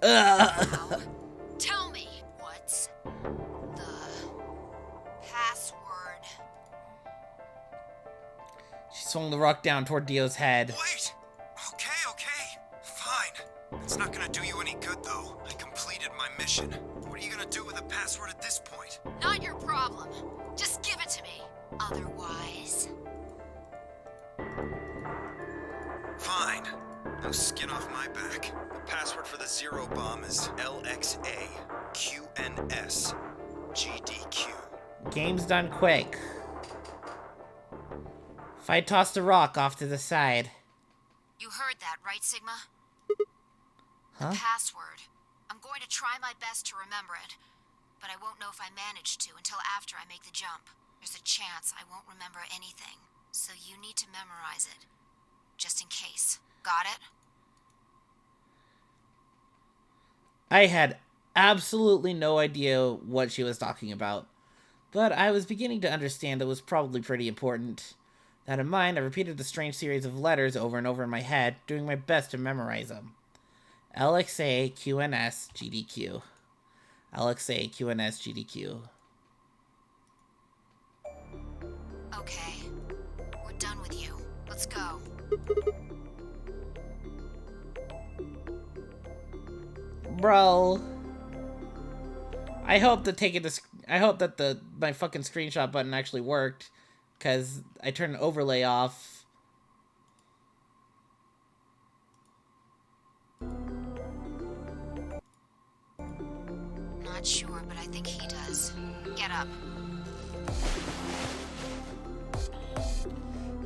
Ugh. Tell me, what's the password? She swung the rock down toward Dio's head. Wait! Okay. Fine. It's not gonna do you any good, though. I completed my mission. What are you gonna do with the password at this point? Not your problem. Just give it to me. Otherwise... Fine. No skin off my back. The password for the 0 bomb is LXA QNS GDQ. Game's done quick. If I tossed the rock off to the side... You heard that, right, Sigma? Huh? The password. I'm going to try my best to remember it, but I won't know if I manage to until after I make the jump. There's a chance I won't remember anything, so you need to memorize it. Just in case. Got it? I had absolutely no idea what she was talking about, but I was beginning to understand it was probably pretty important. That in mind, I repeated the strange series of letters over and over in my head, doing my best to memorize them. LXA QNS GDQ. LXA QNS GDQ. Okay. We're done with you. Let's go. Bro. I hope that my fucking screenshot button actually worked, because I turned an overlay off. Not sure, but I think he does. Get up.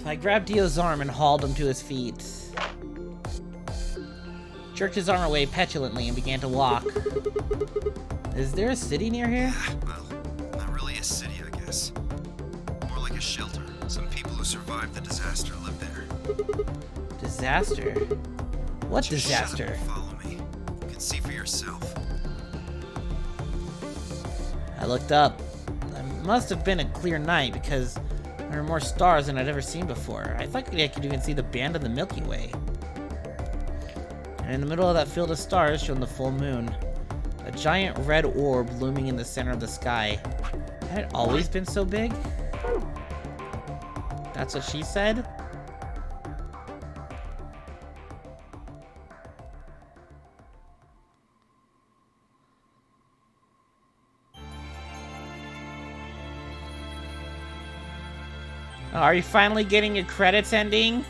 I grabbed Dio's arm and hauled him to his feet. Jerked his arm away petulantly and began to walk. Is there a city near here? Well, not really a city, I guess. More like a shelter. Some people who survived the disaster live there. Disaster? What Just disaster? Shut up and follow me. You can see for yourself. I looked up. It must have been a clear night because there were more stars than I'd ever seen before. I thought I could even see the band of the Milky Way. And in the middle of that field of stars shone the full moon. A giant red orb looming in the center of the sky. Had it always been so big? That's what she said? Are you finally getting your credits ending?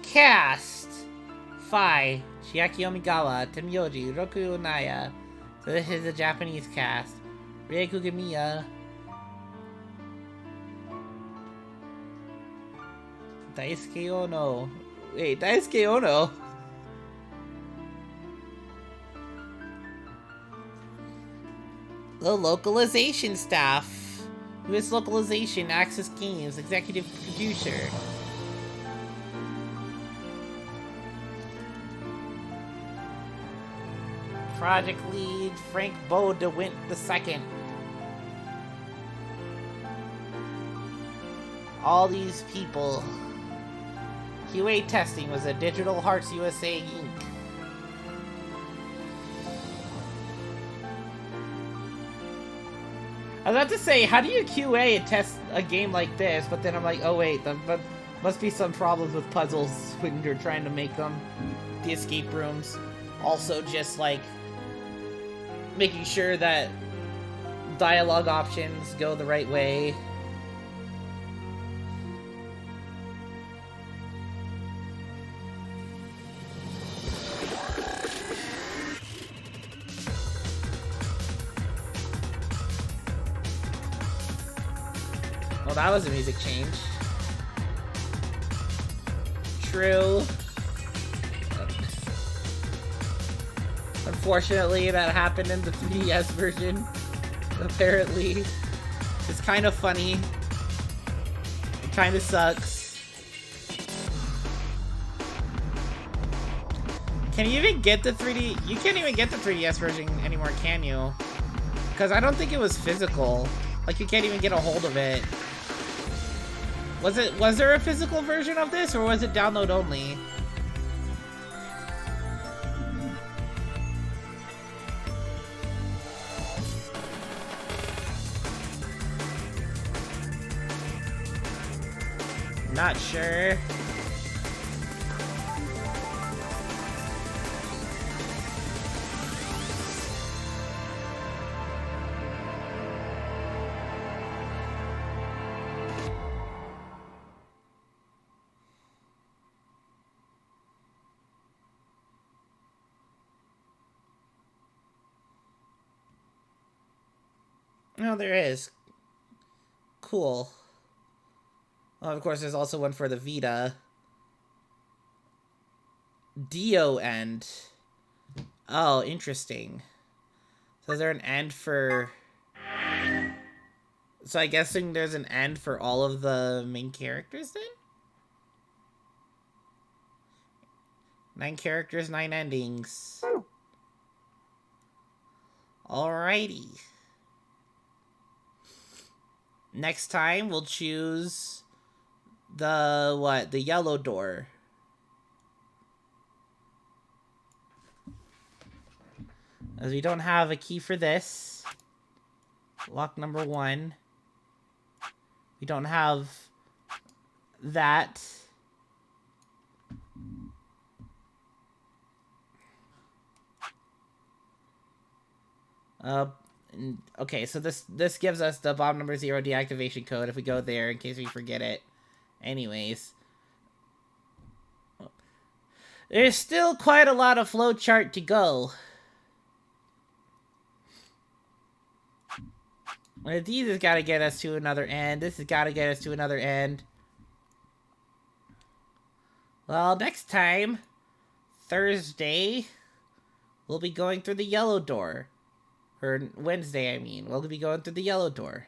Cast! Fai, Chiaki Omigawa, Temyoji, Roku Naya. So this is the Japanese cast. Rie Kugemiya. Daisuke Ono. Wait, Daisuke Ono? The localization staff. US Localization, Access Games, Executive Producer. Project Lead, Frank Bo DeWint II. All these people. QA testing was a Digital Hearts USA Inc. I was about to say, how do you QA and test a game like this? But then I'm like, oh wait, there must be some problems with puzzles when you're trying to make them. The escape rooms. Also just like making sure that dialogue options go the right way. Well, that was a music change. True. Unfortunately, that happened in the 3DS version. Apparently. It's kind of funny. It kind of sucks. Can you even get the 3D? You can't even get the 3DS version anymore, can you? Because I don't think it was physical. Like, you can't even get a hold of it. Was there a physical version of this, or was it download only? Not sure. No, there is. Cool. Well, of course, there's also one for the Vita. Dio end. Oh, interesting. So is there an end for... So I guessing there's an end for all of the main characters then? 9 characters, 9 endings. Alrighty. Next time, we'll choose the, what? The yellow door. As we don't have a key for this. Lock number 1. We don't have that. Okay, so this gives us the bomb number 0 deactivation code if we go there in case we forget it. Anyways. There's still quite a lot of flowchart to go. These has got to get us to another end. This has got to get us to another end. Well, next time, Thursday, we'll be going through the yellow door. Or Wednesday, I mean. We'll be going through the yellow door.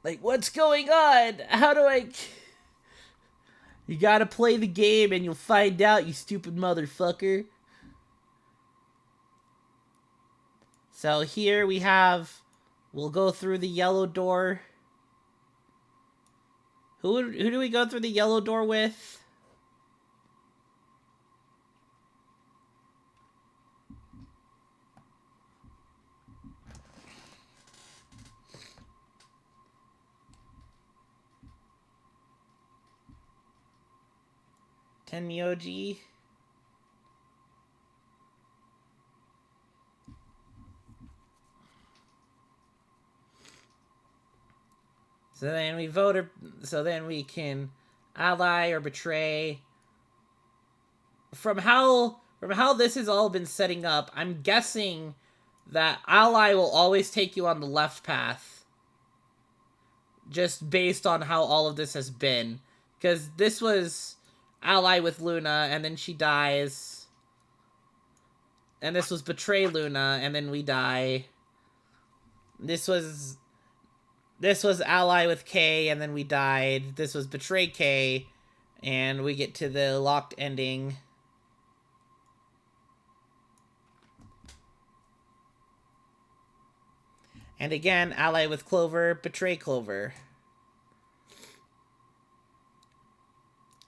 Like, what's going on? How do I... You gotta play the game and you'll find out, you stupid motherfucker. So here we have... We'll go through the yellow door. Who do we go through the yellow door with? Tenmyoji. So then we vote, so then we can ally or betray. From how this has all been setting up, I'm guessing that ally will always take you on the left path. Just based on how all of this has been. Because this was ally with Luna, and then she dies. And this was betray Luna, and then we die. This was ally with Kay, and then we died. This was betray Kay, And we get to the locked ending. And again, ally with Clover, betray Clover.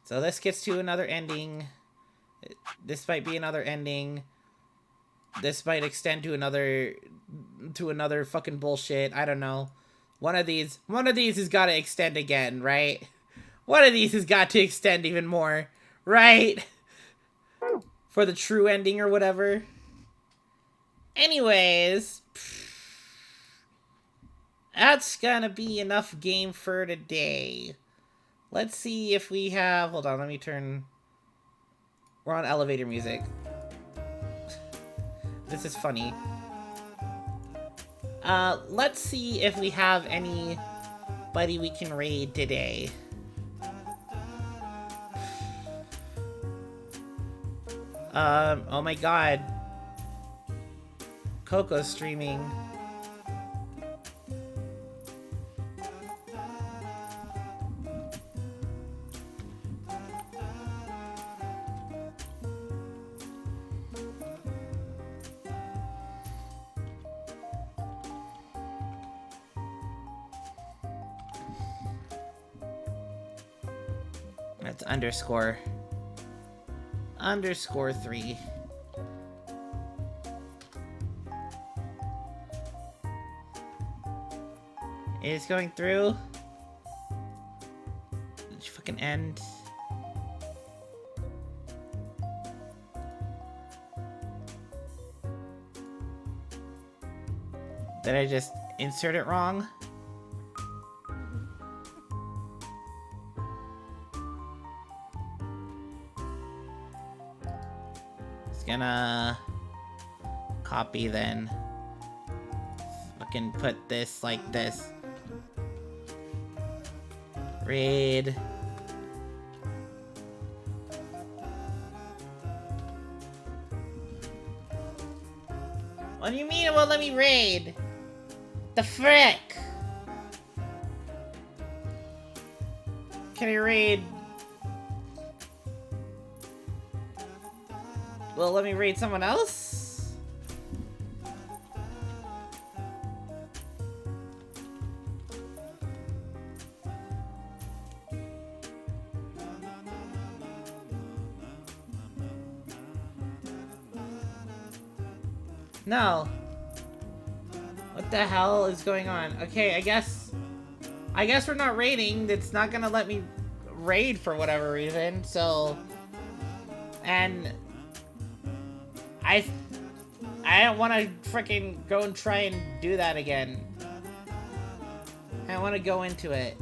So this gets to another ending. This might be another ending. This might extend to another fucking bullshit. I don't know. One of these has got to extend again, right? One of these has got to extend even more, right? For the true ending or whatever. Anyways, that's gonna be enough game for today. Let's see if we have... Hold on, let me turn... We're on elevator music. This is funny. Let's see if we have anybody we can raid today. Oh my god. Coco's streaming. That's underscore 3. It is going through. Did you fucking end? Did I just insert it wrong? Gonna copy then. Fucking put this like this. Raid. What do you mean it won't let me raid? The frick? Can I raid? Well, let me raid someone else? No. What the hell is going on? Okay, I guess we're not raiding. It's not gonna let me raid for whatever reason, so... And... I don't want to freaking go and try and do that again. I don't want to go into it.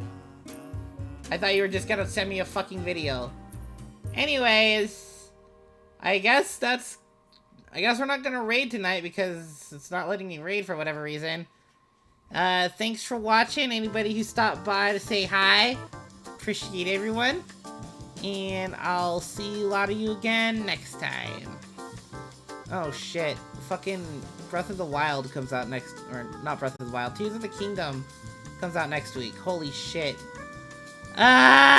I thought you were just gonna send me a fucking video. Anyways, I guess we're not gonna raid tonight because it's not letting me raid for whatever reason. Thanks for watching. Anybody who stopped by to say hi. Appreciate everyone. And I'll see a lot of you again next time. Oh shit. Fucking Breath of the Wild comes out next... Or, not Breath of the Wild. Tears of the Kingdom comes out next week. Holy shit. Ah!